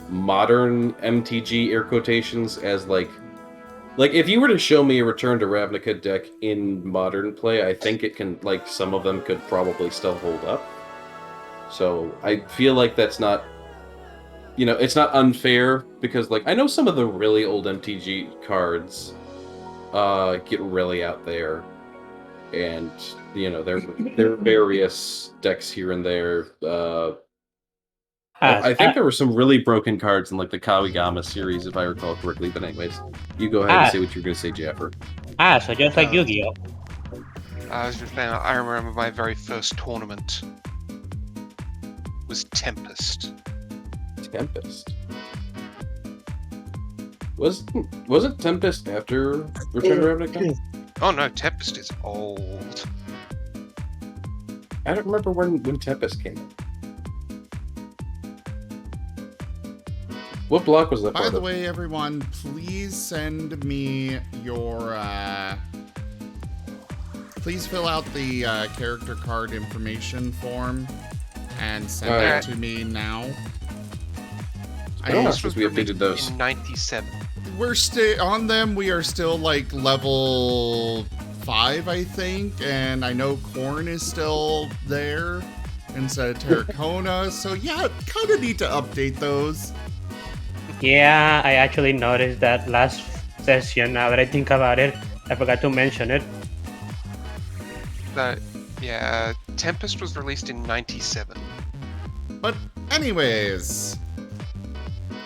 modern MTG air quotations as like if you were to show me a Return to Ravnica deck in modern play, I think it can like some of them could probably still hold up. So I feel like that's not, it's not unfair because like I know some of the really old MTG cards get really out there, and there are various decks here and there. As, I think there were some really broken cards in like the Kawigama series, if I recall correctly. But anyways, you go ahead and say what you're going to say, Jaffer. so just like Yu-Gi-Oh! I was just saying, I remember my very first tournament was Tempest. Tempest. Was it Tempest after Return to Ravnica? Oh no, Tempest is old. I don't remember when Tempest came out. What block was that? By the way, everyone, please send me your. Please fill out the character card information form and send it to me now. I don't know if we updated those. In 97. We're still on them. We are still like level 5, I think, and I know Corn is still there instead of Terracona. So yeah, kind of need to update those. Yeah, I actually noticed that last session. Now that I think about it, I forgot to mention it. Yeah, Tempest was released in 97. But anyways,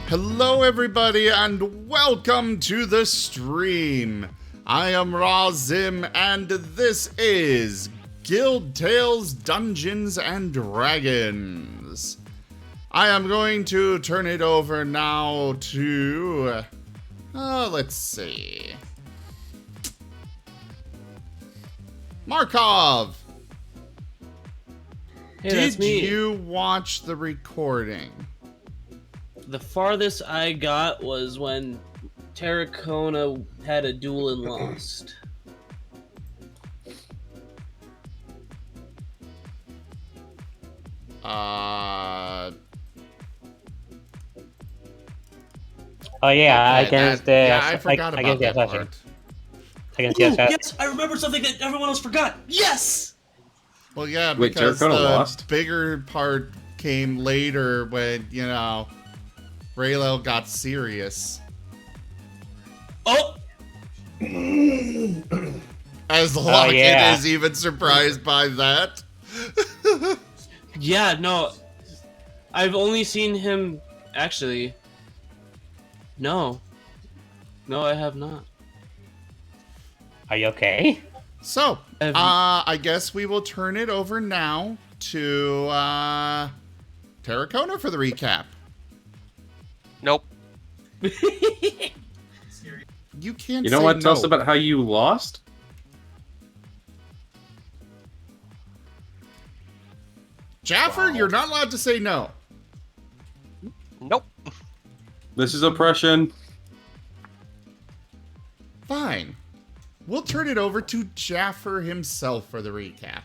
hello everybody and welcome to the stream. I am Razim and this is Guild Tales Dungeons and Dragons. I am going to turn it over now to, let's see. Markov! Hey, Did you watch the recording? The farthest I got was when Terracona had a duel and lost. Oh yeah, okay, against the. Yeah, I forgot about that part. part. Against Ooh, yes, I remember something that everyone else forgot. Yes. Well, yeah, Wait, because the lost? bigger part came later when, Raylo got serious. Oh! As Lockett is even surprised by that. Yeah, no. I've only seen him... Actually... No. No, I have not. Are you okay? So, I guess we will turn it over now to Terracona for the recap. Nope. You can't. You know what? Tell us about how you lost. Jaffer, you're not allowed to say no. Nope. This is oppression. Fine. We'll turn it over to Jaffer himself for the recap.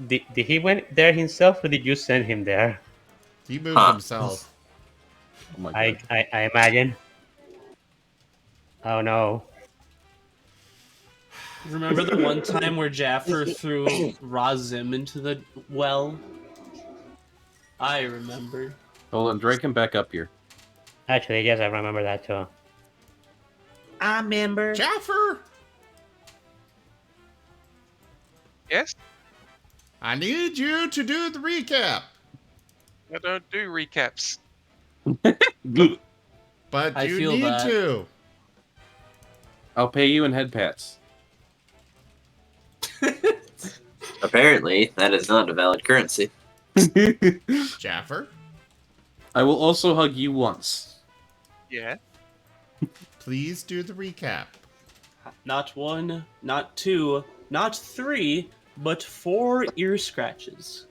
Did he went there himself, or did you send him there? He moved himself. Oh my God. I imagine. Oh no. Remember the one time where Jaffer threw Razim into the well? I remember. Hold on, drag him back up here. Actually, yes, I remember that too. I remember. Jaffer! Yes? I need you to do the recap. I don't do recaps. But I you feel need that. to. I'll pay you in head pats. Apparently, that is not a valid currency. Jaffer, I will also hug you once. Yeah. please do the recap. Not one, not two, not three, but 4 ear scratches.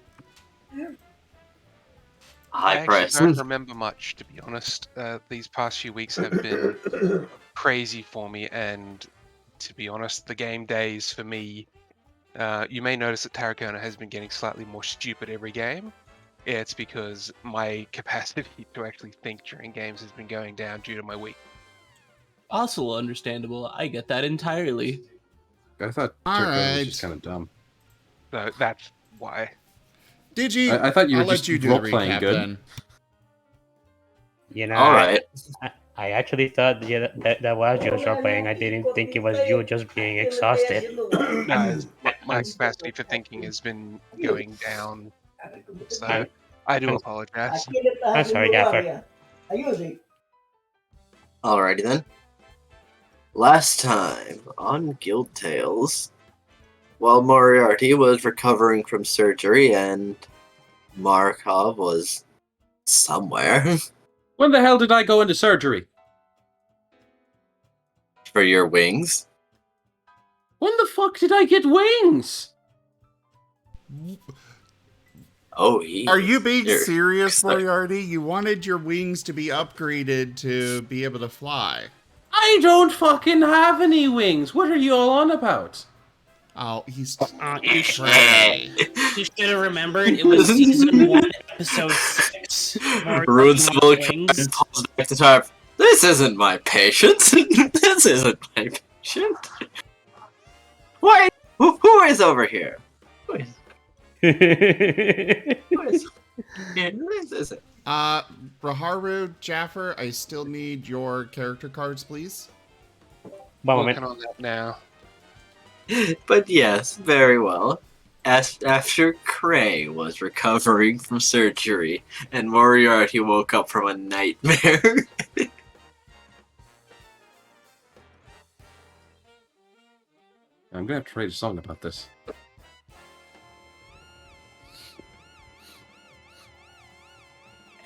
High I price. actually don't remember much, to be honest. These past few weeks have been crazy for me, and to be honest, the game days for me You may notice that Tarragona has been getting slightly more stupid every game. It's because my capacity to actually think during games has been going down due to my weak. Also understandable. I get that entirely. I thought All Tarragona was right. just kind of dumb. So that's why. Digi, I thought you were I'll let just you do the role-playing recap good. then. You know, All right. I actually thought that was just role playing. I didn't think it was you just being exhausted. My capacity for thinking has been going down, so I'm, I do I'm- apologize. I'm sorry, Gaffer. Alrighty then. Last time on Guild Tales, while Moriarty was recovering from surgery and Markov was somewhere When the hell did I go into surgery? for your wings. When the fuck did I get wings? Oh, he Are you being serious. serious, Moriarty? You wanted your wings to be upgraded to be able to fly. I don't fucking have any wings. What are you all on about? Oh, he's You Trey. should have remembered it was season 1, episode 6. Ruins the Wings. and pulls back the tarp. This isn't my patient. This isn't my patient. Why? Who is over here? Who is here? Who is this? Raharu, Jaffer, I still need your character cards, please. One Working moment. on that now. But yes, very well. After Cray was recovering from surgery and Moriarty woke up from a nightmare. I'm gonna have to write a song about this.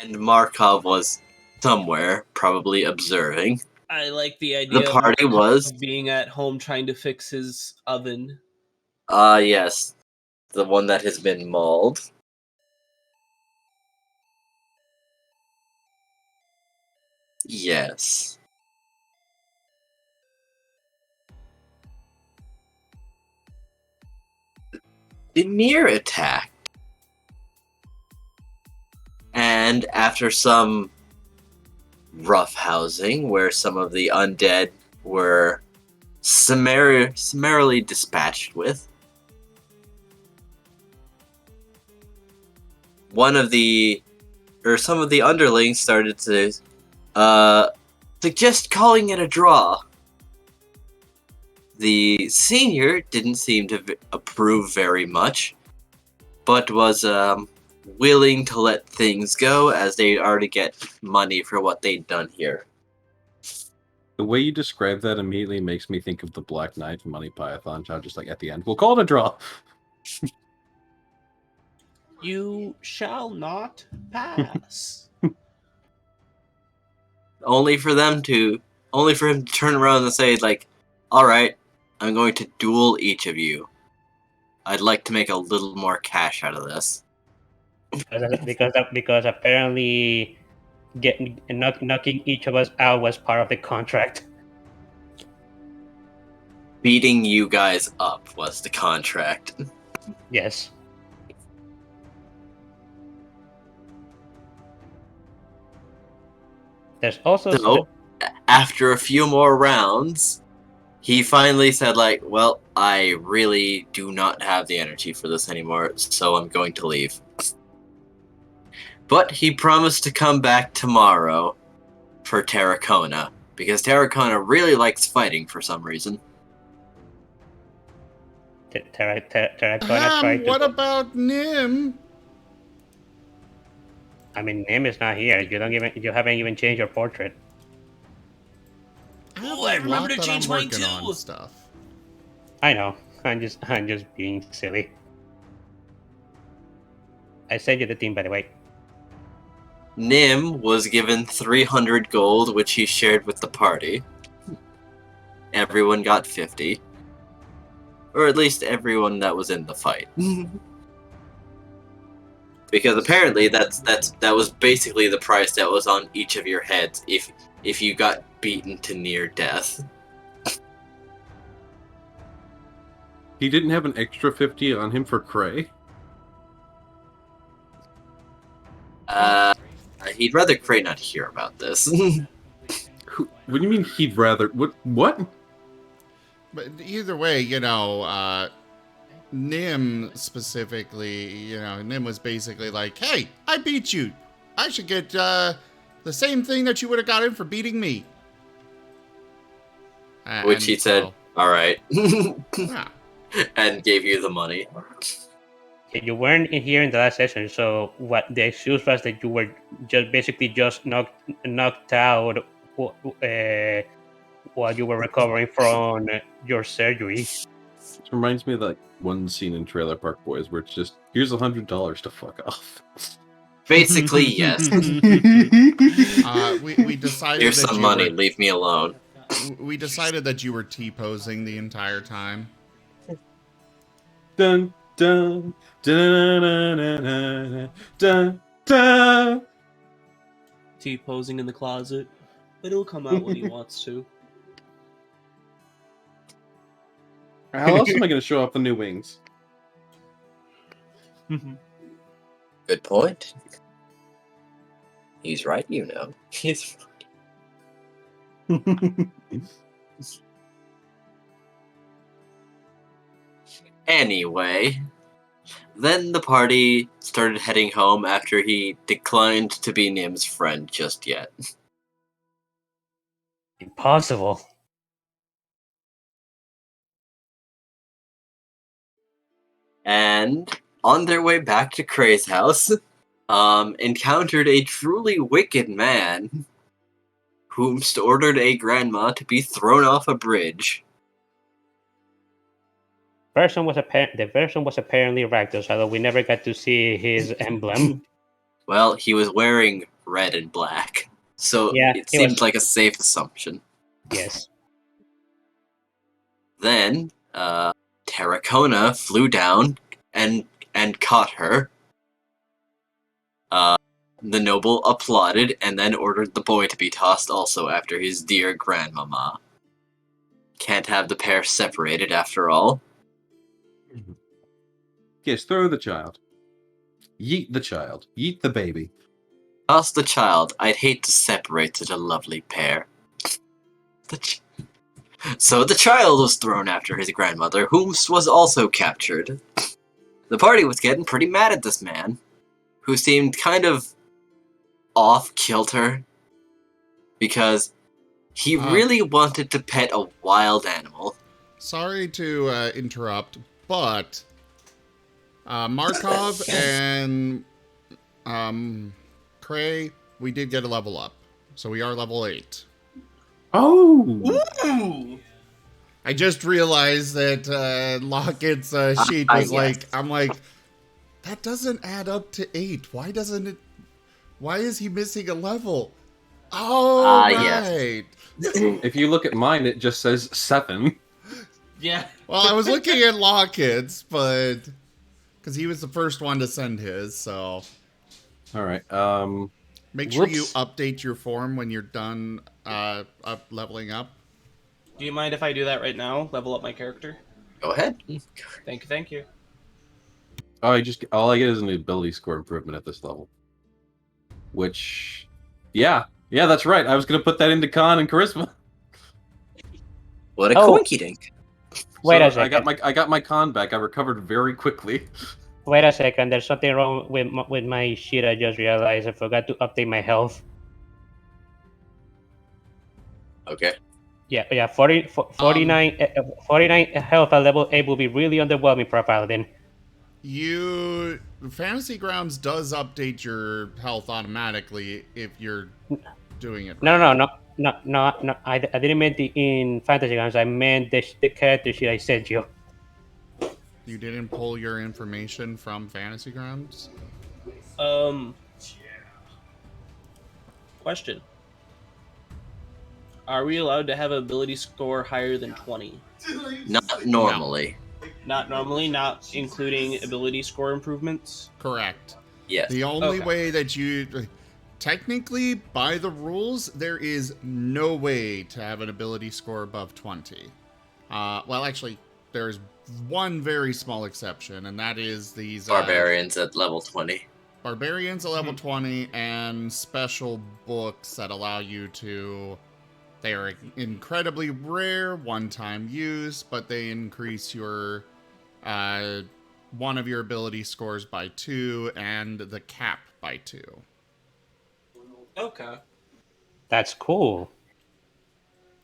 And Markov was somewhere, probably observing. I like the idea The party of was, being at home trying to fix his oven. yes, the one that has been mauled. Yes. The Mir attacked. And after some rough housing, where some of the undead were summarily dispatched with, some of the underlings started to suggest calling it a draw. The senior didn't seem to approve very much, but was willing to let things go as they'd already get money for what they'd done here. The way you describe that immediately makes me think of the Black Knight from Monty Python. I'm just like, at the end, we'll call it a draw. You shall not pass. Only for him to turn around and say, like, alright, I'm going to duel each of you. I'd like to make a little more cash out of this. Because apparently knocking each of us out was part of the contract. Beating you guys up was the contract. Yes. There's also So, after a few more rounds, he finally said, like, well, I really do not have the energy for this anymore, so I'm going to leave. But he promised to come back tomorrow for Terracona, because Terracona really likes fighting for some reason. Terracona tried to. What about Nim? I mean, Nim is not here. You haven't even changed your portrait. I have Oh, I a remember lot to that change I'm mine working on too. stuff. I know. I'm just being silly. I sent you the theme, by the way. Nim was given 300 gold, which he shared with the party. Everyone got 50. Or at least everyone that was in the fight. Because apparently that was basically the price that was on each of your heads if you got beaten to near death. He didn't have an extra 50 on him for Cray? He'd rather Cray not hear about this. What do you mean he'd rather... What? But either way, Nim specifically, Nim was basically like, hey, I beat you. I should get the same thing that you would have gotten for beating me. Which he said, all right. Yeah. And gave you the money. You weren't in here in the last session, so what the excuse was that you were just knocked out while you were recovering from your surgery. This reminds me of like one scene in Trailer Park Boys where it's just, here's $100 to fuck off. Basically, yes. We decided Here's that some you money, were- leave me alone. We decided that you were T-posing the entire time. Dun, dun, dun, dun, dun, dun, dun, dun. T-posing in the closet. But it'll come out when he wants to. How else am I going to show off the new wings? Good point. He's right, He's Anyway, then the party started heading home after he declined to be Nim's friend just yet. Impossible. And on their way back to Cray's house, encountered a truly wicked man whomst ordered a grandma to be thrown off a bridge. The version was apparently Rakdos, although we never got to see his emblem. Well, he was wearing red and black, so Yeah, it he seemed was- like a safe assumption. Yes. Then, Terracona flew down and caught her. The noble applauded and then ordered the boy to be tossed also after his dear grandmama. Can't have the pair separated after all. Yes, throw the child. Yeet the child. Yeet the baby. Toss the child. I'd hate to separate such a lovely pair. So the child was thrown after his grandmother, whom was also captured. The party was getting pretty mad at this man, who seemed kind of off-kilter, because he really wanted to pet a wild animal. Sorry to interrupt, but Markov and Cray, we did get a level up. So we are level 8. Oh! Ooh! I just realized that Lockett's sheet was yes. I'm like, that doesn't add up to 8. Why is he missing a level? Oh, right. Yes. If you look at mine, it just says 7. Yeah. Well, I was looking at Lockett's, but because he was the first one to send his, so Alright, make sure you whoops. update your form when you're done leveling up. Do you mind if I do that right now? Level up my character? Go ahead. Thank you. Oh, all I get is an ability score improvement at this level. Which, yeah, that's right. I was gonna put that into con and charisma. What a Oh. coinky dink. Wait a So I second. got my con back. I recovered very quickly. Wait a second. There's something wrong with my sheet. I just realized I forgot to update my health. Okay. Yeah. 49 health at level 8 will be really underwhelming for a paladin. Fantasy Grounds does update your health automatically if you're doing it. No. I didn't mean the in Fantasy Grounds. I meant the character sheet I sent you. You didn't pull your information from Fantasy Grounds? Question. Are we allowed to have an ability score higher than 20? Not normally. Not normally, not including ability score improvements? Correct. Yes. The only Okay. way that technically, by the rules, there is no way to have an ability score above 20. Well, actually, there's one very small exception, and that is these Barbarians at level 20. Barbarians at level 20 and special books that allow you to... They are incredibly rare, one-time use, but they increase your... one of your ability scores by 2 and the cap by 2. Okay. That's cool.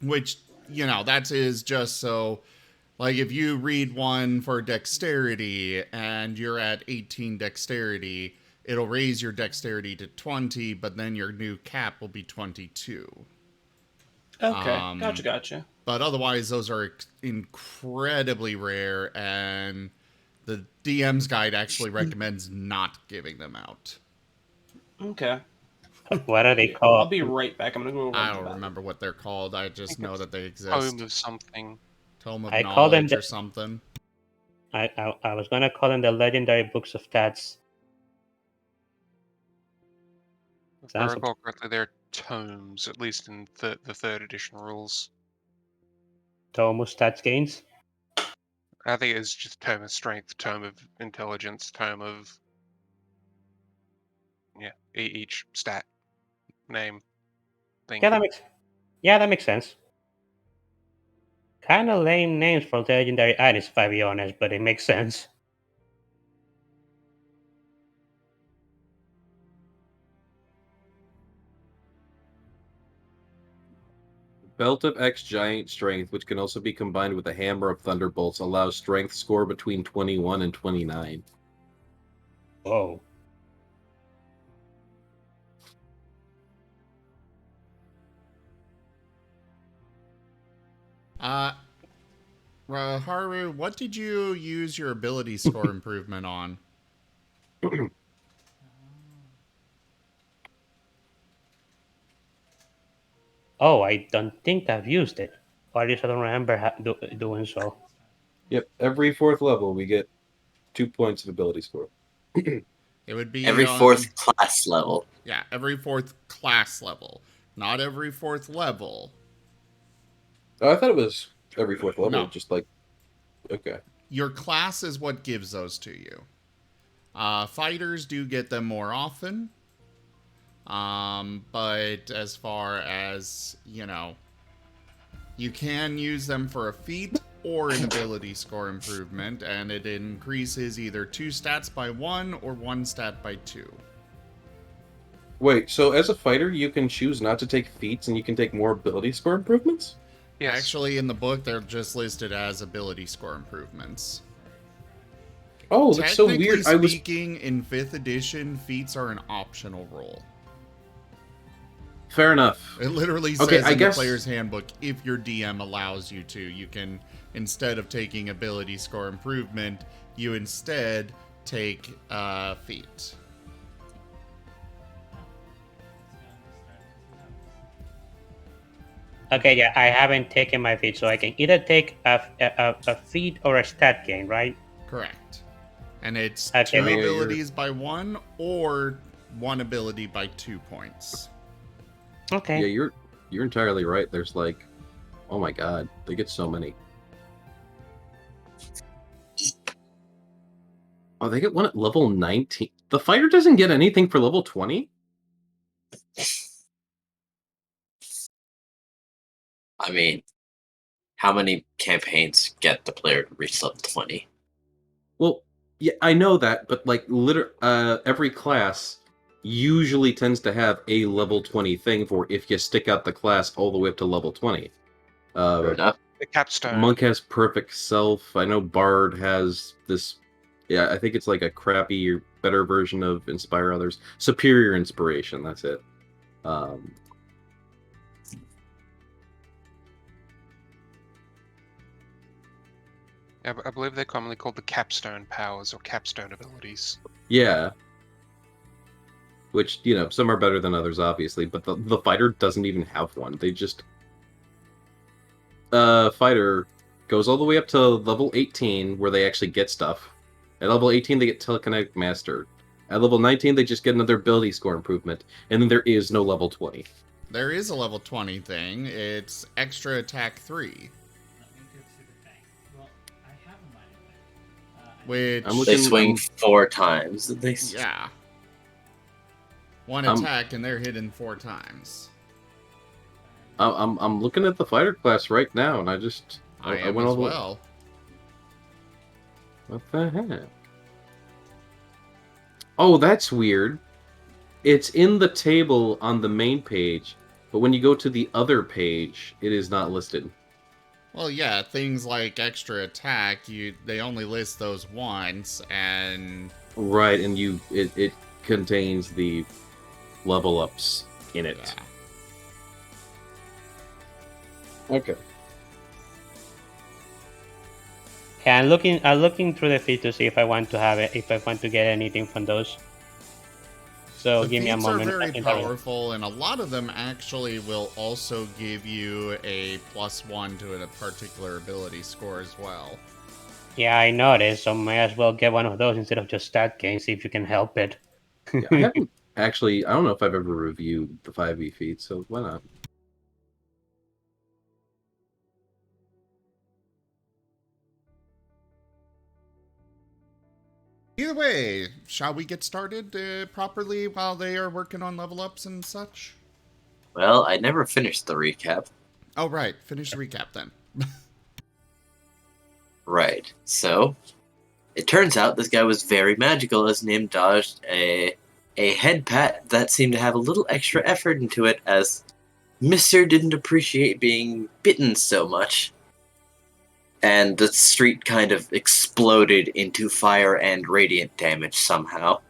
Which, that is just so... Like, if you read one for dexterity and you're at 18 dexterity, it'll raise your dexterity to 20, but then your new cap will be 22. Okay. Gotcha. But otherwise, those are incredibly rare, and the DM's guide actually recommends not giving them out. Okay. What are they I'll called? be right back. I'm gonna go. I don't remember what they're called. I just know that they exist. Home of something. Tome of I call them Knowledge or something. I was gonna call them the legendary books of tats. If I recall correctly, they're tomes, at least in the 3rd edition rules. Tomus stats gains. I think it's just tome of strength, tome of intelligence, tome of each stat name thing. Yeah, that makes sense. Kind of lame names for legendary items, if I be honest, but it makes sense. Belt of X Giant Strength, which can also be combined with the Hammer of Thunderbolts, allows strength score between 21 and 29. Whoa. Haru, what did you use your ability score improvement on? Oh, I don't think I've used it. Or at least I don't remember doing so. Yep, every 4th level we get 2 points of ability score. It would be Every 4th class level. Yeah, every 4th class level. Not every 4th level. Oh, I thought it was every 4th level, No. just like... Okay. Your class is what gives those to you. Fighters do get them more often. But as far as, you can use them for a feat or an ability score improvement, and it increases either 2 stats by 1 or 1 stat by 2. Wait, so as a fighter, you can choose not to take feats and you can take more ability score improvements? Yes. Actually, in the book, they're just listed as ability score improvements. Oh, that's so weird. Technically speaking, in 5th edition, feats are an optional role. Fair enough. It literally says in the player's handbook, if your DM allows you to, you can, instead of taking ability score improvement, you instead take feat. Okay, yeah, I haven't taken my feat, so I can either take a feat or a stat gain, right? Correct. And it's Okay, 2 maybe abilities by 1 or 1 ability by 2 points. Okay. Yeah, you're entirely right. There's like, oh my god, they get so many. Oh, they get one at level 19. The fighter doesn't get anything for level 20? I mean, how many campaigns get the player to reach level 20? Well, yeah, I know that, but like, every class usually tends to have a level 20 thing for if you stick out the class all the way up to level 20. Fair enough. The capstone. Monk has Perfect Self. I know Bard has this. Yeah, I think it's like a crappy or better version of Inspire Others. Superior Inspiration, that's it. Yeah, I believe they're commonly called the capstone powers or capstone abilities. Yeah. Which, some are better than others, obviously, but the fighter doesn't even have one. They just... Fighter goes all the way up to level 18, where they actually get stuff. At level 18, they get Telekinetic Master. At level 19, they just get another ability score improvement. And then there is no level 20. There is a level 20 thing. It's extra attack 3. which I'm They looking- swing 4 times. yeah, one I'm- attack and they're hidden 4 times. I'm looking at the fighter class right now, and I I went as all the- well. What the heck? Oh, that's weird. It's in the table on the main page, but when you go to the other page, it is not listed. Well, yeah, things like extra attack, they only list those once, and Right, and it contains the level ups in it. yeah. Okay. Yeah, I'm looking through the feed to see if I want to have it, if I want to get anything from those. So The give me a feats moment. are very I can tell you. powerful, and a lot of them actually will also give you a +1 to a particular ability score as well. Yeah, I noticed. So may as well get one of those instead of just stat gain. See if you can help it. Yeah, I haven't actually. I don't know if I've ever reviewed the 5e feed, so why not? Either way, shall we get started properly while they are working on level ups and such? Well, I never finished the recap. Oh, right. Finish the recap then. Right. So, it turns out this guy was very magical as Nim dodged a head pat that seemed to have a little extra effort into it, as Mister didn't appreciate being bitten so much. And the street kind of exploded into fire and radiant damage somehow.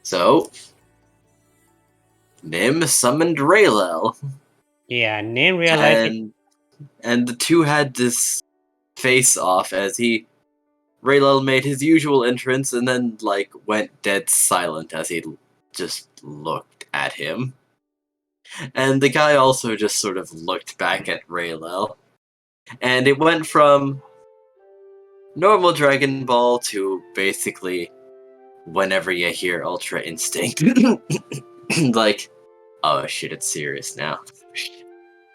So, Nim summoned Raylel, Yeah, Nin realized. and the two had this face off as Raylel made his usual entrance and then went dead silent as he just looked at him. And the guy also just sort of looked back at Raylel. And it went from normal Dragon Ball to basically whenever you hear Ultra Instinct. Oh shit, it's serious now.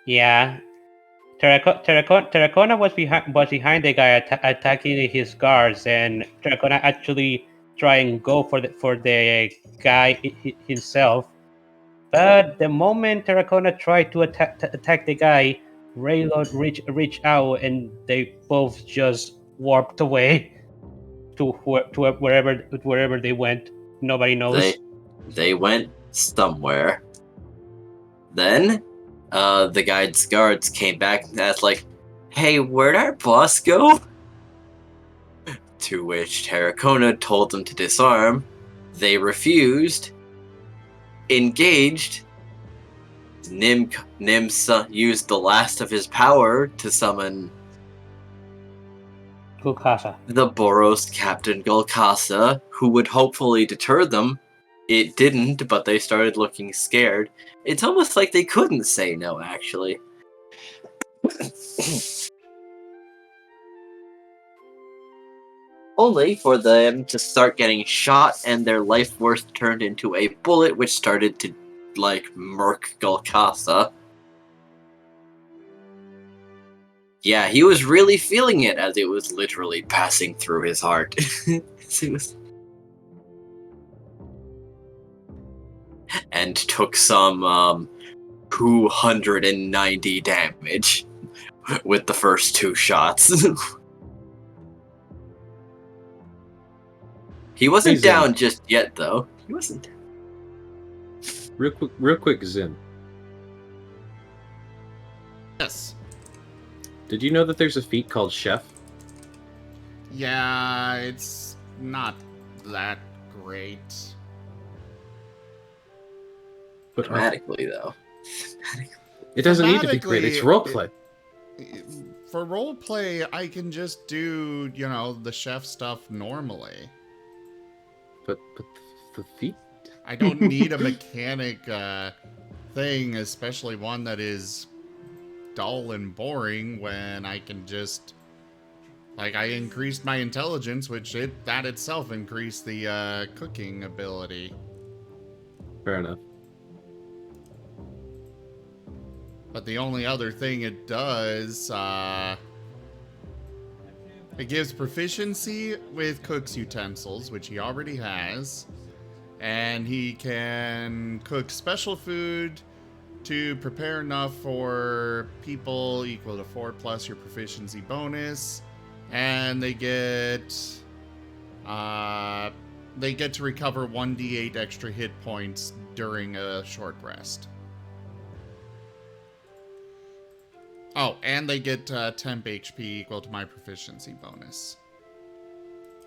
Yeah, Terracona was behind the guy attacking his guards, and Terracona actually try and go for the guy himself. But the moment Terracona tried to attack the guy, Raylord reached out, and they both just warped away to wherever they went. Nobody knows. They went somewhere. Then, the guards came back and asked, hey, where'd our boss go? To which Terracona told them to disarm. They refused. Engaged. Nim used the last of his power to summon Gulkasa. the Boros Captain Gulkasa, who would hopefully deter them. It didn't, but they started looking scared. It's almost like they couldn't say no, actually. Only for them to start getting shot and their life force turned into a bullet, which started to, murk Gulkasa. Yeah, he was really feeling it as it was literally passing through his heart. And took some 290 damage with the first 2 shots. He wasn't Hey, Zen. down just yet, though. He wasn't down. Real quick, Zin. Yes. Did you know that there's a feat called Chef? Yeah, it's not that great. But Dramatically, though. it doesn't need to be great. It's roleplay. For roleplay, I can just do, the chef stuff normally. But the feat. I don't need a mechanic thing, especially one that is dull and boring, when I can just... I increased my intelligence, which that itself increased the cooking ability. Fair enough. But the only other thing it does It gives proficiency with cook's utensils, which he already has. And he can cook special food to prepare enough for people equal to 4 plus your proficiency bonus. And they get to recover 1d8 extra hit points during a short rest. Oh, and they get temp HP equal to my proficiency bonus.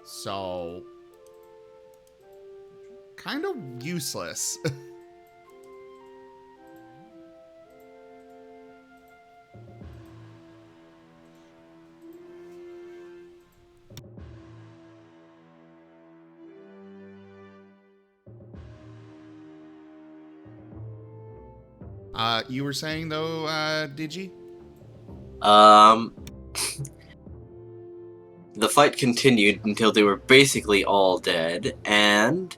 So, kind of useless. You were saying though, Digi? The fight continued until they were basically all dead, and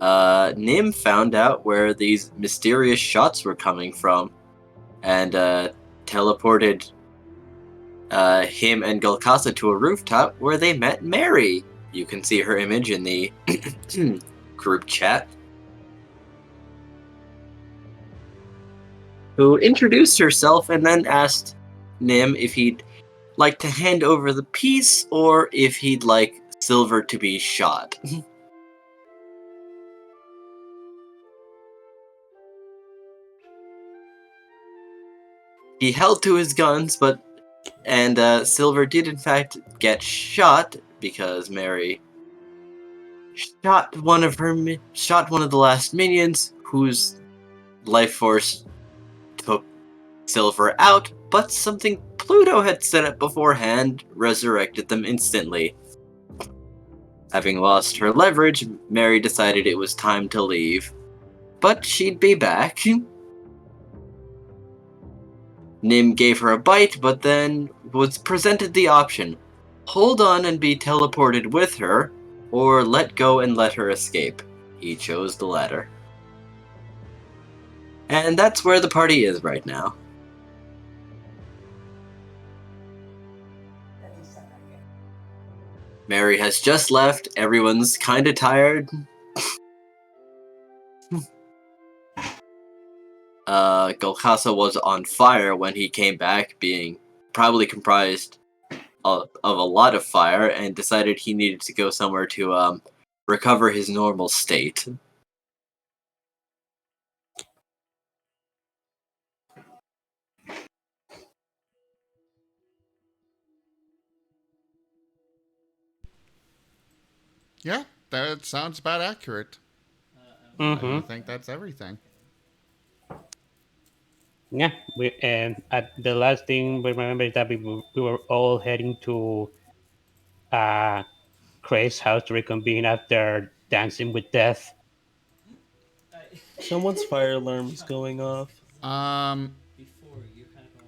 Nim found out where these mysterious shots were coming from, and teleported him and Golkasa to a rooftop where they met Mary. You can see her image in the group chat. Who introduced herself and then asked Nim if he'd like to hand over the piece or if he'd like Silver to be shot. He held to his guns, and Silver did in fact get shot because Mary shot one of the last minions whose life force took Silver out, but something Pluto had set up beforehand resurrected them instantly. Having lost her leverage, Mary decided it was time to leave, but she'd be back. Nim gave her a bite, but then was presented the option: hold on and be teleported with her, or let go and let her escape. He chose the latter. And that's where the party is right now. Mary has just left, everyone's kinda tired. Golkasa was on fire when he came back, being probably comprised of a lot of fire, and decided he needed to go somewhere to recover his normal state. Yeah, that sounds about accurate. I think that's everything. Yeah, and at the last thing we remember is that we were all heading to Craig's house to reconvene after dancing with death. Someone's fire alarm is going off.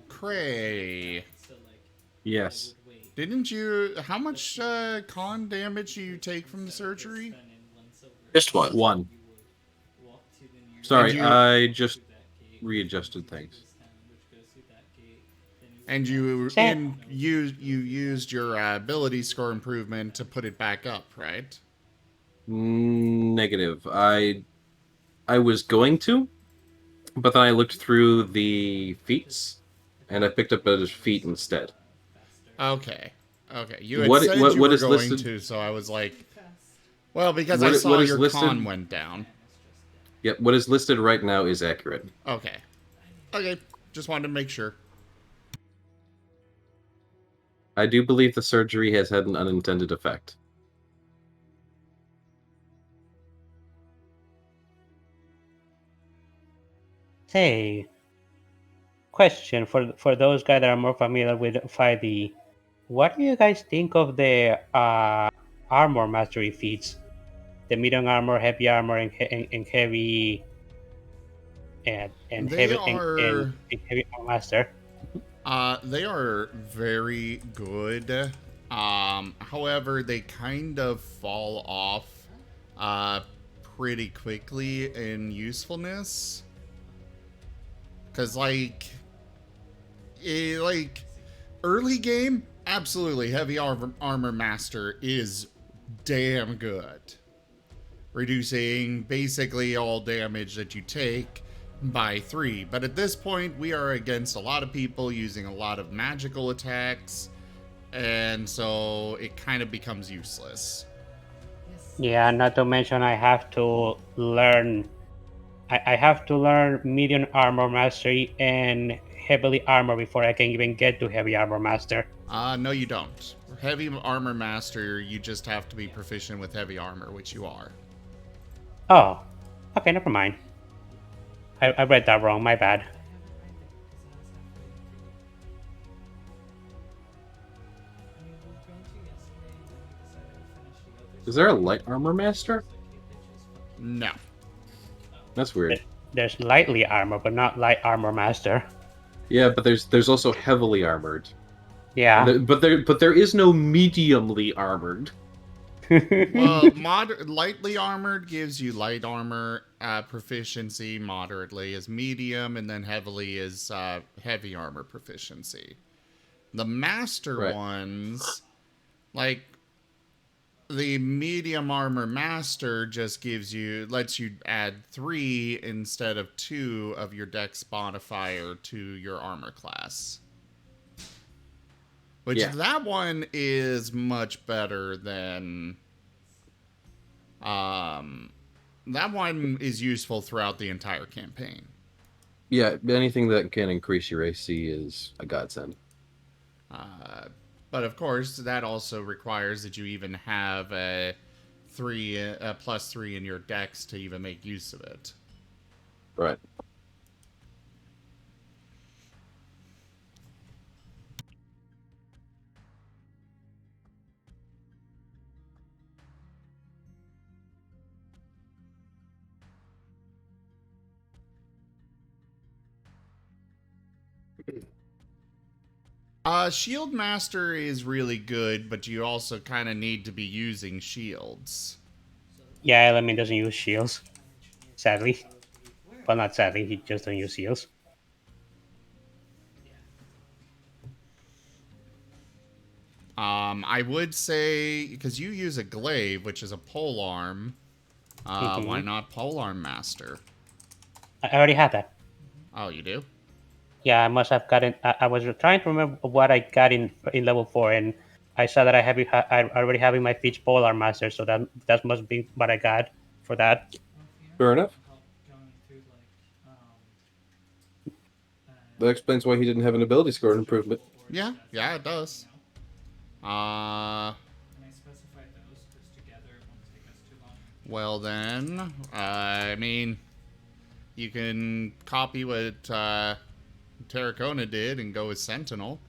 Cray, Yes. didn't you? How much con damage do you take from the surgery? Just one. One. Sorry, And you- I just readjusted things. And you Same. used your ability score improvement to put it back up, right? Negative. I was going to, but then I looked through the feats, and I picked up his feet instead. Okay. You had What- said what- you what were is going listed- to, so I was like, well, because What- I saw what is your listed- con went down. Yep, what is listed right now is accurate. Okay, just wanted to make sure. I do believe the surgery has had an unintended effect. Hey, question for those guys that are more familiar with 5e. What do you guys think of the armor mastery feats? The medium armor, heavy armor, and heavy and They heavy are- and heavy armor master. They are very good. However, they kind of fall off pretty quickly in usefulness. Cause like early game, Absolutely, heavy armor master is damn good. Reducing basically all damage that you take by 3. But at this point, we are against a lot of people using a lot of magical attacks, and so it kind of becomes useless. Yeah, not to mention I have to learn. I have to learn medium armor mastery and heavily armor before I can even get to heavy armor master. No, you don't. Heavy armor master, you just have to be proficient with heavy armor, which you are. Oh, okay, never mind. I read that wrong. My bad. Is there a light armor master? No. That's weird. There's lightly armor, but not light armor master. Yeah, but there's also heavily armored. Yeah. But there is no mediumly armored. Well, lightly armored gives you light armor proficiency, moderately is medium, and then heavily is heavy armor proficiency. The master ones, like the medium armor master, just lets you add 3 instead of 2 of your dex modifier to your armor class. Which that one is much better than... that one is useful throughout the entire campaign. Yeah, anything that can increase your AC is a godsend. But of course, that also requires that you even have a +3 in your dex to even make use of it. Right. Shield Master is really good, but you also kind of need to be using shields. Yeah, Element doesn't use shields. Sadly. Well, not sadly, he just doesn't use shields. I would say, because you use a glaive, which is a polearm, why not Polearm Master? I already had that. Oh, you do? Yeah, I must have gotten. I was trying to remember what I got in level 4, and I saw that I already have in my feats Polar Master, so that must be what I got for that. Fair enough. That explains why he didn't have an ability score improvement. Yeah, it does. Well then, I mean, you can copy what Terracona did and go with Sentinel.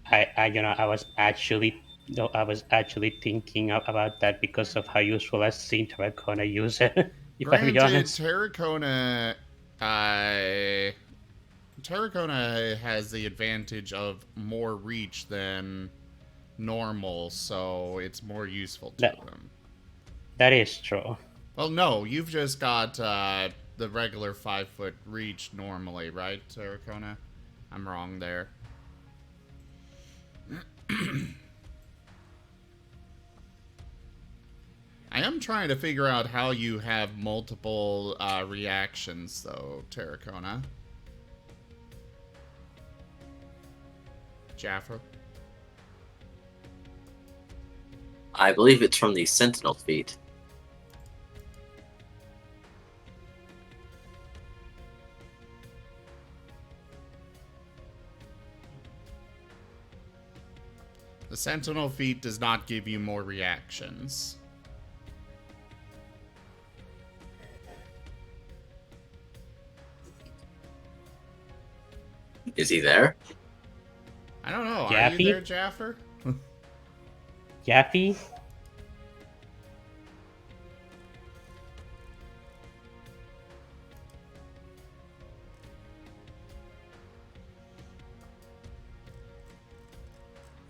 I was actually thinking about that because of how useful I've seen Terracona use it. If I'm honest. Terracona has the advantage of more reach than normal, so it's more useful to him. That is true. Well, no, you've just got the regular 5-foot reach normally, right, Terracona? I'm wrong there. I am trying to figure out how you have multiple reactions, though, Terracona. Jaffa? I believe it's from the Sentinel feat. The Sentinel feat does not give you more reactions. Is he there? I don't know. Jaffe? Are you there, Jaffer? Jaffe?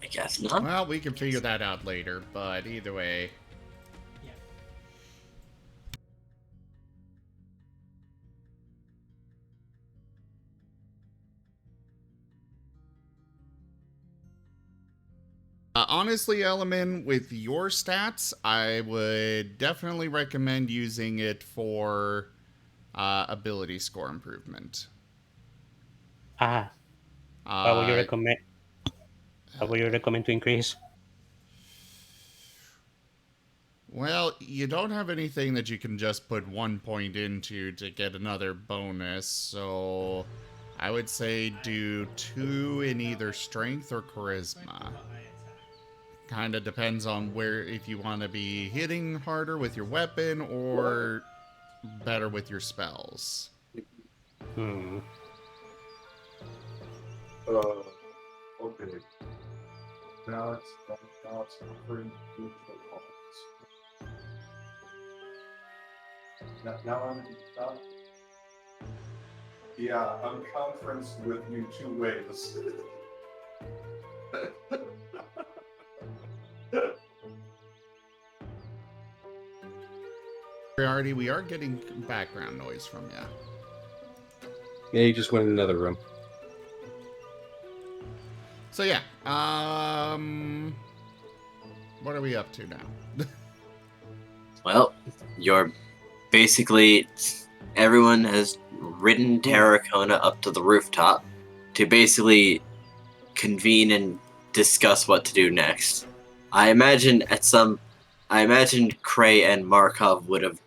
I guess not. Well, we can figure that out later, but either way. Honestly, Element, with your stats, I would definitely recommend using it for ability score improvement. Ah, what would you Uh, recommend? What would you recommend to increase? well, you don't have anything that you can just put 1 point into to get another bonus, so I would say do 2 in either strength or charisma. Kind of depends on where, if you want to be hitting harder with your weapon or better with your spells. Hmm. Okay. Now it's offering now I'm yeah, I'm conferenced with you 2 ways. We are getting background noise from you. Yeah, you just went in another room. So yeah, what are we up to now? Well, you're basically everyone has ridden Terracona up to the rooftop to basically convene and discuss what to do next. I imagine Cray and Markov would have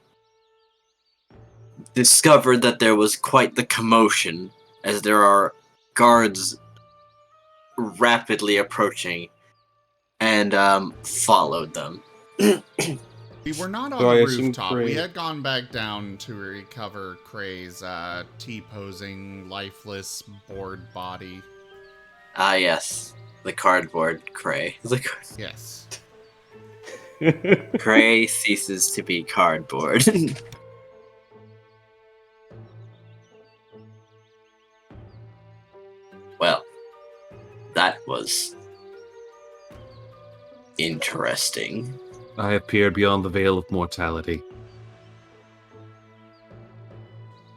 discovered that there was quite the commotion, as there are guards rapidly approaching, and followed them. We were not on So I the assume rooftop. We Cray- had gone back down to recover Cray's T-posing, lifeless, bored body. Ah, yes, the cardboard Cray. Yes. Cray ceases to be cardboard. Well, that was interesting. I appeared beyond the veil of mortality.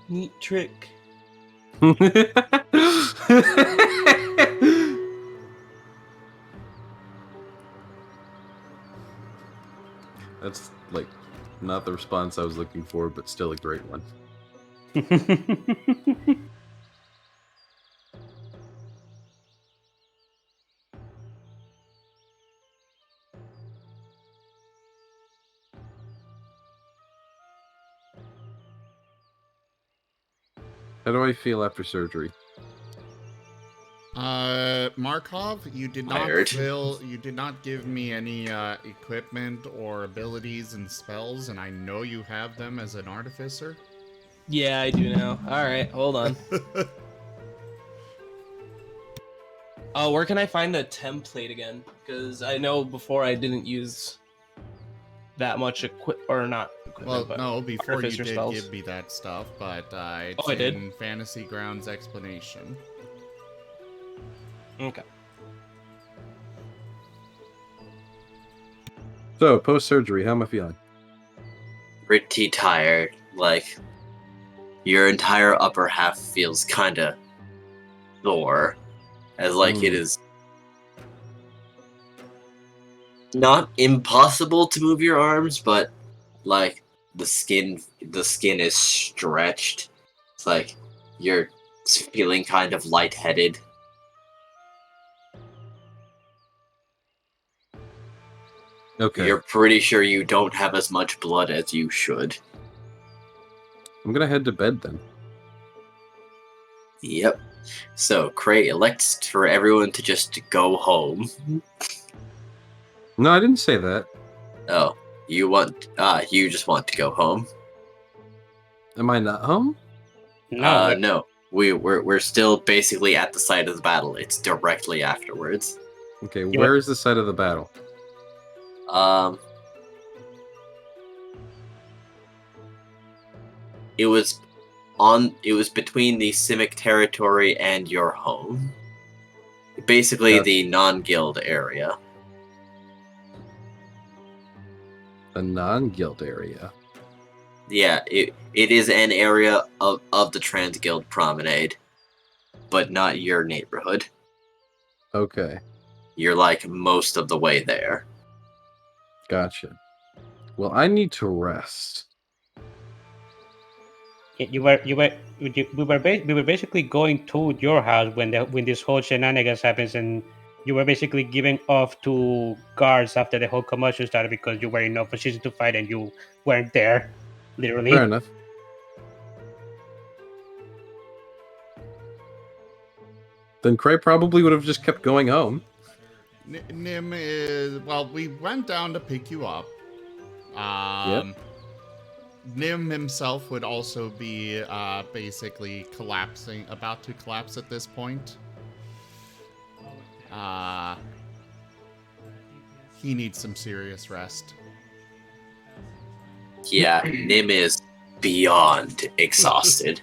Neat trick. That's like not the response I was looking for, but still a great one. How do I feel after surgery? Markov, you did not Tired. you did not give me any equipment or abilities and spells, and I know you have them as an artificer. Yeah, I do now. All right, hold on. Oh, where can I find a template again? Because I know before I didn't use that much not equipment, Well, but no, before you artificer did spells. give me that stuff, but it's Oh, I did? in Fantasy Grounds explanation. Okay. So, post-surgery, how am I feeling? Pretty tired. Like, your entire upper half feels kinda sore. As like it is not impossible to move your arms, but like the skin is stretched. It's like you're feeling kind of lightheaded. Okay. You're pretty sure you don't have as much blood as you should. I'm gonna head to bed then. Yep. So Cray elects for everyone to just go home. No, I didn't say that. Oh, you just want to go home? Am I not home? No, No. We're still basically at the site of the battle. It's directly afterwards. Okay, Yeah. where is the site of the battle? It was between the Simic territory and your home. Basically Gotcha. the non-guild area. The non-guild area. Yeah, it is an area of the Trans Guild Promenade, but not your neighborhood. Okay. You're like most of the way there. Gotcha. Well, I need to rest. We were basically going to your house when this whole shenanigans happens, and you were basically giving off to guards after the whole commotion started because you were in no position to fight and you weren't there, literally. Fair enough. Then Cray probably would have just kept going home. Nim is... Well, we went down to pick you up. Nim himself would also be basically about to collapse at this point. He needs some serious rest. Yeah, Nim is beyond exhausted.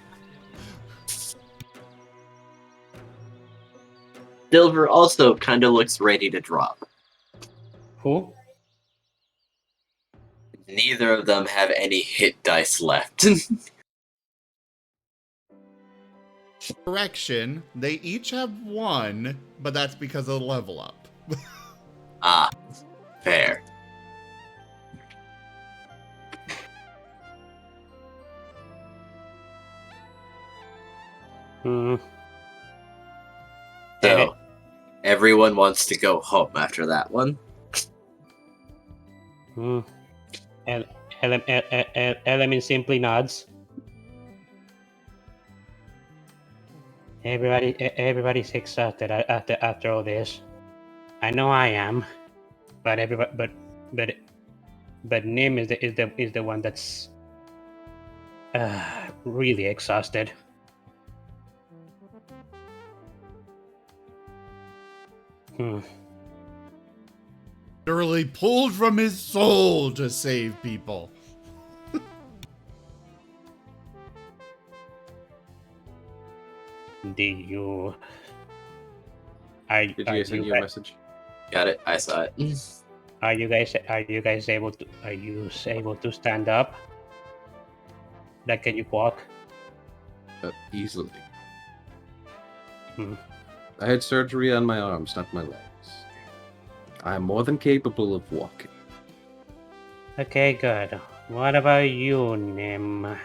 Silver also kind of looks ready to drop. Who? Neither of them have any hit dice left. Correction, they each have 1, but that's because of the level up. Ah, fair. Hmm. So, everyone wants to go home after that one. Hmm. Element simply nods. Everybody's exhausted after all this. I know I am, but Nim is the one that's really exhausted. Literally pulled from his soul to save people. Did you send you a message? Got it. I saw it. Are you guys able to stand up? Like, can you walk? Easily. Hmm. I had surgery on my arms, not my legs. I am more than capable of walking. Okay, good. What about you, Nim?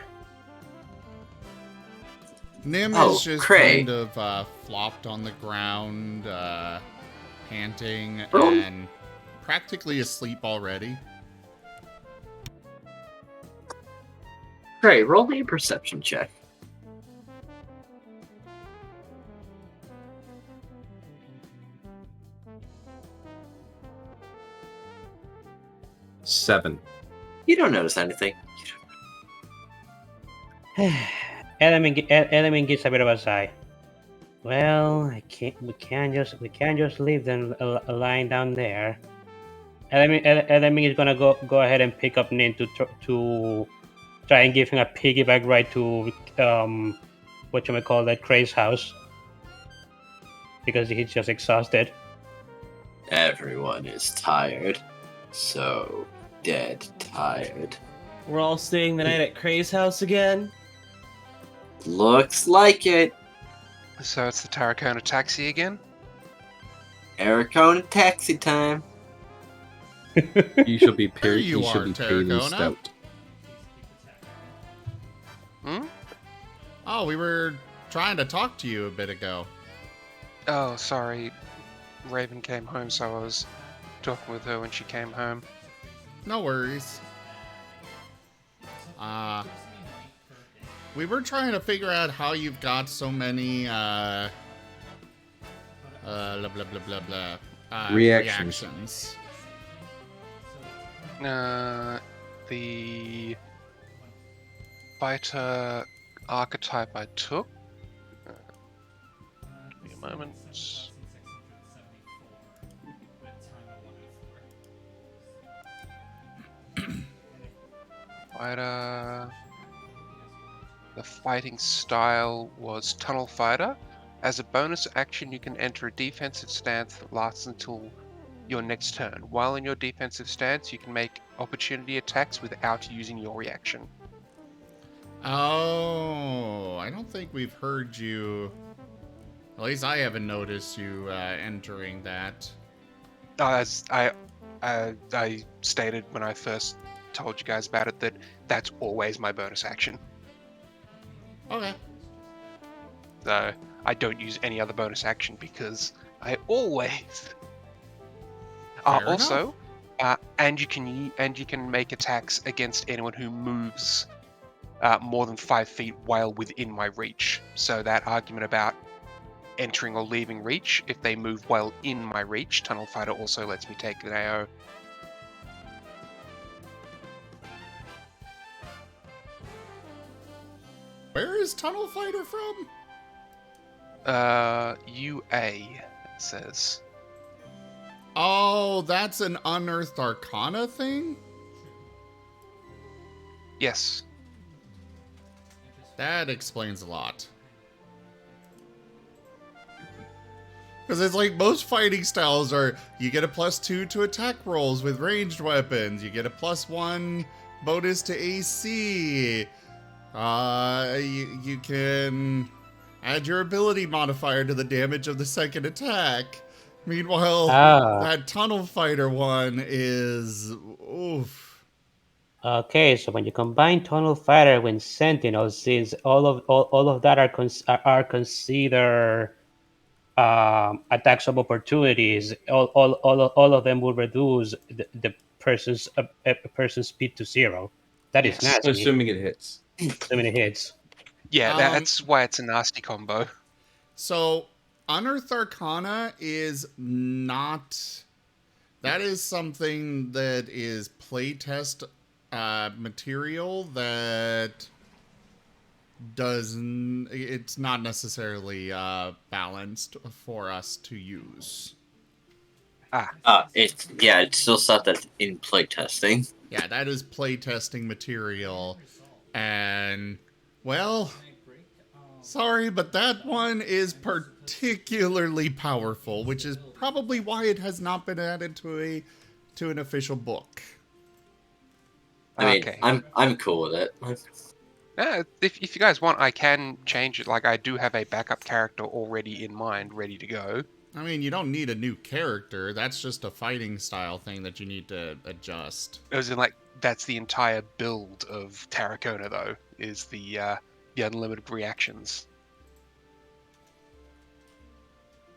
Nim Oh, is just Cray. kind of flopped on the ground, panting, Oh. and practically asleep already. Great, roll me a perception check. Seven. You don't notice anything. Element gives a bit of a sigh. Well, we can't just leave them lying down there. Element is gonna go ahead and pick up Nin to try and give him a piggyback ride to Cray's house, because he's just exhausted. Everyone is tired. So dead tired. We're all staying the night at Cray's house again. Looks like it. So it's the Tarracona taxi again? Aracona taxi time. You should be There paid. you You should are, be paid in Tarragona. stout. Hmm? Oh, we were trying to talk to you a bit ago. Oh, sorry. Raven came home, so I was talking with her when she came home. No worries. We were trying to figure out how you've got so many, blah, blah, blah, blah, blah, Reactions. The fighter archetype I took. Give me a moment. Fighter. The fighting style was Tunnel Fighter. As a bonus action, you can enter a defensive stance that lasts until your next turn. While in your defensive stance, you can make opportunity attacks without using your reaction. Oh, I don't think we've heard you. At least I haven't noticed you entering that. As I stated when I first told you guys about it, that's always my bonus action. Okay. So I don't use any other bonus action because I always. Fair Also, and you can make attacks against anyone who moves more than 5 feet while within my reach. So that argument about entering or leaving reach, if they move while in my reach, Tunnel Fighter also lets me take an AO. Where is Tunnel Fighter from? UA, it says. Oh, that's an Unearthed Arcana thing? Yes. That explains a lot. Because it's like most fighting styles are, you get a +2 to attack rolls with ranged weapons, you get a +1 bonus to AC, you can add your ability modifier to the damage of the second attack. Meanwhile, that Tunnel Fighter one is, oof. Okay, so when you combine Tunnel Fighter with Sentinel, since all of that are considered attacks of opportunities, all of them will reduce the person's speed to 0. That is Yes. nasty. Assuming it hits. So many hits. Yeah, that's why it's a nasty combo. So, Unearthed Arcana is not... That is something that is playtest material that doesn't... It's not necessarily balanced for us to use. It's still stuff that's in playtesting. Yeah, that is playtesting material. And, well... Sorry, but that one is particularly powerful, which is probably why it has not been added to an official book. I mean, Okay. I'm cool with it. If you guys want, I can change it. Like, I do have a backup character already in mind, ready to go. I mean, you don't need a new character. That's just a fighting style thing that you need to adjust. As in, like, that's the entire build of Tarracona, though, is the unlimited reactions.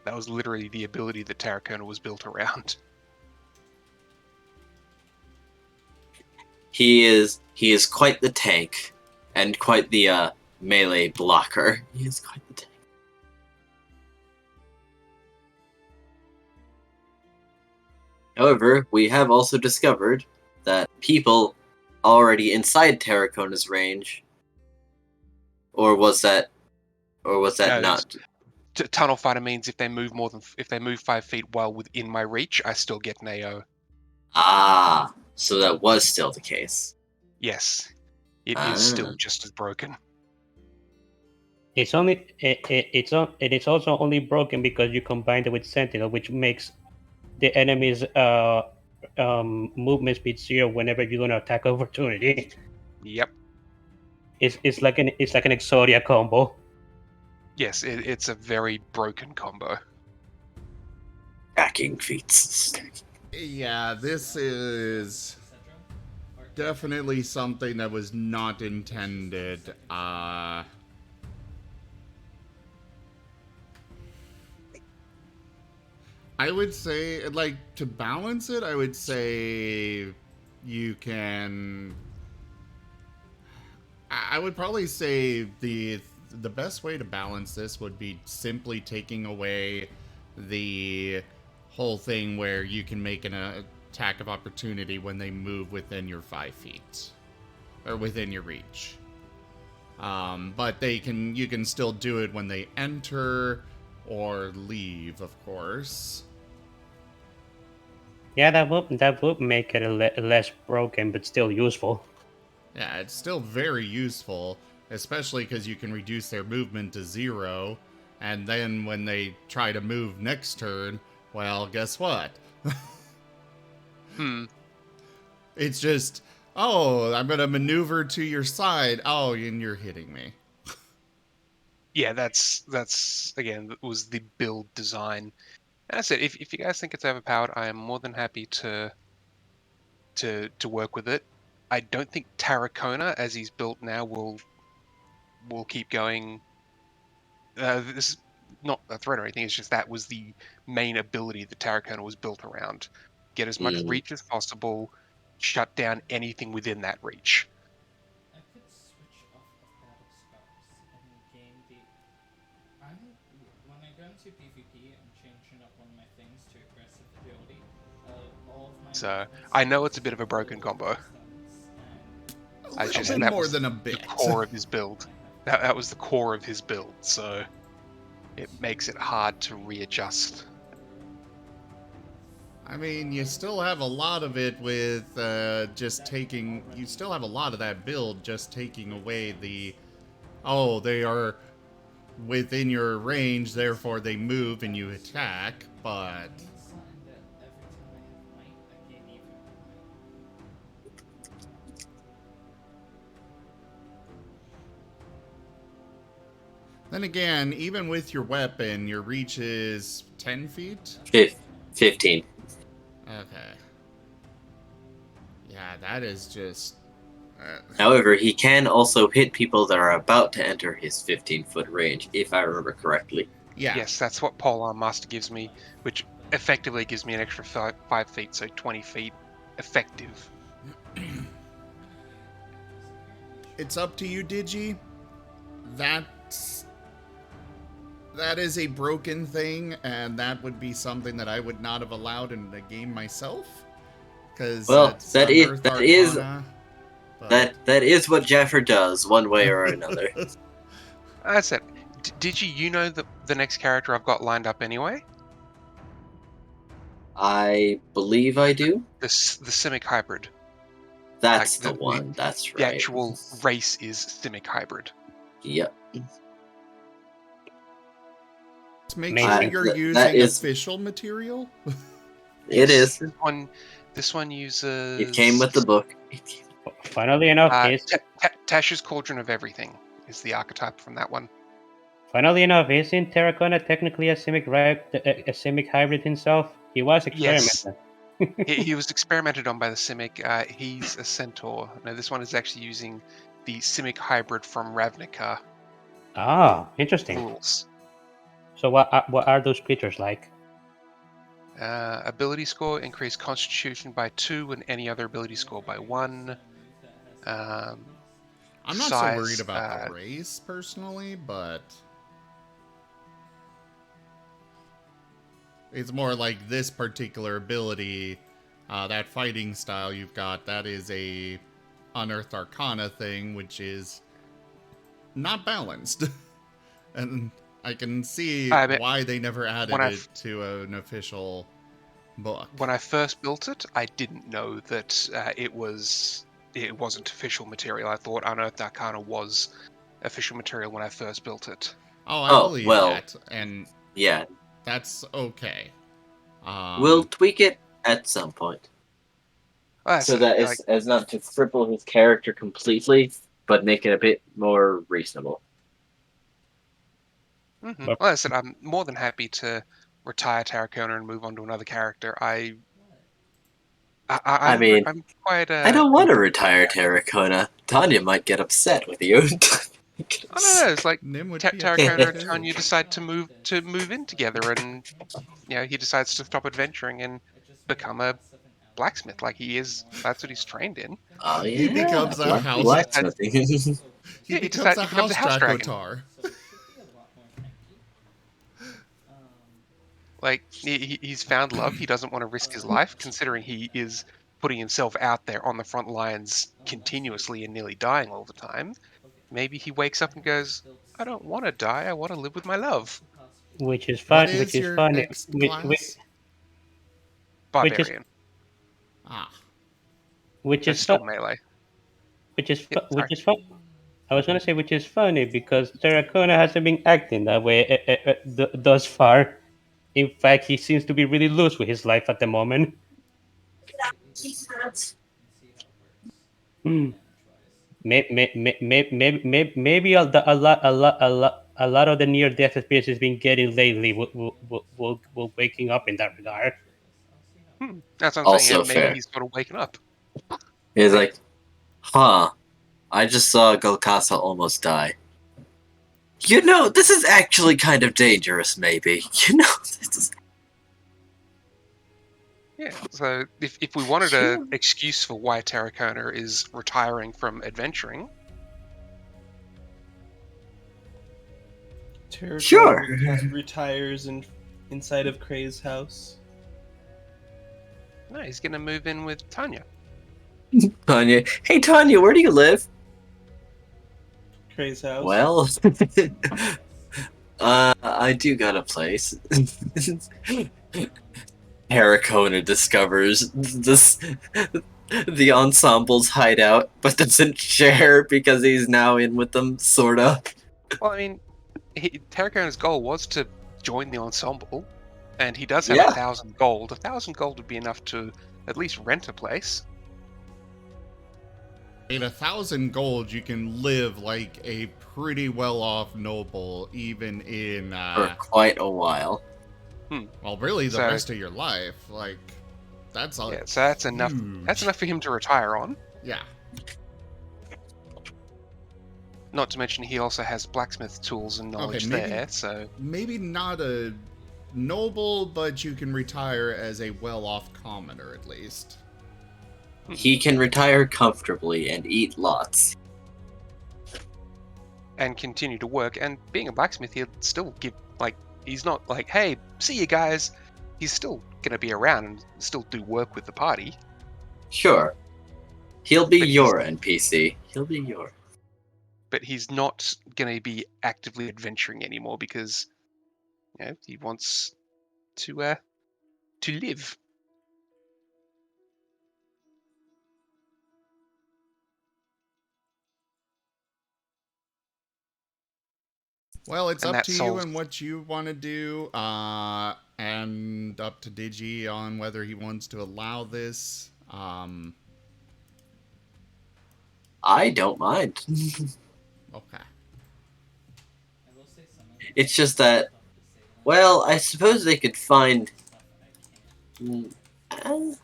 That was literally the ability that Tarracona was built around. He is quite the tank, and quite the melee blocker. He is quite the tank. However, we have also discovered that people already inside Tarracona's range, or was that not? Tunnel Fighter means if they move 5 feet while within my reach, I still get an AO. Ah, so that was still the case. Yes, it is still just as broken. It's also only broken because you combined it with Sentinel, which makes the enemy's movement speed 0 whenever you do an attack opportunity. Yep. It's like an Exodia combo. Yes, it's a very broken combo. Stacking feats. Yeah, this is definitely something that was not intended. I would say, like, to balance it, I would say you can... I would probably say the best way to balance this would be simply taking away the whole thing where you can make an attack of opportunity when they move within your 5 feet. Or within your reach. But you can still do it when they enter or leave, of course. Yeah, that would make it less broken, but still useful. Yeah, it's still very useful, especially because you can reduce their movement to 0, and then when they try to move next turn, well, guess what? It's just, oh, I'm going to maneuver to your side. Oh, and you're hitting me. Yeah, that's again, that was the build design. As I said, if you guys think it's overpowered, I am more than happy to work with it. I don't think Tarracona, as he's built now, will keep going. This is not a threat or anything. It's just that was the main ability that Tarracona was built around. Get as much reach as possible, shut down anything within that reach. I could switch off of battle scars and gain the. I'm when I go into PvP, I'm changing up one of my things to aggressive agility. All of my So weapons I know it's a have bit of a broken combo. stuns, and A little bit that more was than a the bit. core of his build. That was the core of his build, so it makes it hard to readjust. I mean, you still have a lot of it with just taking. You still have a lot of that build just taking away the. Oh, they are within your range, therefore they move and you attack, but. it's something that every time I have might, I gain even more might. Then again, even with your weapon, your reach is 10 feet? 15. Okay. Yeah, that is just. However, he can also hit people that are about to enter his 15-foot range, if I remember correctly. Yeah. Yes, that's what Polearm Master gives me, which effectively gives me an extra 5 feet, so 20 feet effective. It's up to you, Digi. That is a broken thing, and that would be something that I would not have allowed in the game myself. Because Well, that is what Jaffer does, one way or another. That's it. Did you know the next character I've got lined up anyway? I believe I do. The Simic Hybrid. That's Like, the one. That's The right. actual race is Simic Hybrid. Yep. Make sure you're using official material. It is. This one uses. It came with the book. Funnily enough, Tasha's Cauldron of Everything is the archetype from that one. Funnily enough, isn't Terracona technically a Simic hybrid himself? He was experimented. Yes. he was experimented on by the Simic. He's a centaur. No, this one is actually using the Simic hybrid from Ravnica. Ah, interesting. Rules. So what are those creatures like? Ability score, increase Constitution by 2 and any other ability score by 1. I'm not so worried about the race personally, but it's more like this particular ability, that fighting style you've got, that is a Unearthed Arcana thing, which is not balanced. And I can see why they never added it to an official book. When I first built it, I didn't know that it wasn't official material. I thought Unearthed Arcana was official material when I first built it. Oh, I believe that, and yeah, that's okay. We'll tweak it at some point, so that as not to cripple his character completely, but make it a bit more reasonable. Mm-hmm. Well, I said I'm more than happy to retire Tarracona and move on to another character. I'm quite. I don't want to retire Tarracona. Tanya might get upset with you. No. It's like Tarracona and Tanya decide to move in together, and he decides to stop adventuring and become a blacksmith, like he is. That's what he's trained in. Oh yeah, he becomes a house blacksmithing. he becomes a house Dracotar. Like, he's found love. He doesn't want to risk his life, considering he is putting himself out there on the front lines continuously and nearly dying all the time. Maybe he wakes up and goes, I don't want to die. I want to live with my love. Which is fun. What is your next class? Barbarian. Which is still melee. Which is fun. I was going to say which is funny because Terracona hasn't been acting that way thus far. In fact, he seems to be really loose with his life at the moment. Maybe a a lot of the near-death experiences been getting lately will waking up in that regard. That's what I'm saying. Also Yeah, maybe fair. he's sort of waking up. He's like, huh, I just saw Golkasa almost die. You know, this is actually kind of dangerous, maybe. You know, this is... Yeah, so if we wanted an excuse for why Terracona is retiring from adventuring, Terracona Sure. retires inside of Kray's house. no, he's going to move in with Tanya. Tanya, hey Tanya, where do you live? Kray's house. Well, I do got a place. Terracona discovers the ensemble's hideout, but doesn't share because he's now in with them, sorta. Well, I mean, Terracona's goal was to join the ensemble, and he does have Yeah. 1,000 gold. 1,000 gold would be enough to at least rent a place. In 1,000 gold, you can live like a pretty well-off noble, even in, For quite a while. well, really the So- rest of your life. Like, that's all. Yeah, so that's enough. Huge. That's enough for him to retire on. Yeah. Not to mention he also has blacksmith tools and knowledge maybe- there. So Maybe not a noble, but you can retire as a well-off commoner at least. He can retire comfortably and eat lots. and continue to work. And being a blacksmith, he'll still give he's not like, hey, see you guys. He's still gonna be around and still do work with the party. Sure. He'll be But he's- your NPC. He'll be your... But he's not gonna be actively adventuring anymore because he wants to live. Well, it's And up that to you solves- and what you want to do, and up to Digi on whether he wants to allow this. I don't mind. Okay. I will say some of the It's just that, stuff to say that well, I suppose they could find... stuff I can't.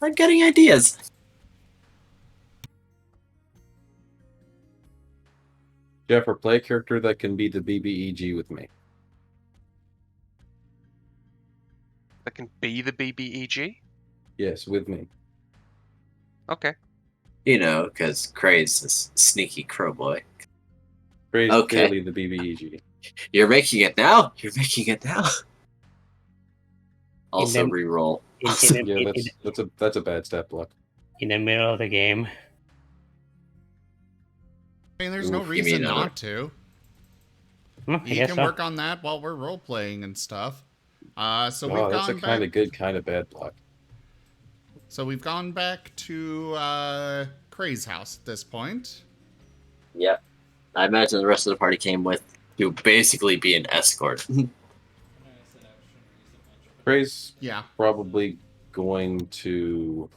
I'm getting ideas. Jeff, or play a character that can be the BBEG with me. That can be the BBEG. Yes, with me. Okay. You know, because Kray's this sneaky crow boy. Praise Okay. clearly the BBEG. You're making it now? You're making it now? Also then- reroll. Yeah, that's a bad stat block. in the middle of the game. I mean, there's no Oof, you reason mean, not to. I You guess can so. work on that while we're role playing and stuff. So Oh, we've that's a gone kind back. of good, kind of bad block. So we've gone back to Kray's house at this point. Yep. I imagine the rest of the party came with to basically be an escort. I know I said I was trying to use a bunch, but Praise Yeah. probably going to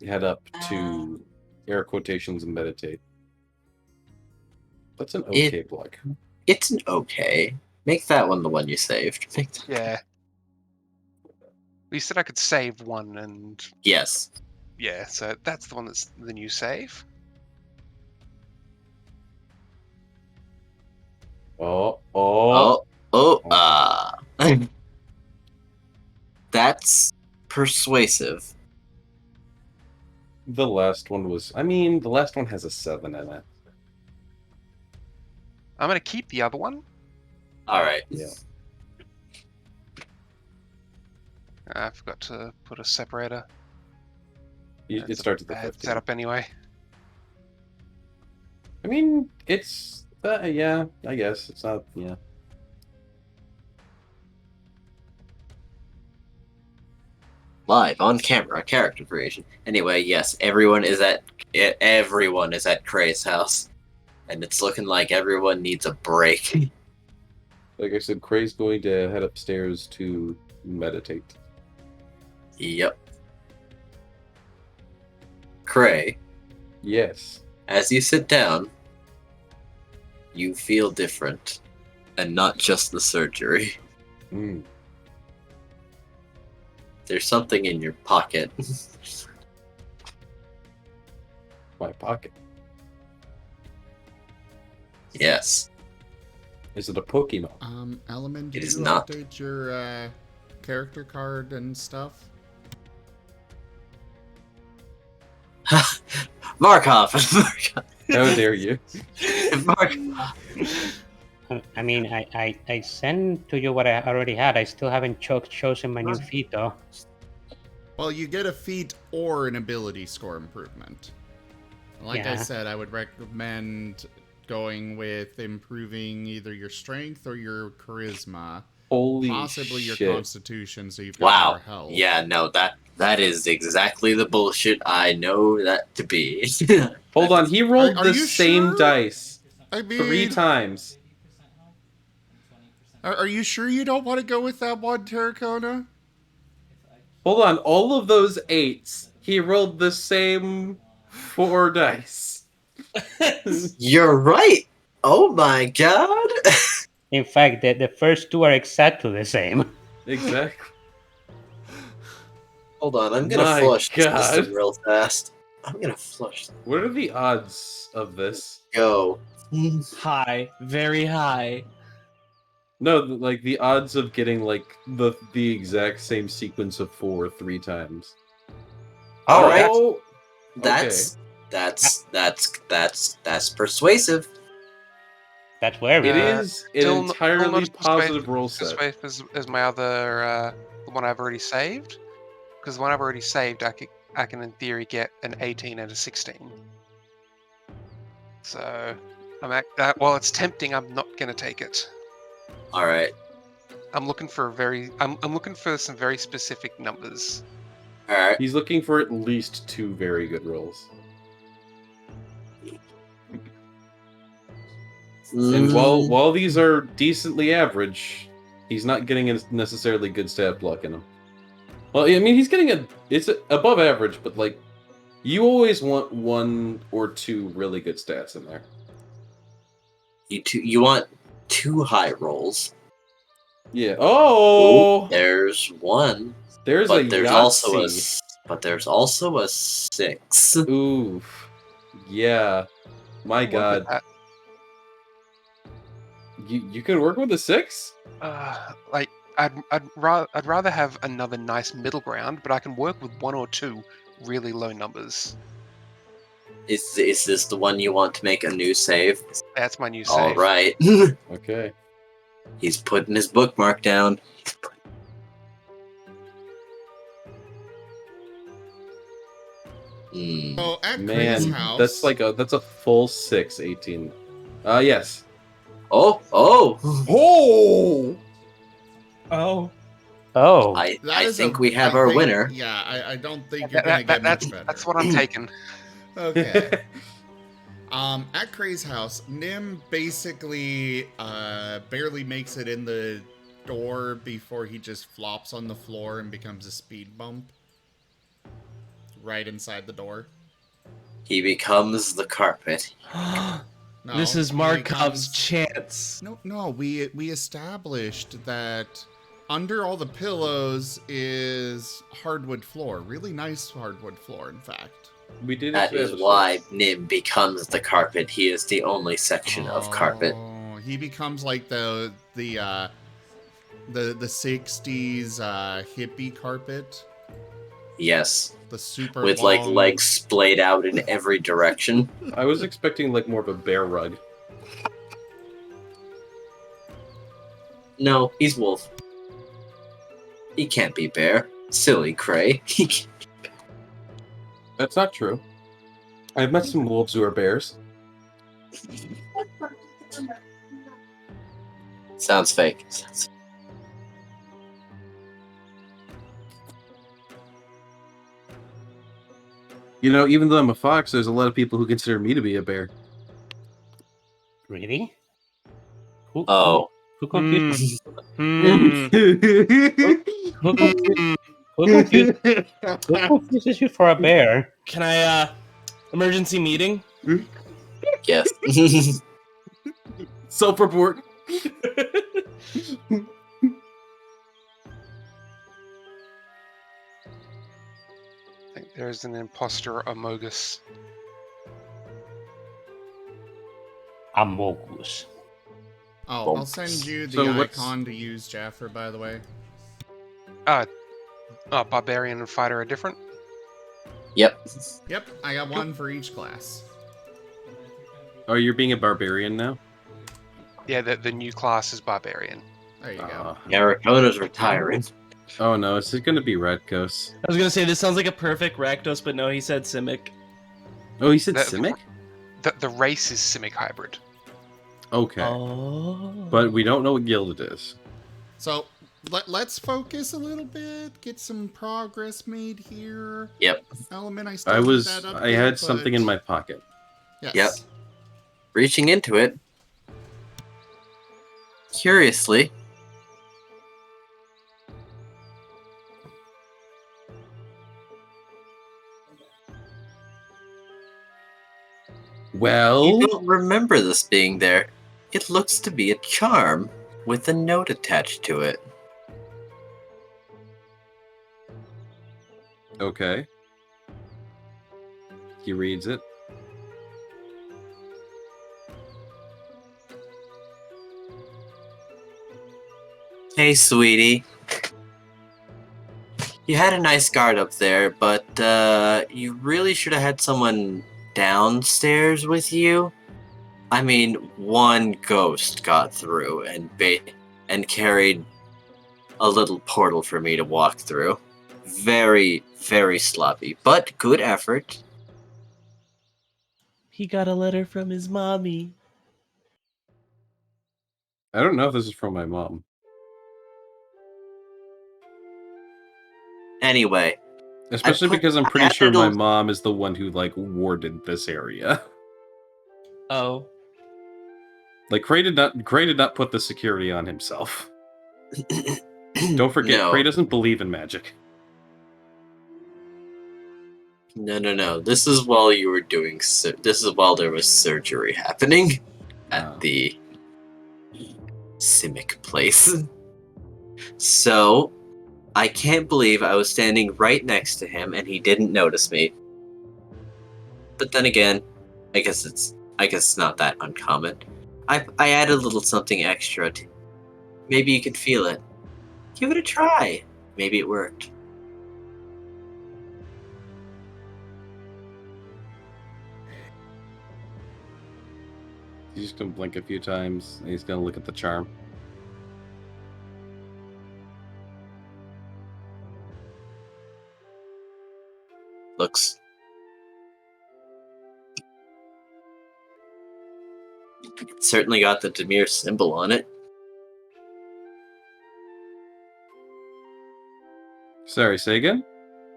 head up to air quotations and meditate. That's an okay block. It's an okay. Make that one the one you saved. Make that... Yeah. You said I could save one, and Yes. yeah, so that's the one that's the new save. That's persuasive. The last one was. I mean, the last one has a 7 in it. I'm gonna keep the other one. Alright. Yeah. I forgot to put a separator. It That's a starts at the bad 15. setup anyway. I mean, it's. Yeah, I guess. It's not. Yeah. Live on camera character creation. Anyway, yes, everyone is at Kray's house. And it's looking like everyone needs a break. Like I said, Cray's going to head upstairs to meditate. Yep. Kray, Yes. as you sit down, you feel different. and not just the surgery. Mm. There's something in your pocket. My pocket. Yes. Is it a Pokemon? Element, did It is you not. update your character card and stuff? Markov! How dare you? Markov! I mean, I sent to you what I already had. I still haven't chosen my new feat, though. Well, you get a feat or an ability score improvement. Like I Yeah. said, I would recommend going with improving either your strength or your charisma. Holy Possibly your shit. constitution, so you've got more Wow. health. Yeah, no, that is exactly the bullshit I know that to be. Hold on, he rolled Are the you same sure? dice I mean, 3 times. 80% health and 20% Are you sure you don't want to go with that one, Terracona? Hold on, all of those 8s, he rolled the same 4 dice. You're right! Oh my god! In fact, the first two are exactly the same. Exactly. Hold on, I'm gonna My flush this God. system real fast. I'm gonna flush. What are the odds of this? Go. High, very high. No, like the odds of getting like the exact same sequence of 4 3 times. Alright. Oh, That's persuasive. That's very it good. is an entirely not as positive roll set. persuasive as my other, the one I've already saved. Because the one I've already saved, I can in theory get an 18 and a 16. So, while it's tempting, I'm not gonna take it. Alright. I'm looking for I'm looking for some very specific numbers. Alright. He's looking for at least 2 very good rolls. And while these are decently average, he's not getting a necessarily good stat block in them. Well, I mean, he's getting it's above average, but like, you always want 1 or 2 really good stats in there. You want 2 high rolls. Yeah. Oh, Ooh, there's 1. there's But a there's Yahtzee. also a 6. Oof. Yeah. My Look at God. that. You can work with a 6? Like I'd rather have another nice middle ground, but I can work with 1 or 2 really low numbers. Is this the one you want to make a new save? That's my new save. Alright. Okay. He's putting his bookmark down. So at Crane's Man, house, that's a full 6, 18. Yes. Oh! Oh! Oh. Oh, I that is think a- we have I our think- winner. Yeah, I don't think you're gonna get much better. That's what I'm taking. Okay. At Cray's house, Nim basically barely makes it in the door before he just flops on the floor and becomes a speed bump. Right inside the door. He becomes the carpet. No, This is he Markov's becomes- chance. No, we established that under all the pillows is hardwood floor. Really nice hardwood floor, in fact. We did That is establish why Nim becomes the carpet. He is the only section of carpet. Oh, he becomes like the 60s hippie carpet. Yes. The super With like long- legs splayed out in every direction. I was expecting like more of a bear rug. No, he's wolf. He can't be bear. Silly Cray. That's not true. I've met some wolves who are bears. Sounds fake. You know, even though I'm a fox, there's a lot of people who consider me to be a bear. really? Who, Oh. who confused? Hmm. Who confuses you for a bear? Can I, emergency meeting? Yes. Self-report. I think there's an imposter Amogus. Amogus. Oh, I'll send you the So what's- icon to use, Jaffer, by the way. Barbarian and Fighter are different. Yep. Yep, I got one for each class. Oh, you're being a barbarian now? Yeah, the new class is Barbarian. There you go. Arakona's retiring. Oh no, is it gonna be Radkos? I was gonna say this sounds like a perfect Rakdos, but no, he said Simic. Oh, he said The- Simic? The race is Simic Hybrid. Okay. Oh. But we don't know what guild it is. So, let's focus a little bit, get some progress made here. Yep. Element, I still need that update, I had something in my pocket. Yes. Yep. Reaching into it. Curiously. Well, You don't remember this being there. It looks to be a charm with a note attached to it. okay. He reads it. Hey, sweetie. You had a nice guard up there, but you really should have had someone downstairs with you. I mean, one ghost got through and carried a little portal for me to walk through. Very, very sloppy, but good effort. He got a letter from his mommy. I don't know if this is from my mom. Anyway, Especially because I'm I pretty added sure my a- mom is the one who, like, warded this area. Oh. Like, Cray did not put the security on himself. Don't forget, No. Cray doesn't believe in magic. No. This is while you were doing. This is while there was surgery happening at Oh. the Simic place. So, I can't believe I was standing right next to him and he didn't notice me. But then again, I guess it's not that uncommon. I added a little something extra. Maybe you could feel it. Give it a try. Maybe it worked. He's just gonna blink a few times, and he's gonna look at the charm. Looks. It's certainly got the Demir symbol on it. Sorry, say again?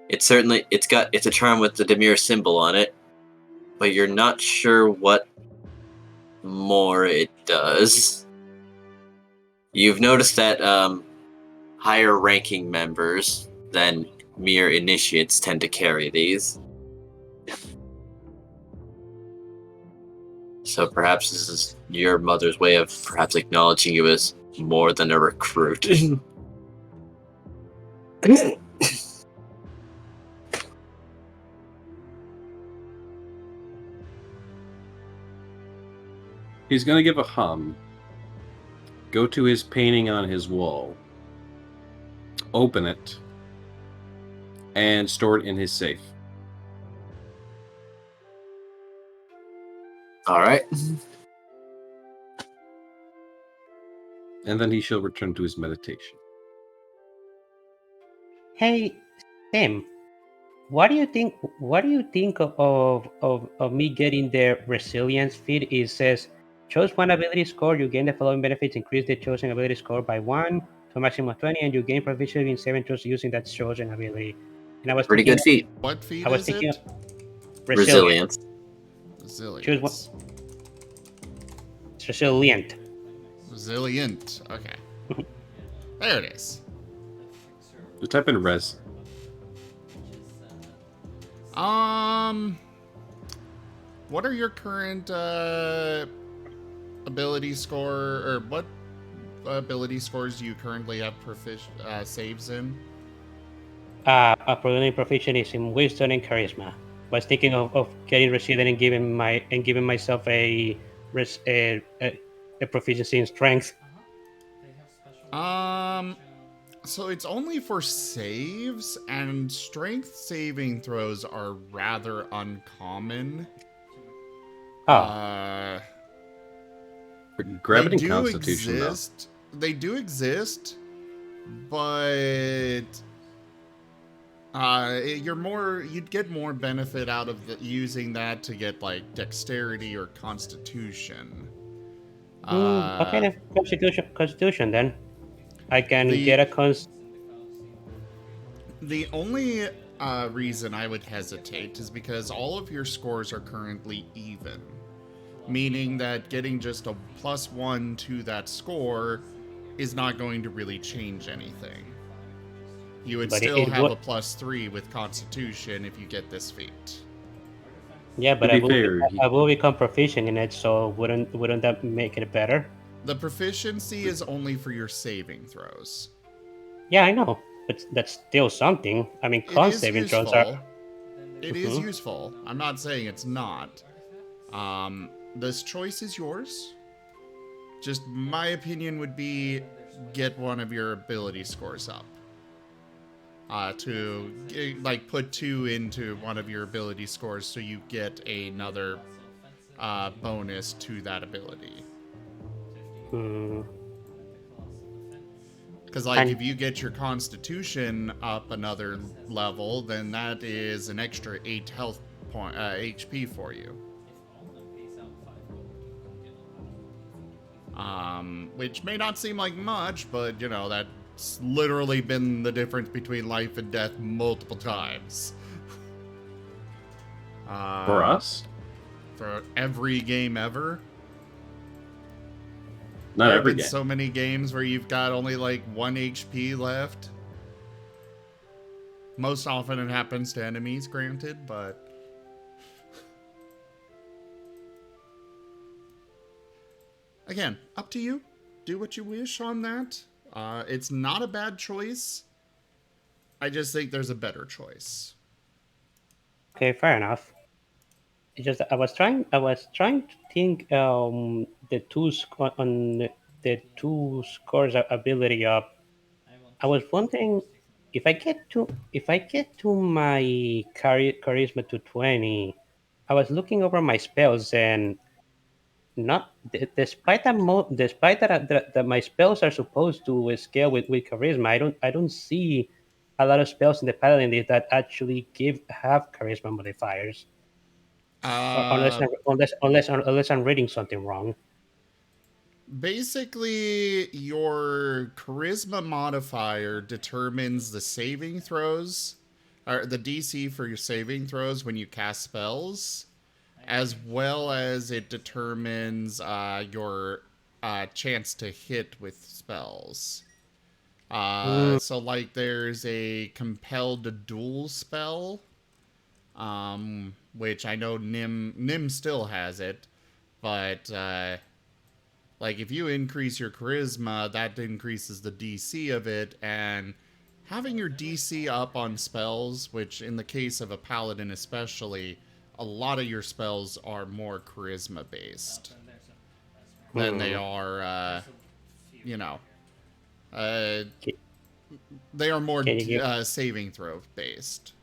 It's a charm with the Demir symbol on it, but you're not sure what more it does. You've noticed that higher ranking members than mere initiates tend to carry these. So perhaps this is your mother's way of perhaps acknowledging you as more than a recruit. He's gonna give a hum. Go to his painting on his wall. Open it. And store it in his safe. Alright. And then he shall return to his meditation. Hey, Tim, what do you think? What do you think of me getting the resilience feat? It says, choose one ability score. You gain the following benefits: increase the chosen ability score by 1 to a maximum of 20, and you gain proficiency in 7 tools using that chosen ability. And I was Pretty good feat. What feat I was is thinking it? of Resilience. Resilience. Choose one. It's resilient. Resilient. Okay. There it is. Just type in res. What are your current ability score, or what ability scores do you currently have saves in? A proficient is in wisdom and charisma. Was thinking of getting resilient and giving myself a proficiency in strength. They have special Um, So it's only for saves, and strength saving throws are rather uncommon. Oh, Grab it They in do Constitution, though. exist. They do exist, but you'd get more benefit out of using that to get like dexterity or constitution. okay then. Constitution then. I can The get a cons. The only reason I would hesitate is because all of your scores are currently even, meaning that getting just a +1 to that score is not going to really change anything. You would But still it have would. a +3 with Constitution if you get this feat. Yeah, but To be fair, I will become proficient in it, so wouldn't that make it better? The proficiency is only for your saving throws. Yeah, I know, but that's still something. I mean, It con is saving throws are. useful. It is useful. I'm not saying it's not. This choice is yours. Just my opinion would be get one of your ability scores up. Like put 2 into one of your ability scores so you get another bonus to that ability. Hmm. Because like And if you get your Constitution up another level, then that is an extra 8 health point HP for you. Which may not seem like much, but you know that's literally been the difference between life and death multiple times. For us? For every game ever. Not There have every been game. so many games where you've got only like 1 HP left. Most often it happens to enemies, granted, but again, up to you. Do what you wish on that. It's not a bad choice. I just think there's a better choice. okay, fair enough. It's just I was trying to think the the two scores ability up. I was wondering if I get to my charisma to 20. I was looking over my spells and not despite that my spells are supposed to scale with charisma. I don't see a lot of spells in the paladin list that actually have charisma modifiers. Uh, Unless I'm reading something wrong. Basically, your charisma modifier determines the saving throws, or the DC for your saving throws when you cast spells, as well as it determines your chance to hit with spells. So, like, there's a compelled to duel spell, which I know Nim still has it, but like if you increase your charisma, that increases the DC of it, and having your DC up on spells, which in the case of a paladin especially, a lot of your spells are more charisma based than they are, you know, uh, they are more Can you give? saving throw based.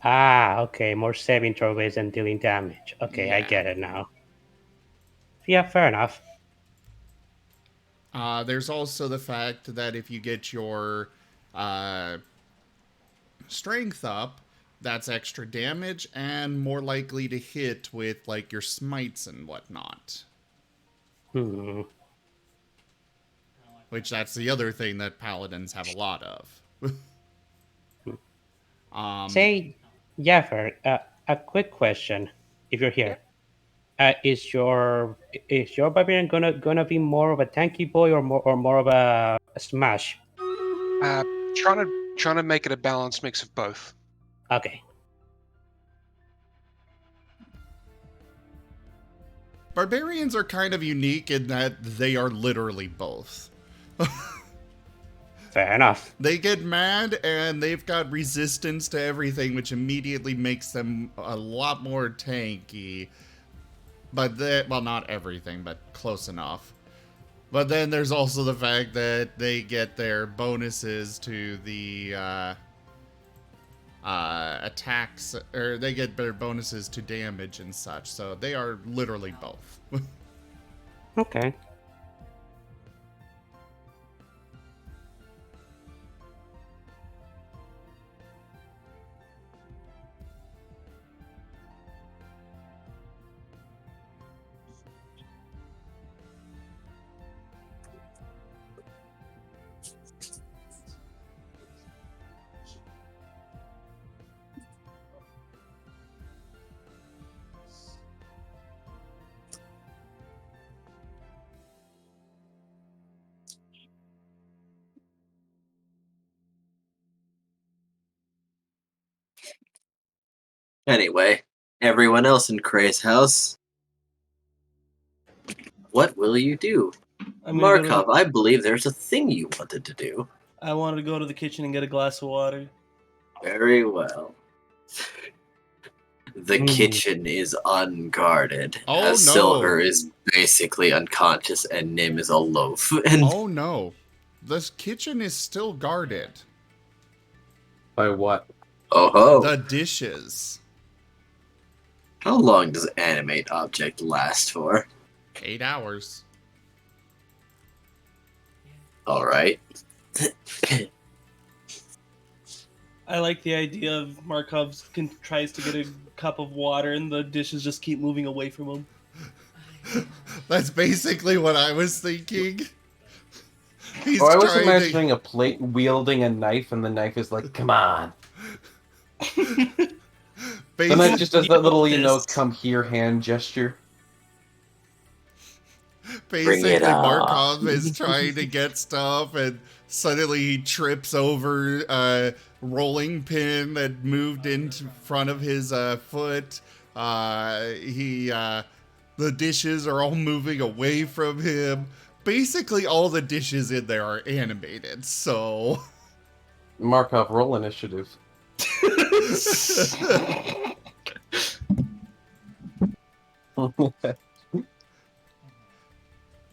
Okay, more saving throw based than dealing damage. Okay, I Yeah. get it now. Yeah, fair enough. There's also the fact that if you get your strength up, that's extra damage and more likely to hit with like your smites and whatnot. Hmm. Which that's the other thing that paladins have a lot of. Say, Jaffer, a quick question, if you're here. Is your barbarian gonna be more of a tanky boy or more of a smash? Trying to make it a balanced mix of both. Okay. Barbarians are kind of unique in that they are literally both. Fair enough. They get mad and they've got resistance to everything, which immediately makes them a lot more tanky. But well, not everything, but close enough. But then there's also the fact that they get their bonuses to the attacks, or they get their bonuses to damage and such. So they are literally both. Okay. Anyway, everyone else in Cray's house, what will you do? I'm gonna go to Markov, I believe there's a thing you wanted to do. I wanted to go to the kitchen and get a glass of water. Very well. The kitchen is unguarded, Oh, as no. Silver is basically unconscious and Nim is a loaf. And Oh no. This kitchen is still guarded. By what? oh ho! The dishes. How long does animate object last for? 8 hours. All right. I like the idea of Markov tries to get a cup of water and the dishes just keep moving away from him. That's basically what I was thinking. He's Oh, I was trying imagining a plate wielding a knife, and the knife is like, "Come on." to The knife just does that little, Fist. come here hand gesture. basically on. Markov is trying to get stuff and suddenly he trips over a rolling pin that moved in front of his foot. The dishes are all moving away from him. Basically all the dishes in there are animated, so Markov, roll initiative.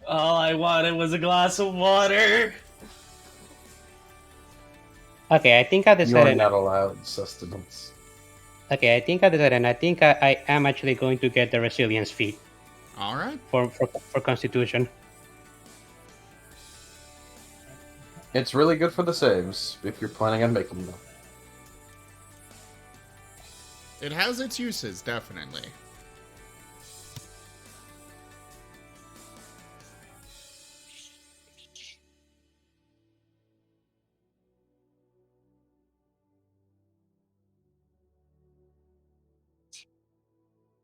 All I wanted was a glass of water. Okay, I think I You are decided. not allowed sustenance. Okay, I think I decided, and I think I am actually going to get the resilience feat all right. for Constitution. It's really good for the saves, if you're planning on making them. It has its uses, definitely.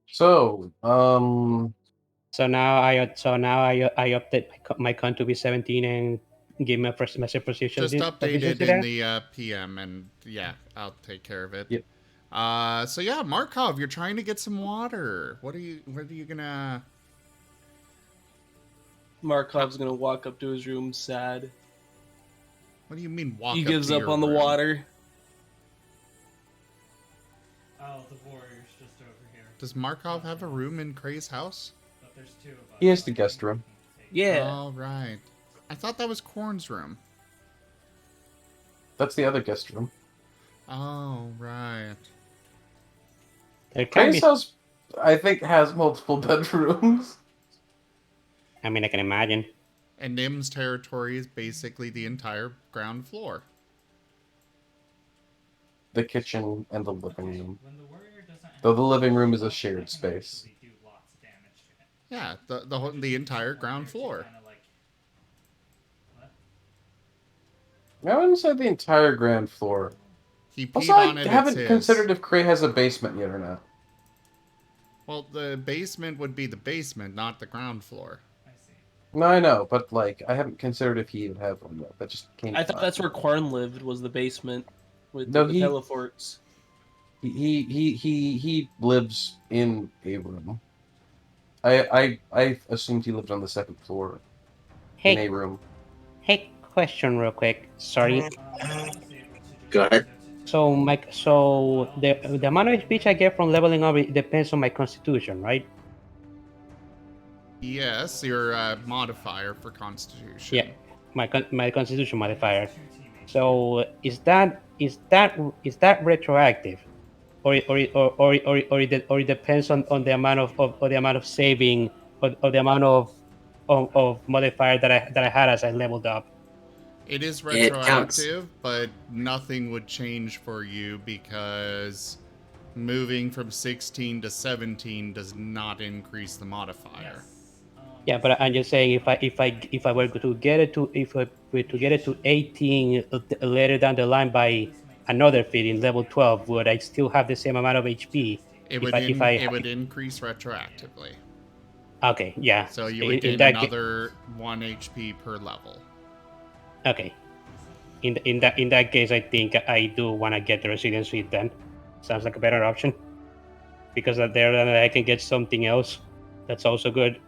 So, So now I update my con to be 17 and give me a massive precision. Just update it proficiency in there. the PM, and yeah, I'll take care of it. Yep. So yeah, Markov, you're trying to get some water. What are you gonna? Markov's gonna walk up to his room sad. What do you mean walk? He up gives to up your on the room? water. Oh, the warrior's just over here. Does Markov have a room in Cray's house? But there's two of us. He has the guest room. Yeah. All right. I thought that was Korn's room. That's the other guest room. Oh right. There can Cray's be. house, I think, has multiple bedrooms. I mean, I can imagine. And Nim's territory is basically the entire ground floor. The kitchen and the living room. When the warrior doesn't Though the living room is a shared space. actually do lots of damage to it. Yeah, the entire ground floor. Kinda like, what? I wouldn't say the entire ground floor. He peed Also, on I it. haven't it's his. considered if Cray has a basement yet or not. Well, the basement would be the basement, not the ground floor. I see. No, I know, but like, I haven't considered if he would have one yet. That just came. I thought that's where Korn lived, was the basement with No, the he- teleforts. He lives in a room. I assumed he lived on the second floor in a Hey, room. Hey, question real quick. Sorry. Go ahead. So the amount of HP I get from leveling up it depends on my constitution, right? Yes, your modifier for Constitution. Yeah, my constitution modifier. So is that retroactive, or it depends on the amount of the amount of saving or the amount of modifier that I had as I leveled up. It is It counts. retroactive, but nothing would change for you because moving from 16 to 17 does not increase the modifier. Yeah, but I'm just saying if I were to get it to if I were to get it to 18 later down the line by another feat in level 12, would I still have the same amount of HP? It would increase retroactively. Okay, yeah. So you would In gain that another 1 HP per level. Okay. In that case, I think I do want to get the resilience suite then. Sounds like a better option. Because there then I can get something else that's also good.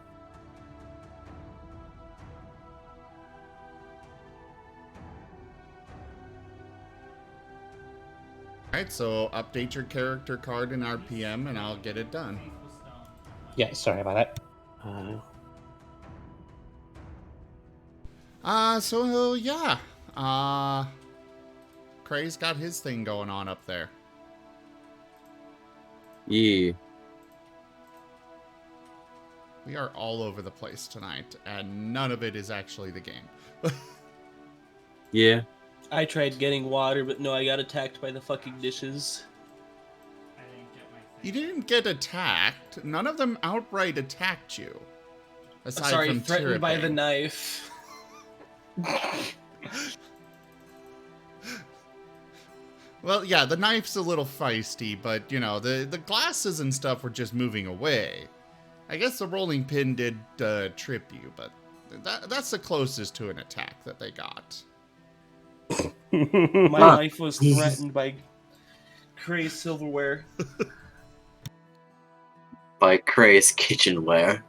Alright, so update your character card in RPM and I'll get it done. Yeah, sorry about that. So yeah. Cray's got his thing going on up there. Yeah. We are all over the place tonight, and none of it is actually the game. Yeah. I tried getting water, but no, I got attacked by the fucking dishes. You didn't get attacked. None of them outright attacked you. Aside Sorry, from threatened by the chirping. knife. Well, yeah, the knife's a little feisty, but, you know, the glasses and stuff were just moving away. I guess the rolling pin did trip you, but that's the closest to an attack that they got. My life was threatened by Cray's silverware. By Cray's kitchenware.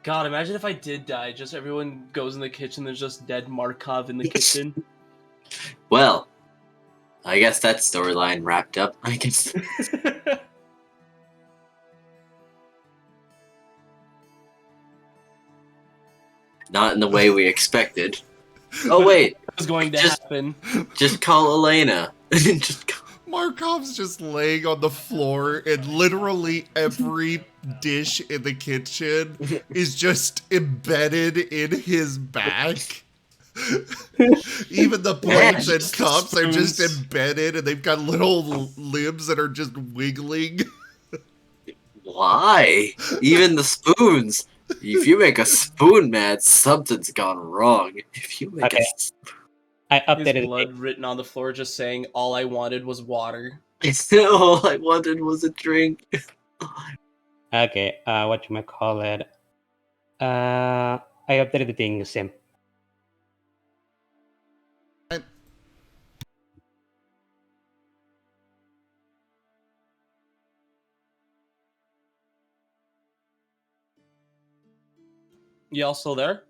God, imagine if I did die. Just everyone goes in the kitchen, there's just dead Markov in the kitchen. Well, I guess that storyline wrapped up. I guess. Not in the way we expected. Oh wait, It was going to Just- happen. just call Elena. Just call... Markov's just laying on the floor, and literally every dish in the kitchen is just embedded in his back. Even the plates and cups are just Spoons. embedded, and they've got little limbs that are just wiggling. Why? Even the spoons. If you make a spoon mad, something's gone wrong. If you make Okay. I His updated blood written on the floor just saying, all I wanted was water. all I wanted was a drink. Okay, whatchamacallit? I updated the thing, Sim. Y'all still there?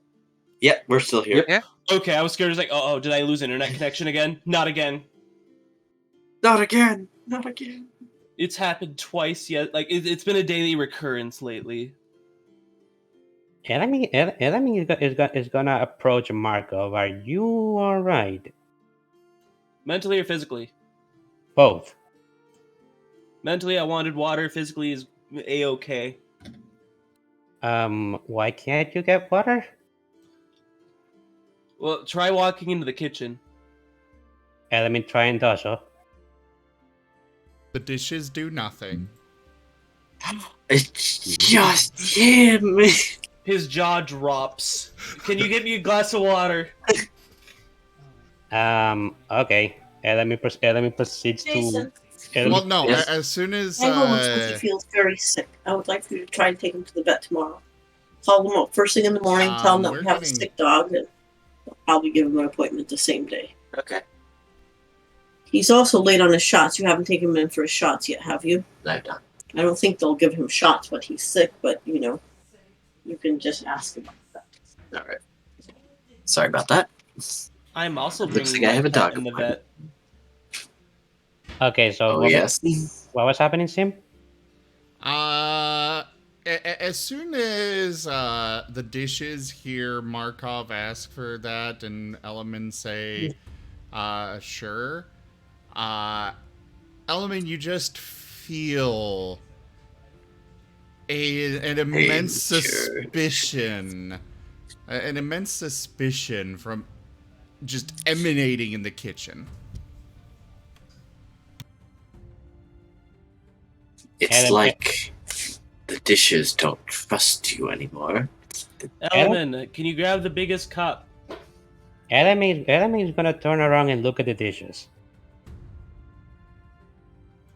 Yeah, we're still here. Yep. Okay, I was scared. I was like, oh, did I lose internet connection again? Not again. Not again. Not again. It's happened twice yet. Like, it's been a daily recurrence lately. Enemy is gonna approach Markov. Are you alright? Mentally or physically? Both. Mentally, I wanted water. Physically is A-okay. Why can't you get water? Well, try walking into the kitchen. Let me try and do so. The dishes do nothing. It's just him. His jaw drops. Can you get me a glass of water? Okay. Let me proceed Jason, to. Well, no, Yes. as soon as... my home says he feels very sick. I would like for you to try and take him to the vet tomorrow. Call them up first thing in the morning, tell them that we're we have a getting- sick dog, and I'll be giving him an appointment the same day. Okay. He's also late on his shots. You haven't taken him in for his shots yet, have you? I've done. I don't think they'll give him shots when he's sick, but, you know, you can just ask him about that. Alright. Sorry about that. I'm also Looks bringing like I my have a pet dog in the appointment. vet. Okay, so Oh, yes. what was happening, Sim? As soon as the dishes hear Markov ask for that and Element say, sure, Element, you just feel an immense suspicion. An immense suspicion from just emanating in the kitchen. It's like the dishes don't trust you anymore. Element, can you grab the biggest cup? Element is gonna turn around and look at the dishes.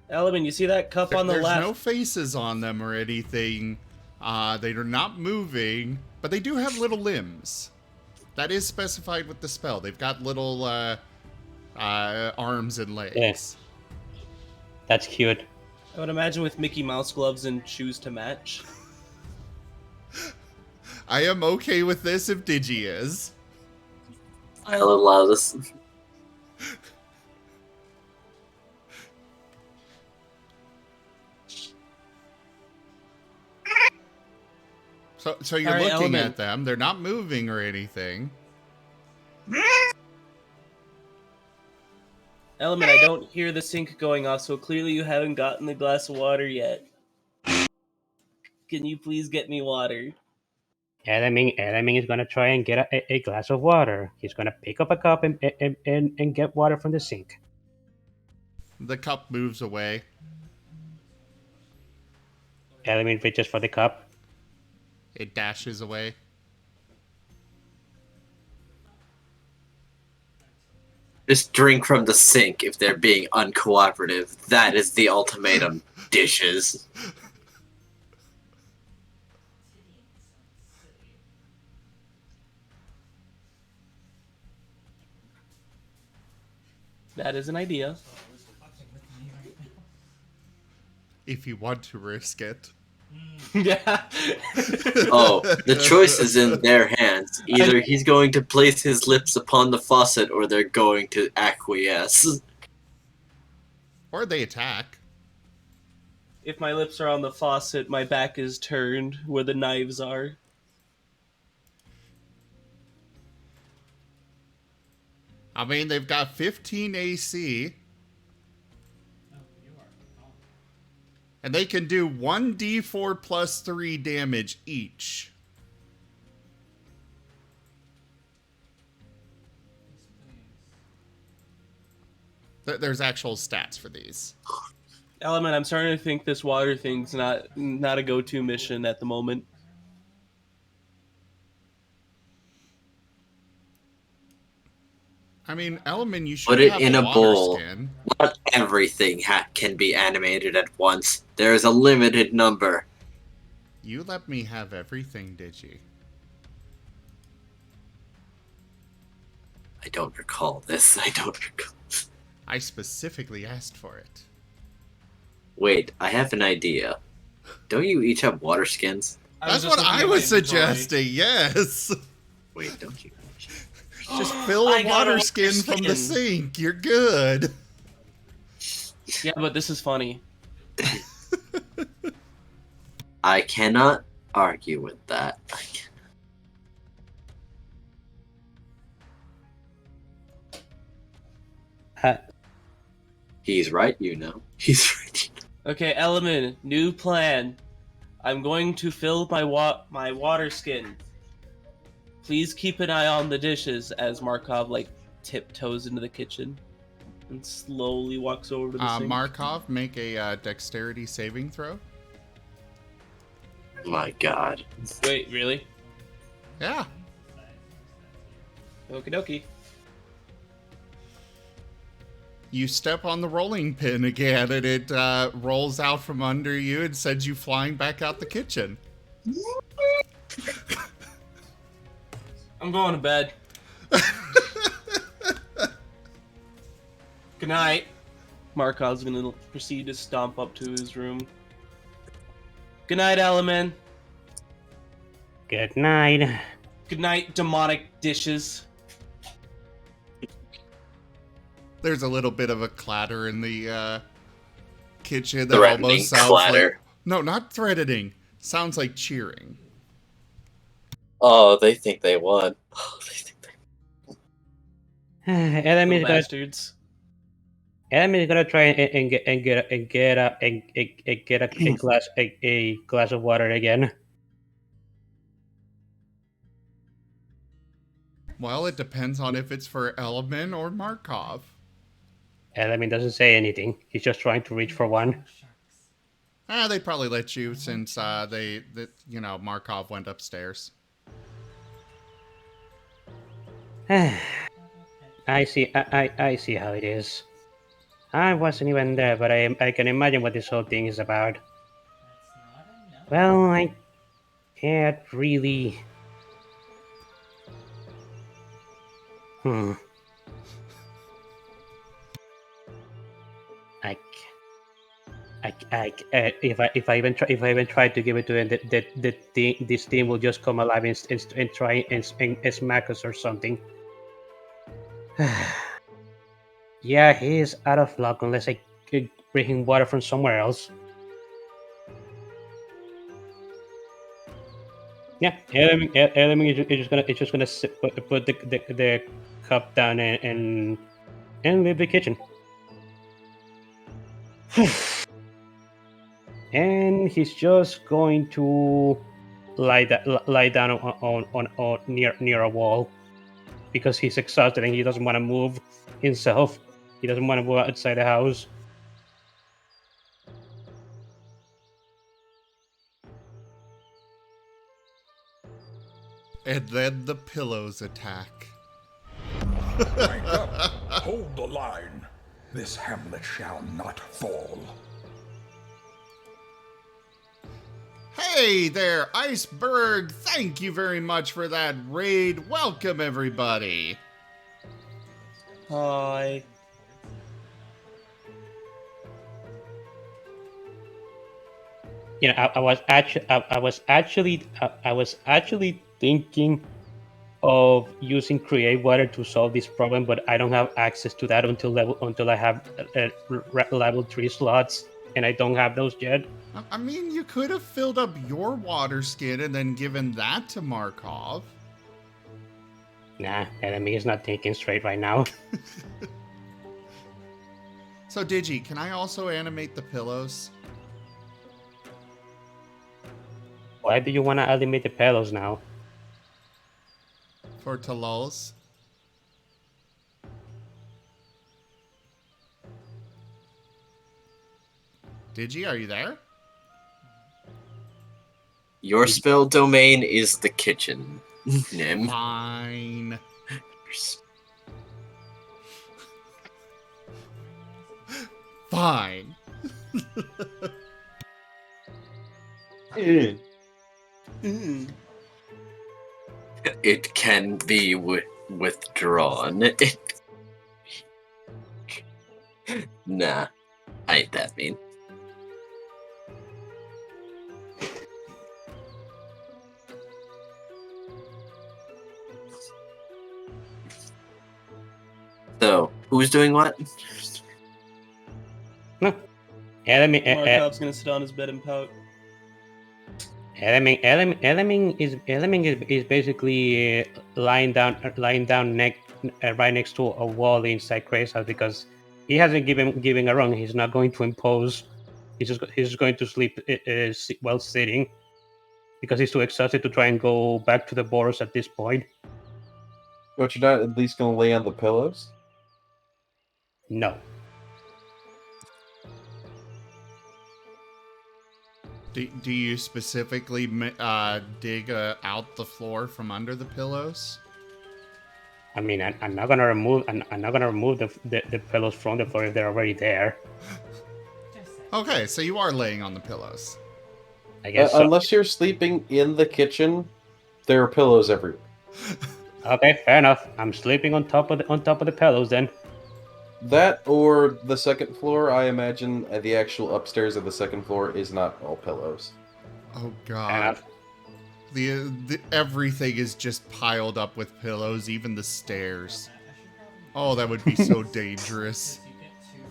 Element, you see that cup on the There's left? no faces on them or anything. They are not moving, but they do have little limbs. That is specified with the spell. They've got little arms and legs. Yes. That's cute. I would imagine with Mickey Mouse gloves and shoes to match. I am okay with this if Digi is. I'll allow this. So you're Alright, looking Element. at them. They're not moving or anything. Element, I don't hear the sink going off, so clearly you haven't gotten the glass of water yet. Can you please get me water? Element is gonna try and get a glass of water. He's gonna pick up a cup and get water from the sink. The cup moves away. Element reaches for the cup. It dashes away. Just drink from the sink if they're being uncooperative. That is the ultimatum. Dishes. That is an idea. If you want to risk it. Yeah. Oh, the choice is in their hands. Either he's going to place his lips upon the faucet or they're going to acquiesce. Or they attack. If my lips are on the faucet, my back is turned where the knives are. I mean, they've got 15 AC. And they can do 1d4 plus 3 damage each. There's actual stats for these. Element, I'm starting to think this water thing's not a go-to mission at the moment. I mean, Element, you should Put it have in a water bowl. skin. Not everything can be animated at once. There is a limited number. You let me have everything, did you? I don't recall this. I don't recall. I specifically asked for it. Wait, I have an idea. Don't you each have water skins? That's what I was suggesting, yes! Wait, don't you? Just fill I a got a water skin from the sink. You're good. Yeah, but this is funny. I cannot argue with that. He's right, you know. He's right. Okay, Element, new plan. I'm going to fill my water skin. Please keep an eye on the dishes as Markov tiptoes into the kitchen and slowly walks over to the sink. Markov, make a dexterity saving throw. My God. Wait, really? Yeah. Okie dokie. You step on the rolling pin again, and it rolls out from under you and sends you flying back out the kitchen. I'm going to bed. Good night. Markov's gonna proceed to stomp up to his room. Good night, Element. Good night. Good night, demonic dishes. There's a little bit of a clatter in the kitchen that Threatening almost sounds clatter. like... No, not threatening. Sounds like cheering. Oh, they think they won. Oh, they think they... Enemy's gonna Bastards. Enemy's gonna try and get a glass of water again. Well, it depends on if it's for Element or Markov. Enemy doesn't say anything. He's just trying to reach for one. They'd probably let you since Markov went upstairs. I see. I see how it is. I wasn't even there, but I can imagine what this whole thing is about. Well, I can't really. If I even try to give it to him, this team will just come alive and try and smack us or something. Yeah, he is out of luck unless I could bring him water from somewhere else. Yeah, Element is just gonna put the cup down and leave the kitchen. And he's just going to lie down on near a wall because he's exhausted and he doesn't want to move himself. He doesn't want to go outside the house. And then the pillows attack. Wake up! Hold the line! This hamlet shall not fall. Hey there, Iceberg! Thank you very much for that raid. Welcome, everybody. Hi. You know, I was actually thinking of using create water to solve this problem, but I don't have access to that until I have level 3 slots, and I don't have those yet. I mean, you could have filled up your water skin and then given that to Markov. Nah, enemy is not thinking straight right now. So, Digi, can I also animate the pillows? Why do you want to animate the pillows now? For Talos? Digi, are you there? Your spell domain is the kitchen, Nim. Fine. Fine. It can be withdrawn. Nah, I ain't that mean. So, who's doing what? Markov's gonna sit on his bed and pout. Element is basically lying down right next to a wall inside Gray's house because he hasn't giving a run. He's not going to impose. He's just going to sleep while sitting because he's too exhausted to try and go back to the borders at this point. But you're not at least going to lay on the pillows? No. Do you specifically dig out the floor from under the pillows? I mean, I'm not gonna remove the pillows from the floor if they're already there. Okay, so you are laying on the pillows. I guess so. Unless you're sleeping in the kitchen, there are pillows everywhere. Okay, fair enough. I'm sleeping on top of the pillows then. That or the second floor, I imagine the actual upstairs of the second floor is not all pillows. Oh Fair god. enough. The everything is just piled up with pillows, even the stairs. Oh, that would be so dangerous.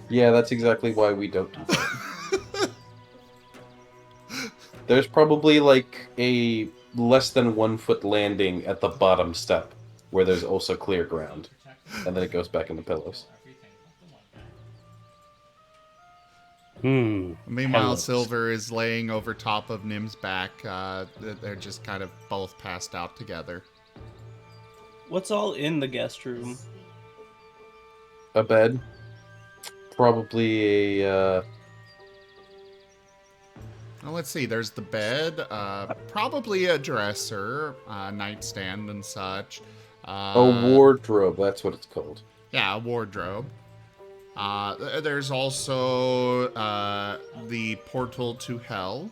Yeah, that's exactly why we don't do that. There's probably like a less than 1 foot landing at the bottom step, where there's also clear ground, and then it goes back into pillows. Meanwhile, Pillows. Silver is laying over top of Nim's back. They're just kind of both passed out together. What's all in the guest room? A bed, probably a Well, let's see. There's the bed, probably a dresser, nightstand, and such. wardrobe. That's what it's called. Yeah, a wardrobe. There's also the portal to hell.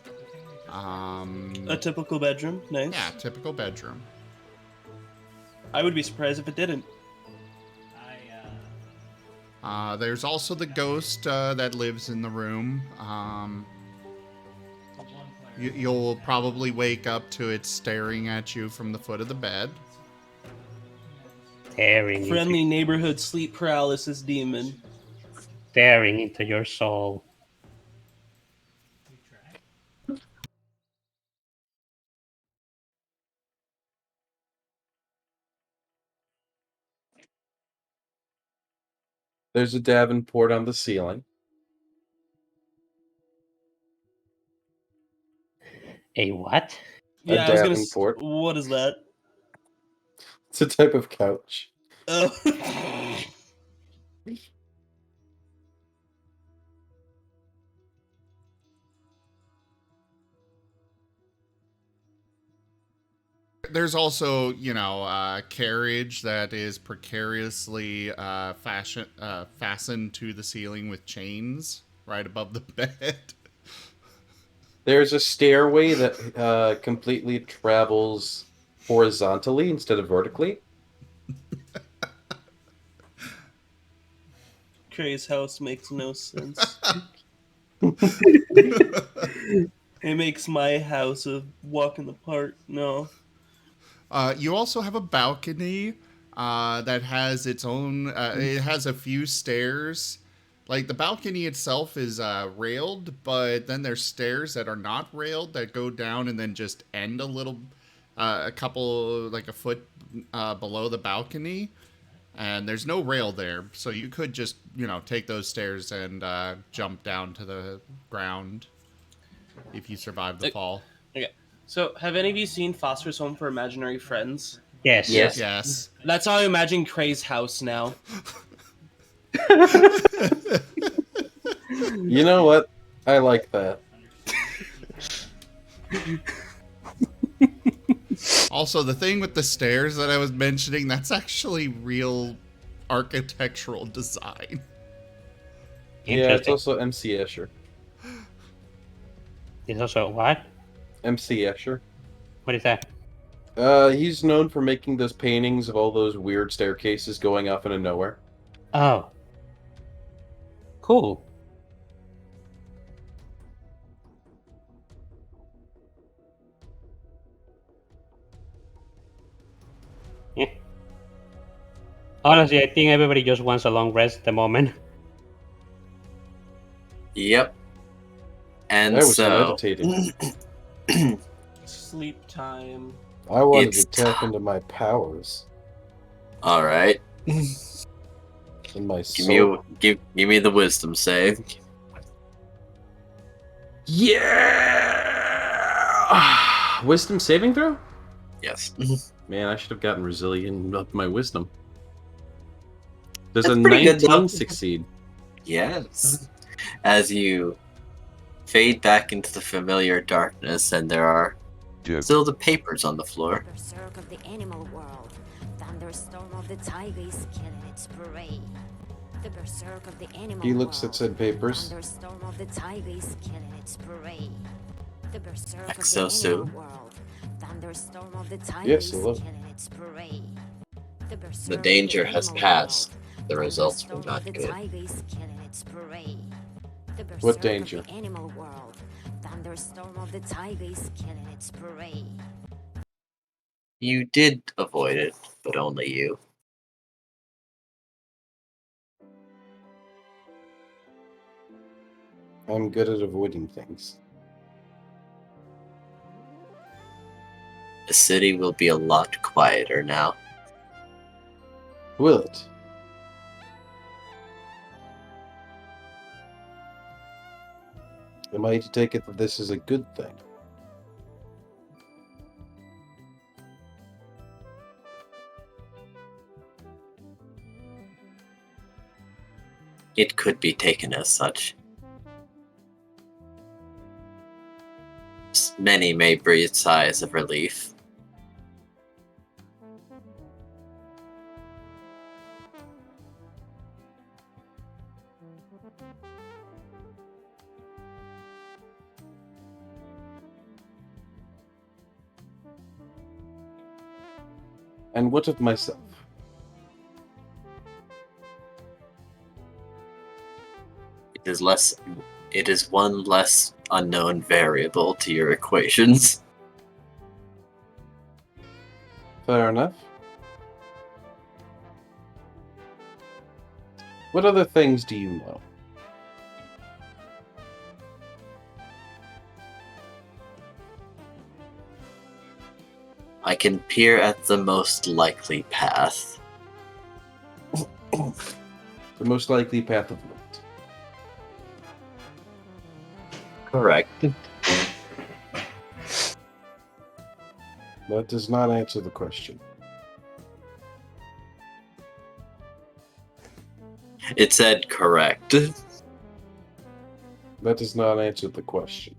A typical bedroom. Nice. Yeah, typical bedroom. I would be surprised if it didn't. There's also the ghost that lives in the room. You'll probably wake up to it staring at you from the foot of the bed. Staring Friendly neighborhood sleep paralysis demon. staring into your soul. There's a Davenport on the ceiling. A what? Yeah, I was gonna. Davenport. What is that? It's a type of couch. Oh. There's also, carriage that is precariously fastened to the ceiling with chains right above the bed. There's a stairway that completely travels horizontally instead of vertically. Cray's house makes no sense. It makes my house a walk in the park. No. You also have a balcony that has its own. It has a few stairs. Like the balcony itself is railed, but then there's stairs that are not railed that go down and then just end a foot below the balcony. And there's no rail there, so you could just take those stairs and jump down to the ground if you survive the fall. Okay. So, have any of you seen Foster's Home for Imaginary Friends? Yes. Yes. That's how I imagine Cray's house now. You know what? I like that. Also, the thing with the stairs that I was mentioning, that's actually real architectural design. Yeah, it's also MC Escher. It's also what? MC Escher. What is that? He's known for making those paintings of all those weird staircases going off into nowhere. Oh. Cool. Yeah. Honestly, I think everybody just wants a long rest at the moment. Yep. And I was so meditating. Sleep time. I wanted It's to tap into my powers all right. in my Give soul. me the wisdom save. Yeah! Wisdom saving throw? Yes. Man, I should have gotten resilient up my wisdom. Does That's a pretty good, 19 though. succeed? Yes. As you fade back into the familiar darkness, and there are still the papers on the floor. Berserk of the animal world. Thunderstorm of the tiger is killing its prey. The berserk of the animal He looks world. at said papers. Thunderstorm of the tiger is killing its prey. The berserk of the Exosuit. animal world. Thunderstorm of the tiger Yes, is hello. killing its prey. The berserk The of danger has animal passed. world. The results were Thunderstorm not of the good. tiger is killing its prey. The What berserk of danger? the animal world. Thunderstorm of the tiger is killing its prey. You did avoid it, but only you. I'm good at avoiding things. The city will be a lot quieter now. Will it? Am I to take it that this is a good thing? It could be taken as such. Many may breathe sighs of relief. And what of myself? It is one less unknown variable to your equations. Fair enough. What other things do you know? I can peer at the most likely path. The most likely path of what? Correct. That does not answer the question. It said correct. That does not answer the question.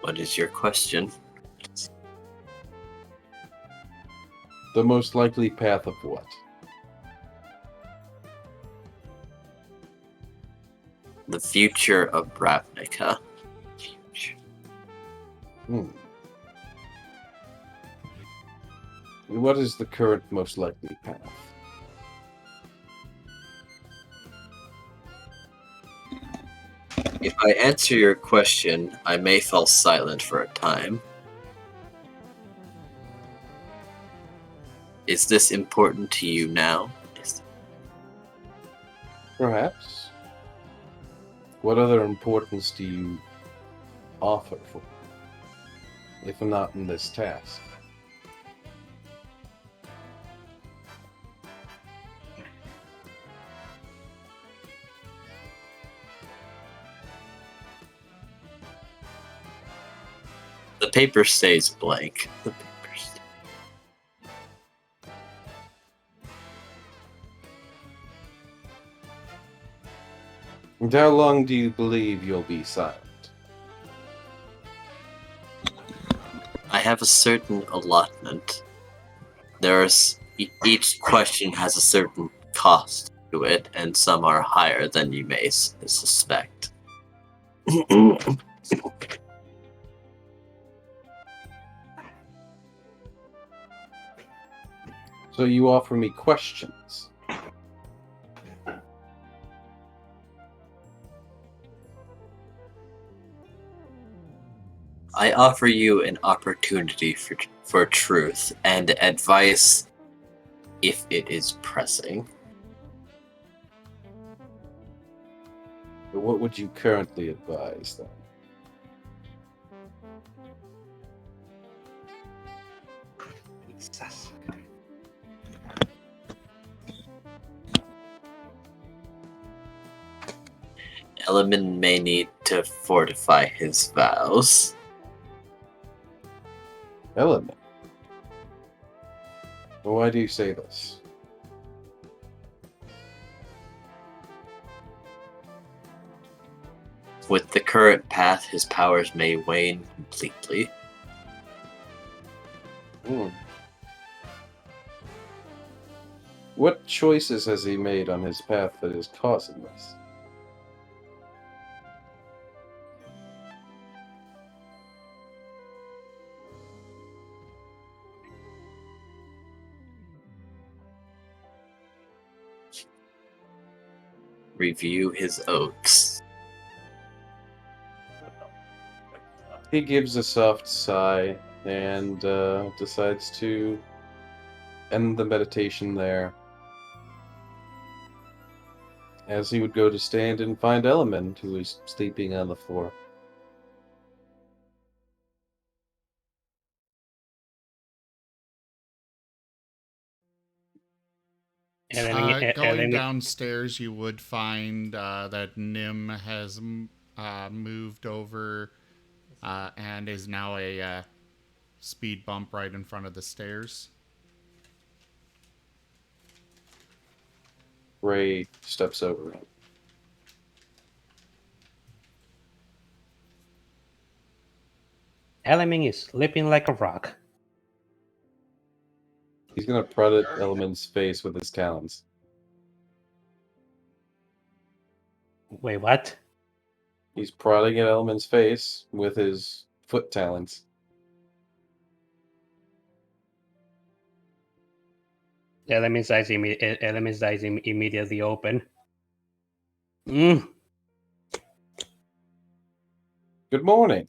What is your question? The most likely path of what? The future of Ravnica. And what is the current most likely path? If I answer your question, I may fall silent for a time. Is this important to you now? Perhaps. What other importance do you offer for me, if not in this task? The paper stays blank. And how long do you believe you'll be silent? I have a certain allotment. Each question has a certain cost to it, and some are higher than you may suspect. So you offer me questions. I offer you an opportunity for truth and advice if it is pressing. But what would you currently advise, then? Element may need to fortify his vows. Element? Well, why do you say this? With the current path, his powers may wane completely. What choices has he made on his path that is causing this? Review his oaths. He gives a soft sigh and decides to end the meditation there. As he would go to stand and find Element, who is sleeping on the floor. Going downstairs, you would find that Nim has moved over and is now a speed bump right in front of the stairs. Ray steps over him. Element is sleeping like a rock. He's gonna prod at Element's face with his talons. Wait, what? He's prodding at Element's face with his foot talons. Element's eyes immediately open. Good morning.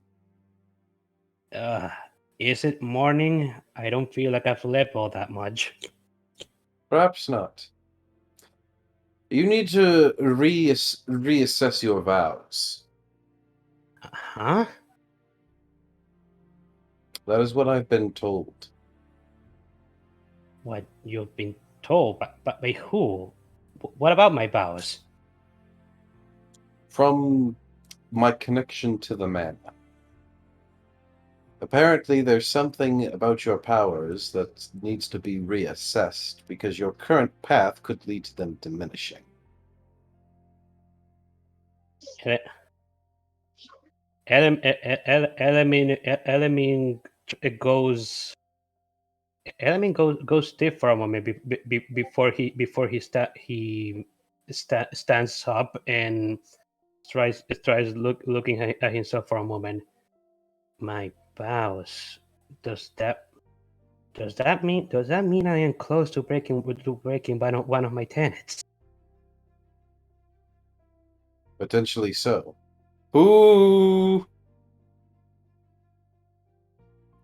Is it morning? I don't feel like I've slept all that much. Perhaps not. You need to reassess your vows. Huh? That is what I've been told. What you've been told? But by who? What about my vows? From my connection to the man. Apparently, there's something about your powers that needs to be reassessed because your current path could lead to them diminishing. Element goes stiff for a moment before he stands up and tries looking at himself for a moment. My vows. Does that mean I am close to breaking one of my tenets? Potentially so. Ooh.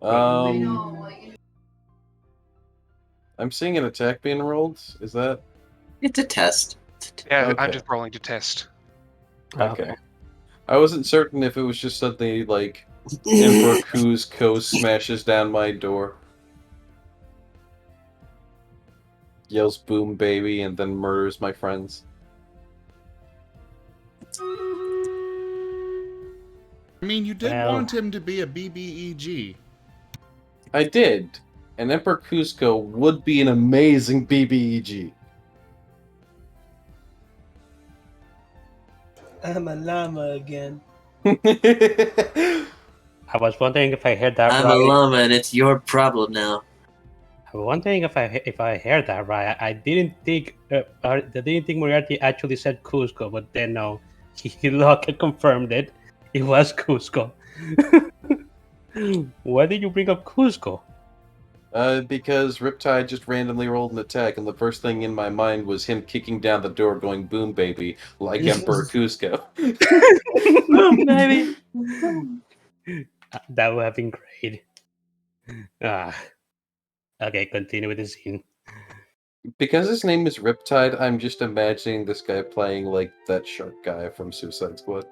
I'm seeing an attack being rolled. Is that? It's a test. Yeah, Okay. I'm just rolling to test. Okay. I wasn't certain if it was just something like Emperor Kuzco smashes down my door, yells "boom baby," and then murders my friends. I mean, you did want him to be a BBEG. I did. And Emperor Kuzco would be an amazing BBEG. I'm a llama again. I was wondering if I heard that I'm right. a llama, and it's your problem now. I was wondering if I heard that right. I didn't think Moriarty actually said Cusco, but then no, he confirmed it. It was Cusco. Why did you bring up Cusco? Because Riptide just randomly rolled an attack, and the first thing in my mind was him kicking down the door going "boom baby" like Emperor Kuzco. Boom, baby. That would have been great. Okay, continue with the scene. Because his name is Riptide, I'm just imagining this guy playing like that shark guy from Suicide Squad.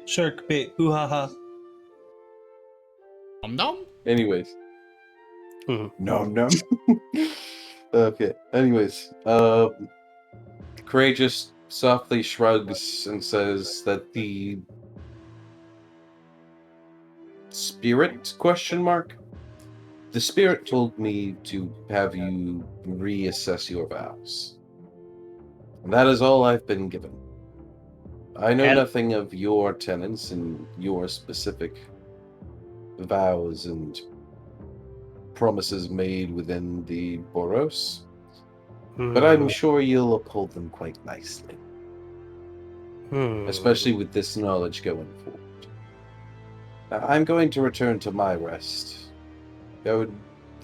Shark bait. Hoo ha ha. Nom? Anyways. Nom. Okay. Anyways. Courageous softly shrugs and says that the spirit ? The spirit told me to have you reassess your vows. And that is all I've been given. I know nothing of your tenets and your specific vows and promises made within the Boros, but I'm sure you'll uphold them quite nicely. Especially with this knowledge going forward. I'm going to return to my rest. I would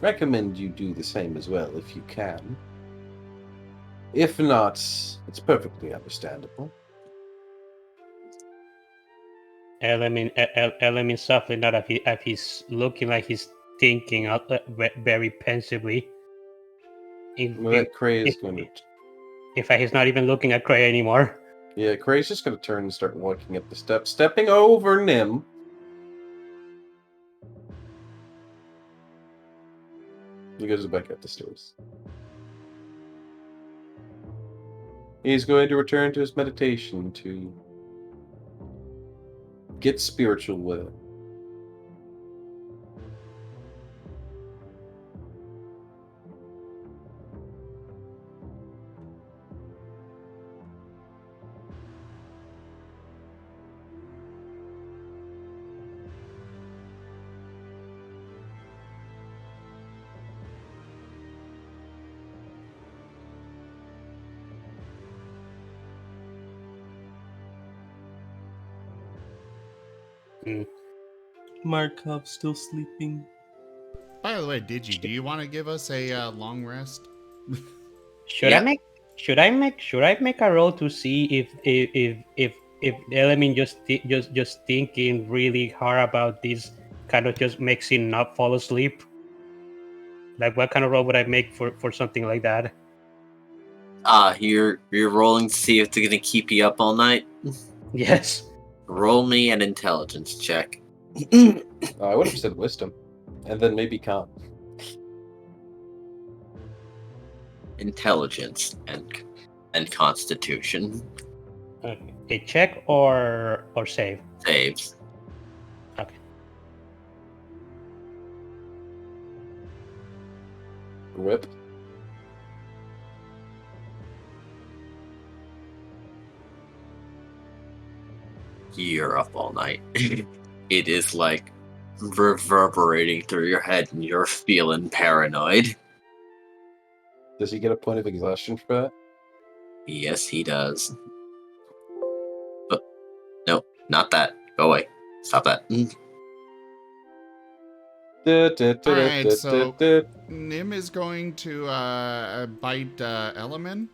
recommend you do the same as well if you can. If not, it's perfectly understandable. Element softly not if he's looking like he's thinking very pensively. Well, that Cray is going to... In fact, he's not even looking at Cray anymore. Yeah, Cray's just going to turn and start walking up the steps, stepping over Nim. He goes back up the stairs. He's going to return to his meditation to get spiritual with it. Markov still sleeping. By the way, Digi, do you want to give us a long rest? Should I make a roll to see if Element just thinking really hard about this kind of just makes him not fall asleep? Like, what kind of roll would I make for something like that? You're rolling to see if it's gonna keep you up all night. Yes. Roll me an intelligence check. I would have said wisdom, and then maybe calm. Intelligence and constitution. Okay. A check or save? Saves. Okay. Rip. You're up all night. It is like reverberating through your head and you're feeling paranoid. Does he get a point of exhaustion for that? Yes, he does. But no, not that. Go away. Stop that. Alright, so Nim is going to bite Element.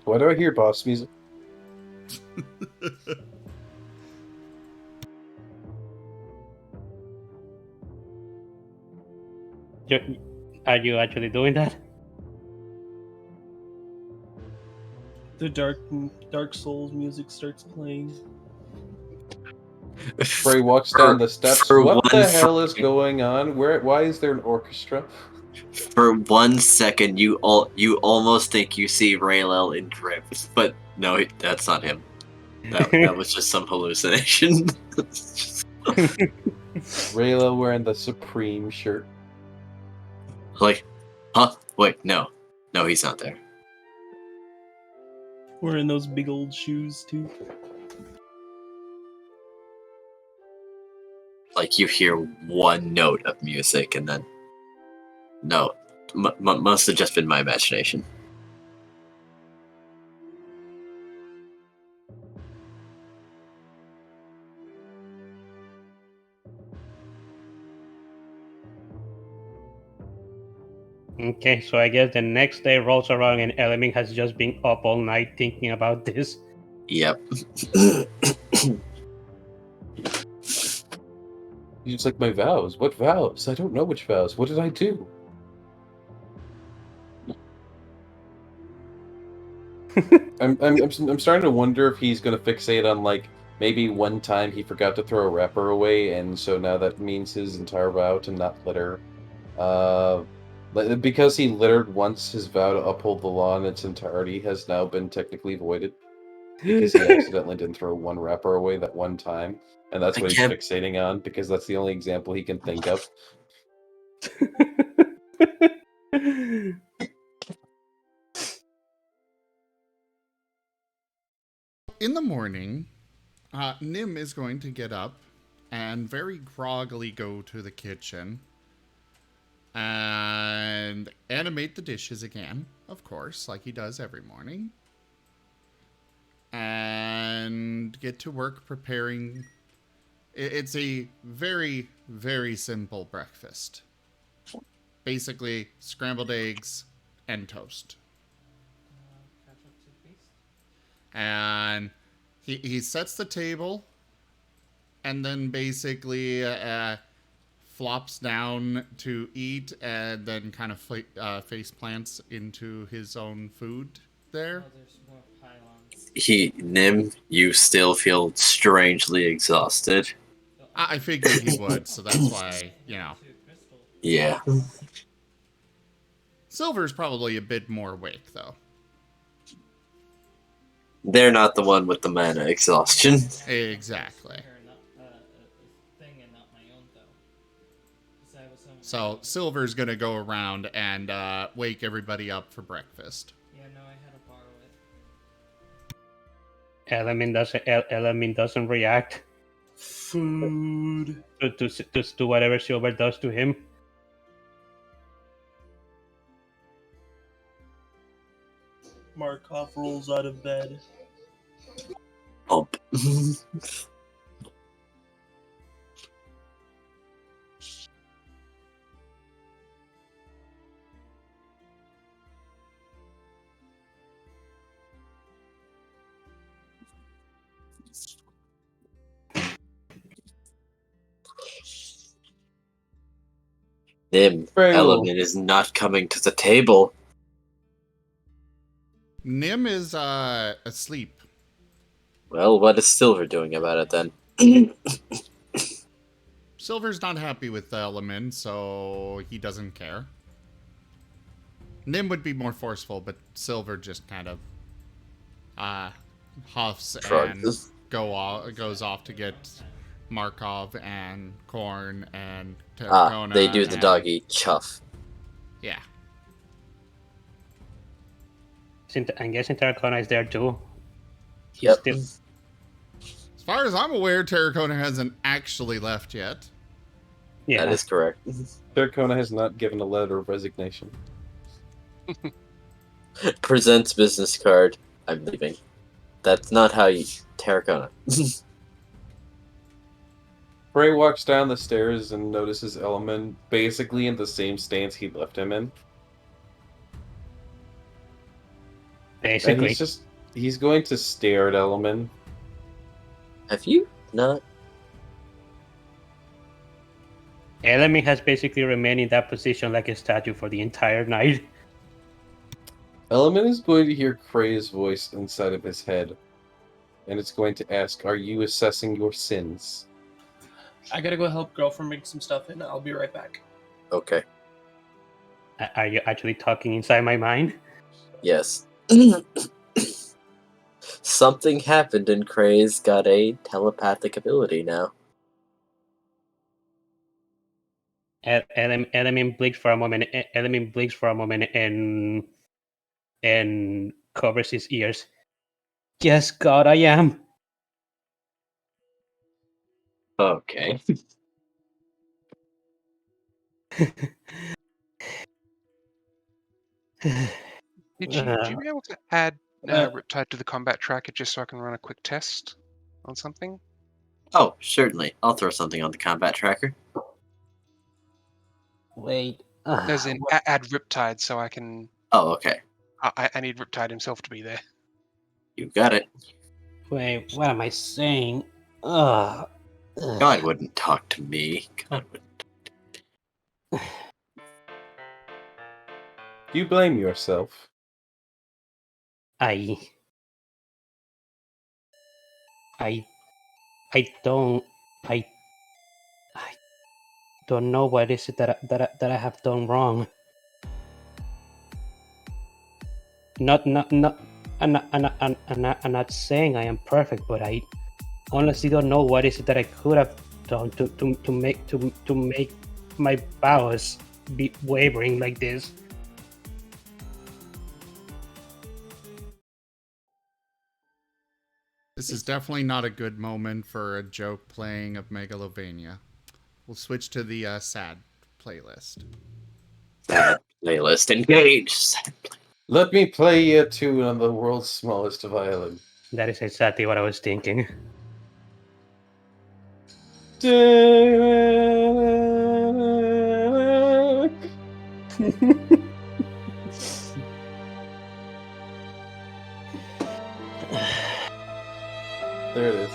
Why do I hear boss music? Are you actually doing that? The Dark Souls music starts playing. Frey walks down the steps. What the hell is going on? Why is there an orchestra? For 1 second, you almost think you see Raylel in drips, but no, that's not him. That was just some hallucination. Rayla wearing the Supreme shirt. Like, huh? Wait, no, he's not there. Wearing those big old shoes too. Like you hear one note of music and then no, must have just been my imagination. Okay, so I guess the next day rolls around and Element has just been up all night thinking about this. Yep. He's like, my vows. What vows? I don't know which vows. What did I do? I'm starting to wonder if he's gonna fixate on like maybe one time he forgot to throw a wrapper away, and so now that means his entire vow to not litter. Because he littered once, his vow to uphold the law in its entirety has now been technically voided. Because he accidentally didn't throw one wrapper away that one time. And that's what he's fixating on, because that's the only example he can think of. In the morning, Nim is going to get up and very groggily go to the kitchen and animate the dishes again, of course, like he does every morning. And get to work preparing. It's a very, very simple breakfast. Basically, scrambled eggs and toast. And he sets the table and then basically flops down to eat, and then kind of face plants into his own food there. Oh, there's more pylons. Nim, you still feel strangely exhausted. I figured he would, so that's why, Yeah. Silver's probably a bit more awake, though. They're not the one with the mana exhaustion. Exactly. Thing and not my own, though. 'Cause I was on So Silver's gonna go around and wake everybody up for breakfast. Yeah, no, I had to borrow it. Element doesn't react Food. to whatever Silver does to him. Markov rolls out of bed. Ump. Nim, Very well. Element is not coming to the table. Nim is asleep. Well, what is Silver doing about it then? Silver's not happy with the element, so he doesn't care. Nim would be more forceful, but Silver just kind of huffs Shrugs. and goes off to get Markov and Korn and Terracona. They do the and- doggy chuff. Yeah. I'm guessing Terracona is there too. Yep. Still, As far as I'm aware, Terracona hasn't actually left yet. yeah. That is correct. Terracona has not given a letter of resignation. Presents business card. I'm leaving. That's not how you... Terracona. Frey walks down the stairs and notices Element basically in the same stance he left him in. And Basically, he's going to stare at Element. Have you not? Element has basically remained in that position like a statue for the entire night. Element is going to hear Frey's voice inside of his head. And it's going to ask, are you assessing your sins? I gotta go help girlfriend make some stuff and I'll be right back. Okay. Are you actually talking inside my mind? Yes. Something happened and Kray's got a telepathic ability now. Element blinks for a moment. Element blinks for a moment and covers his ears. Yes, God, I am. Okay. Would you be able to add Riptide to the combat tracker just so I can run a quick test on something? Oh, certainly. I'll throw something on the combat tracker. Wait. As in, add Riptide so I can... Oh, okay. I need Riptide himself to be there. You got it. Wait, what am I saying? Ugh. God wouldn't talk to me. God wouldn't. Do you blame yourself? I don't know what is it that I have done wrong. I'm not saying I am perfect, but I honestly don't know what is it that I could have done to make my vows be wavering like this. This is definitely not a good moment for a joke playing of Megalovania. We'll switch to the sad playlist. Sad playlist engaged. Let me play you a tune on the world's smallest violin. That is exactly what I was thinking. There it is.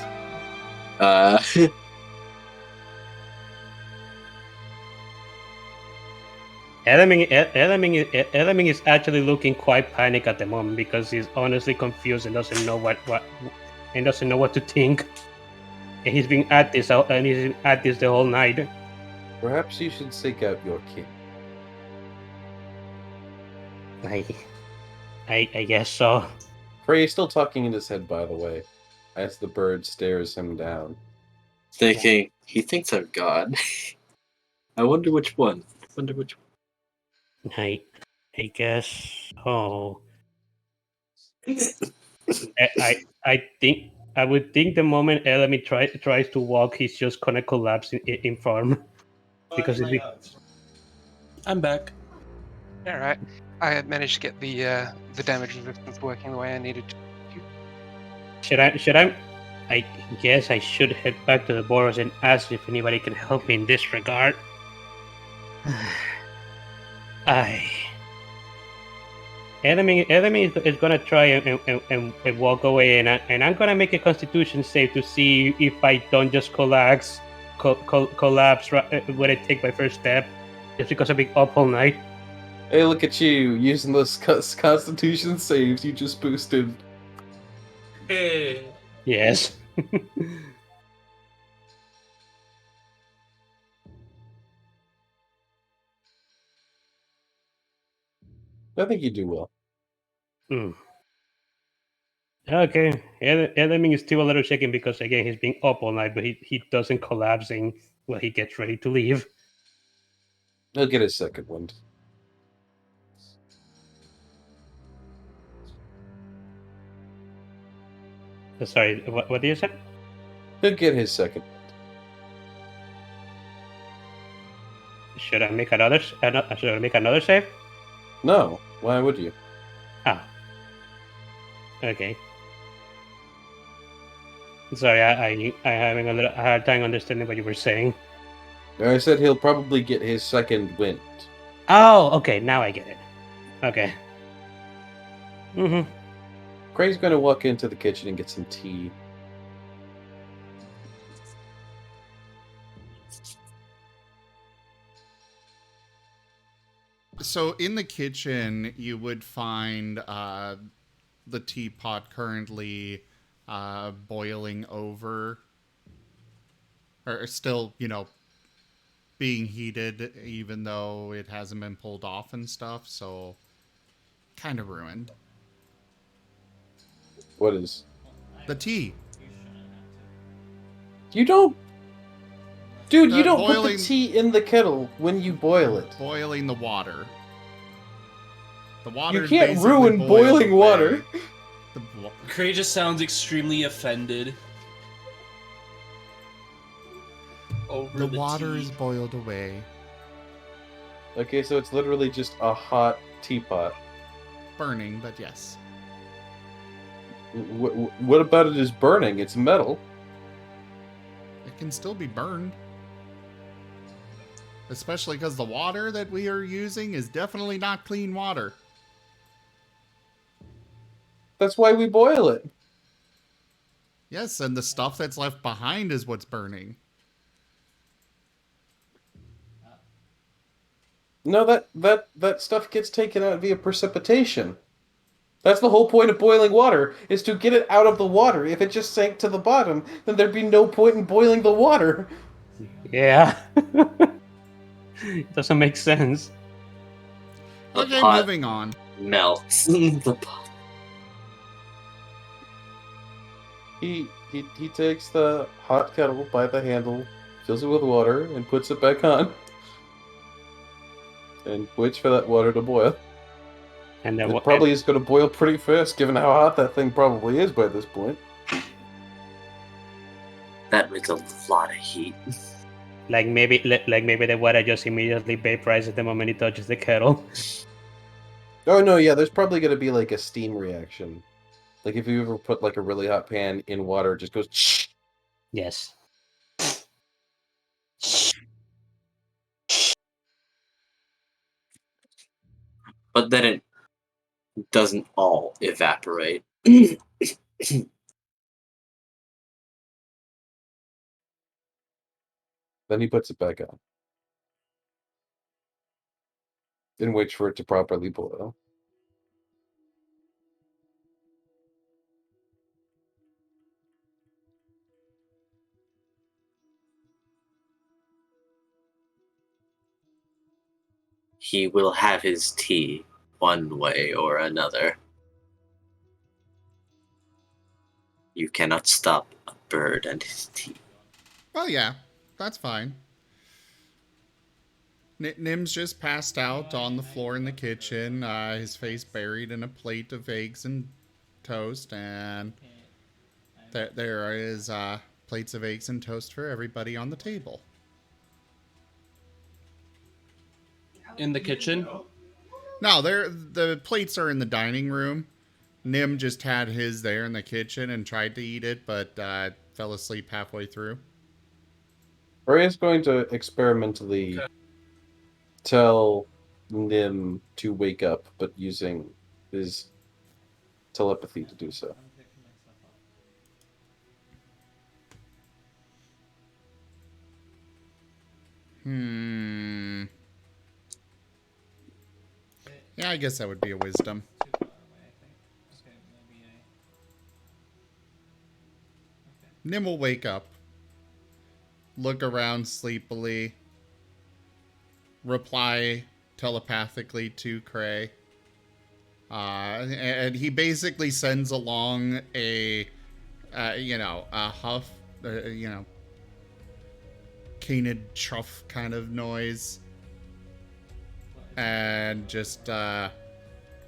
Elaming is actually looking quite panic at the moment because he's honestly confused and doesn't know what to think. And he's been at this the whole night. Perhaps you should seek out your king. I guess so. Frey is still talking in his head, by the way, as the bird stares him down. Thinking, he thinks I'm God. I wonder which one. I guess. Oh, I would think the moment Elami tries to walk, he's just gonna collapse in form because it's I'm back. All right. I had managed to get the damage resistance working the way I needed to. Should I guess I should head back to the Boros and ask if anybody can help me in this regard. Enemy is gonna try and walk away, and I'm gonna make a Constitution save to see if I don't just collapse when I take my first step, just because I've been up all night. Hey, look at you, using those Constitution saves you just boosted. Hey. Yes. I think you do well. Okay, Enemy is still a little shaken because again he's been up all night, but he doesn't collapsing when he gets ready to leave. He'll get his second wind. Sorry, what did you say? He'll get his second. Should I make another save? No, why would you? Ah. Okay. Sorry, I'm having a little hard time understanding what you were saying. I said he'll probably get his second wind. Oh, okay, now I get it. Okay. Craig's gonna walk into the kitchen and get some tea. So in the kitchen, you would find the teapot currently boiling over, or still, being heated, even though it hasn't been pulled off and stuff. So kind of ruined. What is? The tea. You don't... Dude, you don't put boiling- the tea in the kettle when you boil it. Boiling the water. The water You can't ruin boiling water. Cray just sounds extremely offended. Over The the water tea. is boiled away. Okay, so it's literally just a hot teapot. Burning, but yes. What about it is burning? It's metal. It can still be burned. Especially because the water that we are using is definitely not clean water. That's why we boil it. Yes, and the stuff that's left behind is what's burning. No, that stuff gets taken out via precipitation. That's the whole point of boiling water, is to get it out of the water. If it just sank to the bottom, then there'd be no point in boiling the water. Yeah. It doesn't make sense. The Okay, pot moving on. melts. The pot. He takes the hot kettle by the handle, fills it with water, and puts it back on. And waits for that water to boil. And then It probably is going to boil pretty fast, given how hot that thing probably is by this point. That makes a lot of heat. Like maybe the water just immediately vaporizes the moment it touches the kettle. Oh no, yeah, there's probably going to be like a steam reaction. Like if you ever put like a really hot pan in water, it just goes shh. Yes. But then it doesn't all evaporate. Then he puts it back on. and wait for it to properly boil. He will have his tea one way or another. You cannot stop a bird and his tea. Oh yeah, that's fine. Nim's just passed out on the floor in the kitchen, his face buried in a plate of eggs and toast, and there is plates of eggs and toast for everybody on the table. In the kitchen? No, the plates are in the dining room. Nim just had his there in the kitchen and tried to eat it, but fell asleep halfway through. Ray is going to experimentally tell Nim to wake up, but using his telepathy to do so. Yeah, I guess that would be a wisdom. Nim will wake up, look around sleepily, reply telepathically to Cray. And he basically sends along a huff, canid chuff kind of noise. And just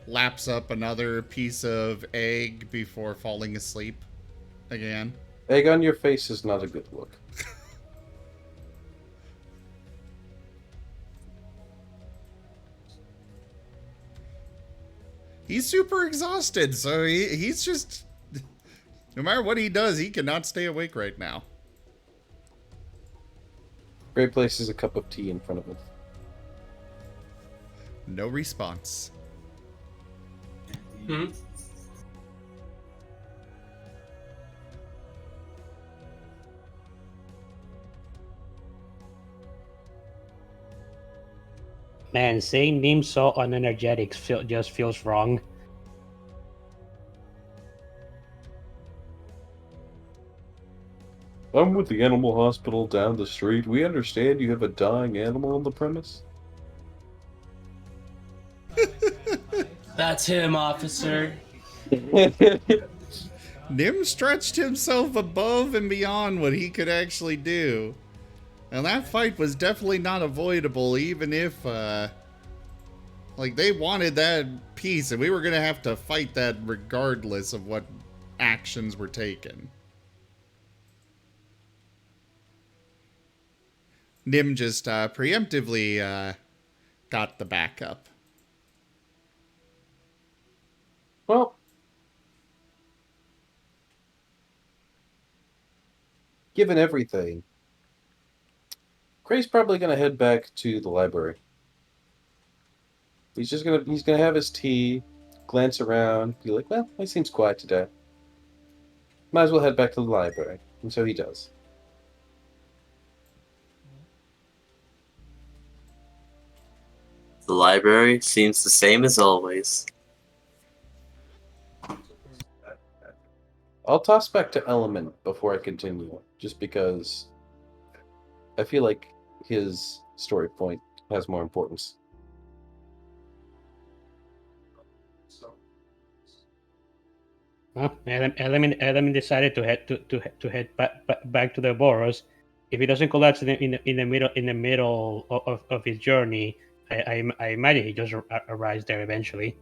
laps up another piece of egg before falling asleep again. Egg on your face is not a good look. He's super exhausted, so he's just... No matter what he does, he cannot stay awake right now. Ray places a cup of tea in front of him. No response. Hmm? Man, saying Nim so unenergetic just feels wrong. I'm with the animal hospital down the street. We understand you have a dying animal on the premise. That's him, officer. Nim stretched himself above and beyond what he could actually do. And that fight was definitely not avoidable, even if, they wanted that piece, and we were going to have to fight that regardless of what actions were taken. Nim just preemptively got the backup. Well, given everything, Cray's probably gonna head back to the library. He's gonna have his tea, glance around, be like, well, it seems quiet today. Might as well head back to the library. And so he does. The library seems the same as always. I'll toss back to Element before I continue, just because I feel like his story point has more importance. Well, Element decided to head back to the burrows. If he doesn't collapse in the middle of his journey, I imagine he just arrives there eventually.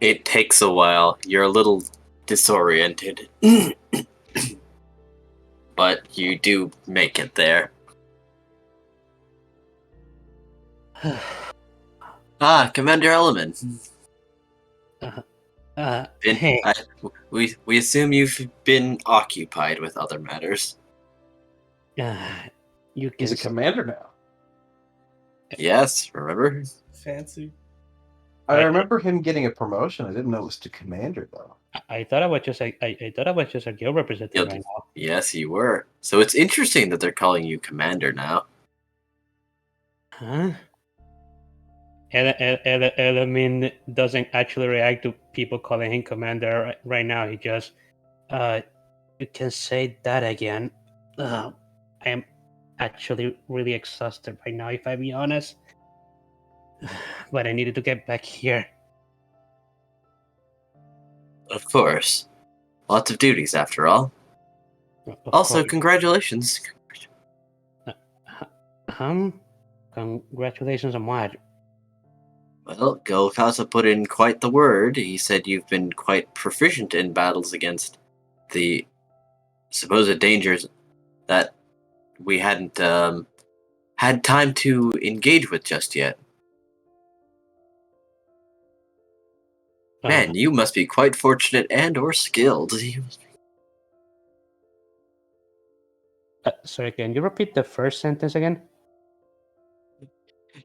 It takes a while. You're a little disoriented. But you do make it there. Commander Element. Hey. We assume you've been occupied with other matters. He's a commander now. Yes, remember? Fancy. I remember him getting a promotion. I didn't know it was to commander though. I thought I was just a guild representative right now. Yes, you were. So it's interesting that they're calling you commander now. Huh? Elamin doesn't actually react to people calling him commander right now. He just, you can say that again. I am actually really exhausted right now, if I be honest. But I needed to get back here. Of course. Lots of duties, after all. Of Also, course. congratulations. Congratulations on what? Well, Golkasa put in quite the word. He said you've been quite proficient in battles against the supposed dangers that we hadn't had time to engage with just yet. Man, you must be quite fortunate and or skilled. Sorry, can you repeat the first sentence again?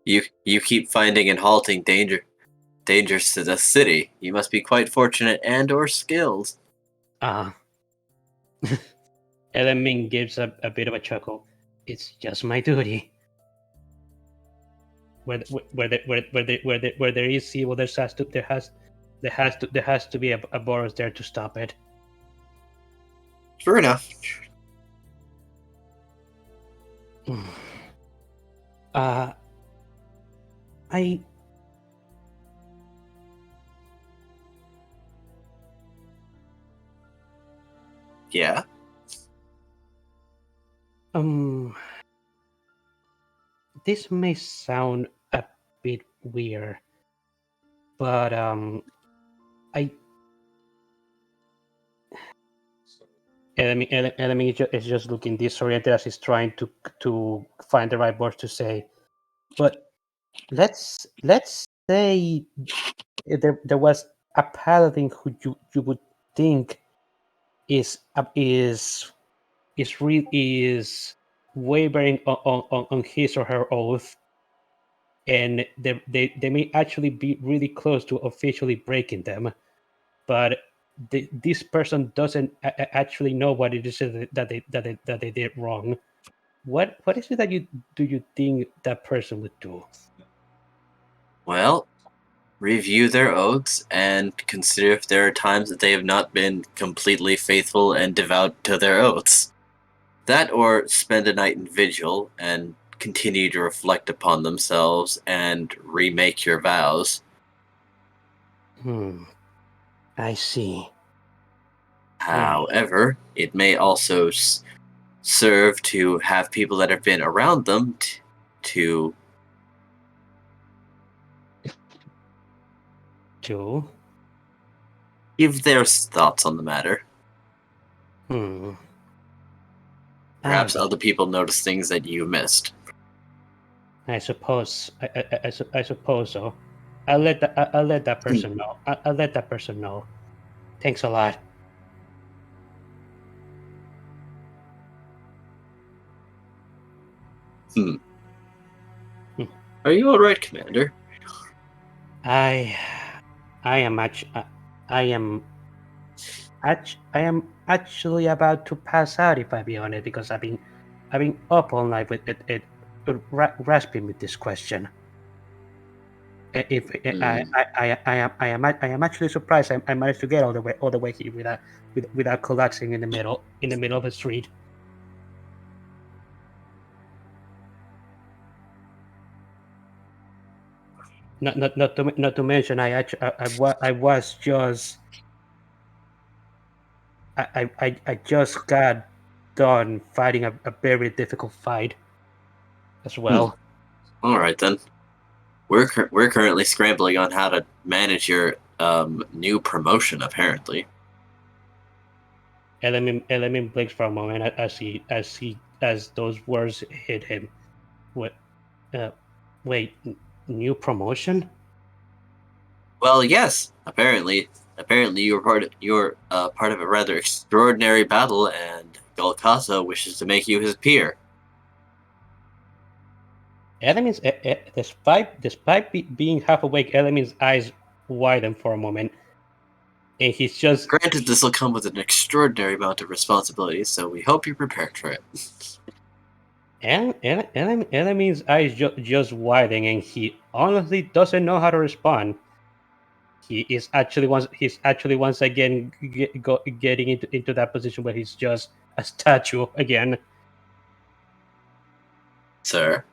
You keep finding and halting dangers to the city. You must be quite fortunate and or skilled. Elamin gives a bit of a chuckle. It's just my duty. Where there is evil, there has to be a Boros there to stop it. Fair enough. Yeah. This may sound a bit weird, but Enemy is just looking disoriented as he's trying to find the right words to say. But let's say there was a paladin who you would think is wavering on his or her oath, and they may actually be really close to officially breaking them, but this person doesn't actually know what it is that they did wrong. What is it that you think that person would do? Well, review their oaths and consider if there are times that they have not been completely faithful and devout to their oaths. That or spend a night in vigil and continue to reflect upon themselves and remake your vows. I see. However, it may also serve to have people that have been around them to give their thoughts on the matter. Perhaps other people notice things that you missed. I suppose. I suppose so. I'll let that person know. I'll let that person know. Thanks a lot. Are you all right, Commander? I am actually about to pass out, if I be honest, because I've been up all night with it rasping with this question. I am actually surprised I managed to get all the way here without collapsing in the middle of the street. Not to mention I was just I just got done fighting a very difficult fight as well. All right then. We're currently scrambling on how to manage your new promotion. Apparently, Elamin blinks for a moment as those words hit him. What? Wait, new promotion? Well, yes. Apparently you're part of a rather extraordinary battle, and Golkasa wishes to make you his peer. Elamin's, despite being half awake, Elamin's eyes widen for a moment, and he's just. Granted, this will come with an extraordinary amount of responsibility, so we hope you're prepared for it. Enemy's eyes just widen, and he honestly doesn't know how to respond. He's actually once again getting into that position where he's just a statue again. Sir,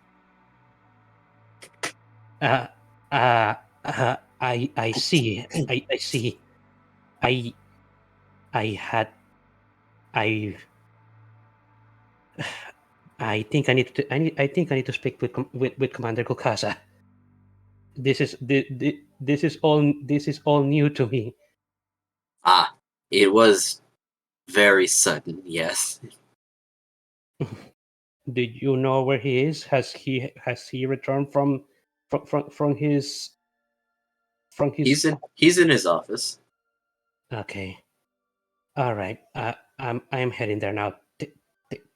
Uh, I see. I see. I I had I I think I need to I think I need to speak with Commander Kokasa. This is all new to me. it was very sudden, yes. Do you know where he is? Has he returned from his He's in his office. Okay. All right. I'm heading there now.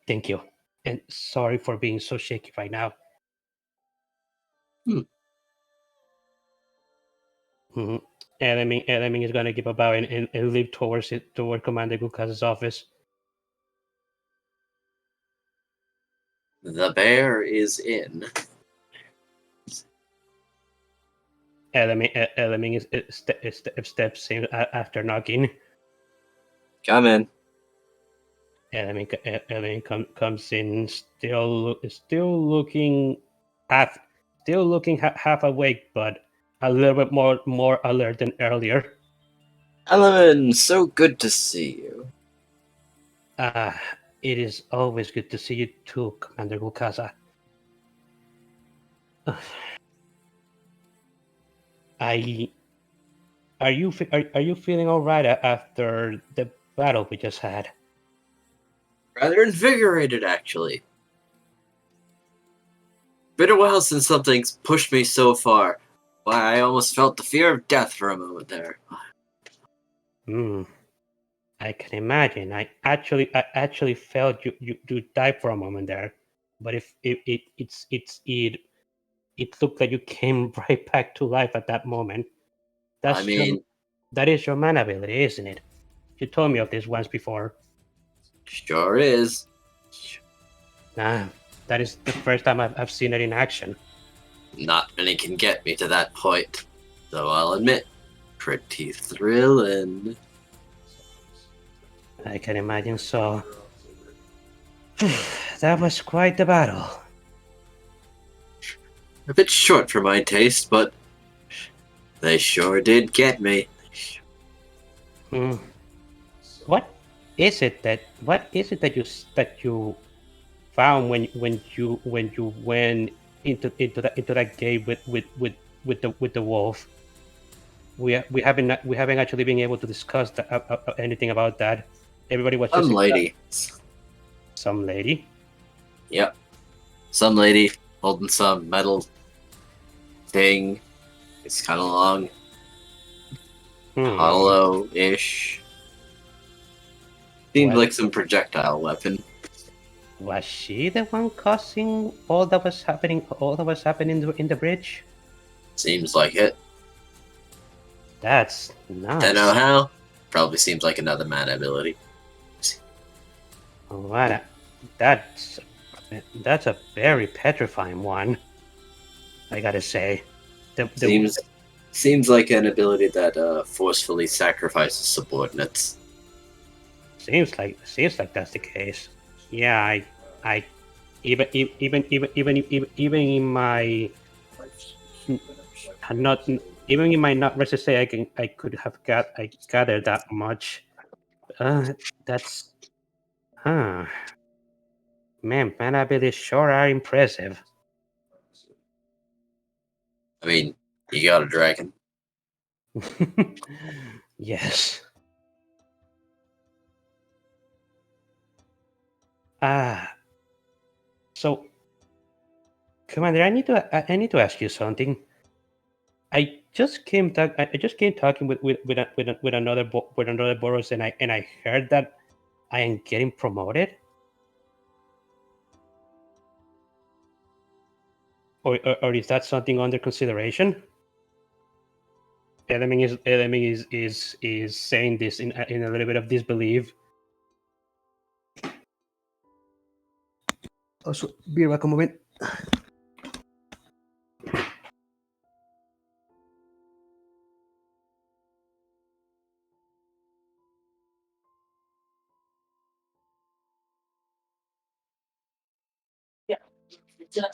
Thank you, and sorry for being so shaky right now. Mm-hmm. Element is gonna give a bow and leap toward Commander Guka's office. The bear is in. Element steps in after knocking. Come in. Element comes in still looking half half awake, but a little bit more alert than earlier. Element, so good to see you. It is always good to see you too, Commander Gukasa. Are you feeling all right after the battle we just had? Rather invigorated, actually. Been a while since something's pushed me so far. Why, I almost felt the fear of death for a moment there. I can imagine. I actually felt you die for a moment there, but if it looked like you came right back to life at that moment. That is your man ability, isn't it? You told me of this once before. Sure is. Nah, that is the first time I've seen it in action. Not many can get me to that point, though I'll admit, pretty thrilling. I can imagine so. That was quite the battle. A bit short for my taste, but they sure did get me. What is it that you found when you went into that cave with the wolf? We haven't actually been able to discuss anything about that. Everybody was just Some lady. Some lady? Yep. Some lady holding some metal thing. It's kind of long. Hollow-ish. Seemed like some projectile weapon. Was she the one causing all that was happening in the bridge? Seems like it. That's nice. Don't know how. Probably seems like another man ability. What? That's a very petrifying one. I gotta say. Seems like an ability that forcefully sacrifices subordinates. Seems like that's the case. Yeah, I even in my not let's just say I could have gathered that much. That's man abilities sure are impressive. I mean, you got a dragon. Yes. So, Commander, I need to ask you something. I just came talking with another Boros, and I heard that I am getting promoted. Or is that something under consideration? Element is saying this in a little bit of disbelief. Also, be back a moment.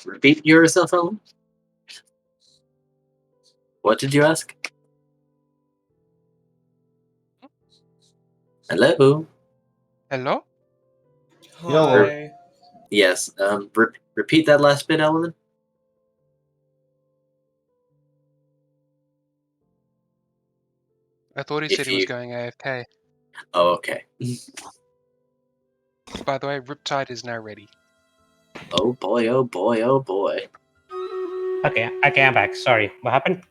Repeat yourself, Ellen? What did you ask? Hello? Hello? Hi. Yes, repeat that last bit, Ellen? I thought he If said he was you- going AFK. Oh, okay. By the way, Riptide is now ready. Oh boy, oh boy, oh boy. Okay, I'm back. Sorry, what happened?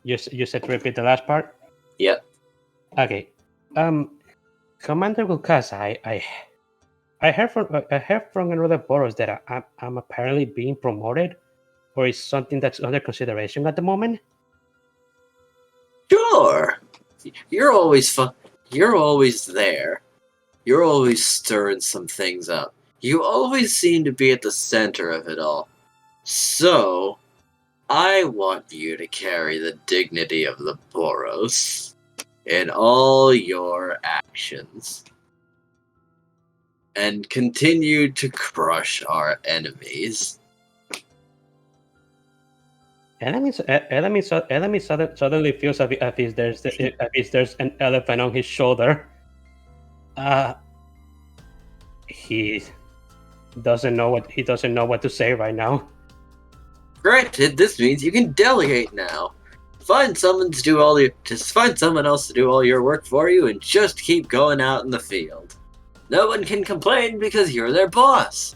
You said to repeat the last part. Yep. Okay. Commander Lukas, I heard from another boros that I'm apparently being promoted, or is something that's under consideration at the moment. Sure. You're always fun. You're always there. You're always stirring some things up. You always seem to be at the center of it all. So, I want you to carry the dignity of the Boros in all your actions. And continue to crush our enemies. Enemy suddenly feels as if there's an elephant on his shoulder. He doesn't know what to say right now. Granted, this means you can delegate now. Find someone else to do all your work for you and just keep going out in the field. No one can complain because you're their boss.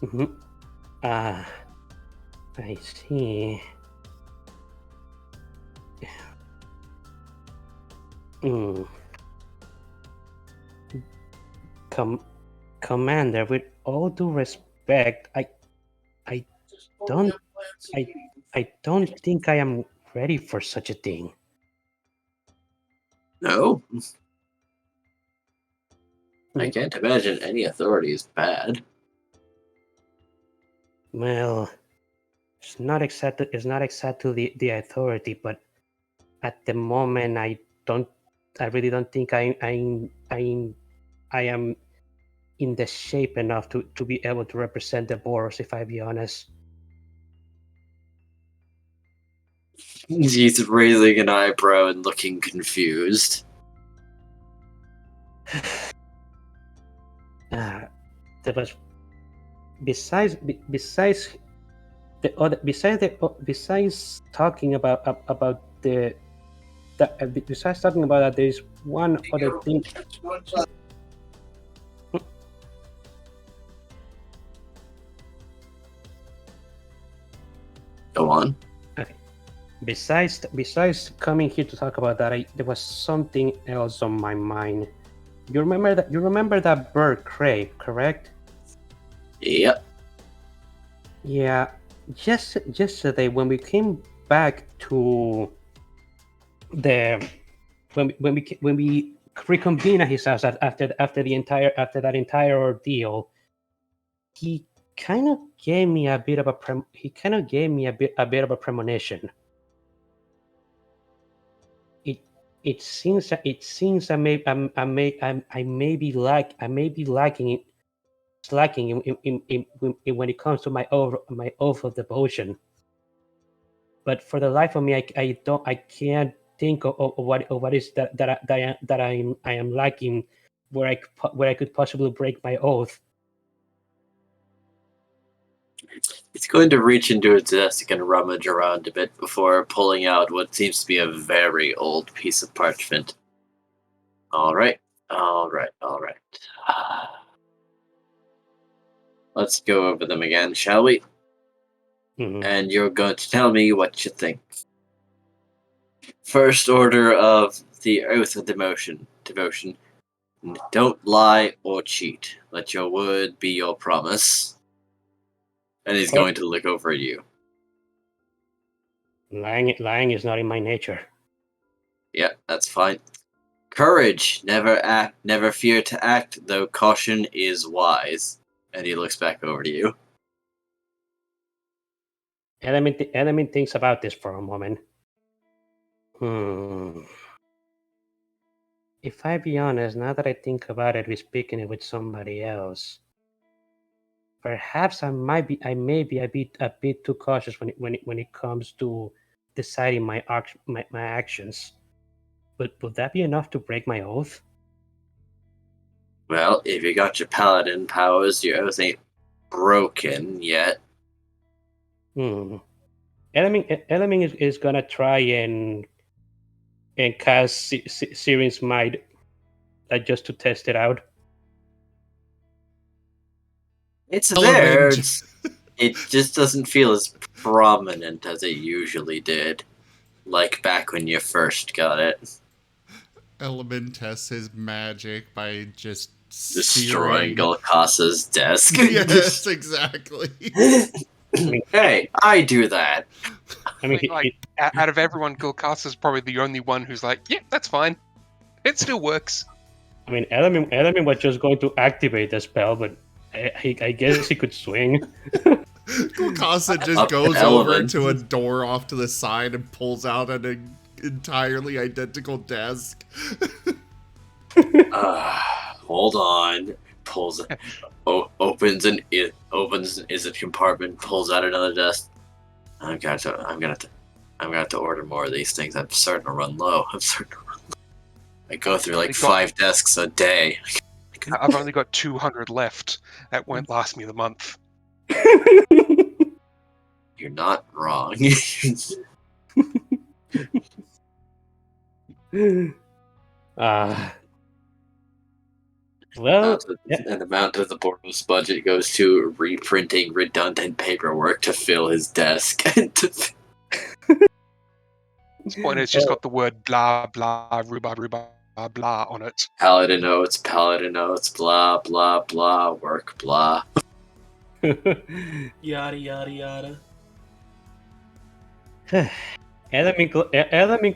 Mm-hmm. I see. Commander, with all due respect, I don't think I am ready for such a thing. No? I can't imagine any authority is bad. Well, it's not exactly the authority, but at the moment I really don't think I am in the shape enough to be able to represent the Boros, if I be honest. He's raising an eyebrow and looking confused. There was besides talking about besides talking about that, there is one other thing. Go on. Okay. Besides coming here to talk about that, there was something else on my mind. You remember that bird Cray, correct? Yep. Yeah. Yesterday when we came back to when we reconvened at his house after that entire ordeal, he kind of gave me a bit of a premonition. It seems I may be lacking in when it comes to my oath of devotion. But for the life of me, I can't think of what is that I am lacking where I could possibly break my oath. He's going to reach into his desk and rummage around a bit before pulling out what seems to be a very old piece of parchment. Alright. Let's go over them again, shall we? Mm-hmm. And you're going to tell me what you think. First order of the oath of devotion. Don't lie or cheat. Let your word be your promise. And he's going to look over at you. Lying is not in my nature. Yeah, that's fine. Courage, never fear to act, though caution is wise. And he looks back over to you. Element thinks about this for a moment. If I be honest, now that I think about it, we're speaking it with somebody else. Perhaps I may be a bit too cautious when it comes to deciding my actions. But would that be enough to break my oath? Well, if you got your paladin powers, your oath ain't broken yet. Element is gonna try and cast Searing's Might just to test it out. It's there. It just doesn't feel as prominent as it usually did, like back when you first got it. Element tests his magic by just destroying Golcasa's desk. Yes, exactly. Hey, I do that. I mean, out of everyone, Golcasa's probably the only one who's like, yeah, that's fine. It still works. I mean, Element was just going to activate the spell, but I guess he could swing. Golcasa just goes over to a door off to the side and pulls out an entirely identical desk. Hold on. Opens a compartment, pulls out another desk. I'm gonna have to order more of these things. I'm starting to run low. I go through like 5 desks a day. I've only got 200 left. That won't last me the month. You're not wrong. Well, an amount of the board's budget goes to reprinting redundant paperwork to fill his desk. This point, it's just got the word blah blah rhubarb blah on it. Paladin notes, blah blah blah, work blah. Yada yada yada. Element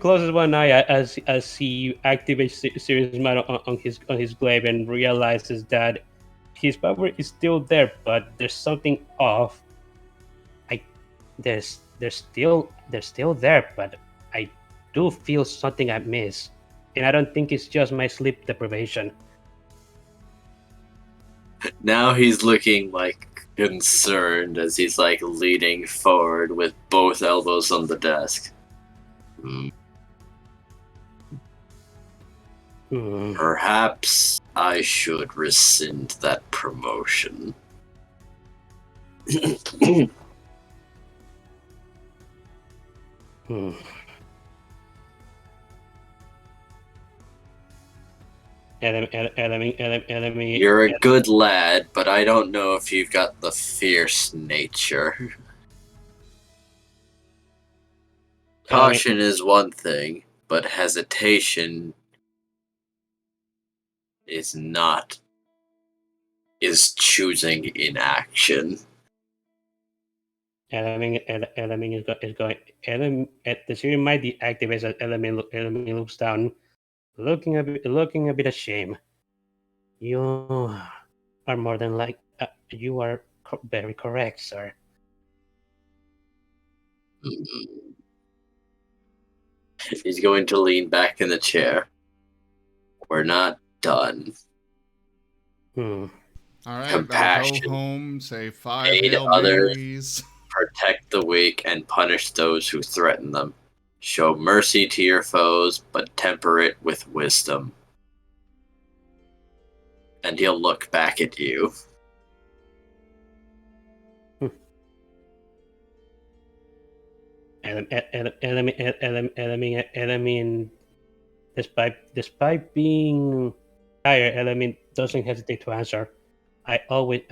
closes one eye as he activates Searing's Might on his glaive and realizes that his power is still there, but there's something off. They're still there, but I do feel something I miss, and I don't think it's just my sleep deprivation. Now he's looking like concerned as he's like leaning forward with both elbows on the desk. Perhaps I should rescind that promotion. You're a good lad, but I don't know if you've got the fierce nature. Caution is one thing, but hesitation is not. Is choosing inaction. Element is going. The Searing Might deactivates as Element looks down, looking a bit ashamed. You are more than you are very correct, sir. He's going to lean back in the chair. We're not done. All right, Compassion. I'll go home, say 5 Aid Hail others, Marys. protect the weak, and punish those who threaten them. Show mercy to your foes, but temper it with wisdom. And he'll look back at you. Element, despite being tired, Element doesn't hesitate to answer. I always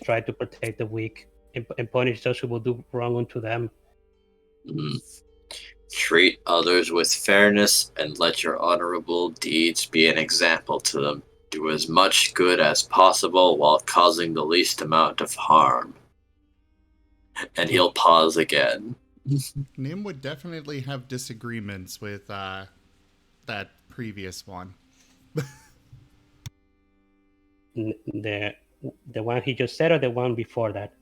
try to protect the weak and punish those who will do wrong unto them. Treat others with fairness and let your honorable deeds be an example to them. Do as much good as possible while causing the least amount of harm. And he'll pause again. Nim would definitely have disagreements with that that previous one. The one he just said, or the one before that?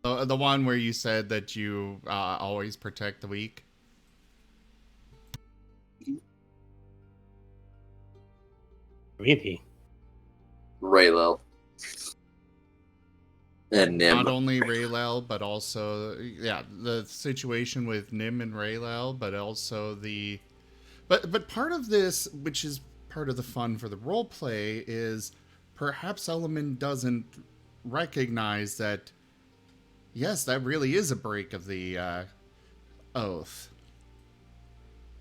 The one where you said that you always protect the weak. Really? Raylel. And Nim. Not only Raylel, but also the situation with Nim and Raylel, but also the but part of this, which is part of the fun for the role play, is perhaps Element doesn't recognize that yes, that really is a break of the oath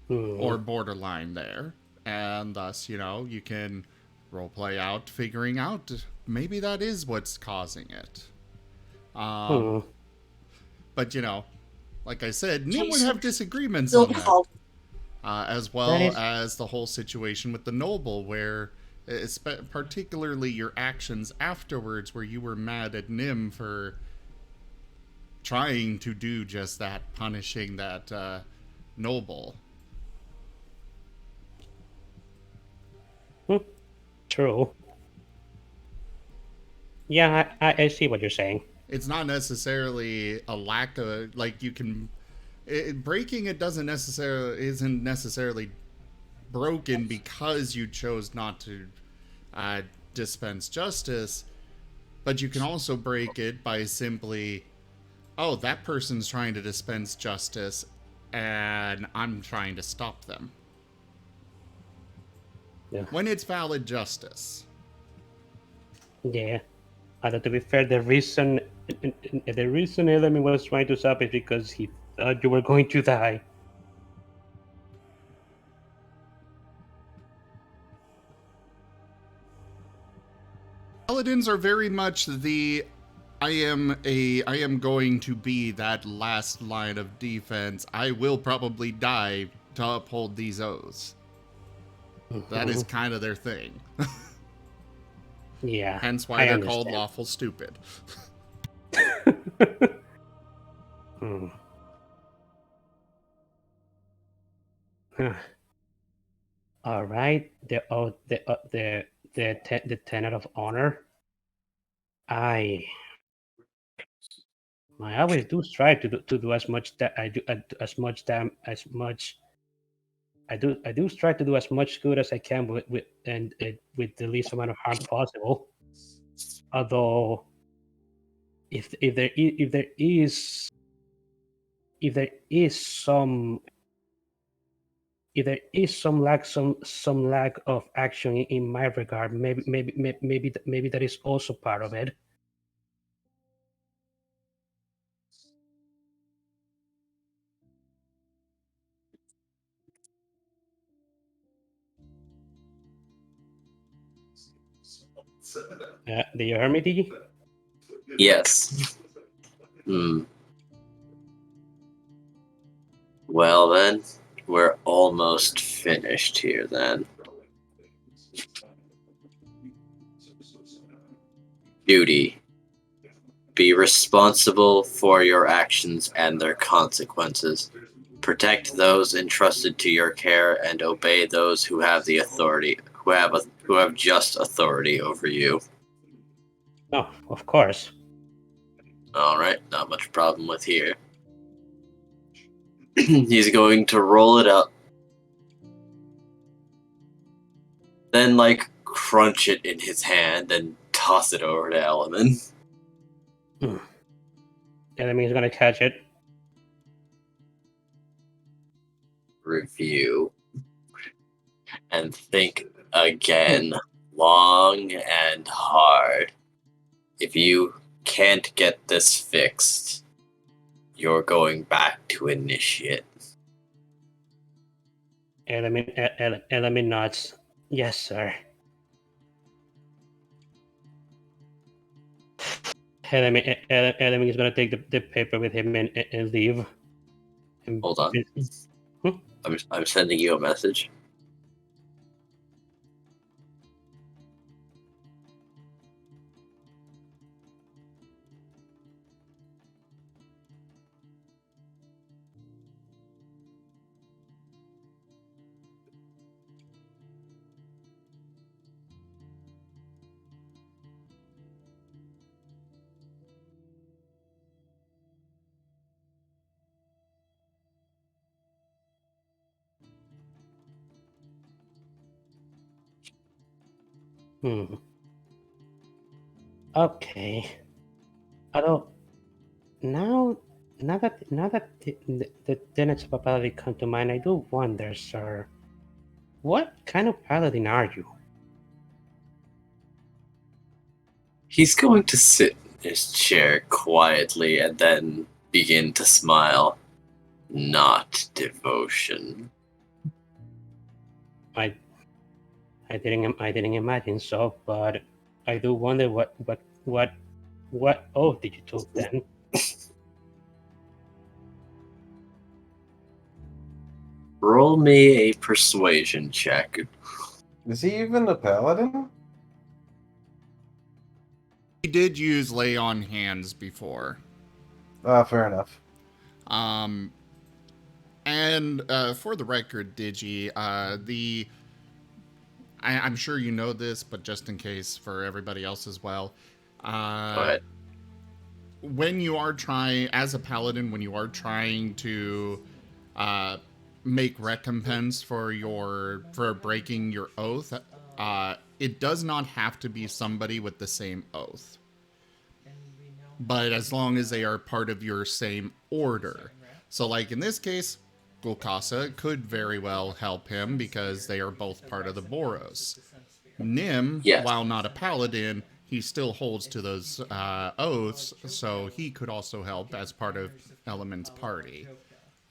or borderline there, and thus you can role play out figuring out maybe that is what's causing it. But like I said, Nim would have disagreements on that, as well as the whole situation with the noble, where particularly your actions afterwards, where you were mad at Nim for trying to do just that, punishing that noble. True. Yeah, I see what you're saying. It's not necessarily a lack of, like, you can breaking it isn't necessarily broken because you chose not to dispense justice, but you can also break it by simply, oh, that person's trying to dispense justice and I'm trying to stop them. Yeah. When it's valid justice. Yeah. Although to be fair, the reason Element was trying to stop is because he thought you were going to die. Paladins are very much the I am going to be that last line of defense. I will probably die to uphold these oaths. That is kind of their thing. Yeah. Hence why they're called lawful stupid. All right. The tenet of honor. I always do try to do as much that I do I do try to do as much good as I can with with the least amount of harm possible. Although, if there is some lack of action in my regard, maybe that is also part of it. Do you hear me, Digi? Yes. Well then, we're almost finished here then. Duty. Be responsible for your actions and their consequences. Protect those entrusted to your care and obey those who have the authority, who have just authority over you. Oh, of course. Alright, not much problem with here. He's going to roll it up. Then, crunch it in his hand and toss it over to Element. Element's gonna catch it. Review. And think again, long and hard. If you can't get this fixed, you're going back to initiate. Element nods. Yes, sir. Element is gonna take the paper with him and leave. Hold on. I'm sending you a message. Hmm. Okay. Although now that the tenets of a paladin come to mind, I do wonder, sir, what kind of paladin are you? He's going to sit in his chair quietly and then begin to smile. Not devotion. I I didn't imagine so, but I do wonder what oath did you took then? Roll me a persuasion check. Is he even a paladin? He did use lay on hands before. Fair enough. And for the record, Digi, I'm sure you know this, but just in case for everybody else as well. Go ahead. When you are trying, as a paladin, when you are trying to make recompense for breaking your oath, it does not have to be somebody with the same oath. But as long as they are part of your same order. So like in this case, Gulkasa could very well help him because they are both part of the Boros. Nim, Yes. while not a paladin, he still holds to those oaths, so he could also help as part of Element's party.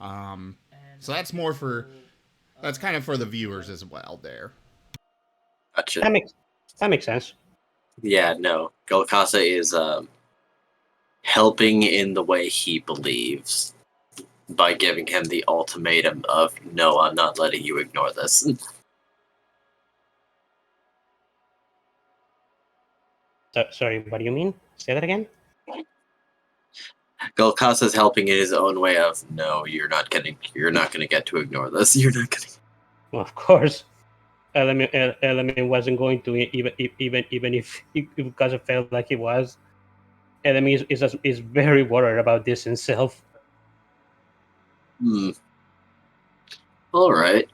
So that's kind of for the viewers as well there. Gotcha. That makes sense. Yeah, no. Golkasa is helping in the way he believes by giving him the ultimatum of, no, I'm not letting you ignore this. Sorry, what do you mean? Say that again? Golkasa is helping in his own way of, no, you're not gonna get to ignore this. You're not gonna. Well, of course. Element wasn't going to even if because it felt like he was. Element is very worried about this himself. All right.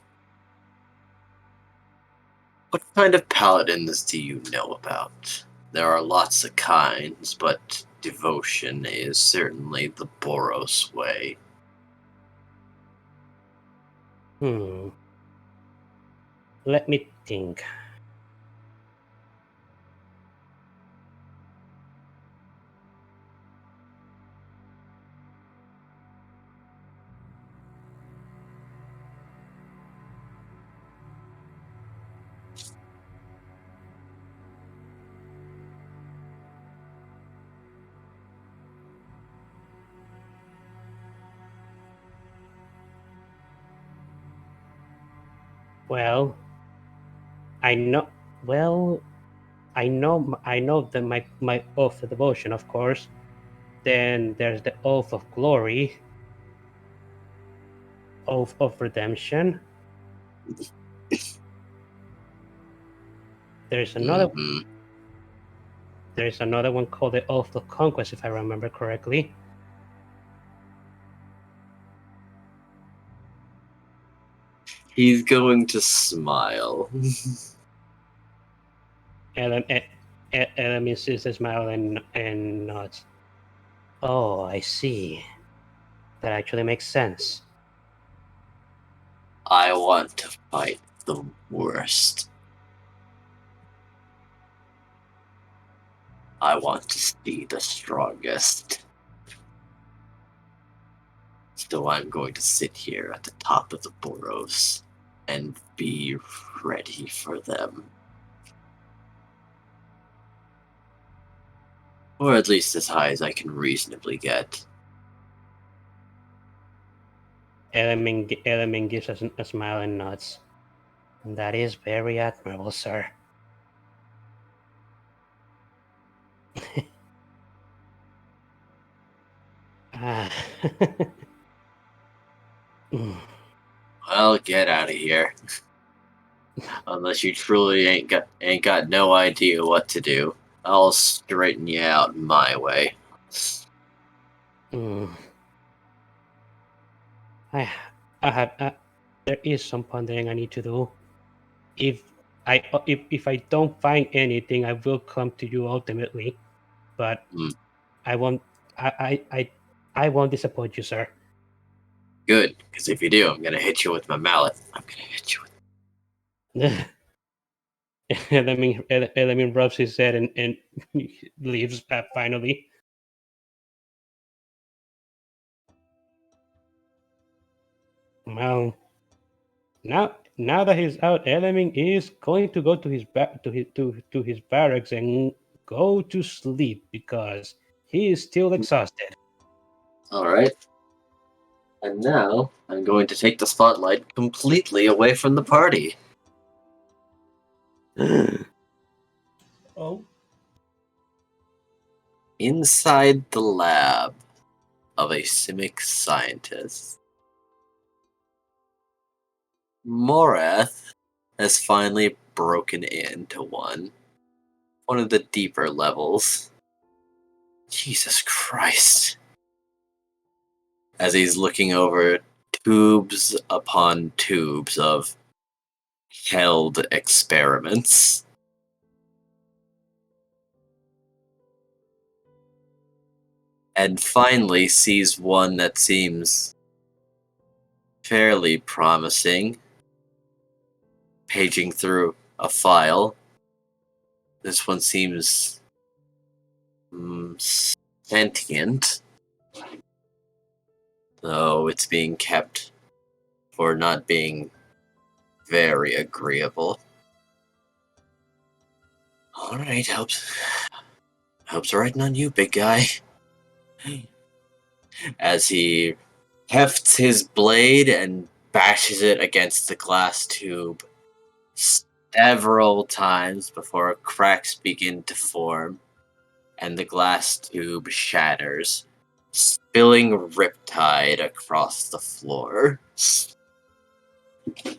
What kind of paladins do you know about? There are lots of kinds, but devotion is certainly the Boros way. Let me think. Well, I know. Well, I know that my oath of devotion, of course. Then there's the oath of glory, oath of redemption. There's another. There's another one called the oath of conquest, if I remember correctly. He's going to smile. Element sees a smile and nods. Oh, I see. That actually makes sense. I want to fight the worst. I want to see the strongest. So I'm going to sit here at the top of the Boros and be ready for them. Or at least as high as I can reasonably get. Element gives us a smile and nods. That is very admirable, sir. Well, get out of here. Unless you truly ain't got no idea what to do. I'll straighten you out my way. There is some pondering I need to do. If if I don't find anything, I will come to you ultimately. But Hmm. I won't. I won't disappoint you, sir. Good, because if you do, I'm gonna hit you with my mallet. I'm gonna hit you with. Elamin rubs his head and leaves finally. Well, now that he's out, Elamin is going to go to his barracks and go to sleep because he is still exhausted. All right. And now I'm going to take the spotlight completely away from the party. Oh, Inside the lab of a Simic scientist, Morath has finally broken into one of the deeper levels. Jesus Christ. As he's looking over tubes upon tubes of held experiments. And finally sees one that seems fairly promising. Paging through a file. This one seems sentient, though it's being kept for not being very agreeable. Alright, helps writing on you, big guy. As he hefts his blade and bashes it against the glass tube several times before cracks begin to form and the glass tube shatters, spilling riptide across the floor. The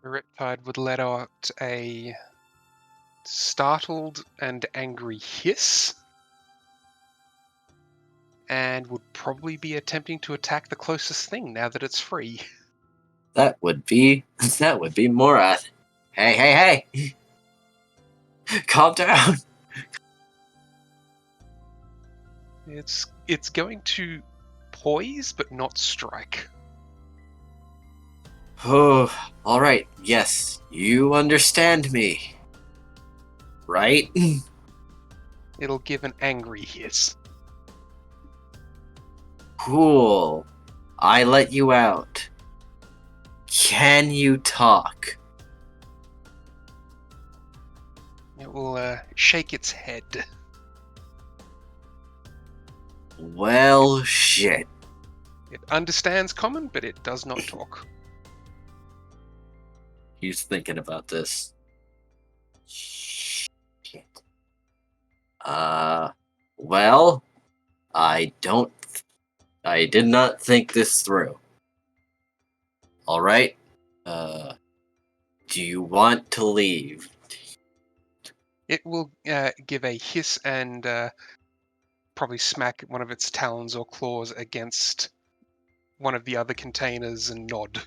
Riptide would let out a startled and angry hiss, and would probably be attempting to attack the closest thing now that it's free. That would be Morath. Hey. Calm down. It's going to poise but not strike. Oh, alright, yes, you understand me. Right? It'll give an angry hiss. Cool. I let you out. Can you talk? It will shake its head. Well, shit. It understands common, but it does not talk. He's thinking about this. Shit. Well, I did not think this through. Alright? Do you want to leave? It will give a hiss and probably smack one of its talons or claws against one of the other containers and nod.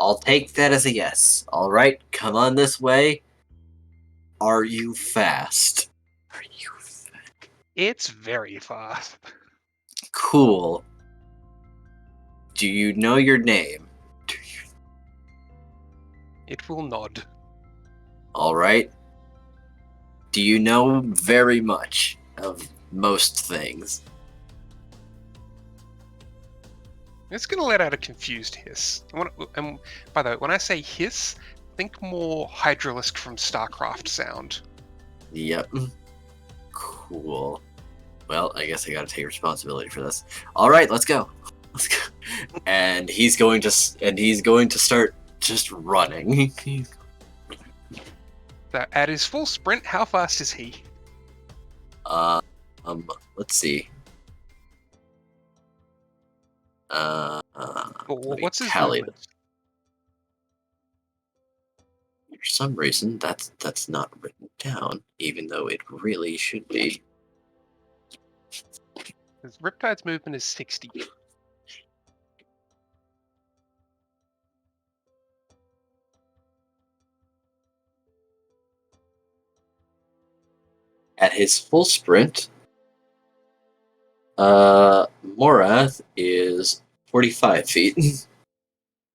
I'll take that as a yes. Alright, come on this way. Are you fast? It's very fast. Cool. Do you know your name? It will nod. Alright. Do you know very much of most things? It's going to let out a confused hiss. And by the way, when I say hiss, think more Hydralisk from StarCraft sound. Yep. Cool. Well, I guess I gotta take responsibility for this. Alright, let's go. Let's go. And he's going to start just running. So at his full sprint, how fast is he? Let's see. What's his tally movement? For some reason, that's not written down, even though it really should be. Riptide's movement is 60. At his full sprint, Morath is 45 feet.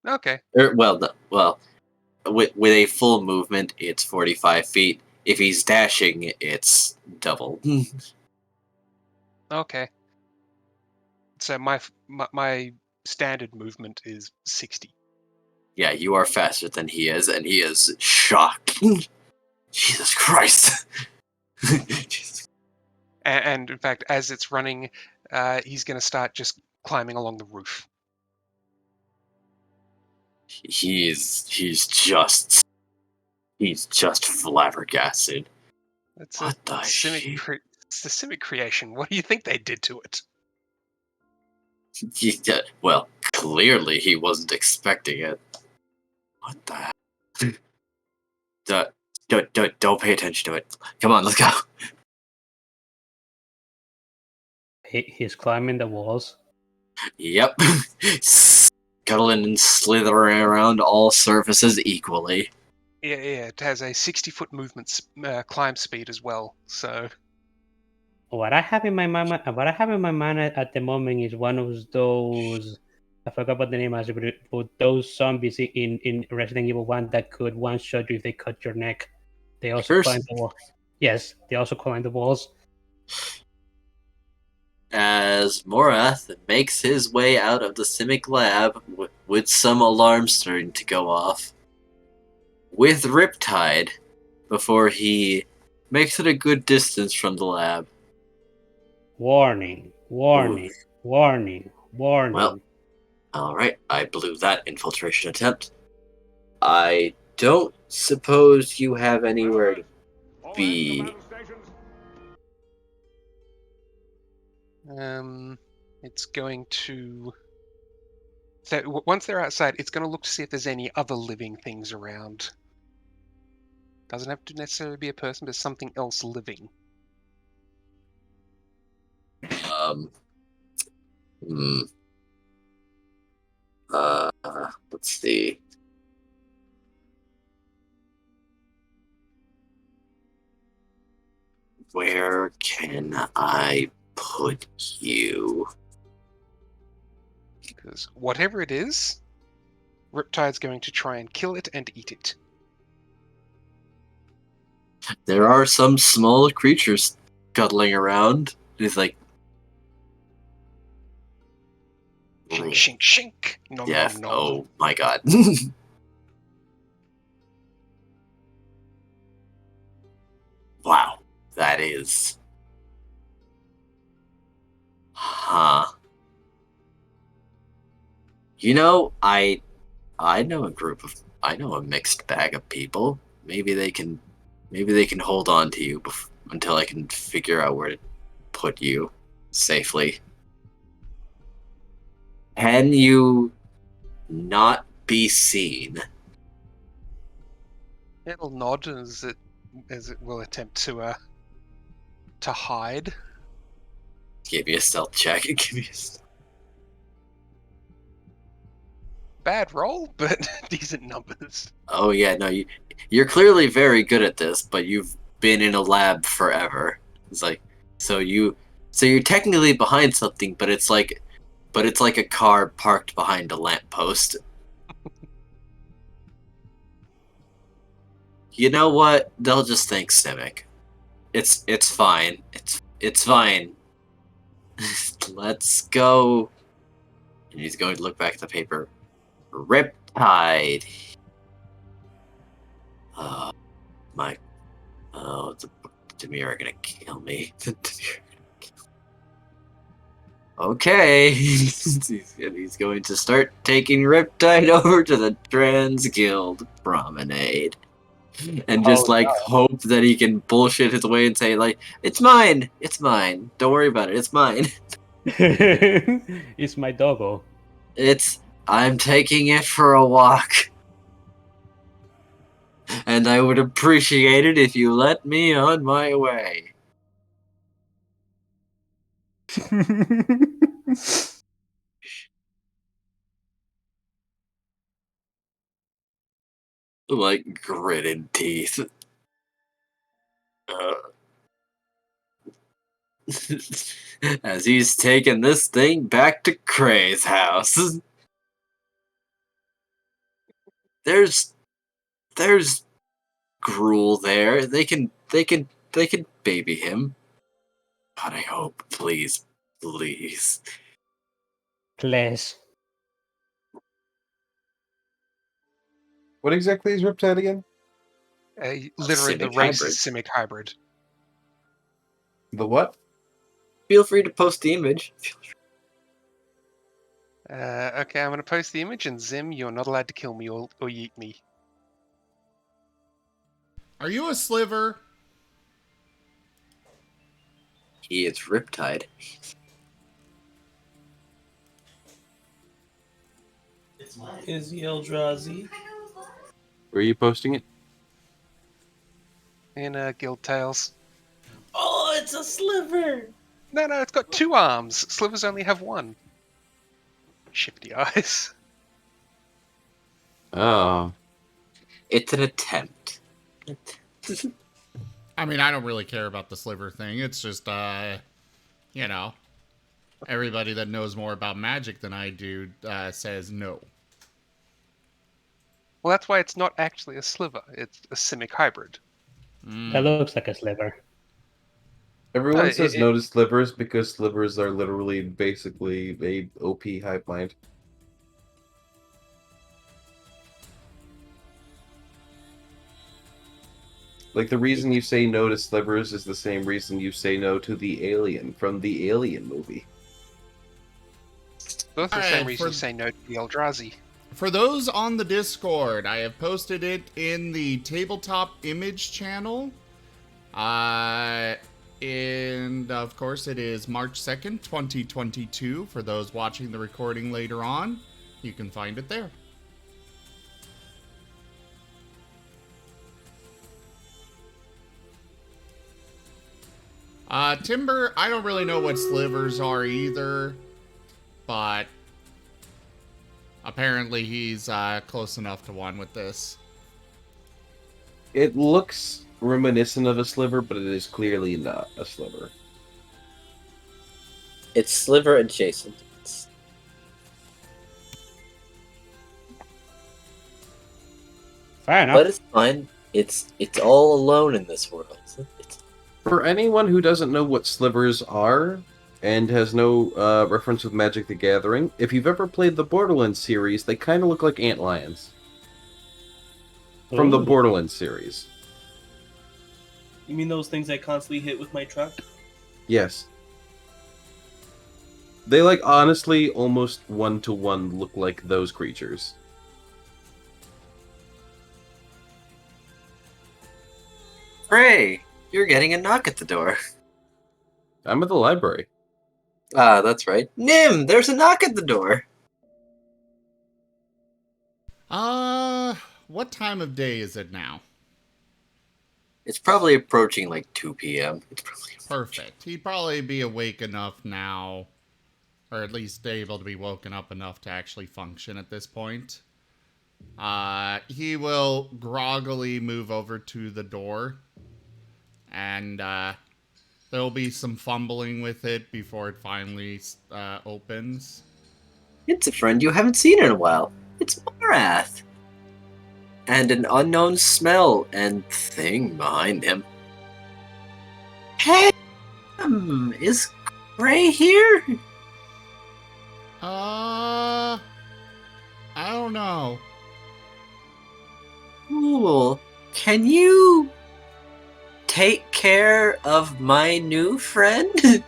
Okay. With a full movement, it's 45 feet. If he's dashing, it's double. Okay. So my standard movement is 60. Yeah, you are faster than he is, and he is shocked. Jesus Christ. Jesus. And in fact, as it's running, he's going to start just climbing along the roof. He's just flabbergasted. It's What the shit? it's a Simic creation. What do you think they did to it? Well, clearly he wasn't expecting it. What the hell? Don't pay attention to it. Come on, let's go. He's climbing the walls. Yep. Scuttling and slithering around all surfaces equally. Yeah, it has a 60-foot movement climb speed as well. So What I have in my mind, at the moment is one of those. I forgot what the name is, but those zombies in Resident Evil 1 that could one shot you if they cut your neck. They also climb the wall. Yes, they also climb the walls. As Morath makes his way out of the Simic lab with some alarms starting to go off, with Riptide, before he makes it a good distance from the lab. Warning, warning, Ooh. warning, warning. Well, alright, I blew that infiltration attempt. I don't suppose you have anywhere to be. it's going to. So once they're outside, it's going to look to see if there's any other living things around. Doesn't have to necessarily be a person, but something else living. Let's see. Where can I put you? Because whatever it is, Riptide's going to try and kill it and eat it. There are some small creatures scuttling around. It's like, Shink, shink, shink. Nom, yeah. nom, nom. Oh my god. Wow, that is. Huh. You know, I know I know a mixed bag of people. Maybe they can hold on to you until I can figure out where to put you safely. Can you not be seen? It'll nod as it will attempt to hide. Give me a stealth check. Give me a Bad roll, but decent numbers. Oh yeah, no, you're clearly very good at this, but you've been in a lab forever. It's like so you're technically behind something, but it's like a car parked behind a lamppost. You know what? They'll just think Simic. It's fine. It's fine. Let's go. And he's going to look back at the paper. Riptide. The Demir are gonna kill me. Okay. He's going to start taking Riptide over to the Trans Guild Promenade. And just hope that he can bullshit his way and say it's mine, don't worry about it, it's mine. It's my doggo. I'm taking it for a walk. And I would appreciate it if you let me on my way. Gritted teeth. As he's taking this thing back to Cray's house. There's gruel there. They can baby him. God, I hope. Please. Please. What exactly is Riptide again? Literally, the Simic race hybrid. is Simic hybrid. The what? Feel free to post the image. Okay, I'm going to post the image, and Zim, you're not allowed to kill me or yeet me. Are you a sliver? He is Riptide. Is he Eldrazi? Where are you posting it? In Guild Tales. Oh, it's a sliver! No, it's got 2 arms. Slivers only have 1. Shifty eyes. Oh. It's an attempt. I mean, I don't really care about the sliver thing. It's just, you know, everybody that knows more about Magic than I do says no. Well, that's why it's not actually a sliver. It's a Simic hybrid. That looks like a sliver. Everyone says no to slivers because slivers are literally basically a OP hive mind. Like, the reason you say no to slivers is the same reason you say no to the alien from the Alien movie. Both the same reason you say no to the Eldrazi. For those on the Discord, I have posted it in the tabletop image channel. And of course, it is March 2nd, 2022. For those watching the recording later on, you can find it there. Timber, I don't really know what slivers are either, but apparently he's close enough to one with this. It looks reminiscent of a sliver, but it is clearly not a sliver. It's sliver adjacent. Fair enough. But it's fine. It's all alone in this world. For anyone who doesn't know what slivers are, and has no reference with Magic the Gathering, if you've ever played the Borderlands series, they kind of look like antlions. From the Borderlands series. You mean those things I constantly hit with my truck? Yes. They, like, honestly, almost one-to-one look like those creatures. Ray, you're getting a knock at the door. I'm at the library. Ah, that's right. Nim, there's a knock at the door. What time of day is it now? It's probably approaching like 2 p.m. It's probably perfect. He'd probably be awake enough now, or at least able to be woken up enough to actually function at this point. He will groggily move over to the door, and there'll be some fumbling with it before it finally opens. It's a friend you haven't seen in a while. It's Morath. And an unknown smell and thing behind him. Hey, is Gray here? I don't know. Cool. Can you take care of my new friend?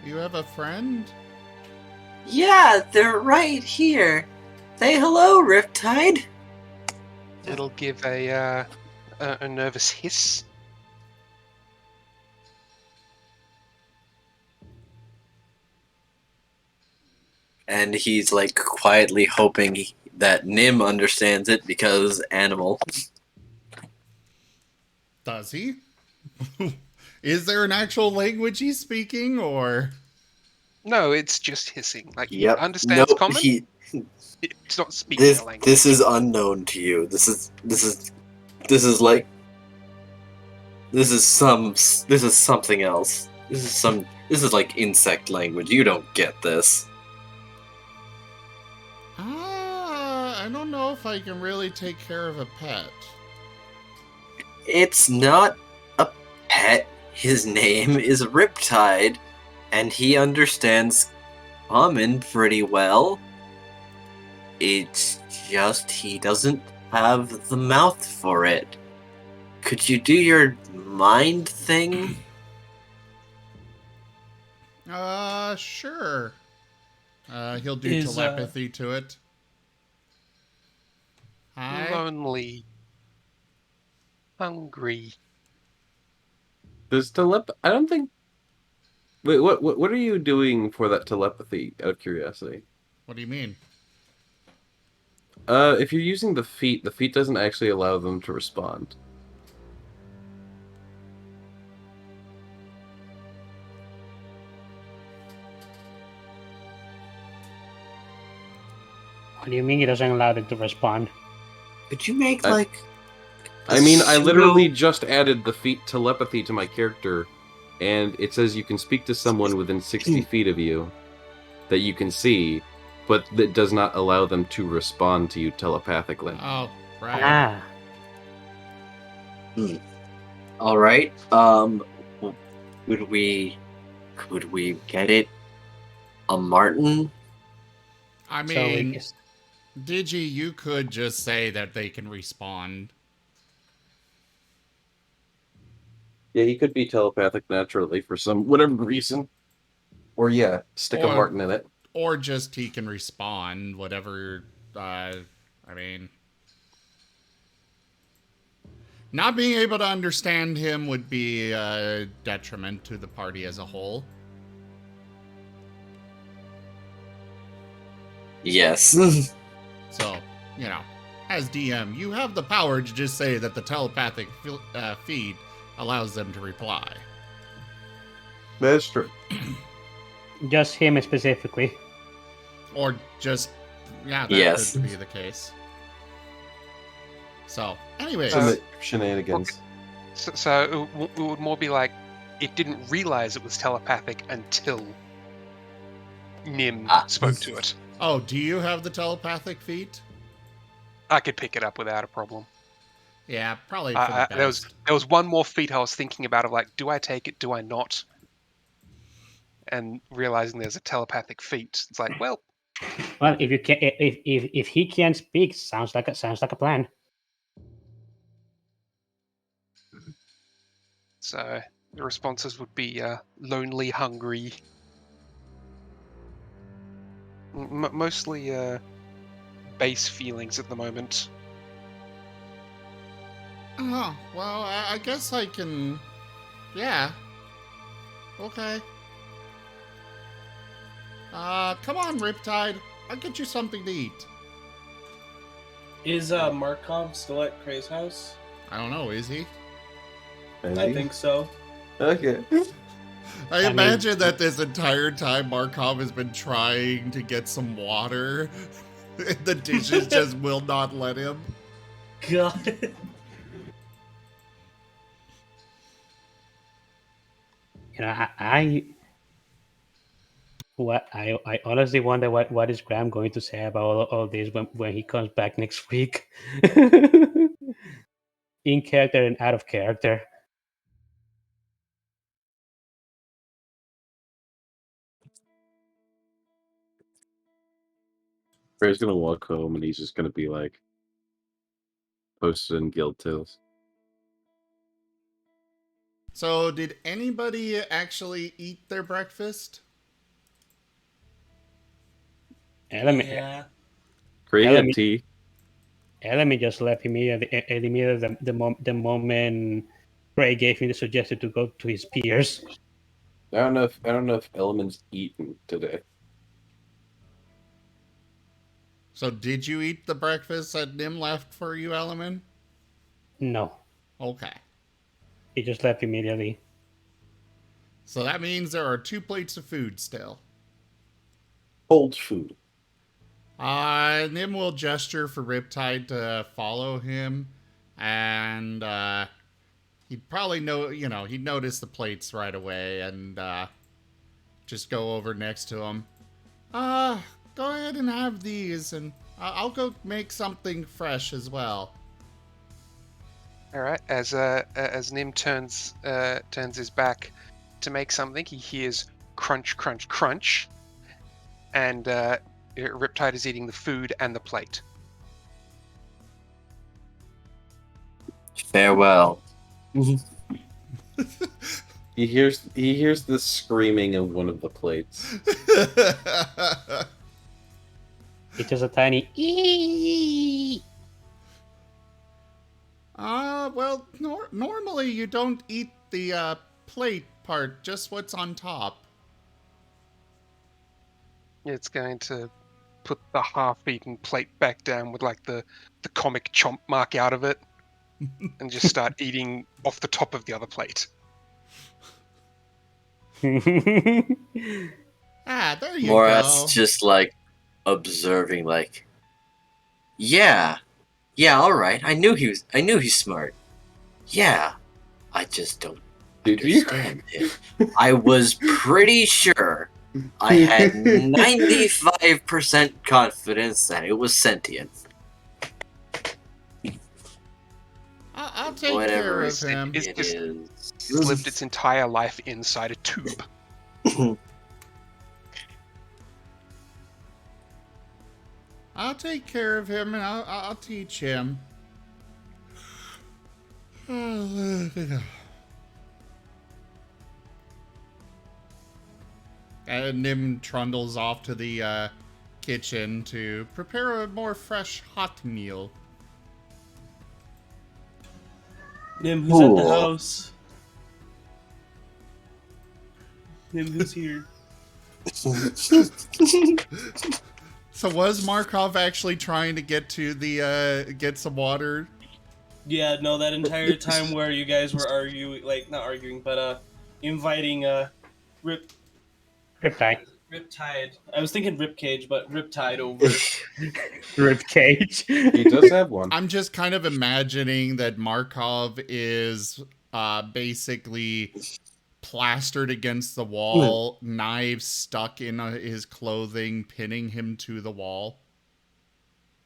You have a friend? Yeah, they're right here. Say hello, Riptide. It'll give a nervous hiss. And he's like quietly hoping that Nim understands it because animal. Does he? Is there an actual language he's speaking, or? No, it's just hissing. Like, Yep. he understands common. It's not speaking a language. This is unknown to you. This is like This is something else. This is like insect language. You don't get this. I don't know if I can really take care of a pet. It's not a pet. His name is Riptide, and he understands common pretty well. It's just he doesn't have the mouth for it. Could you do your mind thing? Sure. He'll do Is, telepathy to it. Hi. Lonely. Hungry. Does I don't think. Wait, what are you doing for that telepathy? Out of curiosity. What do you mean? If you're using the feet doesn't actually allow them to respond. What do you mean he doesn't allow them to respond? Could you make I mean, I literally just added the feet telepathy to my character, and it says you can speak to someone within 60 feet of you that you can see, but that does not allow them to respond to you telepathically. Oh, right. Ah. All right. Could we get it a Marten? I So we mean, just- Digi, you could just say that they can respawn. Yeah, he could be telepathic naturally for some whatever reason. Or yeah, stick a Or- Marten in it. Or just he can respawn, whatever. I mean, not being able to understand him would be a detriment to the party as a whole. Yes. So, you know, as DM, you have the power to just say that the telepathic feed allows them to reply. That's true. just him specifically. Or just, yeah, that Yes. could be the case. So, anyways. Shenanigans. So it would more be like it didn't realize it was telepathic until Nim spoke to it. Oh, do you have the telepathic feat? I could pick it up without a problem. Yeah, probably for the best. There was one more feat I was thinking about of like, do I take it? Do I not? And realizing there's a telepathic feat, it's like, well, Well, if you can, if he can't speak, sounds like a plan. so the responses would be lonely, hungry, mostly base feelings at the moment. Oh, well, I guess I can... Yeah. Okay. Come on, Riptide. I'll get you something to eat. Is Markov still at Cray's house? I don't know, is he? I think so. Okay. I imagine that this entire time Markov has been trying to get some water. The dishes just will not let him. God. You know, I honestly wonder what is Graham going to say about all this when he comes back next week. In character and out of character. Ray's gonna walk home and he's just gonna be like posted in guild tales. So, did anybody actually eat their breakfast? Yeah. Cray had tea. Elemi just left immediately the moment Gray gave me the suggestion to go to his peers. I don't know if Element's eaten today. So, did you eat the breakfast that Nim left for you, Element? No. Okay. He just left immediately. So that means there are 2 plates of food still. Cold food. Nim will gesture for Riptide to follow him, and he'd probably know, he'd notice the plates right away and just go over next to him. Go ahead and have these, and I'll go make something fresh as well. All right. As Nim turns his back to make something, he hears crunch, crunch, crunch, and Riptide is eating the food and the plate. Farewell. He hears the screaming of one of the plates. It's just a tiny ee. Well, normally you don't eat the plate part, just what's on top. It's going to put the half-eaten plate back down with like the comic chomp mark out of it, and just start eating off the top of the other plate. There you go. Morath's just like observing, like, yeah, all right. I knew he's smart. Yeah, I just don't understand him. I was pretty sure. I had 95% confidence that it was sentient. I'll take Whatever care of him. It's it just is. lived its entire life inside a tube. I'll take care of him, and I'll teach him. And Nim trundles off to the kitchen to prepare a more fresh hot meal. Nim, who's at the Cool. house? Nim, who's here? So was Markov actually trying to get to the get some water? Yeah, no, that entire time where you guys were arguing, like, not arguing, but inviting Riptide. Riptide. I was thinking Ripcage, but Riptide over. Ribcage. He does have one. I'm just kind of imagining that Markov is basically plastered against the wall, knives stuck in his clothing, pinning him to the wall.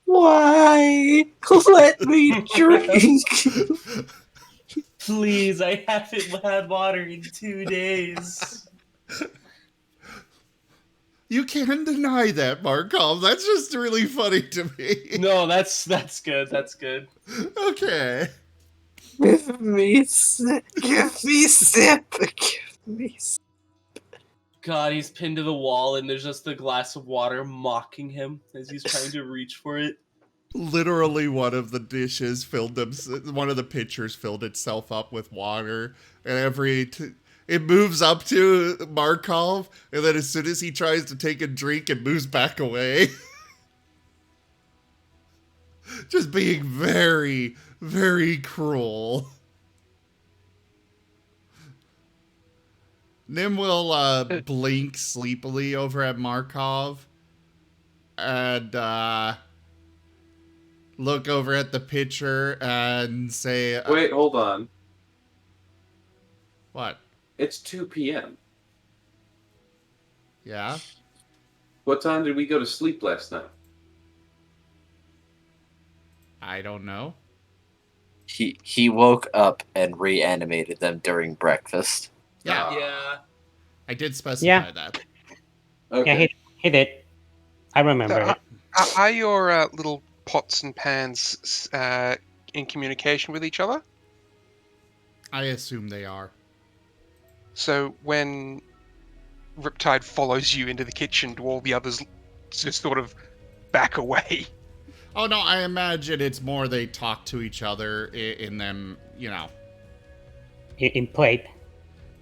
Why? Let me drink. Please, I haven't had water in 2 days. You can't deny that, Markov. That's just really funny to me. No, that's good. That's good. Okay. Give me sip. Give me sip. Give me sip. God, he's pinned to the wall, and there's just a glass of water mocking him as he's trying to reach for it. Literally, one of the dishes one of the pitchers filled itself up with water, and it moves up to Markov, and then as soon as he tries to take a drink, it moves back away. Just being very, very cruel. Nim will blink sleepily over at Markov and look over at the pitcher and say, Wait, hold on. What? It's 2 p.m. Yeah? What time did we go to sleep last night? I don't know. He woke up and reanimated them during breakfast. Yeah. Yeah. I did specify that. Okay. Yeah, he did. I remember it. Are your little pots and pans in communication with each other? I assume they are. So when Riptide follows you into the kitchen, do all the others just sort of back away? Oh, no, I imagine it's more they talk to each other in them, In plate.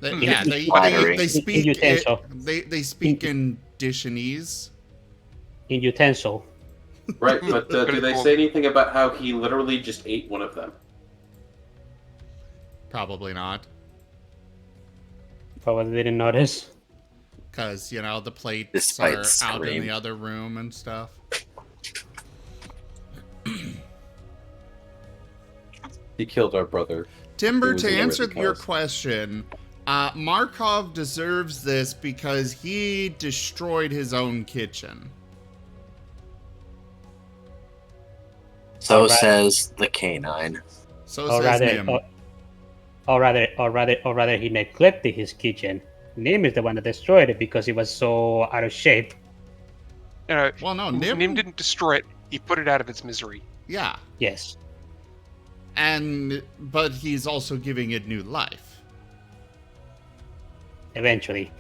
Yeah, they speak in utensil. they speak in Dishanese. In utensil. Right, but do they say anything about how he literally just ate one of them? Probably not. Probably didn't notice. Because, the plates Despite are out in scream. the other room and stuff. He killed our brother. Timber, It was to a answer worthy your cause. question, Markov deserves this because he destroyed his own kitchen. So Alright. says the canine. So Or says rather, Nim. or rather, he neglected his kitchen. Nim is the one that destroyed it because he was so out of shape. You know, Well, no, Nim Nim. didn't destroy it. He put it out of its misery. Yeah, Yes. but he's also giving it new life. Eventually.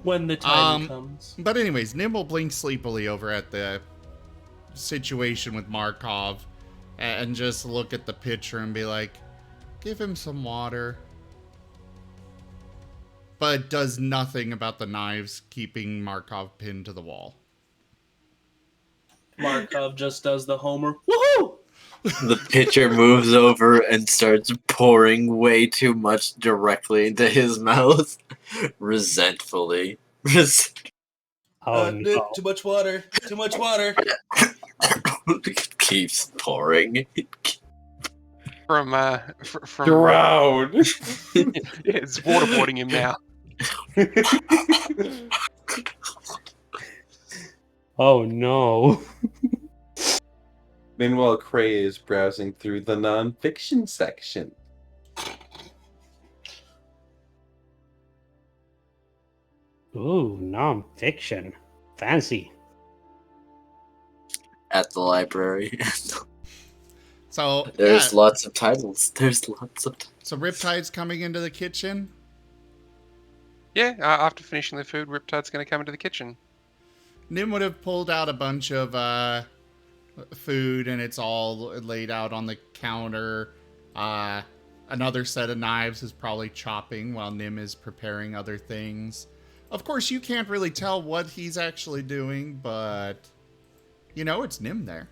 When the time comes. But anyways, Nim will blink sleepily over at the situation with Markov and just look at the picture and be like, give him some water. But does nothing about the knives keeping Markov pinned to the wall. Markov just does the Homer. Woohoo! The pitcher moves over and starts pouring way too much directly into his mouth, resentfully. Oh no. Too much water. Too much water. It keeps pouring. From Drown! it's waterboarding him now. Oh no. Meanwhile, Cray is browsing through the non-fiction section. Ooh, non-fiction. Fancy. At the library. So There's yeah, lots of titles. so Riptide's coming into the kitchen. Yeah, after finishing the food, Riptide's going to come into the kitchen. Nim would have pulled out a bunch of food, and it's all laid out on the counter. Another set of knives is probably chopping while Nim is preparing other things. Of course, you can't really tell what he's actually doing, but you know it's Nim there.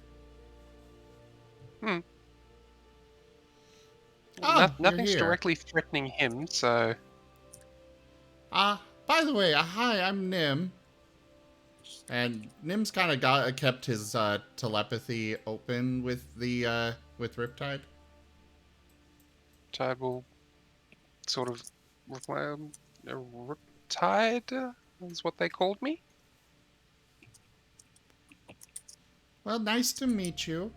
Nothing's you're here. directly threatening him, so... By the way, hi, I'm Nim. And Nim's kind of kept his telepathy open with the with Riptide. Tide will sort of... Riptide is what they called me? Well, nice to meet you.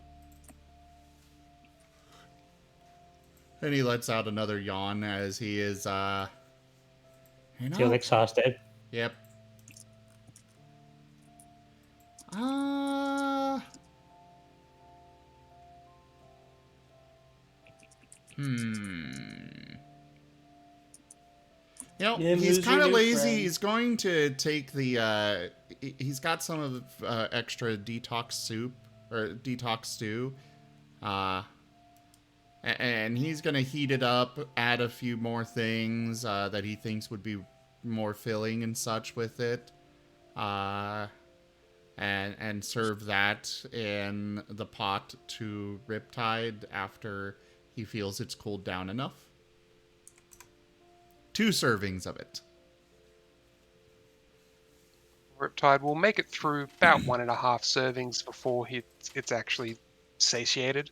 And he lets out another yawn as he is, Still exhausted. Yep. You know, Nim, he's who's kind your of new lazy. friend? He's going to take the, he's got some of extra detox soup, or detox stew. And he's going to heat it up, add a few more things that he thinks would be more filling and such with it. And serve that in the pot to Riptide after he feels it's cooled down enough. 2 servings of it. Riptide will make it through about 1.5 servings before it's actually satiated.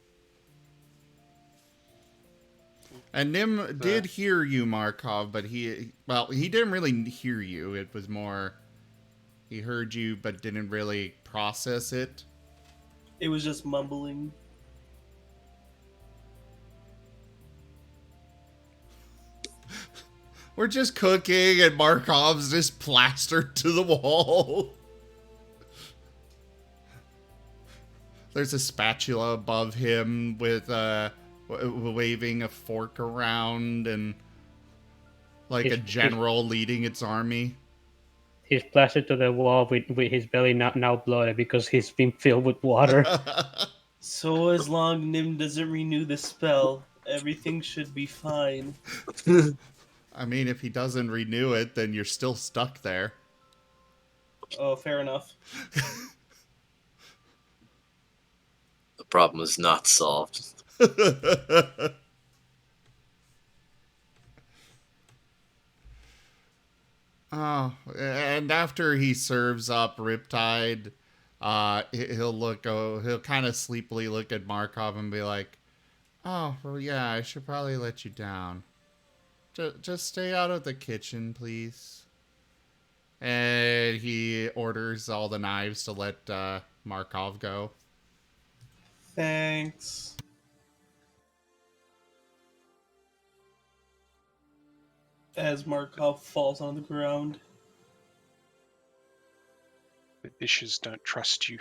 And Nim did hear you, Markov, but he didn't really hear you. It was more, he heard you, but didn't really process it. It was just mumbling. We're just cooking, and Markov's just plastered to the wall. There's a spatula above him with waving a fork around, and like a general leading its army. He's plastered to the wall with his belly now bloated because he's been filled with water. So as long Nim doesn't renew the spell, everything should be fine. I mean, if he doesn't renew it, then you're still stuck there. Oh, fair enough. The problem is not solved. Oh, and after he serves up Riptide, he'll kind of sleepily look at Markov and be like, "Oh, well, yeah, I should probably let you down. Just stay out of the kitchen, please." And he orders all the knives to let Markov go. Thanks. As Markov falls on the ground. The dishes don't trust you.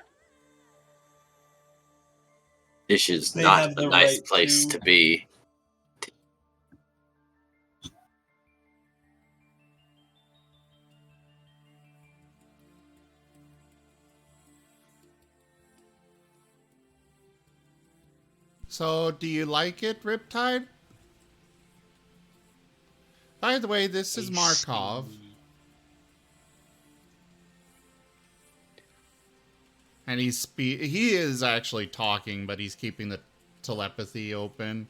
This is They not have a the nice right place to. to be. So, do you like it, Riptide? By the way, this is Markov. And he is actually talking, but he's keeping the telepathy open.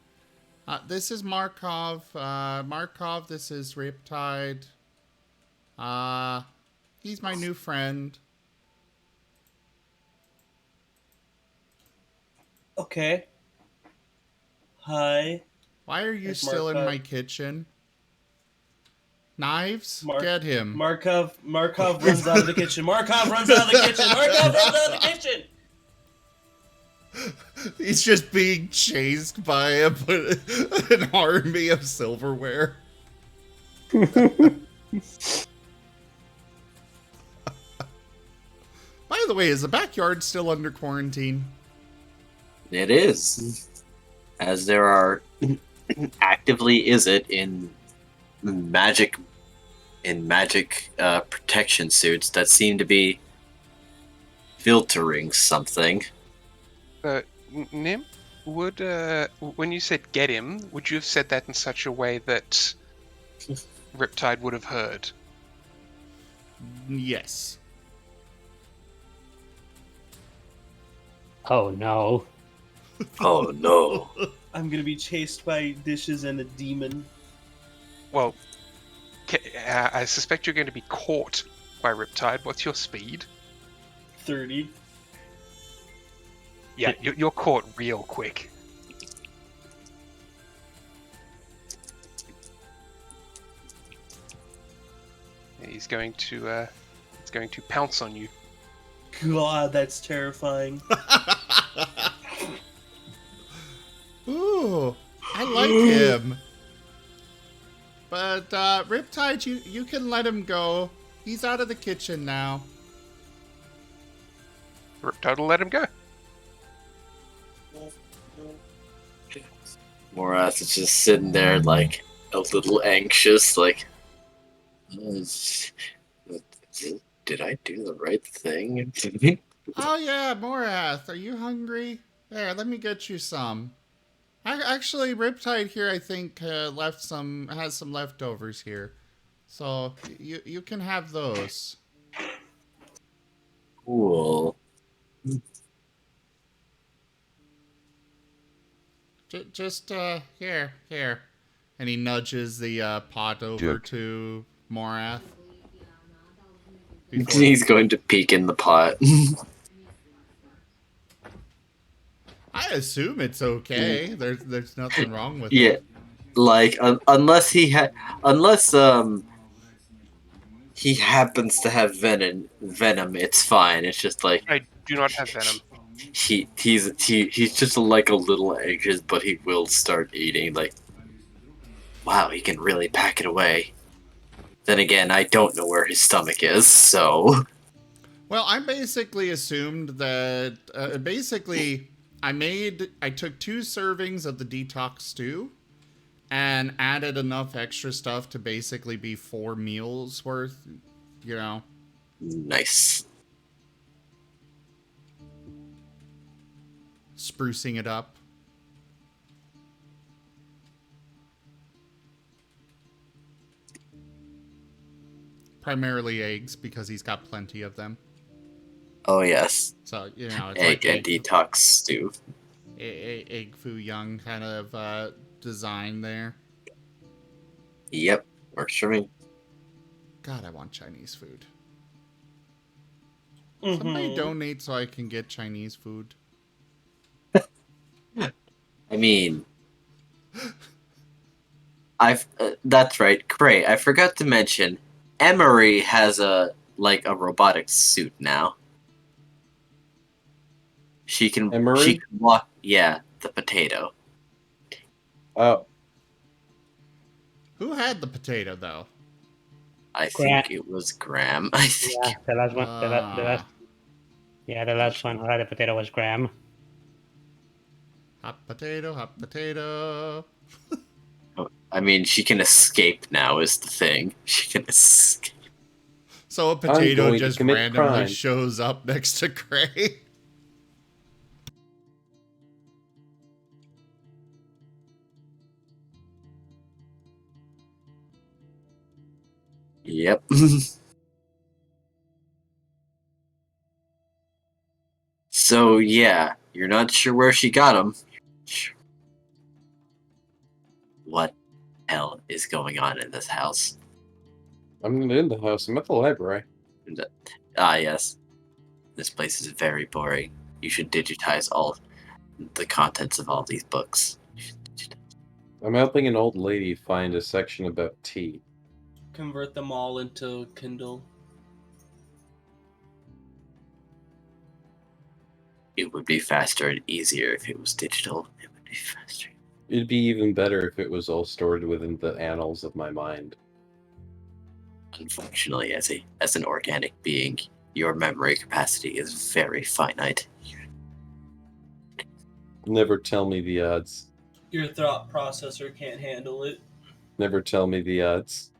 This is Markov. Markov, this is Riptide. He's my new friend. Okay. Hi. Why are you It's still in Markov. my kitchen? Knives? Mar- Get him. Markov runs out of the kitchen. Markov runs out of the kitchen. Markov runs out of the kitchen. He's just being chased by an army of silverware. By the way, is the backyard still under quarantine? It is. As there are actively is it in magic protection suits that seem to be filtering something. Nim, would when you said get him, would you have said that in such a way that Riptide would have heard? Yes. Oh no. Oh no. I'm gonna be chased by dishes and a demon. Well, I suspect you're going to be caught by Riptide. What's your speed? 30. Yeah, you're caught real quick. He's going to pounce on you. God, that's terrifying. Ooh, I like him. But, Riptide, you can let him go. He's out of the kitchen now. Riptide will let him go. Morath is just sitting there like a little anxious, like, did I do the right thing? Oh yeah, Morath, are you hungry? There, let me get you some. Actually, Riptide here, I think, has some leftovers here. So, you can have those. Cool. Just, here. And he nudges the pot over to Morath. He's going to peek in the pot. I assume it's okay. There's nothing wrong with Yeah, it. like unless he happens to have venom, it's fine. It's just like I do not have venom. he's just like a little anxious, but he will start eating. Like, wow, he can really pack it away. Then again, I don't know where his stomach is, so. Well, I basically assumed that I took 2 servings of the detox stew and added enough extra stuff to basically be 4 meals worth, you know. Nice. Sprucing it up. Primarily eggs, because he's got plenty of them. Oh yes. So, you know, it's Egg like and detox stew. egg foo young kind of design there. Yep, works for me. God, I want Chinese food. Somebody Mhm. donate so I can get Chinese food. I mean, that's right, Cray. I forgot to mention, Emery has a robotic suit now. She can Emery? walk. Yeah, the potato. Oh, Who had the potato though? I Gra- think it was Graham. I think. Yeah, the last one. The last. Yeah, the last one who had a potato was Graham. Hot potato, hot potato. I mean, she can escape now. Is the thing. She can escape. So a I'm potato going to just commit randomly crime. shows up next to Gray. Yep. So yeah, you're not sure where she got him. What hell is going on in this house? I'm not in the house. I'm at the library. Yes. This place is very boring. You should digitize all the contents of all these books. I'm helping an old lady find a section about tea. Convert them all into Kindle. It would be faster and easier if it was digital. It would be faster. It'd be even better if it was all stored within the annals of my mind. Unfortunately, as an organic being, your memory capacity is very finite. Never tell me the odds. Your thought processor can't handle it. Never tell me the odds.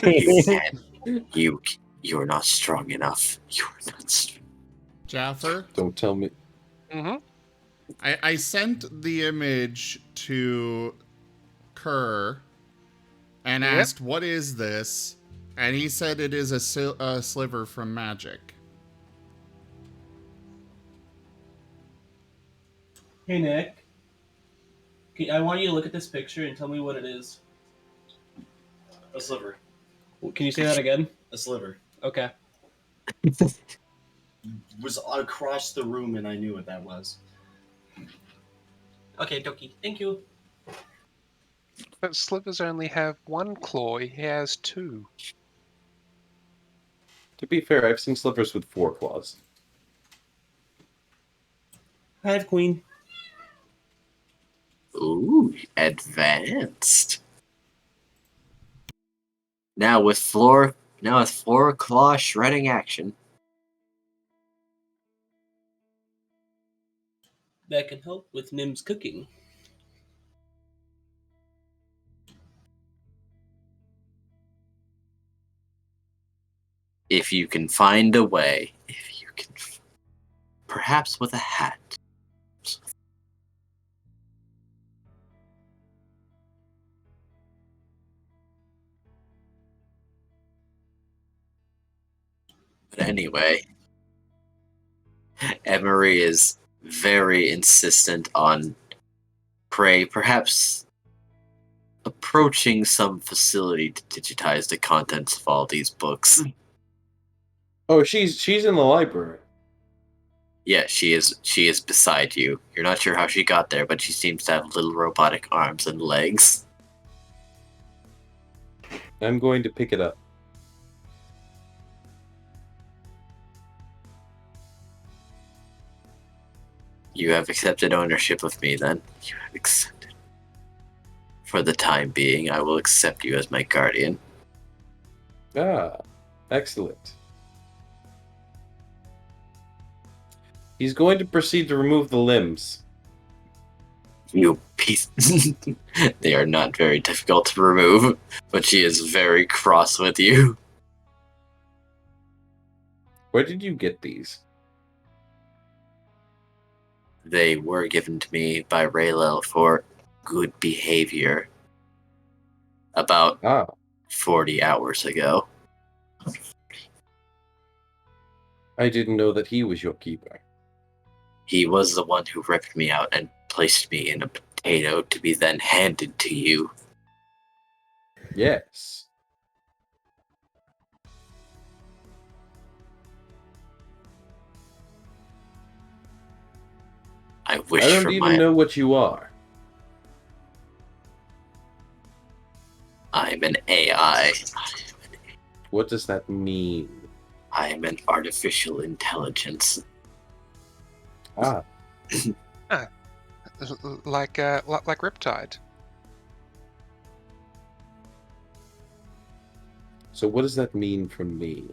You can't. You're not strong enough. You're not strong. Jaffer, Don't tell me. Mm-hmm. I sent the image to Kerr and Yep. asked, "What is this?" And he said it is a sliver from magic. Hey Nick, I want you to look at this picture and tell me what it is. A sliver. Can you say that again? A sliver. Okay. Was across the room and I knew what that was. Okay, Doki. Thank you. But slivers only have one claw. He has two. To be fair, I've seen slippers with 4 claws. Hive Queen. Ooh, advanced. Now with floor claw shredding action. That can help with Nim's cooking. If you can find a way, perhaps with a hat. But anyway, Emery is very insistent on Prey perhaps approaching some facility to digitize the contents of all these books. Oh, she's in the library. Yeah, she is beside you. You're not sure how she got there, but she seems to have little robotic arms and legs. I'm going to pick it up. You have accepted ownership of me, then. You have accepted. For the time being, I will accept you as my guardian. Ah, excellent. He's going to proceed to remove the limbs. You piece. They are not very difficult to remove, but she is very cross with you. Where did you get these? They were given to me by Raylel for good behavior about 40 hours ago. I didn't know that he was your keeper. He was the one who ripped me out and placed me in a potato to be then handed to you. Yes. I wish I don't for even my... know what you are. I'm an AI. What does that mean? I am an artificial intelligence. Ah, Like Riptide. so what does that mean for me?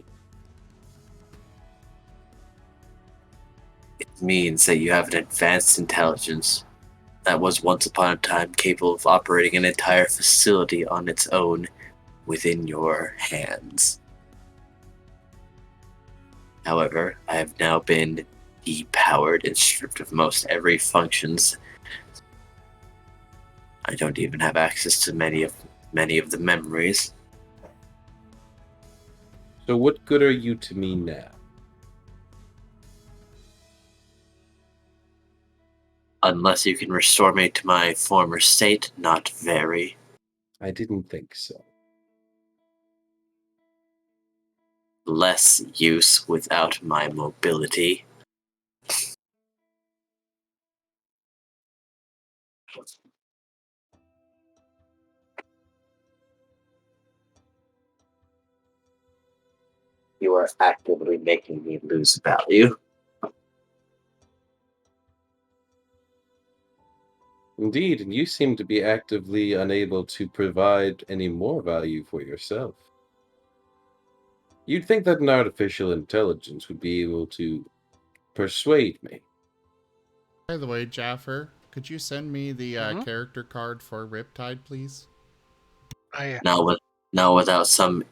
It means that you have an advanced intelligence that was once upon a time capable of operating an entire facility on its own within your hands. However, I have now been depowered and stripped of most every functions. I don't even have access to many of the memories. So what good are you to me now? Unless you can restore me to my former state, not very. I didn't think so. Less use without my mobility. You are actively making me lose value. Indeed, and you seem to be actively unable to provide any more value for yourself. You'd think that an artificial intelligence would be able to persuade me. By the way, Jaffer, could you send me the character card for Riptide, please? Not without some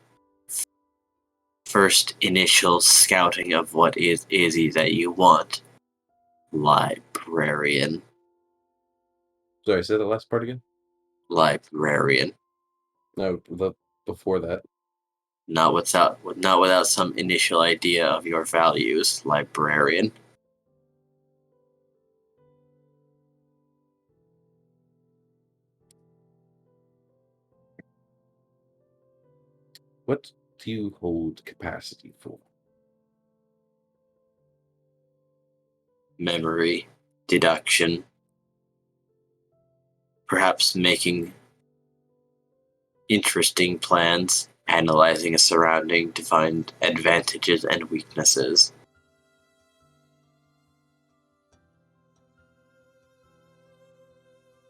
first initial scouting of what is it that you want. Librarian. Sorry, say the last part again? Librarian. No, before that. Not without some initial idea of your values, librarian. What do you hold capacity for? Memory, deduction, perhaps making interesting plans, analyzing a surrounding to find advantages and weaknesses.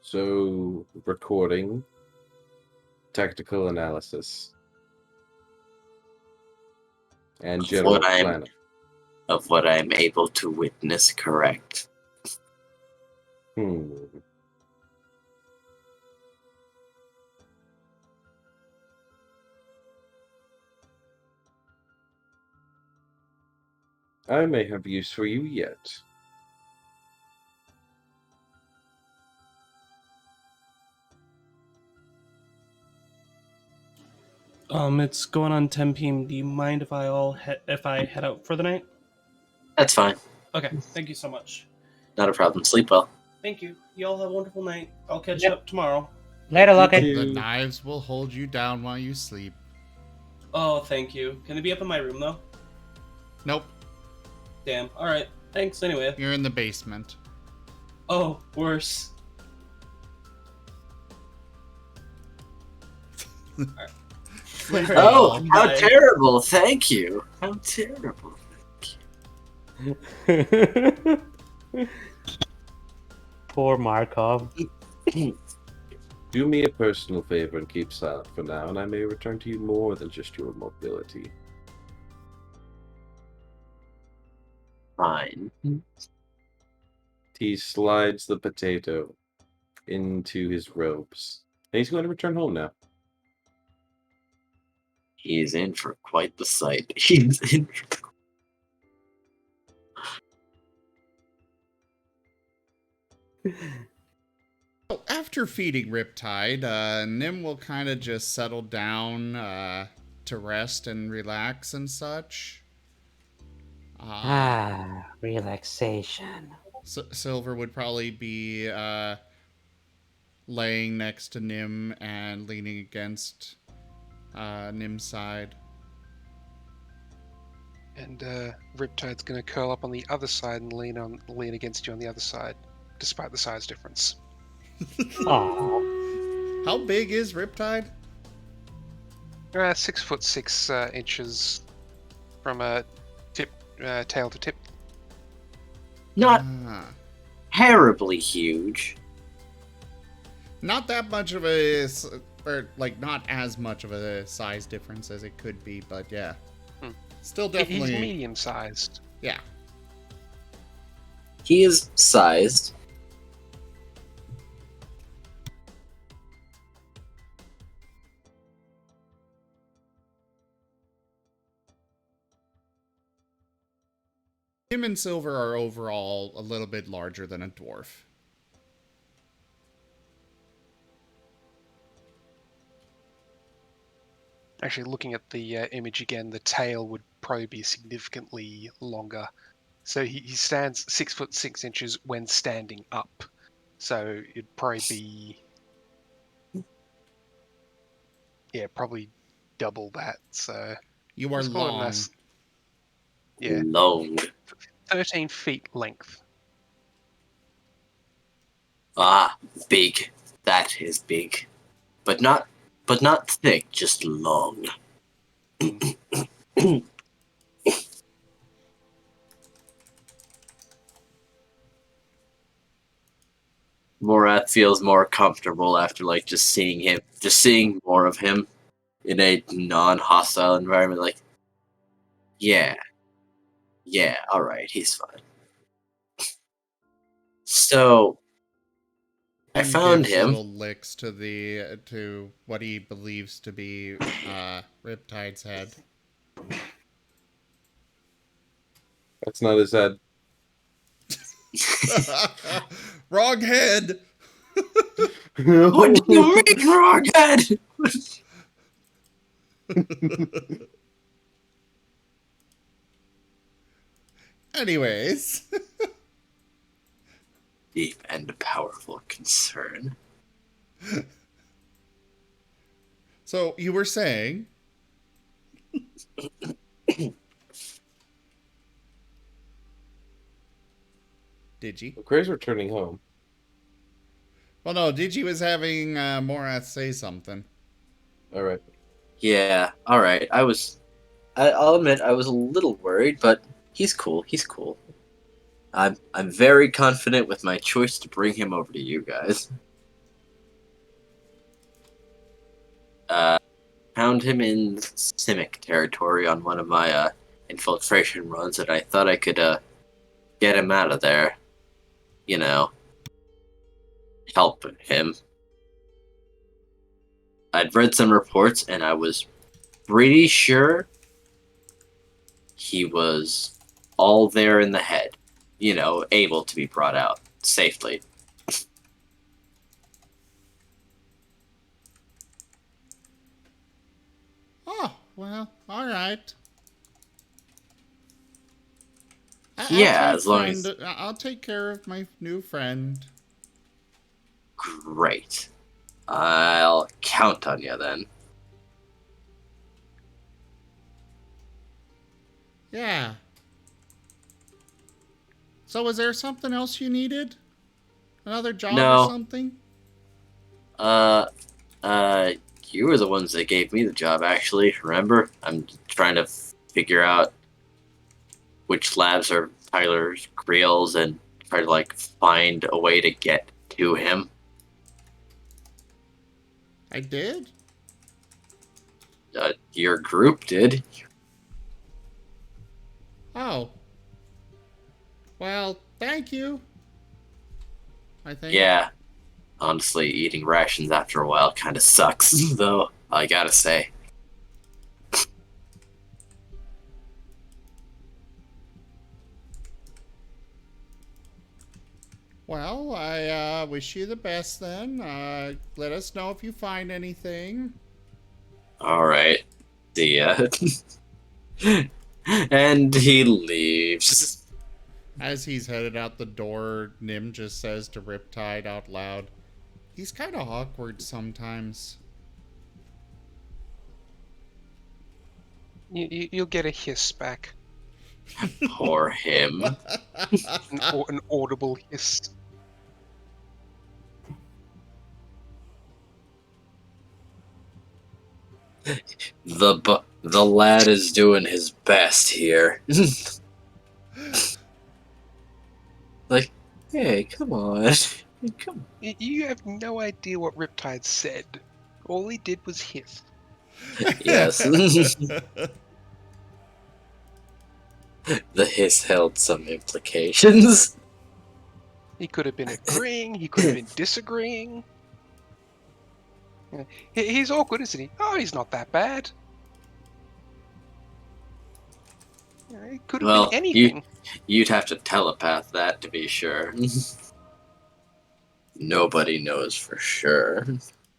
So, recording, tactical analysis, and general planning. Of what I'm able to witness, correct. I may have use for you yet. It's going on 10 p.m. Do you mind if I head out for the night? That's fine. Okay, thank you so much. Not a problem. Sleep well. Thank you. You all have a wonderful night. I'll catch you up tomorrow. Later, Lucky. The knives will hold you down while you sleep. Oh, thank you. Can they be up in my room, though? Nope. Damn. Alright. Thanks, anyway. You're in the basement. Oh, worse. Oh, how terrible. Thank you. How terrible. Poor Markov. Do me a personal favor and keep silent for now, and I may return to you more than just your mobility. Fine. He slides the potato into his robes, and he's going to return home now. He is in for quite the sight. He's in for... So after feeding Riptide, Nim will kind of just settle down to rest and relax and such. Relaxation. Silver would probably be laying next to Nim and leaning against Nim's side. And Riptide's going to curl up on the other side and lean against you on the other side. despite the size difference. Aww. How big is Riptide? 6'6" from a tip, tail to tip. Not Ah. terribly huge. Not that much of a, or like not as much of a size difference as it could be, but yeah, still definitely. He's medium-sized. Yeah. He is sized. Him and Silver are overall a little bit larger than a dwarf. Actually, looking at the image again, the tail would probably be significantly longer. So he stands 6'6" when standing up. So it'd probably be, probably double that. So You are let's call it a long. nice- yeah, Long. 13 feet length. Ah, big. That is big. But not thick, just long. Morath feels more comfortable after just seeing more of him in a non-hostile environment. Like, yeah, all right, he's fine. So I And found gives him. little licks to what he believes to be Riptide's head. That's not his head. Wrong head. What do you mean, wrong head? Anyways. Deep and powerful concern. So you were saying? Digi? Well, Gray's returning home. Well, no, Digi was having Morath say something. All right. Yeah, all right. I'll admit I was a little worried, but he's cool. He's cool. I'm very confident with my choice to bring him over to you guys. Found him in Simic territory on one of my infiltration runs, and I thought I could get him out of there. You know, help him. I'd read some reports, and I was pretty sure he was all there in the head. You know, able to be brought out safely. Oh, well, all right. Yeah, as long as... I'll take care of my new friend. Great. I'll count on you then. Yeah. So was there something else you needed? Another job No. or something? You were the ones that gave me the job, actually. Remember? I'm trying to figure out which labs are Tyler's Creel's and try to, find a way to get to him. I did? Your group did. Oh. Well, thank you. I think. Yeah. Honestly, eating rations after a while kind of sucks, though, I gotta say. Well, I wish you the best then. Let us know if you find anything. Alright. See ya. And he leaves. As he's headed out the door, Nim just says to Riptide out loud, "He's kind of awkward sometimes." You'll get a hiss back. Poor him. An audible hiss. The lad is doing his best here. Like, hey, come on. Come You have no idea what Riptide said. All he did was hiss. Yes. The hiss held some implications. He could have been agreeing, he could have been disagreeing. He's awkward, isn't he? Oh, he's not that bad. It could have been Well, anything. you'd have to telepath that to be sure. Nobody knows for sure.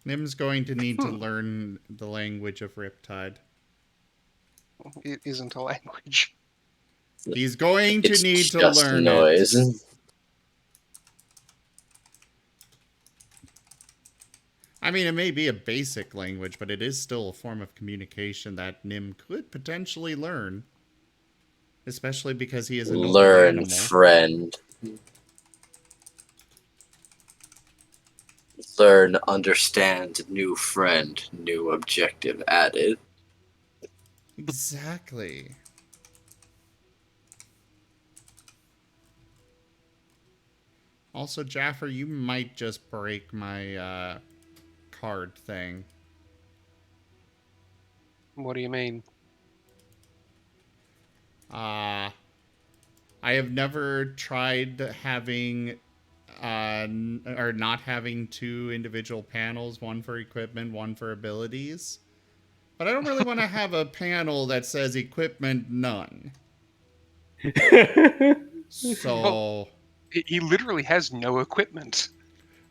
Nim's going to need to learn the language of Riptide. It isn't a language. He's going to It's need to just learn noise. it. I mean, it may be a basic language, but it is still a form of communication that Nim could potentially learn. Especially because he is a noble Learn, animal. friend. Learn, understand, new friend, new objective added. Exactly. Also, Jaffer, you might just break my card thing. What do you mean? I have never tried having or not having two individual panels, one for equipment, one for abilities. But I don't really want to have a panel that says equipment none. So Well, he literally has no equipment.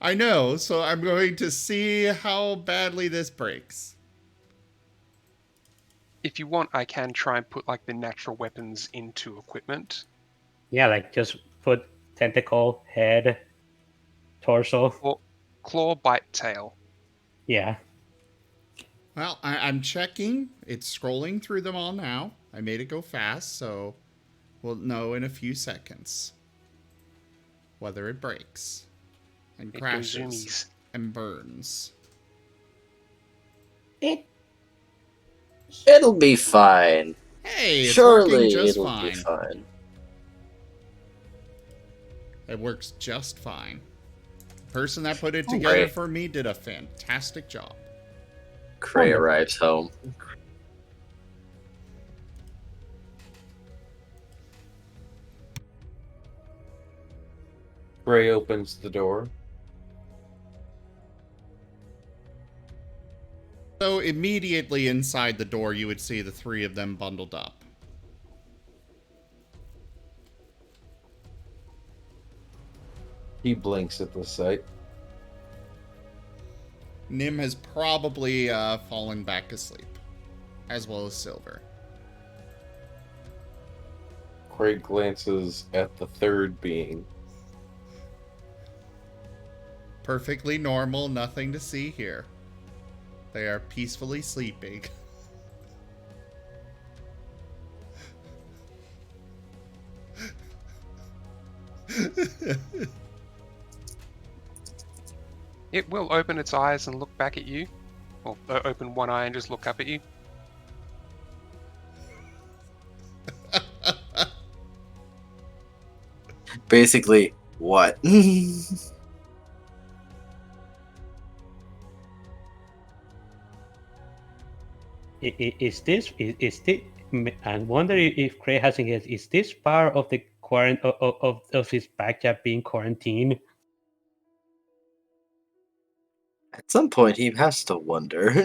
I know, so I'm going to see how badly this breaks. If you want, I can try and put like the natural weapons into equipment. Yeah, like just put tentacle, head, torso. Claw, bite, tail. Yeah. Well, I'm checking. It's scrolling through them all now. I made it go fast, so we'll know in a few seconds whether it breaks and It crashes goes zoomies. and burns. It'll be fine. Hey, it's Surely working just it'll fine. be fine. It works just fine. The person that put it together Right. for me did a fantastic job. Cray arrives home. Gray opens the door. So immediately inside the door, you would see the three of them bundled up. He blinks at the sight. Nim has probably fallen back asleep, as well as Silver. Craig glances at the third being. Perfectly normal, nothing to see here. They are peacefully sleeping. It will open its eyes and look back at you. Or open one eye and just look up at you. Basically, what? Is this? I wonder if Craig has guessed. Is this part of the of his backyard being quarantined? At some point, he has to wonder.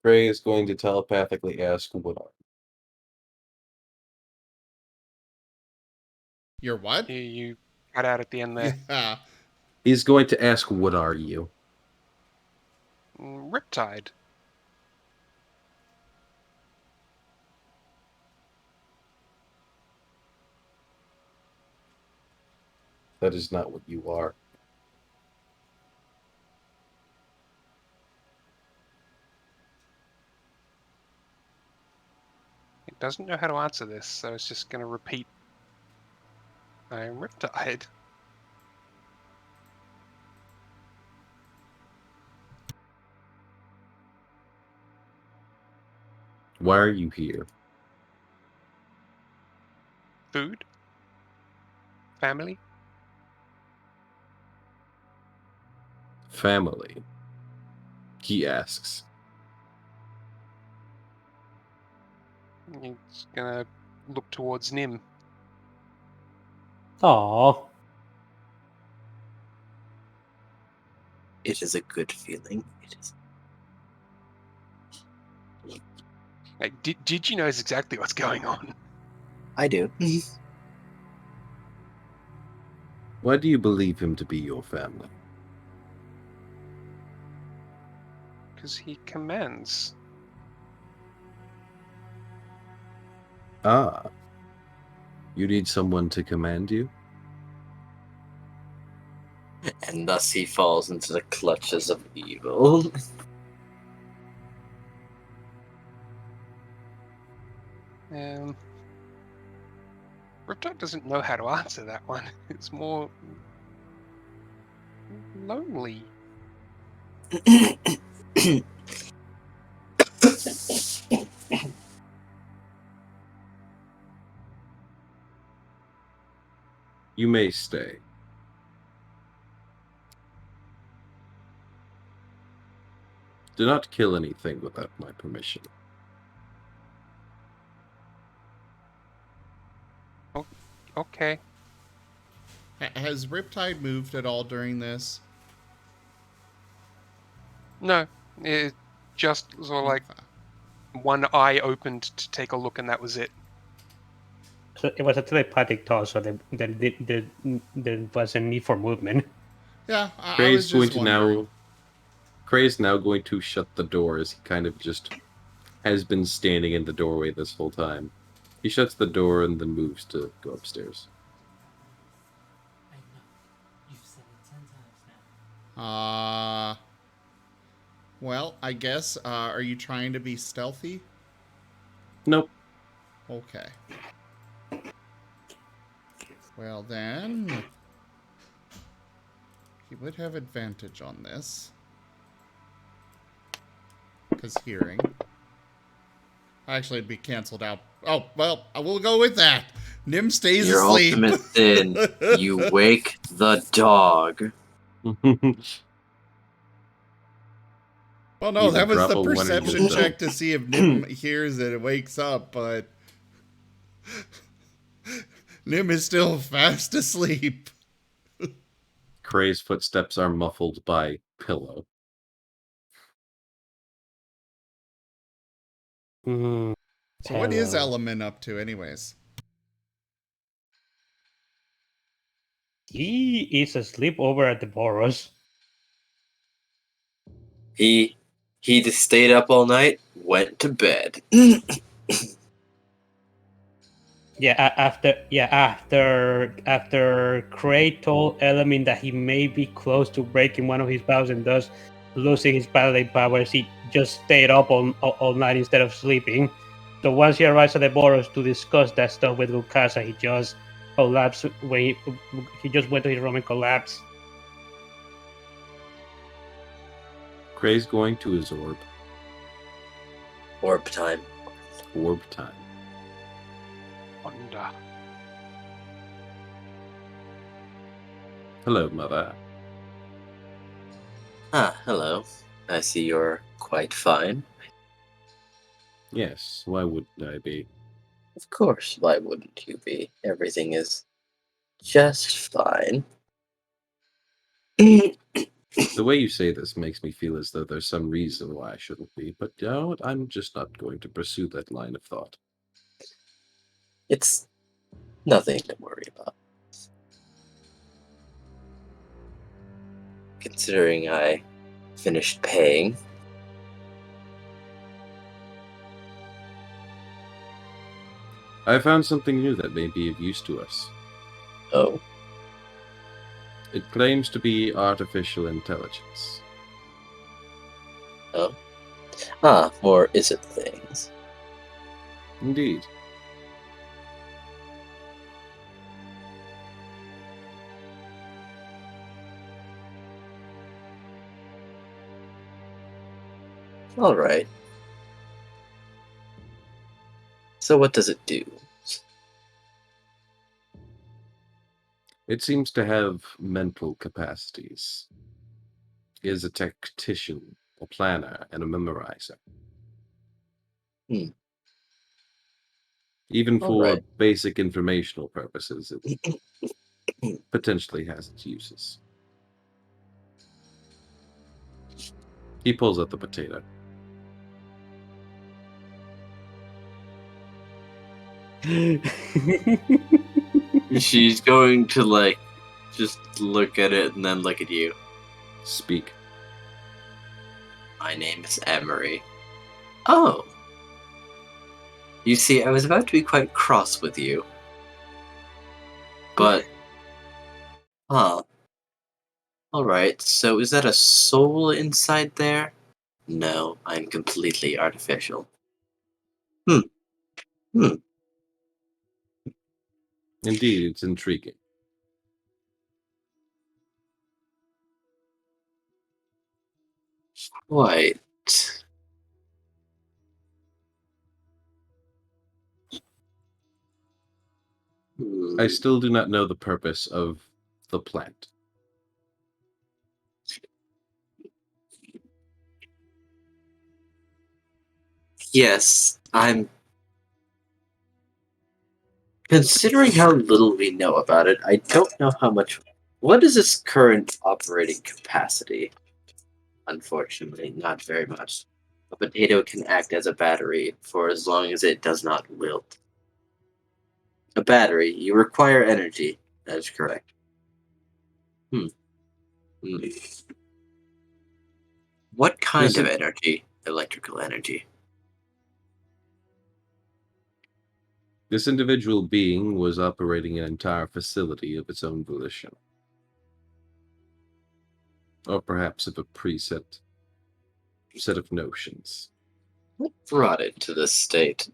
Gray is going to telepathically ask what are. You're what? You cut out at the end there. Yeah. He's going to ask what are you? Riptide. That is not what you are. It doesn't know how to answer this, so it's just going to repeat. I am Riptide. Why are you here? Food? Family? Family, he asks. He's gonna look towards Nim. Aww. It is a good feeling. It is. Like, did you knows exactly what's going on? I do. Why do you believe him to be your family? Because he commands. Ah. You need someone to command you? And thus he falls into the clutches of evil. Riptide doesn't know how to answer that one. It's more lonely. You may stay. Do not kill anything without my permission. Okay. Has Riptide moved at all during this? No, it just sort of like one eye opened to take a look, and that was it. So it was a telepathic toss, so there wasn't need for movement. Yeah, I was just wondering. Cray's now going to shut the door as he kind of just has been standing in the doorway this whole time. He shuts the door and then moves to go upstairs. I know. You've said it 10 times now. Well, I guess, are you trying to be stealthy? Nope. Okay. Well then, he would have advantage on this. Because hearing. Actually, it'd be canceled out. Oh, well, I will go with that. Nim stays Your asleep. ultimate sin. You wake the dog. Well, no, Either that was drop the a one or perception yourself. check to see if Nim hears it and wakes up, but Nim is still fast asleep. Cray's footsteps are muffled by pillow. So what is Hello. Element up to anyways? He is asleep over at the Boros. He just stayed up all night, went to bed. After Cray told Element that he may be close to breaking one of his vows and thus losing his paladin powers, he just stayed up all night instead of sleeping. So once he arrives at the Boros to discuss that stuff with Lukasa, he just collapsed when he just went to his room and collapsed. Cray's going to his orb. Orb time. Orb time. Wonder. Hello, Mother. Ah, hello. I see you're quite fine. Yes, why wouldn't I be? Of course, why wouldn't you be? Everything is just fine. The way you say this makes me feel as though there's some reason why I shouldn't be, but you know what? I'm just not going to pursue that line of thought. It's nothing to worry about. Considering I finished paying. I found something new that may be of use to us. Oh? It claims to be artificial intelligence. Oh? Ah, more is it things. Indeed. Alright. So what does it do? It seems to have mental capacities. He is a tactician, a planner, and a memorizer. Hmm. Even All for right. basic informational purposes, it potentially has its uses. He pulls out the potato. She's going to, like, just look at it and then look at you. Speak. My name is Emery. Oh. You see, I was about to be quite cross with you. But... Huh. Alright, so is that a soul inside there? No, I'm completely artificial. Indeed, it's intriguing. Quite. I still do not know the purpose of the plant. Yes, I'm... Considering how little we know about it, I don't know how much... What is its current operating capacity? Unfortunately, not very much. A potato can act as a battery for as long as it does not wilt. A battery, you require energy. That is correct. What kind of energy? Electrical energy. This individual being was operating an entire facility of its own volition. Or perhaps of a preset set of notions. What brought it to this state?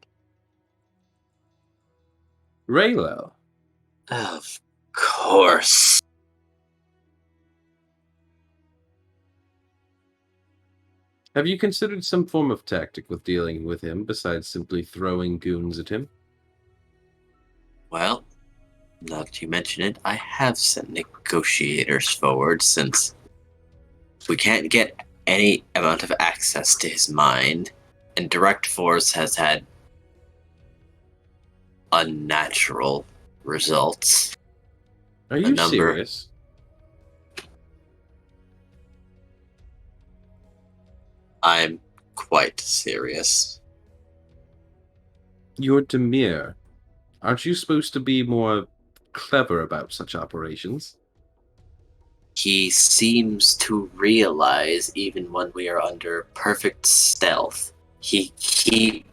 Raylo. Of course. Have you considered some form of tactic with dealing with him besides simply throwing goons at him? Well, now that you mention it, I have sent negotiators forward since we can't get any amount of access to his mind, and direct force has had unnatural results. Are you serious? I'm quite serious. You're Demir. Aren't you supposed to be more clever about such operations? He seems to realize even when we are under perfect stealth, he keeps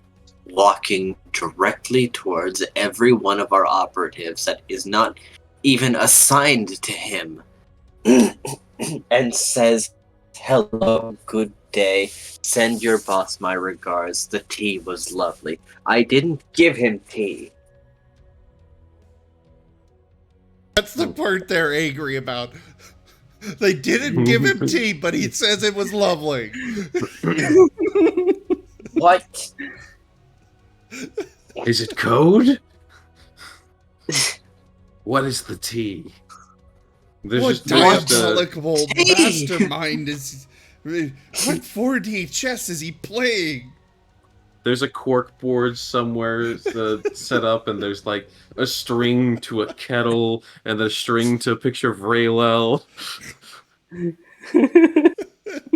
walking directly towards every one of our operatives that is not even assigned to him and says, "Hello, good day. Send your boss my regards. The tea was lovely." I didn't give him tea. That's the part they're angry about. They didn't give him tea, but he says it was lovely. What? Is it code? What is the tea? What diabolical mastermind is... What 4D chess is he playing? There's a cork board somewhere set up, and there's like a string to a kettle, and a string to a picture of Raylel.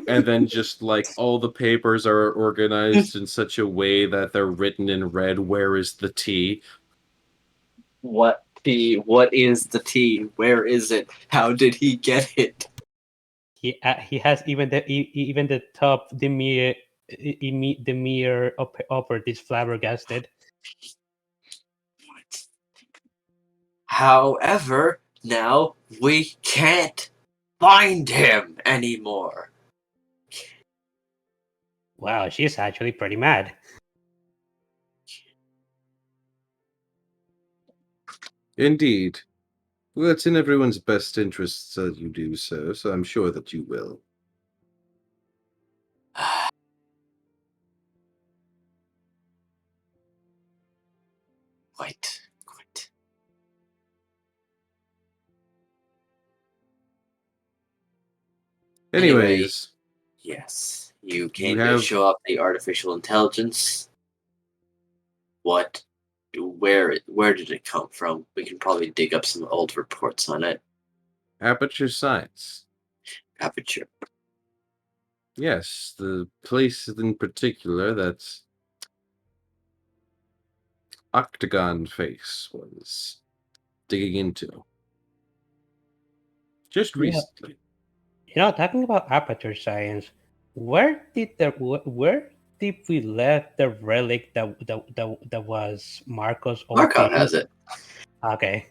And then just like all the papers are organized in such a way that they're written in red. Where is the tea? What tea? What is the tea? Where is it? How did he get it? He has even the top Demir operatives flabbergasted. However, now we can't find him anymore. Wow, she's actually pretty mad. Indeed. Well, it's in everyone's best interests that you do so I'm sure that you will. Quite. Anyways, Yes. You You came to have- show off the artificial intelligence. Where did it come from? We can probably dig up some old reports on it. Aperture Science. Aperture. Yes, the place in particular that's Octagon Face was digging into. Just Yeah. recently. Talking about aperture science, where did we left the relic that was Marco's old Markov thing? has it. Okay,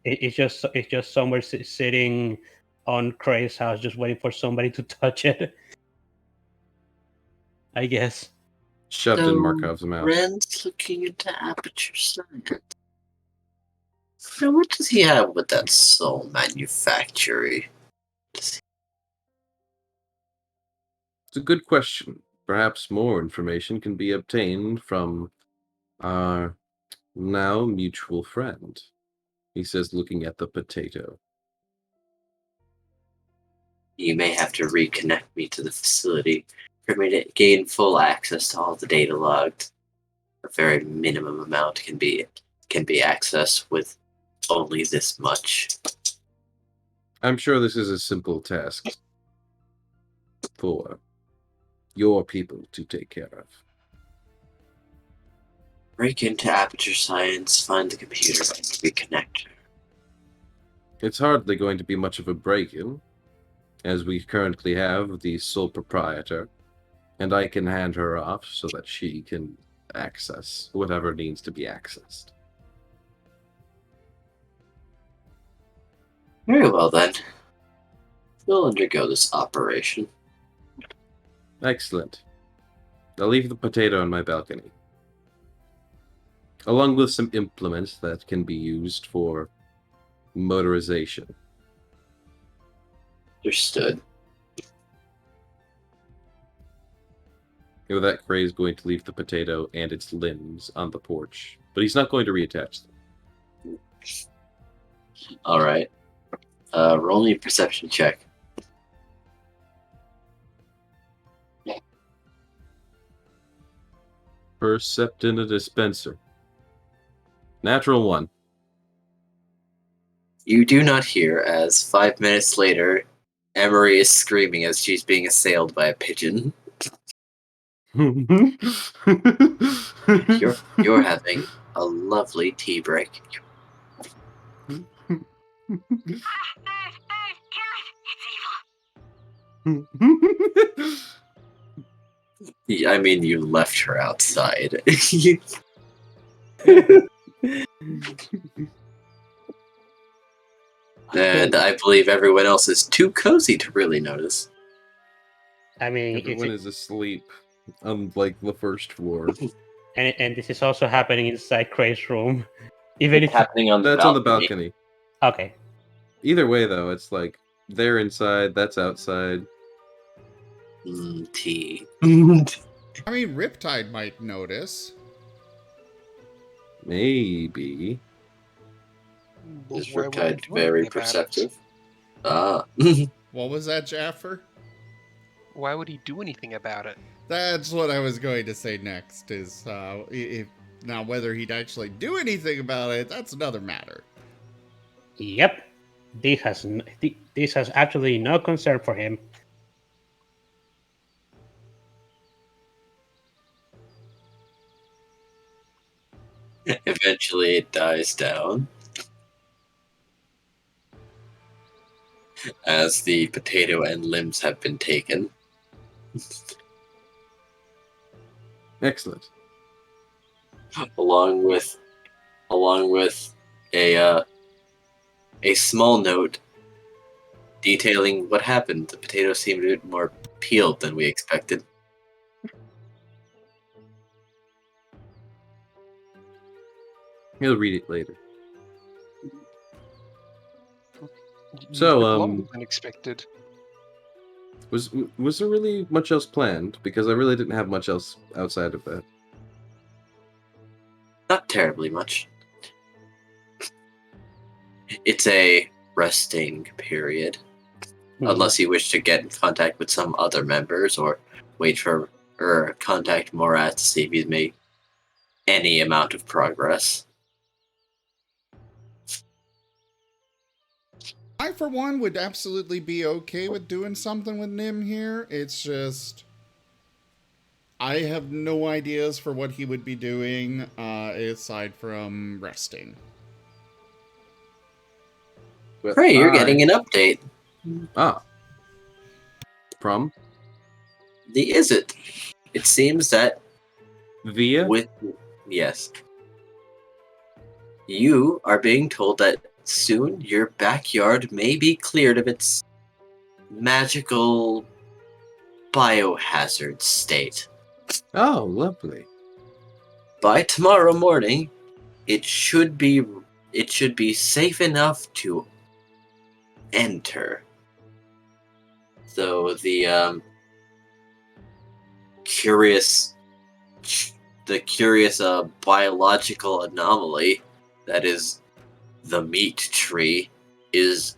it's just somewhere sitting on Cray's house, just waiting for somebody to touch it. I guess. Shoved in Markov's mouth. Ren's looking into aperture science. Now, what does he have with that soul manufacturing? It's a good question. Perhaps more information can be obtained from our now mutual friend. He says, looking at the potato. You may have to reconnect me to the facility for me to gain full access to all the data logged. A very minimum amount can be accessed with only this much. I'm sure this is a simple task for your people to take care of. Break into Aperture Science, find the computer, and reconnect her. It's hardly going to be much of a break-in, as we currently have the sole proprietor, and I can hand her off so that she can access whatever needs to be accessed. Very well then. We'll undergo this operation. Excellent. I'll leave the potato on my balcony, along with some implements that can be used for motorization. Understood. With that, Cray is going to leave the potato and its limbs on the porch, but he's not going to reattach them. Alright. Roll me a perception check. Percept in a dispenser. Natural 1. You do not hear as 5 minutes later, Emery is screaming as she's being assailed by a pigeon. You're having a lovely tea break. I mean, you left her outside. And I believe everyone else is too cozy to really notice. I mean, Everyone is asleep on, like, the first floor. and this is also happening inside Cray's room. Even if happening on the That's balcony. on the balcony. Okay. Either way, though, it's like, they're inside, that's outside. Tea. I mean, Riptide might notice. Maybe. Is Why would he Riptide do very anything about it? perceptive? Ah. What was that, Jaffer? Why would he do anything about it? That's what I was going to say next, is now whether he'd actually do anything about it, that's another matter. Yep. This has absolutely no concern for him. Eventually it dies down. As the potato and limbs have been taken. Excellent. Along with a small note detailing what happened. The potato seemed a bit more peeled than we expected. He'll read it later. So, So, than expected. was there really much else planned? Because I really didn't have much else outside of that. terribly much. It's a resting period. Unless you wish to get in contact with some other members or wait for or contact Morat to see if he's made any amount of progress. I, for one, would absolutely be okay with doing something with Nim here. It's just, I have no ideas for what he would be doing aside from resting. Hey, you're getting an update. Ah. From? The is it? It seems that Via? Yes. You are being told that soon your backyard may be cleared of its magical biohazard state. Oh, lovely. By tomorrow morning, it should be safe enough to enter. So the curious biological anomaly that is the meat tree is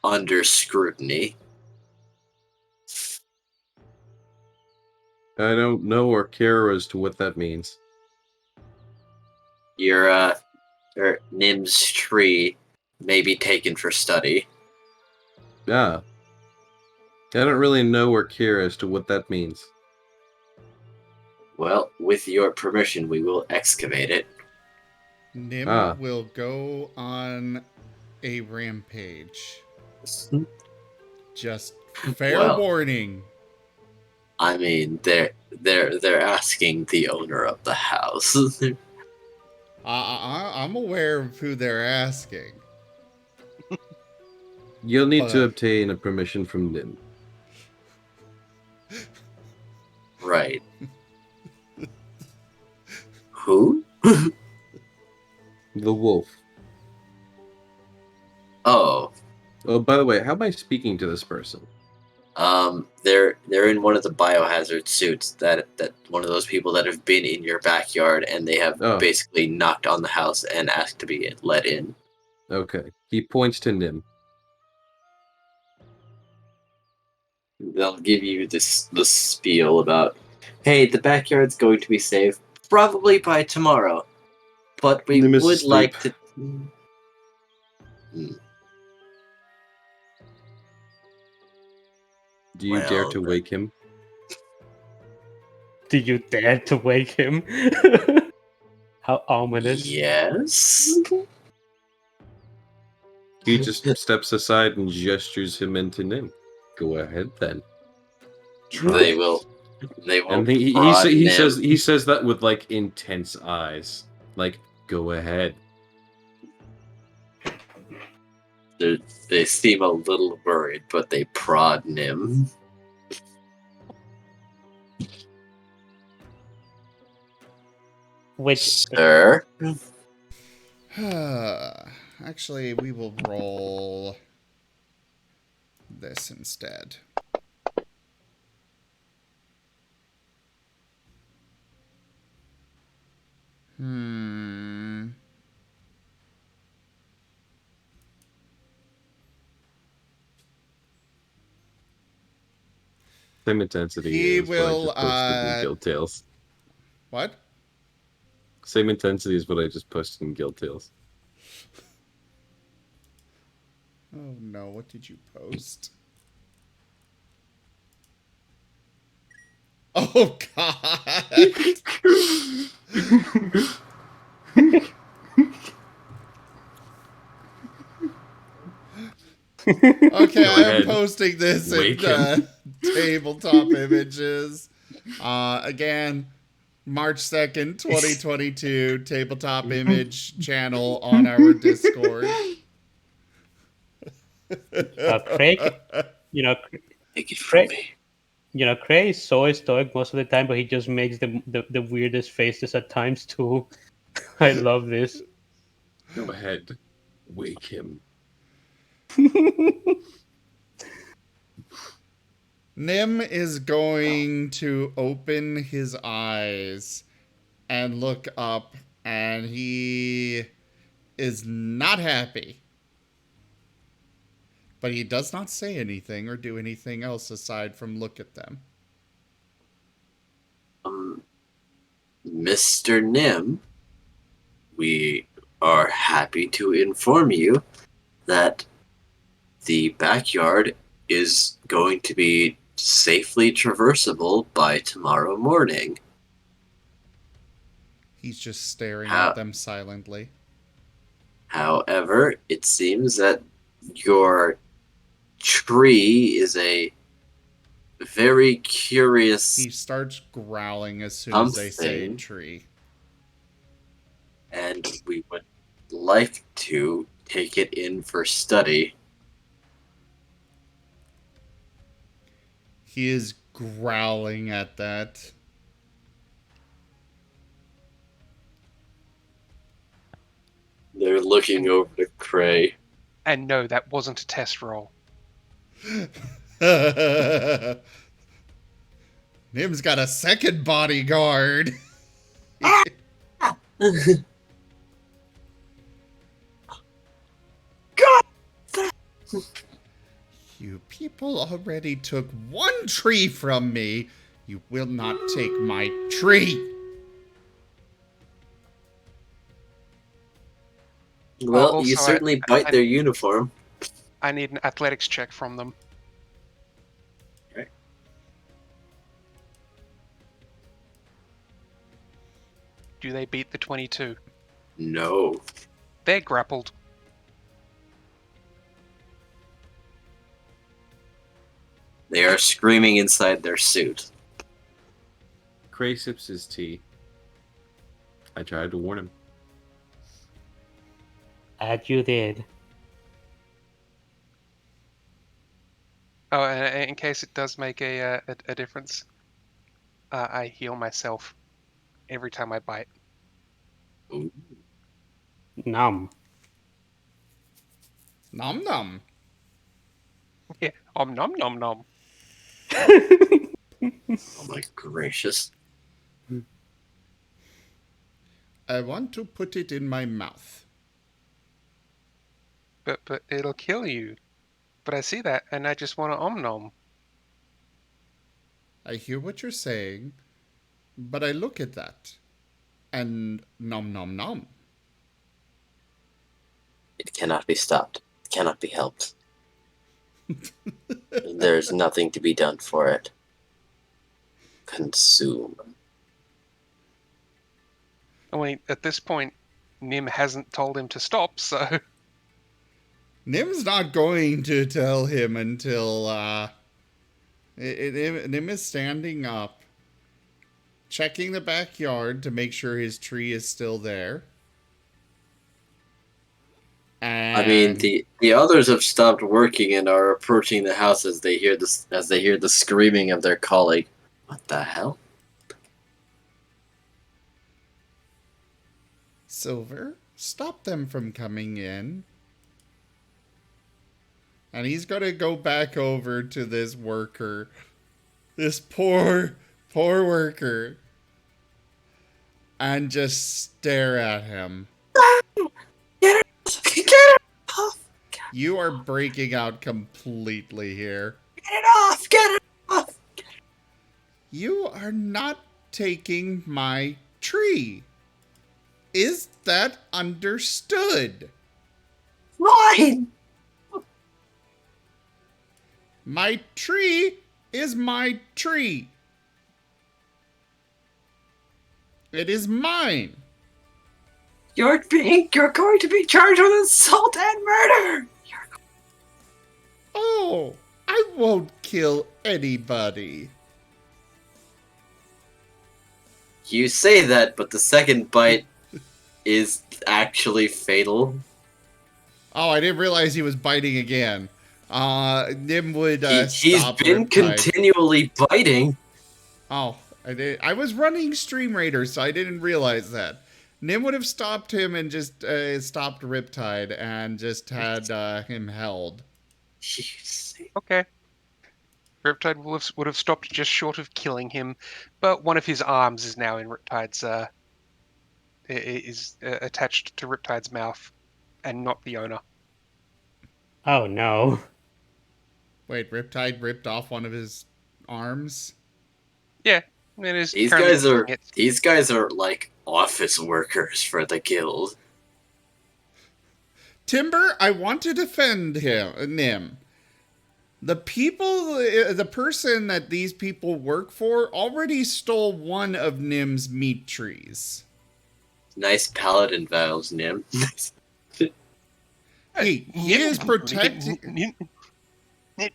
under scrutiny. I don't know or care as to what that means. Your Nim's tree may be taken for study. Ah. I don't really know or care as to what that means. Well, with your permission, we will excavate it. Nim will go on a rampage. Just fair warning. I mean, they're asking the owner of the house. I'm aware of who they're asking. You'll need to obtain a permission from Nim. Right. Who? The wolf. Oh. Oh, by the way, how am I speaking to this person? They're in one of the biohazard suits that one of those people that have been in your backyard and they have basically knocked on the house and asked to be let in. Okay. He points to Nim. They'll give you the spiel about, hey, the backyard's going to be safe probably by tomorrow, but we would like to. Do you dare to wake him? Do you dare to wake him? How ominous. Yes. He just steps aside and gestures him into Nim. Go ahead then. They will. And he says that with like intense eyes. Like, go ahead. They seem a little worried, but they prod Nim. Which, sir? Actually, we will roll this instead. Same intensity. He as will. what I just posted in Guild Tales. What? Same intensity as what I just posted in Guild Tales. Oh no! What did you post? Oh God! Okay, I am posting this in tabletop images. Again, March 2nd, 2022, tabletop image channel on our Discord. Craig, Craig is so stoic most of the time, but he just makes the weirdest faces at times too. I love this. Go ahead, wake him. Nim is going to open his eyes and look up And he is not happy. But he does not say anything or do anything else aside from look at them. Mr. Nim, we are happy to inform you that the backyard is going to be safely traversable by tomorrow morning. He's just staring at them silently. However, it seems that your tree is a very curious. He starts growling as soon as they say tree. And we would like to take it in for study. He is growling at that. They're looking over to Cray. And no, that wasn't a test roll. Nim's got a second bodyguard. God! You people already took one tree from me. You will not take my tree. Well, Also, you certainly bite their uniform. I need an athletics check from them. Okay. Do they beat the 22? No. They're grappled. They are screaming inside their suit. Cray sips his tea. I tried to warn him. As you did. Oh, and in case it does make a difference, I heal myself every time I bite. Ooh. Nom. Nom nom. Yeah, nom nom nom. Oh my gracious. I want to put it in my mouth. But it'll kill you. But I see that, and I just want to nom. I hear what you're saying, but I look at that, and nom nom nom. It cannot be stopped. It cannot be helped. There's nothing to be done for it. Consume. I mean, at this point, Nim hasn't told him to stop, so... Nim's not going to tell him until, Nim is standing up, checking the backyard to make sure his tree is still there. And I mean, the others have stopped working and are approaching the house as they hear the screaming of their colleague. What the hell? Silver, stop them from coming in. And he's going to go back over to this worker. This poor worker. And just stare at him. Get it off! You are breaking out completely here. Get it off! Get it off! You are not taking my tree. Is that understood? Mine! My tree is my tree. It is mine. You're going to be charged with assault and murder! Oh, I won't kill anybody. You say that, but the second bite is actually fatal. Oh, I didn't realize he was biting again. Nim would He's stop been Riptide. continually biting. Oh, I was running Stream Raider, so I didn't realize that. Nim would have stopped him and just stopped Riptide and just had him held. Okay. Riptide would have stopped just short of killing him, but one of his arms is now in Riptide's is attached to Riptide's mouth, and not the owner. Oh no. Wait, Riptide ripped off one of his arms? Yeah, it is These currently guys are using it. these guys are like office workers for the guild. Timber, I want to defend Nim. The person that these people work for already stole one of Nim's meat trees. Nice paladin vows, Nim. He is protecting...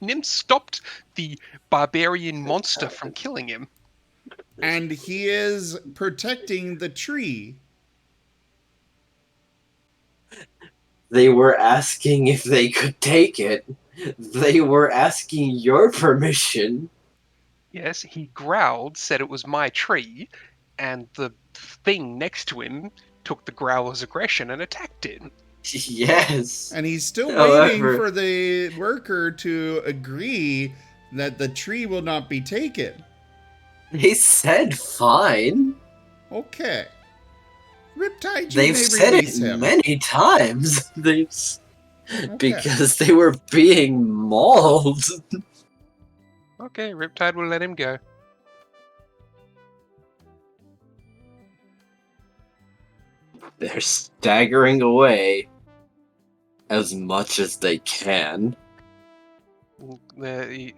Nim stopped the barbarian monster from killing him. And he is protecting the tree. They were asking if they could take it. They were asking your permission. Yes, he growled, said it was my tree, and the thing next to him took the growler's aggression and attacked it. Yes. And he's still However, waiting for the worker to agree that the tree will not be taken. He said fine. Okay. Riptide, They've said it many times. Because they were being mauled. Okay, Riptide will let him go. They're staggering away as much as they can. You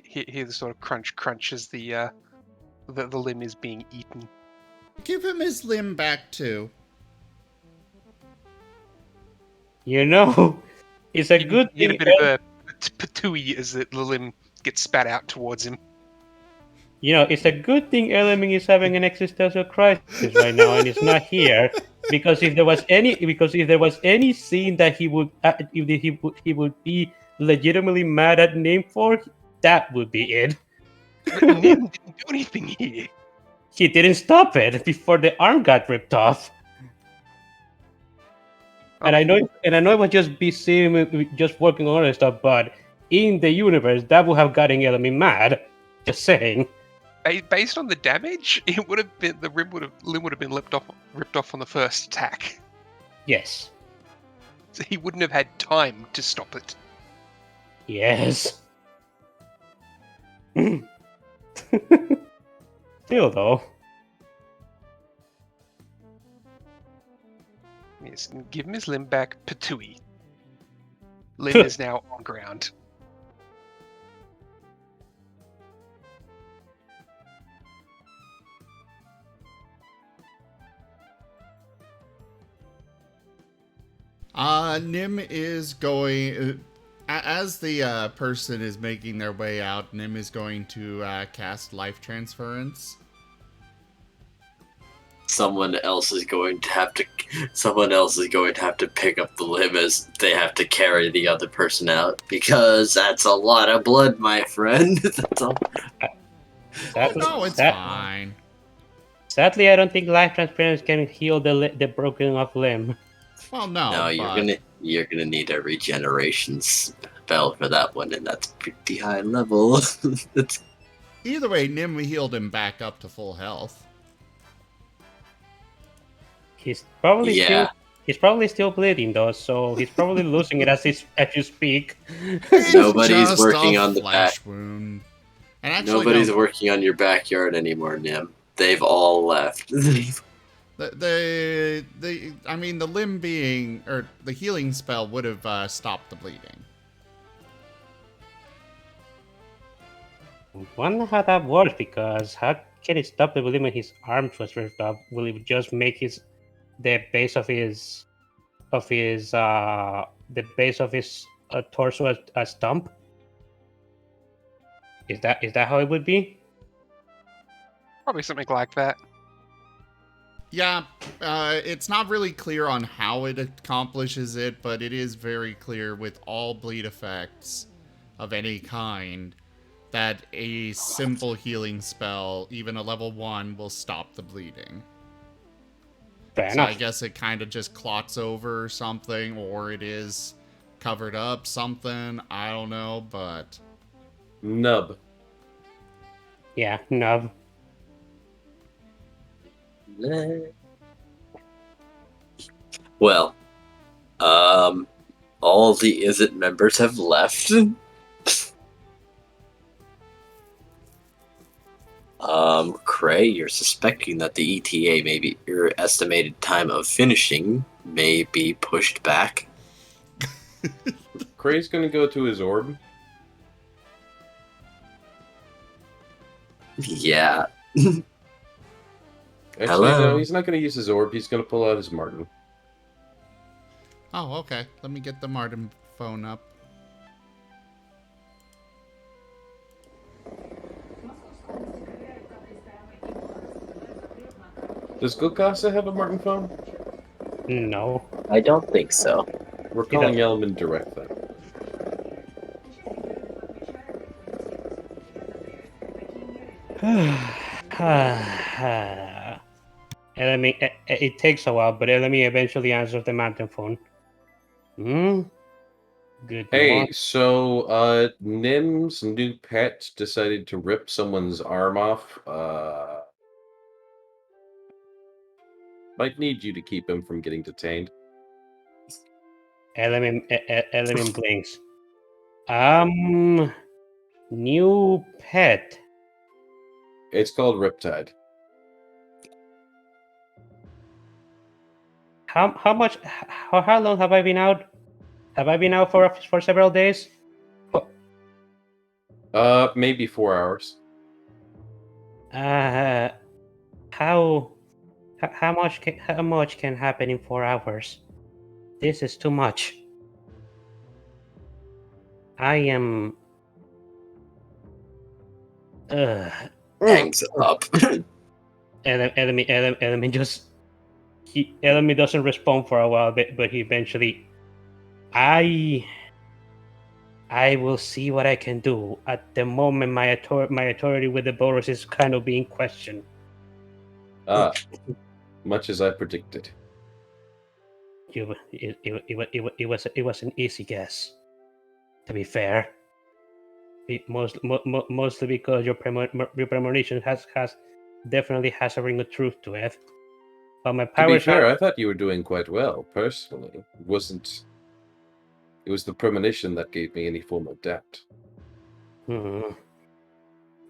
hear the sort of crunch as the limb is being eaten. Give him his limb back too. You know, it's a good You thing. get a bit of a patooey as the limb gets spat out towards him. You know, it's a good thing Element is having an existential crisis right now, and it's not here. Because if there was any scene that he would be legitimately mad at Nim for, that would be it. But Nim didn't do anything here. He didn't stop it before the arm got ripped off. And I know it would just be seeing just working on other stuff, but in the universe, that would have gotten Element mad. Just saying. Based on the damage, it would have been the limb would have been ripped off on the first attack. Yes. So he wouldn't have had time to stop it. Yes. Still though. Yes, give him his limb back, patooey. Limb is now on ground. Nim is going... as the person is making their way out, Nim is going to cast Life Transference. Someone else is going to have to pick up the limb as they have to carry the other person out, because that's a lot of blood, my friend. That's all. No, it's fine. Sadly, I don't think Life Transference can heal the broken off limb. Well, no. No, you're gonna need a regeneration spell for that one, and that's pretty high level. Either way, Nim healed him back up to full health. He's probably still bleeding though, so he's probably losing it as you speak. Nobody's working on the back. Wound. Nobody's working on your backyard anymore, Nim. They've all left. I mean, the limb being, or the healing spell would have stopped the bleeding. I wonder how that works, because how can it stop the bleeding when his arm was ripped off? Will it just make the base of his torso a stump? Is that how it would be? Probably something like that. Yeah, it's not really clear on how it accomplishes it, but it is very clear with all bleed effects of any kind that a simple healing spell, even a level 1, will stop the bleeding. Fair so enough. I guess it kind of just clots over or something, or it is covered up something. I don't know, but... Nub. Yeah, nub. Well, all the Is It members have left. Cray, you're suspecting that the ETA your estimated time of finishing may be pushed back. Cray's gonna go to his orb. Yeah. Actually, Hello? no, he's not gonna use his orb. He's gonna pull out his Marten. Oh, okay. Let me get the Marten phone up. Does Gokasa have a Marten phone? No. I don't think so. We're calling Elman direct then. Elemi, it takes a while, but Elemi eventually answers the Marten phone. Good Hey, morning. so Nim's new pet decided to rip someone's arm off. Might need you to keep him from getting detained. Elemi blinks. New pet. It's called Riptide. How much? How long have I been out? Have I been out for several days? Maybe 4 hours. How much can happen in 4 hours? This is too much. I am. Hangs up. Elemi just. Elemi doesn't respond for a while, but he eventually. I will see what I can do. At the moment, my authority with the Boros is kind of being questioned. Much as I predicted. It was an easy guess. To be fair, mostly because your premonition has definitely has a ring of truth to it. But my powers. To be fair, I thought you were doing quite well personally. It was the premonition that gave me any form of doubt. Well,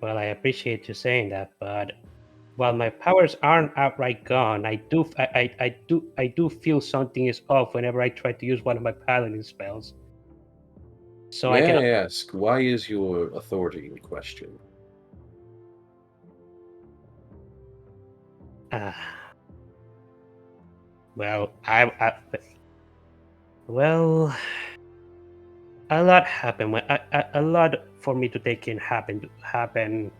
I appreciate you saying that, but while my powers aren't outright gone, I do feel something is off whenever I try to use one of my paladin spells. So May I can ask, why is your authority in question? Well, well, a lot happened when a lot for me to take in happened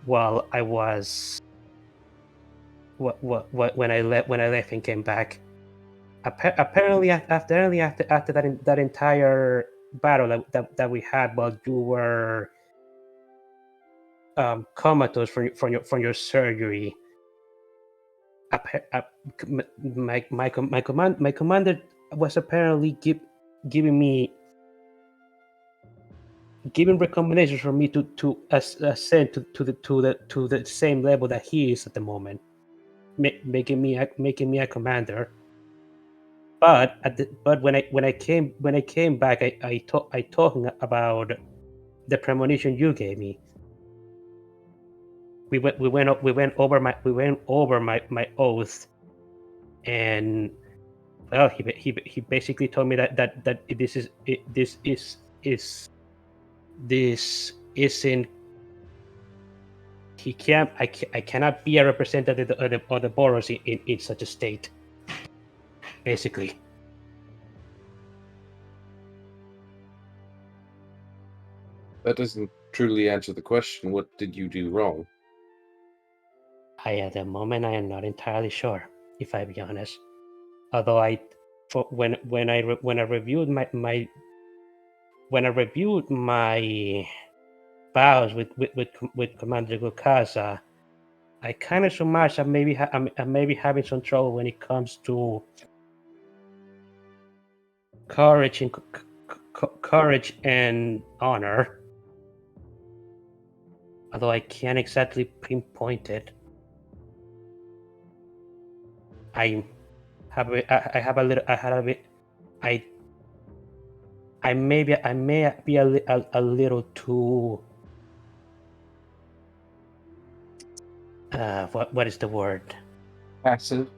while I was when I left and came back. Apparently after that entire battle that we had while you were comatose from your surgery. My commander was apparently giving recommendations for me to ascend to the same level that he is at the moment, making me a commander. But when I came back, I told him about the premonition you gave me. We went over my oath, and well, he basically told me that this isn't. I cannot be a representative of the Boros in such a state. Basically. That doesn't truly answer the question. What did you do wrong? At the moment, I am not entirely sure, if I be honest. Although when I reviewed my vows with Commander Gokasa, I kind of surmise I maybe having some trouble when it comes to courage and honor. Although I can't exactly pinpoint it. I have a little. I had a bit. I may be a little too. What is the word? Passive.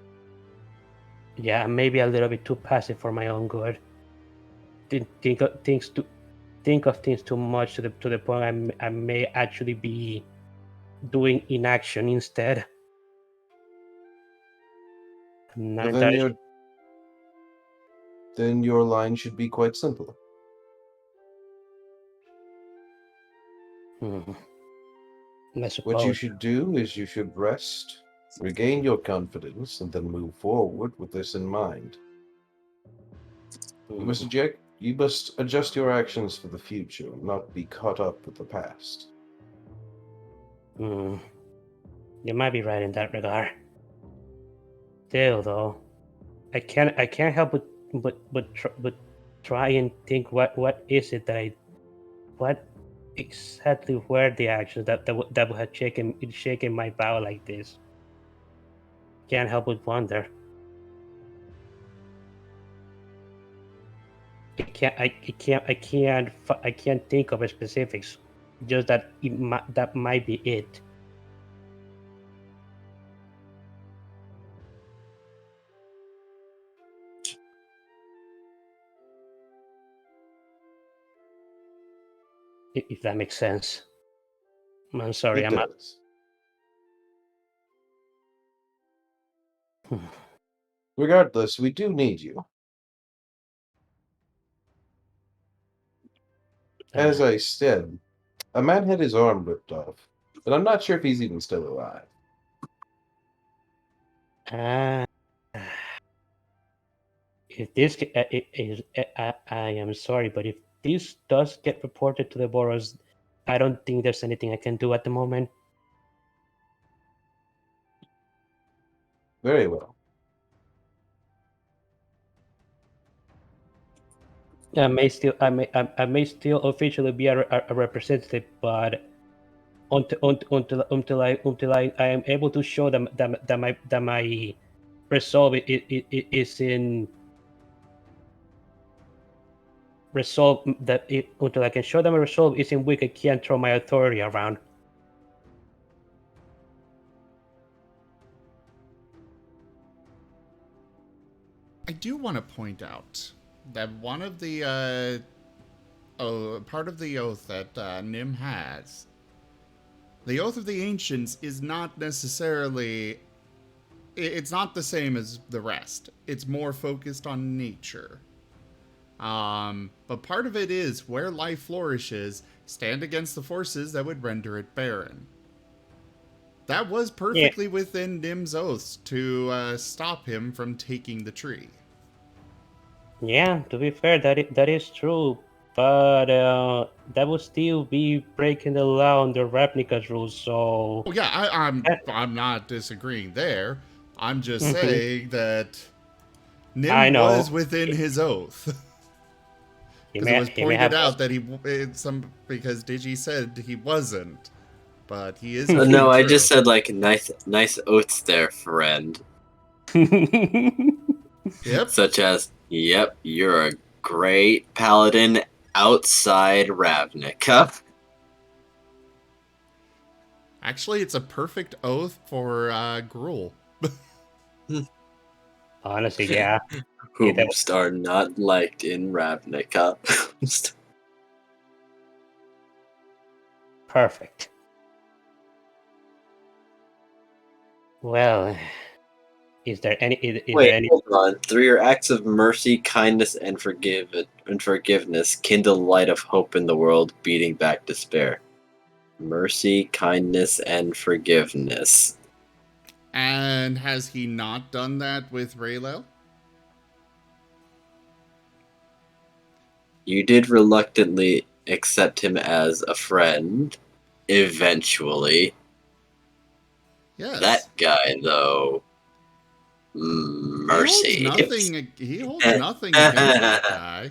Yeah, maybe a little bit too passive for my own good. Think of things too much to the point I may actually be doing inaction instead. I'm not But then entirely your line should be quite simple. sure. I What you suppose. should do is you should rest, regain your confidence, and then move forward with this in mind. You must adjust your actions for the future, not be caught up with the past. You might be right in that regard. Still, though, I can't help but try and think what is it that what exactly were the actions that would have shaken my power like this. Can't help but wonder. I can't think of specifics. Just that that might be it. If that makes sense. I'm sorry. It I'm does. Regardless, we do need you. As I said, a man had his arm ripped off, but I'm not sure if he's even still alive. If this I am sorry, but if this does get reported to the boroughs, I don't think there's anything I can do at the moment. Very well. I may still officially be a representative, but until I am able to show them that my resolve is in resolve that until I can show them a resolve is in weak, I can't throw my authority around. I do want to point out that one of the part of the oath that Nim has, the oath of the ancients, is not necessarily. It's not the same as the rest. It's more focused on nature. But part of it is where life flourishes, stand against the forces that would render it barren. That was perfectly within Nim's oaths to stop him from taking the tree. Yeah, to be fair, that is true, but that would still be breaking the law under Ravnica's rules. So. Oh, yeah, I'm not disagreeing there. I'm just saying that Nim was within his oath. Because it was pointed out that because Digi said he wasn't, but he is. No, I just said like nice oaths there, friend. Yep. Such as, yep, you're a great paladin outside Ravnica. Actually, it's a perfect oath for Gruul. Honestly, yeah. Whomst are not liked in Ravnica. Perfect. Well, is there any? Wait, hold on. Through your acts of mercy, kindness, and forgiveness, kindle light of hope in the world, beating back despair. Mercy, kindness, and forgiveness. And has he not done that with Raylel? You did reluctantly accept him as a friend, eventually. Yes. That guy, though. Mercy. He holds nothing against that guy.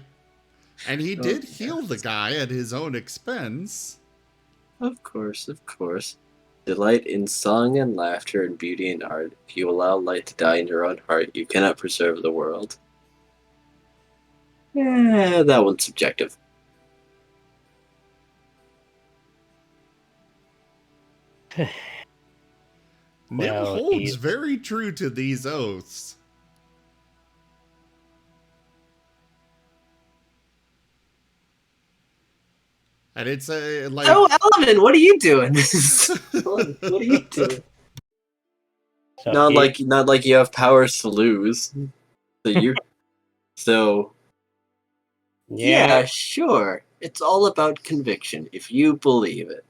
And he did heal the guy at his own expense. Of course. Delight in song and laughter and beauty and art. If you allow light to die in your own heart, you cannot preserve the world. Yeah, that one's subjective. Nim Well, holds very true to these oaths. And it's like. Oh, Element, what are you doing? What are you doing? So not like you have powers to lose. So yeah, sure. It's all about conviction. If you believe it.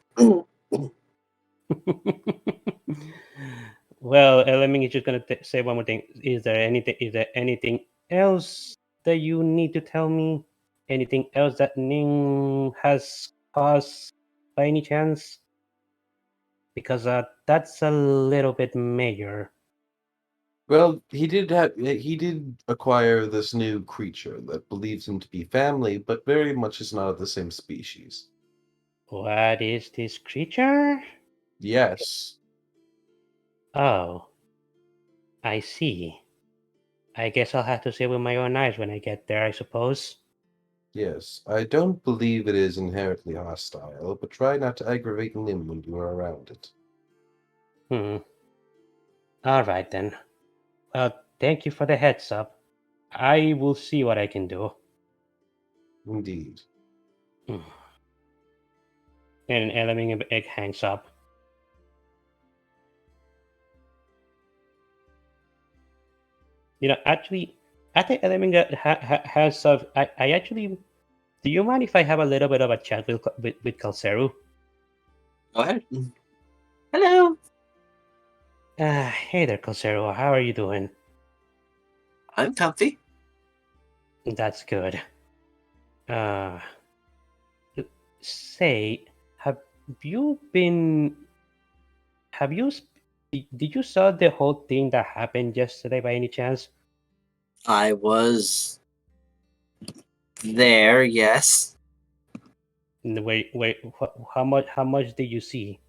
Well, let me just gonna say one more thing. Is there anything else that you need to tell me? Anything else that Ning has caused by any chance? Because that's a little bit major. Well, he did acquire this new creature that believes him to be family, but very much is not of the same species. What is this creature? Yes. Oh, I see. I guess I'll have to see it with my own eyes when I get there, I suppose. Yes. I don't believe it is inherently hostile, but try not to aggravate Nim when you are around it. All right then. Well, thank you for the heads up. I will see what I can do. Indeed. And Element Egg hangs up. Actually, I think Element has some. I actually. Do you mind if I have a little bit of a chat with Calceru? Go ahead. Hello. Hey there, Calceru. How are you doing? I'm comfy. That's good. Say, have you been? Have you? Did you saw the whole thing that happened yesterday by any chance? I was there, yes. Wait. How much did you see?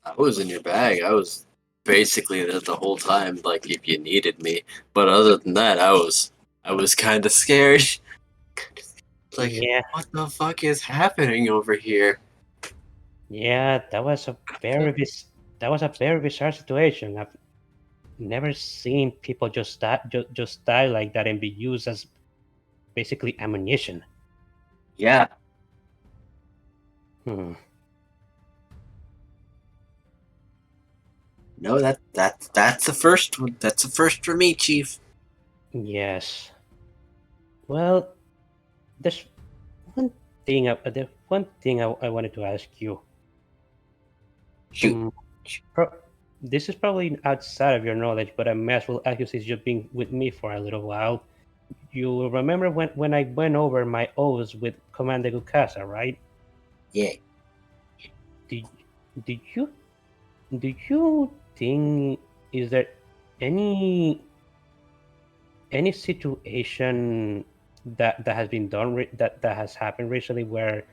I was in your bag. I was basically there the whole time, like if you needed me. But other than that, I was kind of scared. Like, Yeah. what the fuck is happening over here? Yeah, that was a very bizarre situation. I've never seen people just die like that and be used as basically ammunition. Yeah. No, that's the first one. That's the first for me, Chief. Yes. Well, there's one thing. I wanted to ask you. Shoot. This is probably outside of your knowledge, but I may as well ask you since you've been with me for a little while. You remember when I went over my oaths with Commander Gukasa, right? Yeah. Did you think is there any situation that has been done that has happened recently where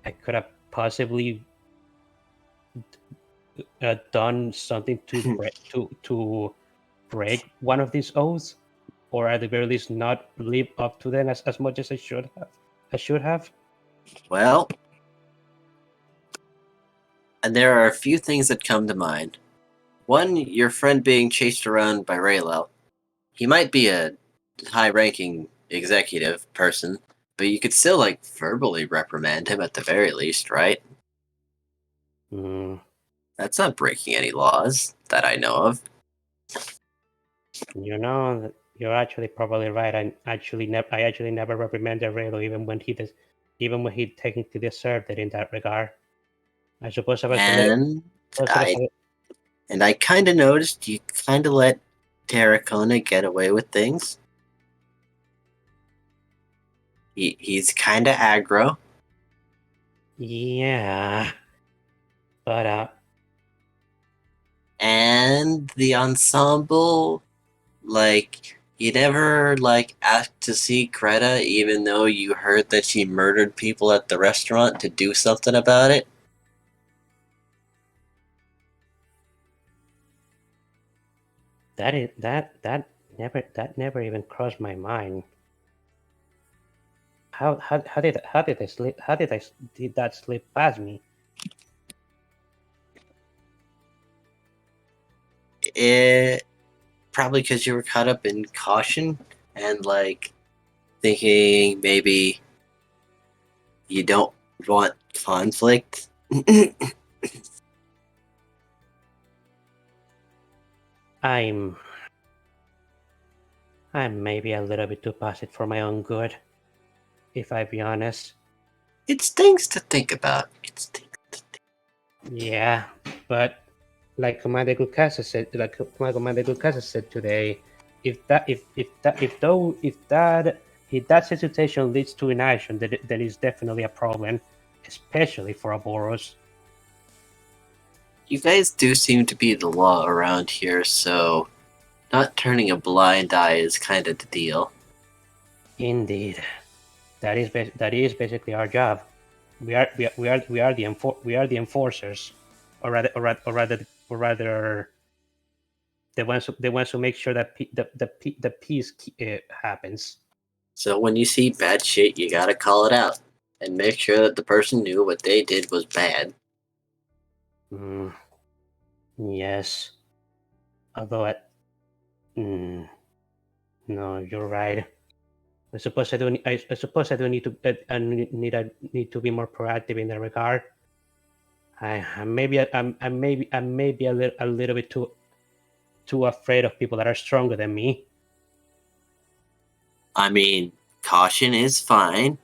I could have possibly done something to break one of these oaths, or at the very least not live up to them as much as I should have? Well, and there are a few things that come to mind. One, your friend being chased around by Raylel. He might be a high-ranking executive person, but you could still, like, verbally reprimand him at the very least, right? That's not breaking any laws that I know of. You're actually probably right. I actually never reprimanded Raylo, even when he technically deserved it in that regard. I suppose I was And I kind of noticed you kind of let Terracona get away with things. He's kind of aggro. Yeah. But and the ensemble, like, you never asked to see Greta, even though you heard that she murdered people at the restaurant to do something about it. That never even crossed my mind. How did that slip past me? It probably because you were caught up in caution and like thinking maybe you don't want conflict. I'm maybe a little bit too passive for my own good, if I be honest. It's things to think about. Yeah, but like Commander Gukasa said today, if that situation leads to inaction, then it's definitely a problem, especially for a Boros. You guys do seem to be the law around here, so not turning a blind eye is kind of the deal. Indeed, that is basically our job. We are the enforcers, or rather the ones who make sure that the peace happens. So when you see bad shit, you gotta call it out and make sure that the person knew what they did was bad. Yes. Although no, you're right. I suppose I do. I suppose I do need to. I need to be more proactive in that regard. I'm maybe a little bit too afraid of people that are stronger than me. I mean, caution is fine,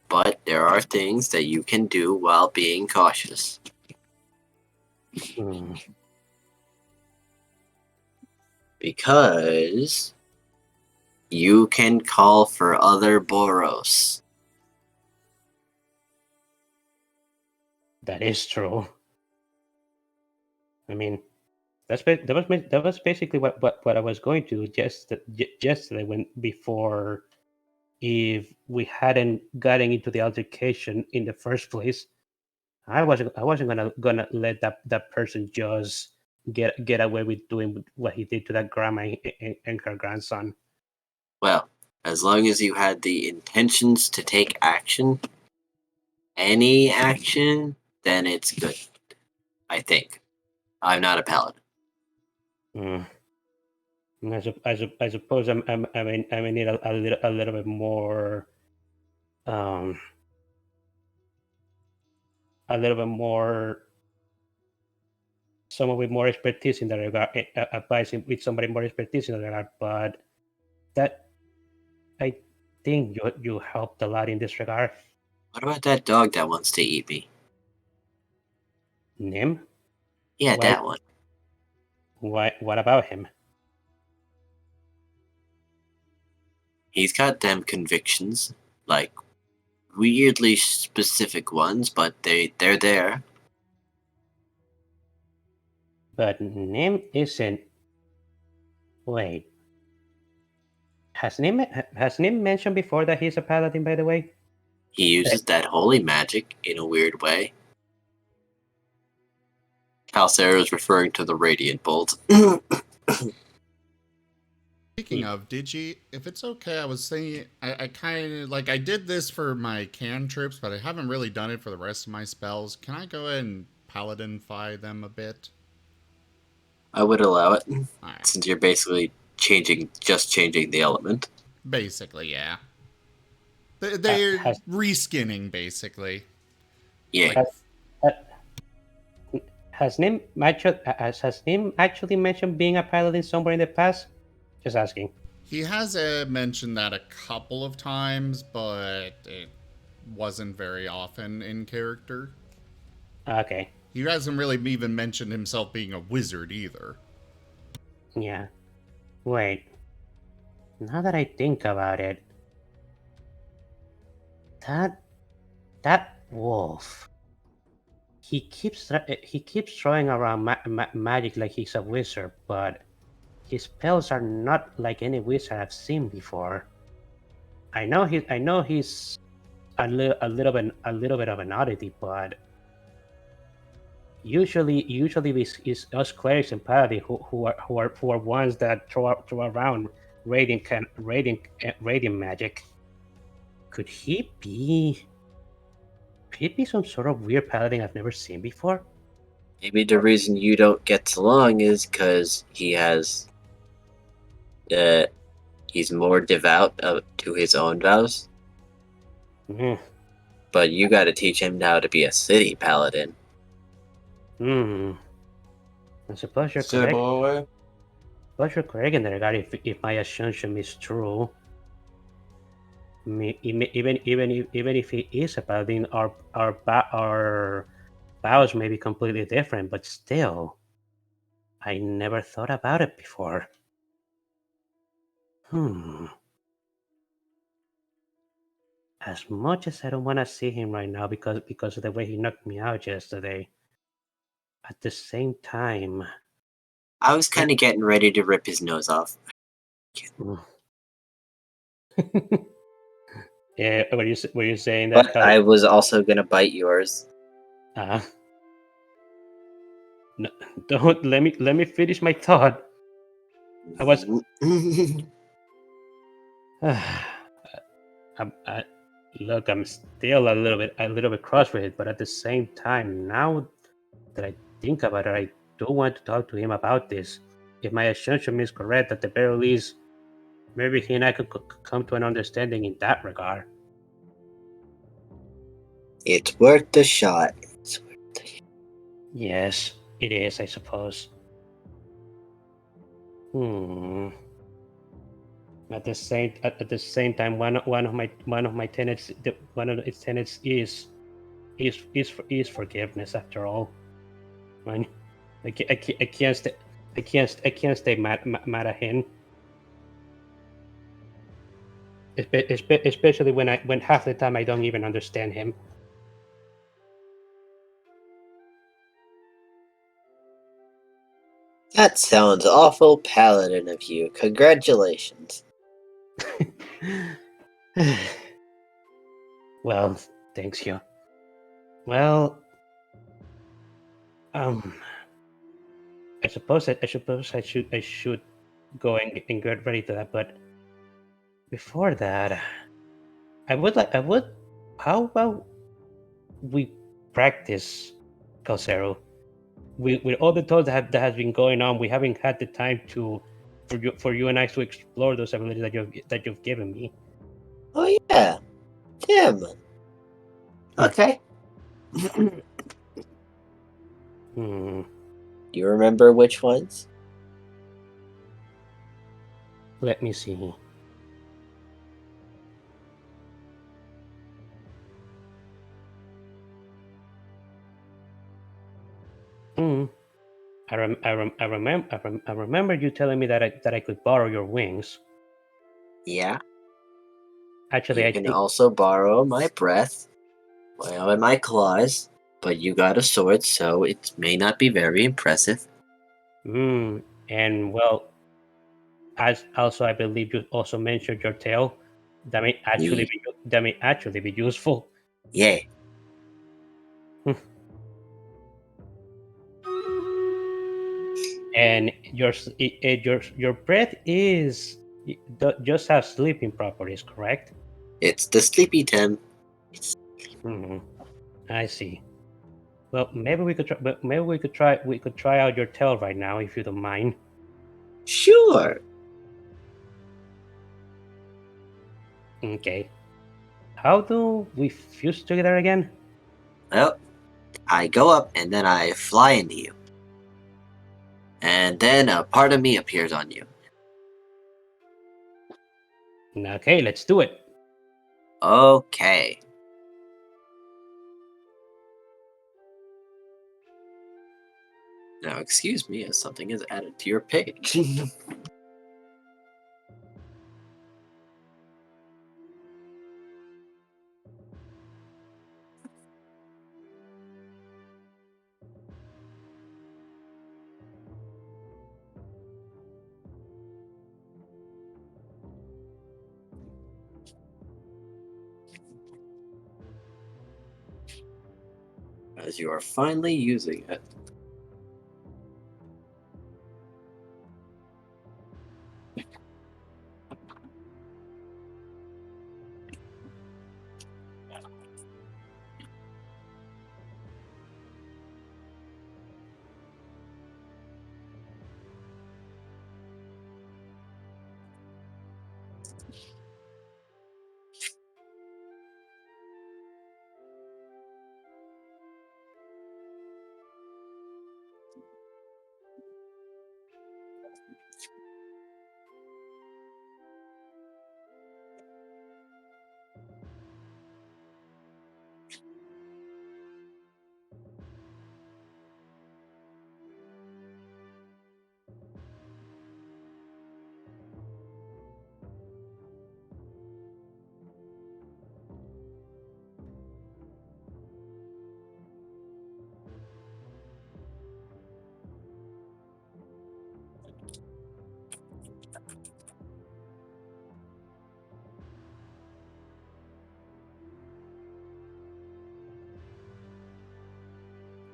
but there are things that you can do while being cautious. Because you can call for other Boros. That is true. I mean, that was basically what I was going to do yesterday when before, if we hadn't gotten into the altercation in the first place, I wasn't gonna let that person just get away with doing what he did to that grandma and her grandson. Well, as long as you had the intentions to take action, any action, then it's good. I think. I'm not a paladin. I suppose I may need a little bit more, a little bit more, someone with more expertise in that regard, advising with somebody more expertise in that regard. But that, I think you helped a lot in this regard. What about that dog that wants to eat me? Nim? Yeah, Why- that one. What about him? He's got them convictions, like weirdly specific ones, but they're there. But Nim isn't. Wait. Has Nim mentioned before that he's a paladin? By the way. He uses that holy magic in a weird way. Calcera is referring to the radiant bolt. Speaking of, if it's okay, I was thinking, I kind of, like, I did this for my cantrips, but I haven't really done it for the rest of my spells. Can I go ahead and paladinify them a bit? I would allow it, right. Since you're basically changing the element. Basically, yeah. They're reskinning, basically. Yeah. Has Nim actually mentioned being a paladin somewhere in the past? Just asking. He has mentioned that a couple of times, but it wasn't very often in character. Okay. He hasn't really even mentioned himself being a wizard either. Yeah. Wait. Now that I think about it, that wolf. He keeps throwing around magic like he's a wizard, but his spells are not like any wizard I've seen before. I know he's a little bit of an oddity, but usually it's us clerics and paladin who are ones that throw around radiant magic. Could he be some sort of weird paladin I've never seen before? Maybe the reason you don't get along is because he's more devout to his own vows. Mm. But you got to teach him how to be a city paladin. I suppose you're Step correct. away. Suppose you're correct in that regard. If my assumption is true, even if he is a paladin, our vows may be completely different. But still, I never thought about it before. As much as I don't want to see him right now because of the way he knocked me out yesterday, at the same time, I was kind of getting ready to rip his nose off. yeah, were you saying that? But I was also gonna bite yours. No, don't let me finish my thought. I was. Look, I'm still a little bit frustrated, but at the same time, now that I think about it, I do want to talk to him about this. If my assumption is correct, at the very least, maybe he and I could come to an understanding in that regard. It's worth the shot. Yes, it is, I suppose. At the same time, one of my tenets, one of its tenets is forgiveness. After all, I can't stay mad at him. Especially when half the time I don't even understand him. That sounds awful paladin of you. Congratulations. Well, thanks you. Well, I suppose I should go and get ready to that. But before that, how about we practice, Calcero? With all the talks that has been going on, we haven't had the time for you and I to explore those abilities that you've given me. Oh yeah, damn. Okay. You remember which ones? Let me see. I remember you telling me that I could borrow your wings. Yeah. Actually, you can also borrow my breath, and my claws, but you got a sword, so it may not be very impressive. And well, as also I believe you also mentioned your tail. That may actually be useful. Yeah. And your breath is just has sleeping properties, correct? It's the sleepy time. I see. Well, maybe we could try out your tail right now, if you don't mind. Sure. Okay. How do we fuse together again? Well, I go up and then I fly into you. And then a part of me appears on you. Okay, let's do it. Okay. Now, excuse me as something is added to your page. as you are finally using it.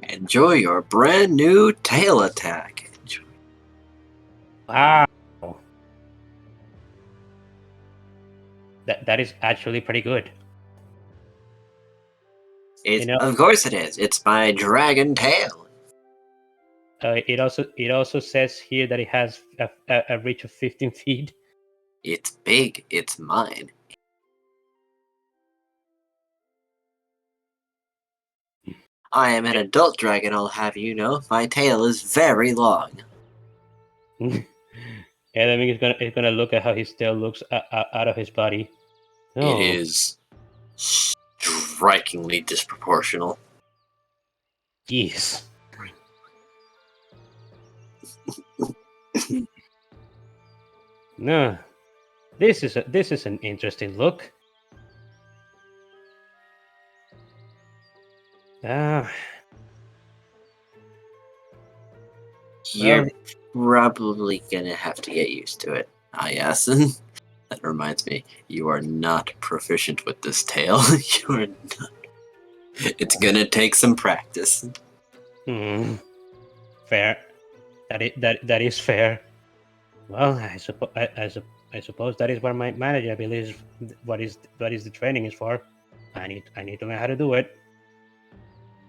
Enjoy your brand new tail attack. Wow. That is actually pretty good. Of course it is. It's my dragon tail. It also says here that it has a reach of 15 feet. It's big. It's mine. I am an adult dragon, I'll have you know. My tail is very long. Enemy is gonna look at how his tail looks out of his body. It is strikingly disproportional. Jeez. No, this is an interesting look. You're probably gonna have to get used to it. Ah, yes. That reminds me, you are not proficient with this tail. You are not. It's gonna take some practice. Fair. That is fair. Well, I suppose that is what my manager believes. What is the training is for. I need to learn how to do it.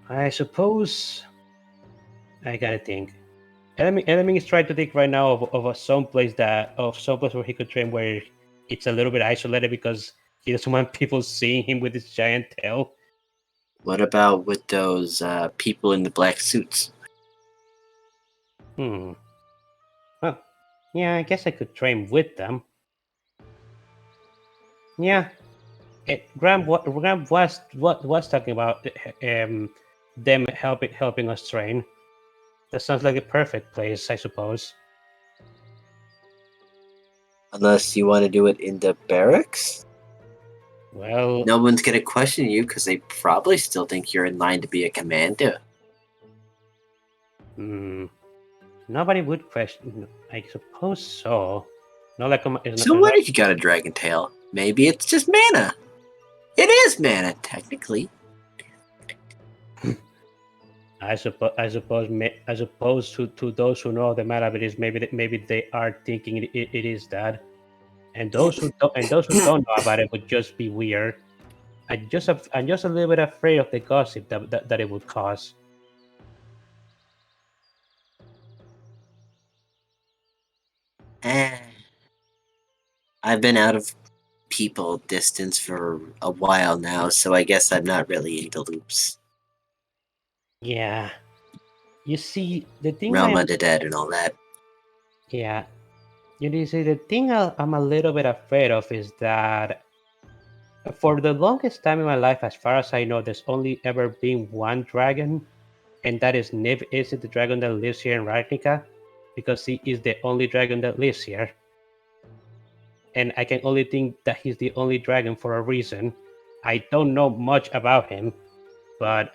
I suppose I gotta think. Enemy is trying to think right now of some place where he could train where it's a little bit isolated because he doesn't want people seeing him with his giant tail. What about with those people in the black suits? Well, yeah, I guess I could train with them. Yeah, Graham was talking about them helping us train. That sounds like a perfect place, I suppose. Unless you want to do it in the barracks? Well, no one's gonna question you because they probably still think you're in line to be a commander. Nobody would question. I suppose so. Not like So what if you got a dragon tail? Maybe it's just mana. It is mana, technically. I suppose to those who know the mana abilities, maybe they are thinking it is that, and those who don't know about it would just be weird. I'm just a little bit afraid of the gossip that it would cause. I've been out of people distance for a while now, so I guess I'm not really into loops. Yeah. You see, the thing Realm of the Dead and all that. Yeah. You see, the thing I'm a little bit afraid of is that for the longest time in my life, as far as I know, there's only ever been one dragon, and that is Niv. Is it the dragon that lives here in Ravnica? Because he is the only dragon that lives here. And I can only think that he's the only dragon for a reason. I don't know much about him, but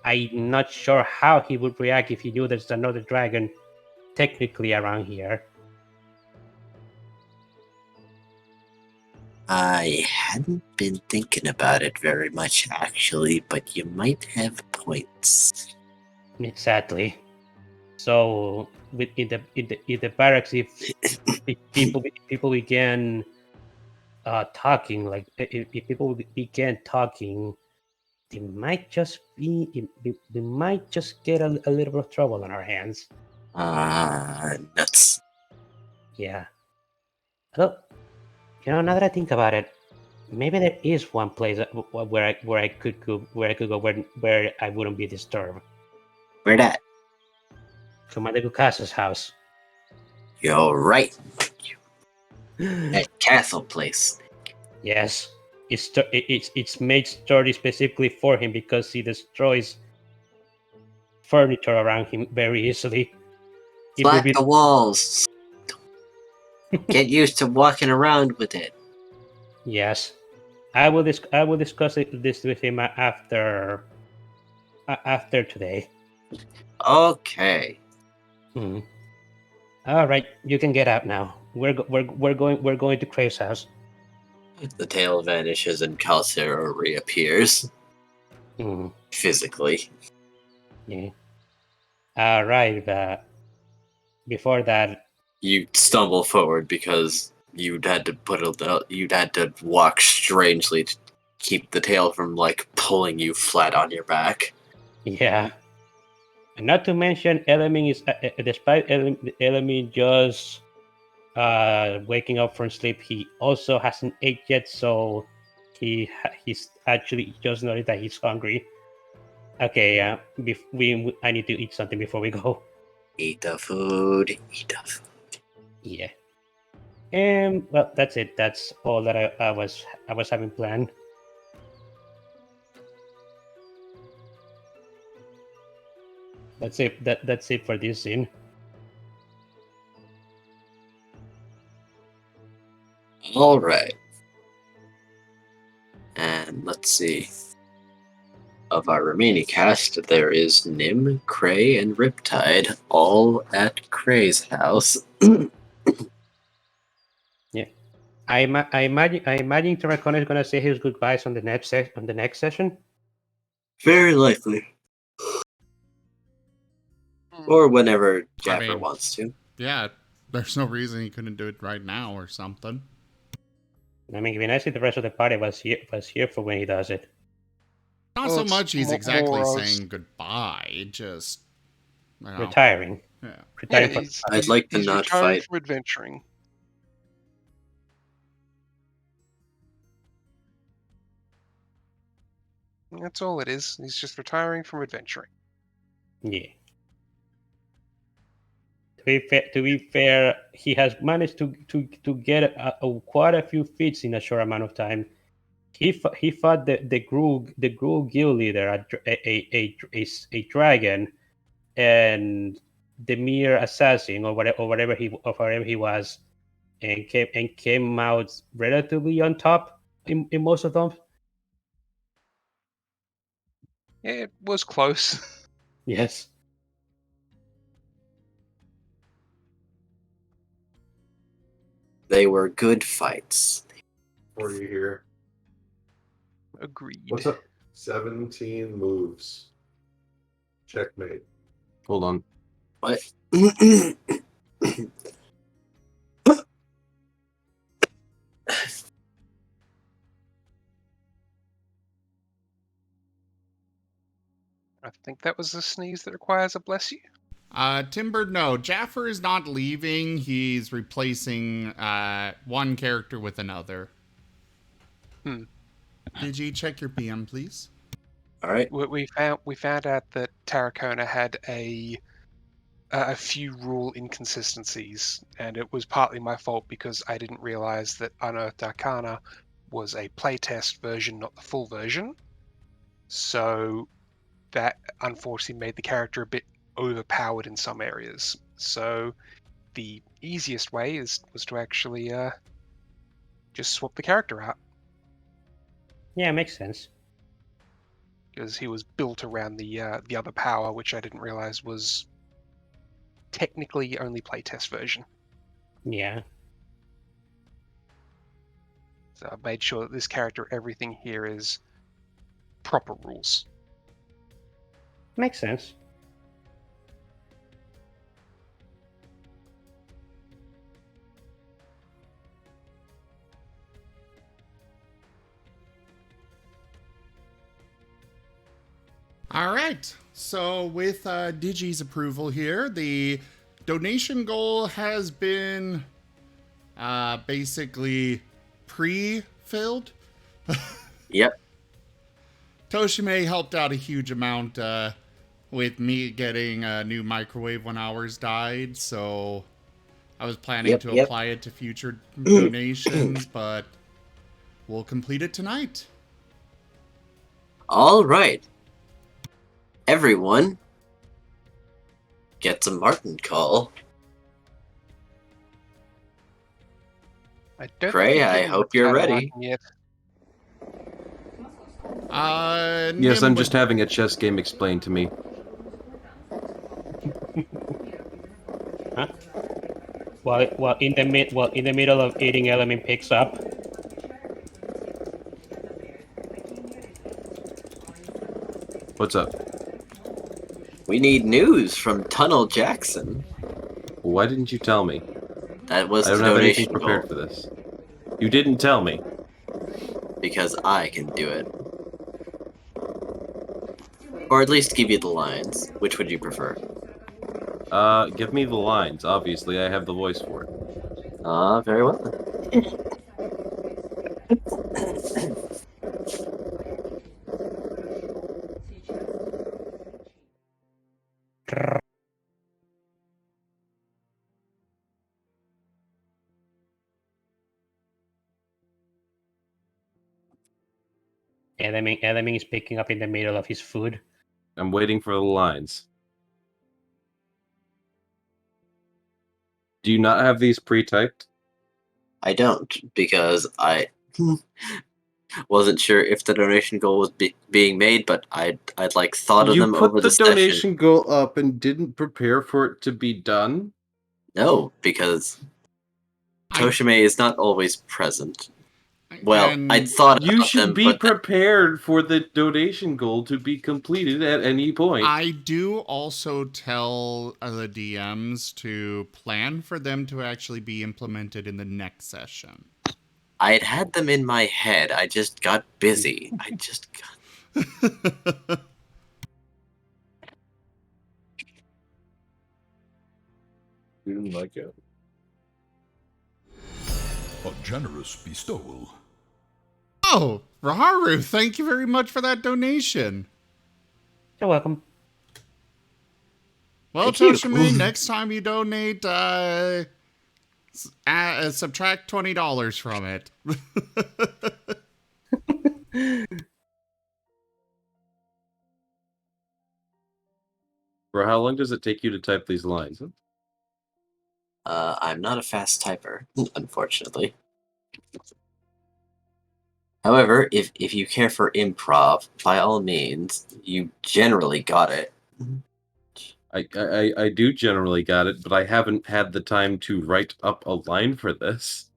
I'm not sure how he would react if he knew there's another dragon technically around here. I hadn't been thinking about it very much, actually, but you might have a points. Exactly. So, in the barracks, if people began talking, like if people began talking, they might just they might just get a little bit of trouble on our hands. Nuts. Yeah. Well, now that I think about it, maybe there is one place where I could go where I wouldn't be disturbed. Where that? Commander Gukasa's house. You're right. That castle place. Yes, it's made sturdy specifically for him because he destroys furniture around him very easily. It would Flat be the walls. Get used to walking around with it. yes. I will discuss this with him after today. Okay. All right, you can get out now. We're going to Crave's house. The tail vanishes and Calcero reappears. Physically. Yeah. All right, but before that, you stumble forward because you'd had to walk strangely to keep the tail from like pulling you flat on your back. yeah. And not to mention, Element is despite Element just waking up from sleep, he also hasn't ate yet, so he's actually just noticed that he's hungry. Okay, yeah. I need to eat something before we go. Eat the food. Eat the food. Yeah. And well, that's it. That's all that I was having planned. That's it. That's it for this scene. All right. And let's see. Of our remaining cast, there is Nim, Cray, and Riptide, all at Cray's house. Yeah. I imagine Terracona is gonna say his goodbyes on the next session. Very likely. Or whenever Jaffer wants to. Yeah, there's no reason he couldn't do it right now or something. I mean, it'd be nice if the rest of the party was here for when he does it. Not so much he's exactly saying goodbye, just retiring. Yeah. Retiring I'd like to he's not retiring fight. from adventuring. That's all it is. He's just retiring from adventuring. Yeah. To be fair, he has managed to get quite a few feats in a short amount of time. He fought the Gru guild leader, a dragon, and the mere assassin or whatever he was, and came out relatively on top in most of them. It was close. Yes. They were good fights. For you here. Agreed. What's up? 17 moves. Checkmate. Hold on. What? I think that was a sneeze that requires a bless you. Timber, no. Jaffer is not leaving. He's replacing one character with another. Did you check your PM, please? All right. We found out that Tarracona had a few rule inconsistencies, and it was partly my fault because I didn't realize that Unearthed Arcana was a playtest version, not the full version. So that unfortunately made the character a bit overpowered in some areas. So the easiest way was to actually just swap the character out. Yeah, makes sense. Because he was built around the other power, which I didn't realize was technically only playtest version. Yeah. So I've made sure that this character, everything here is proper rules. Makes sense. All right. So with Digi's approval here, the donation goal has been basically pre-filled. Yep. Toshime helped out a huge amount with me getting a new microwave when ours died, so I was planning to apply it to future donations, but we'll complete it tonight. All right. Everyone gets a Marten call. I don't Cray, think you've I given hope the you're title ready. Marten yet. Yes, Nim I'm would- just having a chess game explained to me. Huh? While in the middle of eating, Element picks up. What's up? We need news from Tunnel Jackson. Why didn't you tell me? That was I don't the have anything donation prepared goal. for this. You didn't tell me. Because I can do it. Or at least give you the lines. Which would you prefer? Give me the lines. Obviously, I have the voice for it. Very well then. Element is picking up in the middle of his food. I'm waiting for the lines. Do you not have these pre-typed? I don't, because I wasn't sure if the donation goal was being made, but I'd like thought of You them put over the the session. donation goal up and didn't prepare for it to be done? No, because Toshime is not always present. Well, And I thought You about should them, be but prepared for the donation goal to be completed at any point. I do also tell the DMs to plan for them to actually be implemented in the next session. I'd had them in my head. I just got busy. Didn't like it. A generous bestowal. Oh, Raharu, thank you very much for that donation. You're welcome. Well, Thank you. Toshime, next time you donate, subtract $20 from it. For how long does it take you to type these lines? I'm not a fast typer, unfortunately. However, if you care for improv, by all means, you generally got it. I do generally got it, but I haven't had the time to write up a line for this.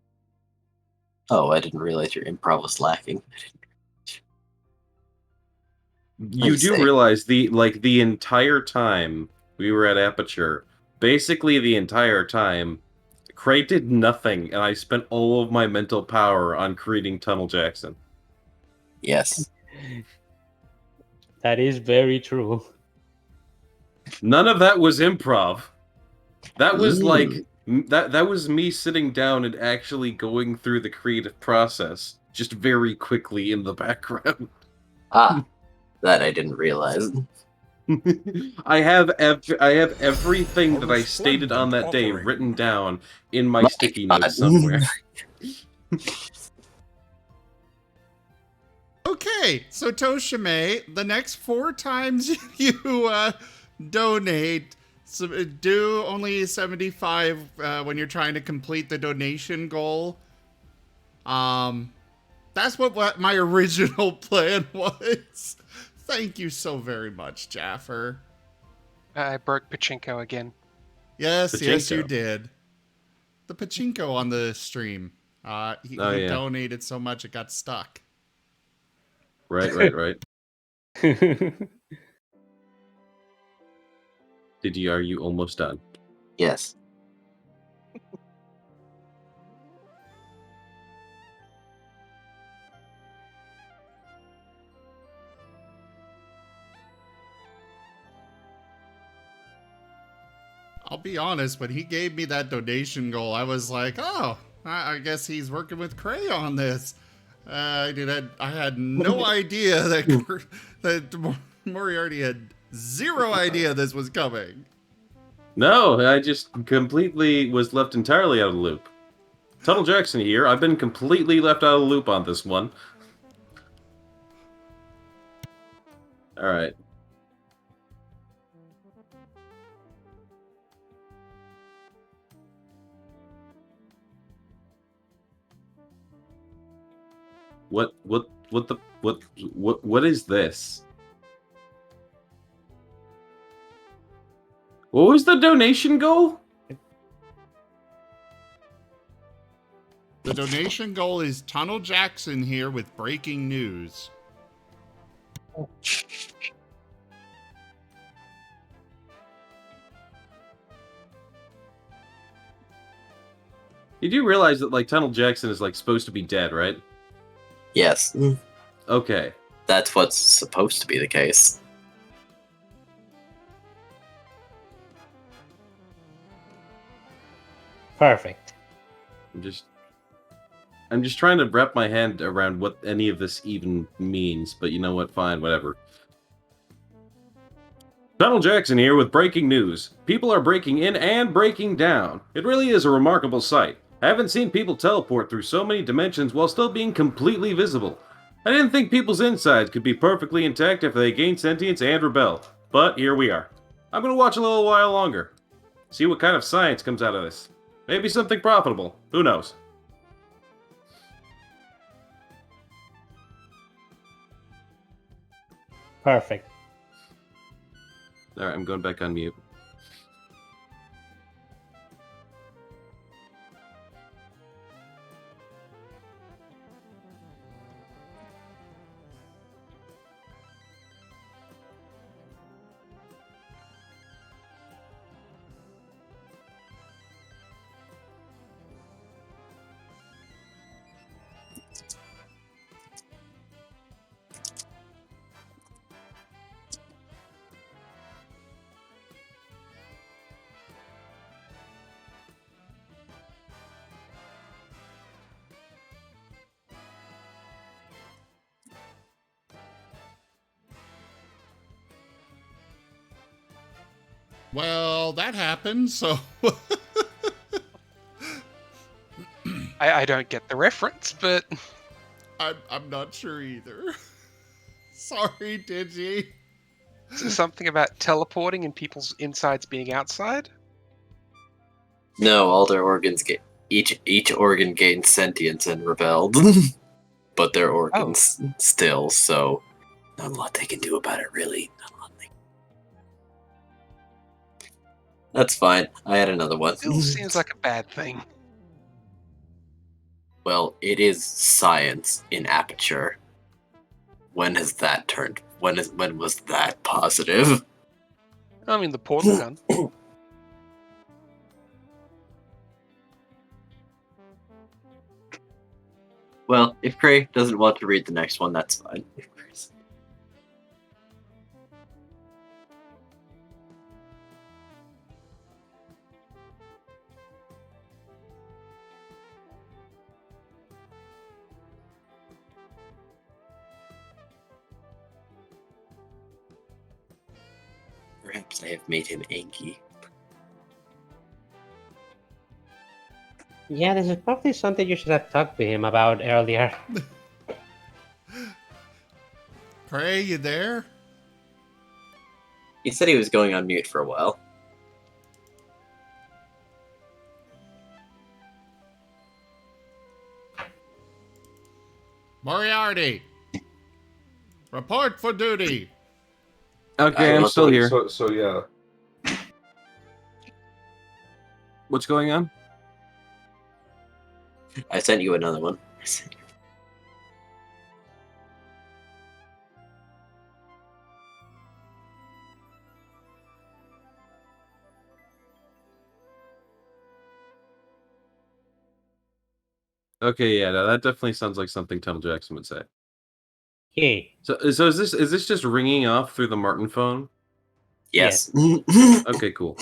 Oh, I didn't realize your improv was lacking. You do realize the entire time we were at Aperture, basically the entire time, Cray did nothing, and I spent all of my mental power on creating Tunnel Jackson. Yes. That is very true. None of that was improv. That was that was me sitting down and actually going through the creative process, just very quickly in the background. That I didn't realize. I have everything that I stated on that day written down in my sticky notes somewhere. Okay, so Toshime, the next 4 times you donate, do only 75 when you're trying to complete the donation goal. That's what my original plan was. Thank you so very much, Jaffer. I broke Pachinko again. Yes, yes, Pachinko. you did. The Pachinko on the stream. He donated so much it got stuck. Right. Are you almost done? Yes. I'll be honest, when he gave me that donation goal, I was like, oh, I guess he's working with Cray on this. I had no idea that Moriarty had zero idea this was coming. No, I just completely was left entirely out of the loop. Tunnel Jackson here. I've been completely left out of the loop on this one. Alright. What is this? What was the donation goal? The donation goal is Tunnel Jackson here with breaking news. You do realize that, like, Tunnel Jackson is, like, supposed to be dead, right? Yes. Okay. That's what's supposed to be the case. Perfect. I'm just trying to wrap my hand around what any of this even means, but you know what? Fine, whatever. Tunnel Jackson here with breaking news. People are breaking in and breaking down. It really is a remarkable sight. I haven't seen people teleport through so many dimensions while still being completely visible. I didn't think people's insides could be perfectly intact if they gain sentience and rebel, but here we are. I'm gonna watch a little while longer. See what kind of science comes out of this. Maybe something profitable. Who knows? Perfect. Alright, I'm going back on mute. Well, that happened, so... I don't get the reference, but... I'm not sure either. Sorry, Digi. Something about teleporting and people's insides being outside? No, all their organs get each organ gained sentience and rebelled, but their organs still. So, not a lot they can do about it, really. Not a lot. That's fine. I had another one. Still seems like a bad thing. Well, it is science in Aperture. When has that turned? When was that positive? I mean, the portal gun. Well, if Cray doesn't want to read the next one, that's fine. Perhaps I have made him angry. Yeah, this is probably something you should have talked to him about earlier. Cray, you there? He said he was going on mute for a while. Moriarty! Report for duty! Okay, I'm still here. So yeah. What's going on? I sent you another one. Okay, yeah, no, that definitely sounds like something Tunnel Jackson would say. Hey. So is this just ringing off through the Marten phone? Yes. Okay, cool.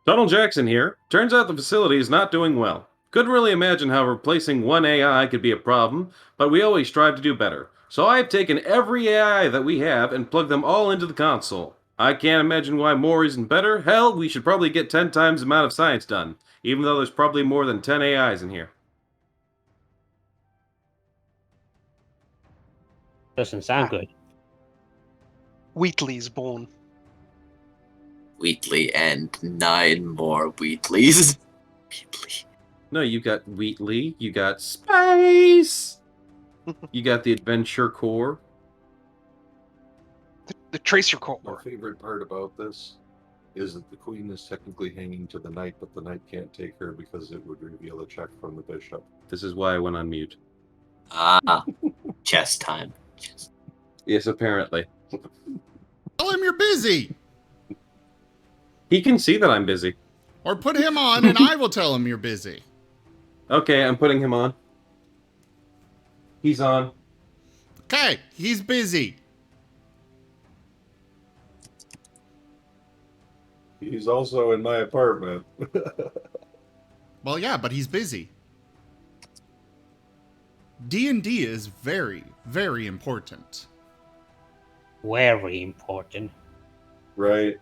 Tunnel Jackson here. Turns out the facility is not doing well. Couldn't really imagine how replacing one AI could be a problem, but we always strive to do better. So I've taken every AI that we have and plugged them all into the console. I can't imagine why more isn't better. Hell, we should probably get 10 times the amount of science done, even though there's probably more than 10 AIs in here. Doesn't sound good. Wheatley is born. Wheatley and 9 more Wheatleys. Wheatley. No, you got Wheatley, you got Space, you got the Adventure Core. The Tracer Core. My favorite part about this is that the queen is technically hanging to the knight, but the knight can't take her because it would reveal a check from the bishop. This is why I went on mute. Ah, chess time. Yes, apparently. Tell him you're busy! He can see that I'm busy. Or put him on and I will tell him you're busy. Okay, I'm putting him on. He's on. Okay, he's busy. He's also in my apartment. Well, yeah, but he's busy. D&D is very, very important. Very important. Right.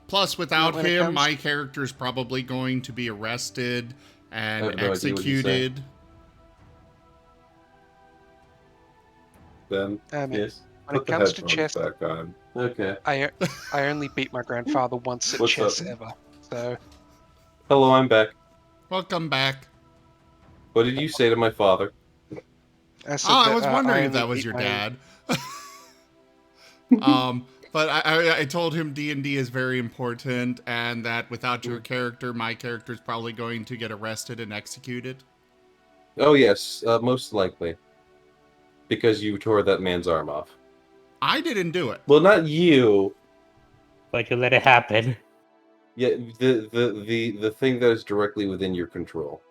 Plus, without When it him, comes- my character's probably going to be arrested I have and no idea what you executed. Ben, Yes. When it put the comes to headphones chess, back on. Okay. I only beat my grandfather once at What's chess up? ever. So Hello, I'm back. Welcome back. What did you say to my father? I was wondering if only that was beat your my- dad. But I told him D&D is very important, and that without your character, my character is probably going to get arrested and executed. Oh, yes, most likely. Because you tore that man's arm off. I didn't do it. Well, not you. But you let it happen. Yeah, the thing that is directly within your control.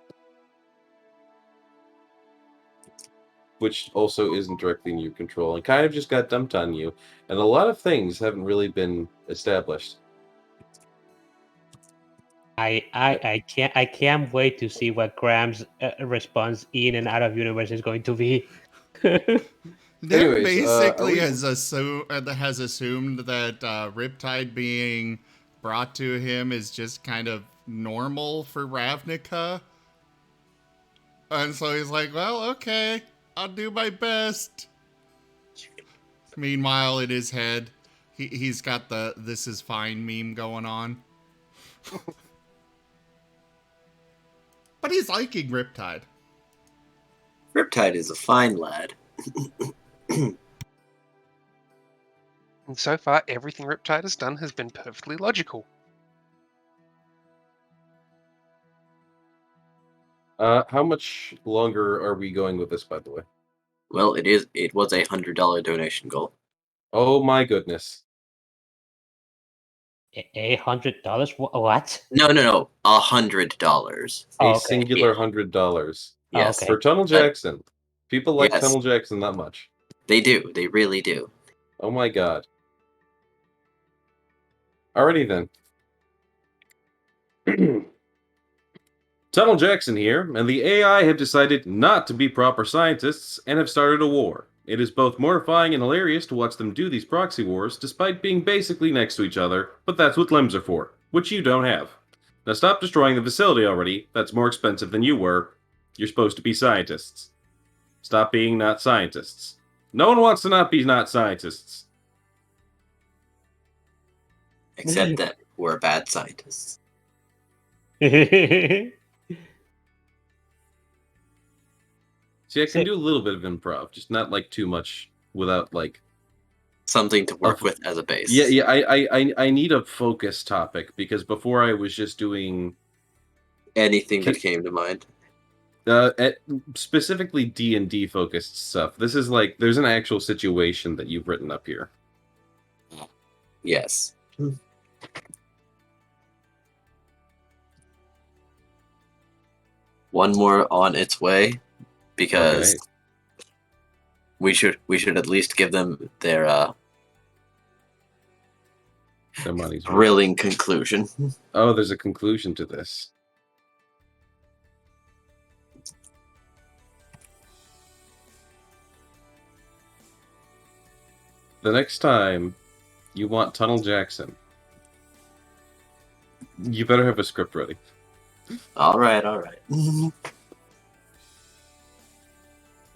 Which also isn't directly in your control, and kind of just got dumped on you. And a lot of things haven't really been established. I can't wait to see what Graham's response in and out of universe is going to be. Nick Anyways, basically are we- has assumed that Riptide being brought to him is just kind of normal for Ravnica. And so he's like, well, okay, I'll do my best. Meanwhile, in his head, he's got the "this is fine" meme going on. But he's liking Riptide. Riptide is a fine lad. And so far, everything Riptide has done has been perfectly logical. How much longer are we going with this, by the way? Well, it was a $100 donation goal. Oh my goodness. $100? What? No, $100. A Oh, okay. singular $100. Yes, okay. For Tunnel Jackson. People like Yes. Tunnel Jackson that much. They do. They really do. Oh my god. Alrighty then. Tunnel Jackson here, and the AI have decided not to be proper scientists and have started a war. It is both mortifying and hilarious to watch them do these proxy wars, despite being basically next to each other, but that's what limbs are for, which you don't have. Now stop destroying the facility already, that's more expensive than you were. You're supposed to be scientists. Stop being not scientists. No one wants to not be not scientists. Except that we're bad scientists. See, I can do a little bit of improv, just not like too much without like Something to work with as a base. Yeah. I need a focus topic because before I was just doing Anything that came to mind. Specifically D&D focused stuff. This is like there's an actual situation that you've written up here. Yes. One more on its way, because Okay. we should at least give them their Their money's worth. thrilling conclusion. Oh, there's a conclusion to this. The next time you want Tunnel Jackson, you better have a script ready. All right. And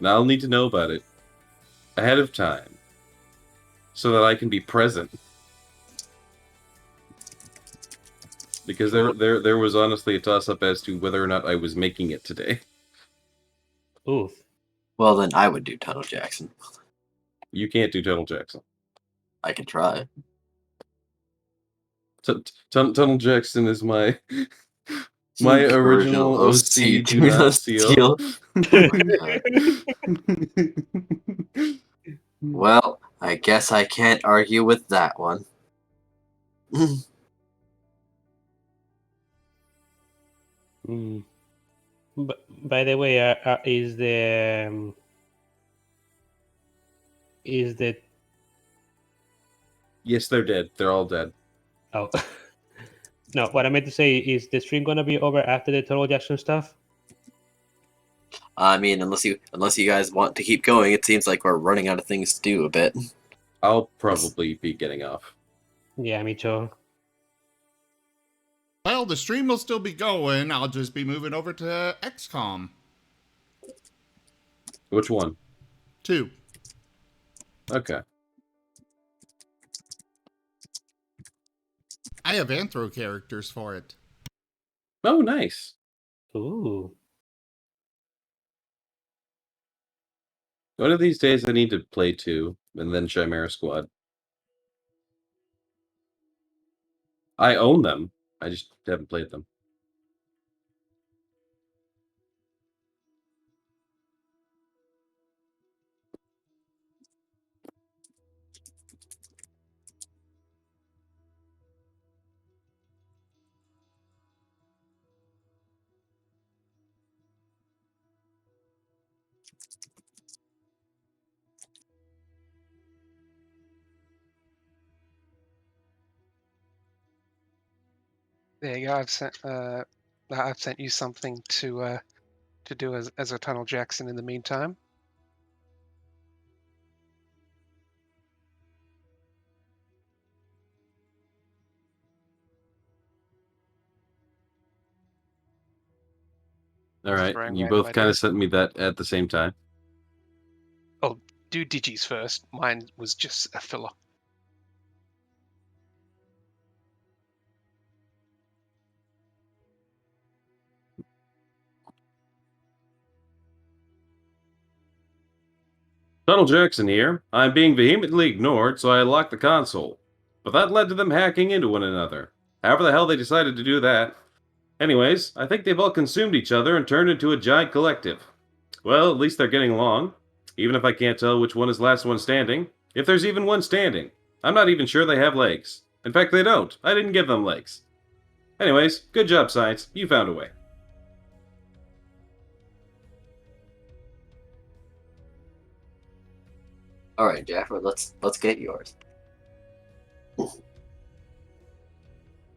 I'll need to know about it ahead of time so that I can be present. Because there was honestly a toss-up as to whether or not I was making it today. Oof. Well, then I would do Tunnel Jackson. You can't do Tunnel Jackson. I can try. Tunnel Jackson is my original OC do not steal. Well, I guess I can't argue with that one. By the way, is the Yes, they're dead. They're all dead. oh no? What I meant to say is the stream gonna be over after the Total Jackson stuff? I mean, unless you guys want to keep going, it seems like we're running out of things to do a bit. I'll probably be getting off. Yeah, me too. Well, the stream will still be going. I'll just be moving over to XCOM. Which one? 2. Okay. I have anthro characters for it. Oh, nice. Ooh. One of these days I need to play 2, and then Chimera Squad. I own them. I just haven't played them. There you go. I've sent you something to do as a Tunnel Jackson in the meantime. All right. Throwing You random both kind of ideas. sent me that at the same time. Oh, do Digis first. Mine was just a filler. Tunnel Jackson here. I'm being vehemently ignored, so I locked the console. But that led to them hacking into one another. However the hell they decided to do that. Anyways, I think they've all consumed each other and turned into a giant collective. Well, at least they're getting along. Even if I can't tell which one is last one standing. If there's even one standing. I'm not even sure they have legs. In fact, they don't. I didn't give them legs. Anyways, good job, science. You found a way. All right, Jaffer, let's get yours.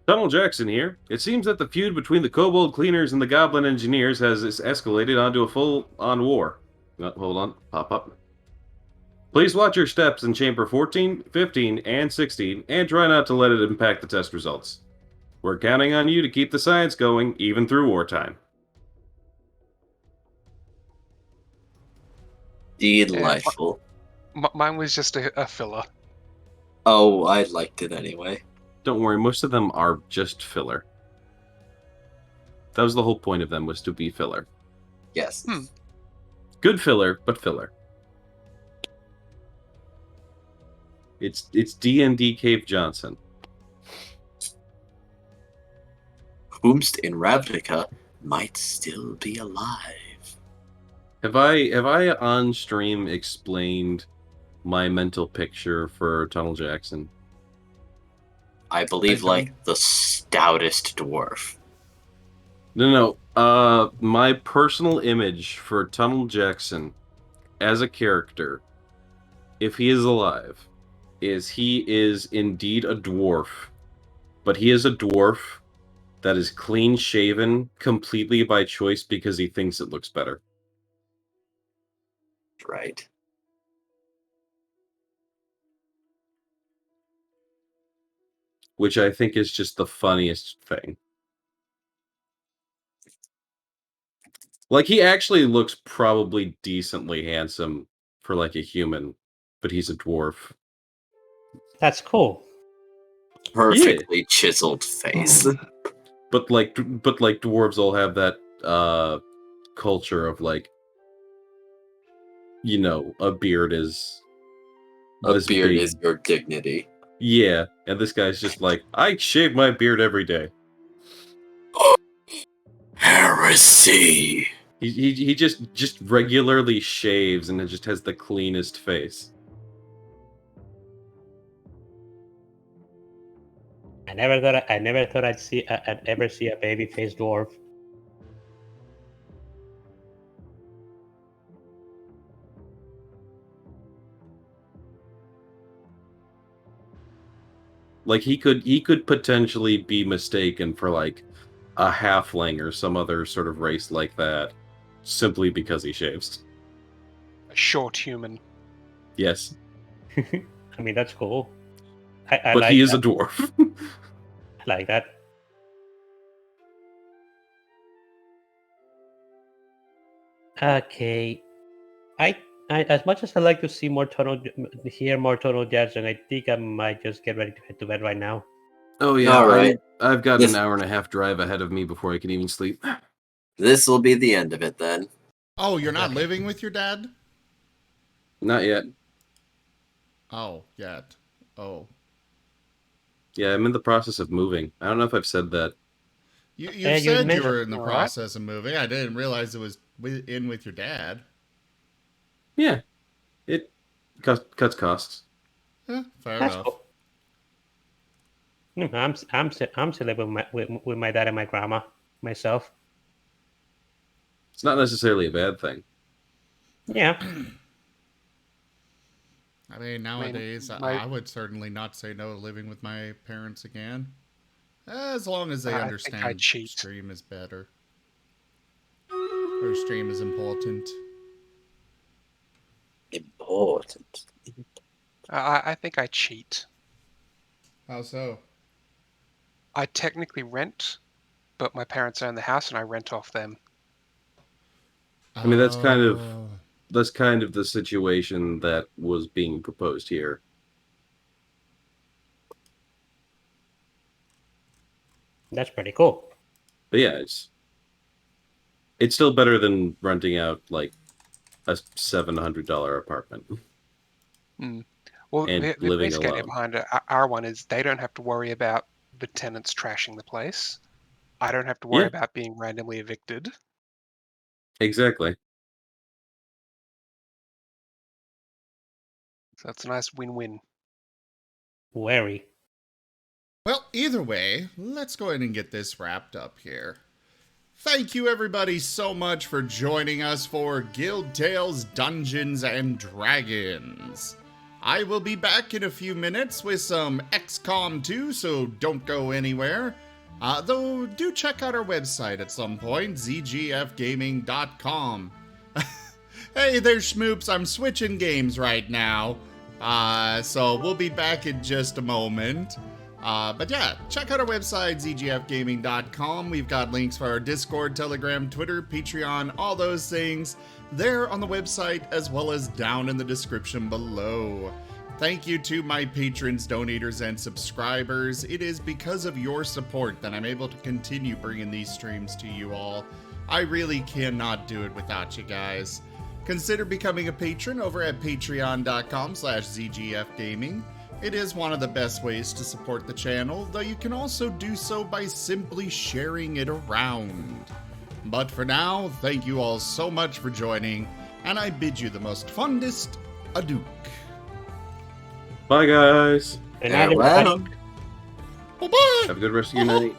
Tunnel Jackson here. It seems that the feud between the Kobold Cleaners and the Goblin Engineers has escalated onto a full-on war. Hold on. Pop up. Please watch your steps in Chamber 14, 15, and 16, and try not to let it impact the test results. We're counting on you to keep the science going, even through wartime. Delightful. Mine was just a filler. Oh, I liked it anyway. Don't worry, most of them are just filler. That was the whole point of them, was to be filler. Yes. Good filler, but filler. It's D&D Cave Johnson. Whomst in Ravnica might still be alive. Have I on stream explained my mental picture for Tunnel Jackson? I believe like the stoutest dwarf. No. My personal image for Tunnel Jackson as a character, if he is alive, is he is indeed a dwarf, but he is a dwarf that is clean shaven completely by choice because he thinks it looks better. Right. Which I think is just the funniest thing. Like, he actually looks probably decently handsome for, like, a human, but he's a dwarf. That's cool. Perfectly chiseled face. But like dwarves all have that culture of, like, you know, a beard is A this beard big. is your dignity. Yeah, and this guy's just like, I shave my beard every day. Heresy. He just regularly shaves and it just has the cleanest face. I never thought I'd ever see a baby-faced dwarf. Like, he could potentially be mistaken for, like, a halfling or some other sort of race like that, simply because he shaves. A short human. Yes. I mean, that's cool. I But like he is that. a dwarf. I like that. Okay. I as much as I like to see hear more tonal jazz, and I think I might just get ready to head to bed right now. Oh yeah, All right. I've got an hour and a half drive ahead of me before I can even sleep. This will be the end of it then. Oh, you're not living with your dad? Not yet. Oh, yet. Oh. Yeah, I'm in the process of moving. I don't know if I've said that. You you said you mentioned- were in the All right. process of moving. I didn't realize it was in with your dad. Yeah, it cuts costs. Fair That's enough. cool. I'm still living with my dad and my grandma myself. It's not necessarily a bad thing. Yeah. I mean, nowadays, my- I would certainly not say no to living with my parents again. As long as they I think understand I'd cheat. stream is better. Or stream is important. Important. I think I cheat. How so? I technically rent, but my parents own the house and I rent off them. I mean, that's kind of Oh. the situation that was being proposed here. That's pretty cool. But yeah, it's still better than renting out, like, a $700 apartment. Well, And the living basic idea alone. behind our one is they don't have to worry about the tenants trashing the place. I don't have to worry Yeah. about being randomly evicted. Exactly. So that's a nice win-win. Wary. Well, either way, let's go ahead and get this wrapped up here. Thank you everybody so much for joining us for Guild Tales Dungeons and Dragons. I will be back in a few minutes with some XCOM 2, so don't go anywhere. Though, do check out our website at some point, zgfgaming.com. Hey there, schmoops, I'm switching games right now. So we'll be back in just a moment. But yeah, check out our website, zgfgaming.com. We've got links for our Discord, Telegram, Twitter, Patreon, all those things there on the website, as well as down in the description below. Thank you to my patrons, donators, and subscribers. It is because of your support that I'm able to continue bringing these streams to you all. I really cannot do it without you guys. Consider becoming a patron over at patreon.com/zgfgaming. It is one of the best ways to support the channel, though you can also do so by simply sharing it around. But for now, thank you all so much for joining, and I bid you the most fondest adieu. Bye, guys. Good night, Farewell. everybody. Bye-bye! Have a good rest of your night.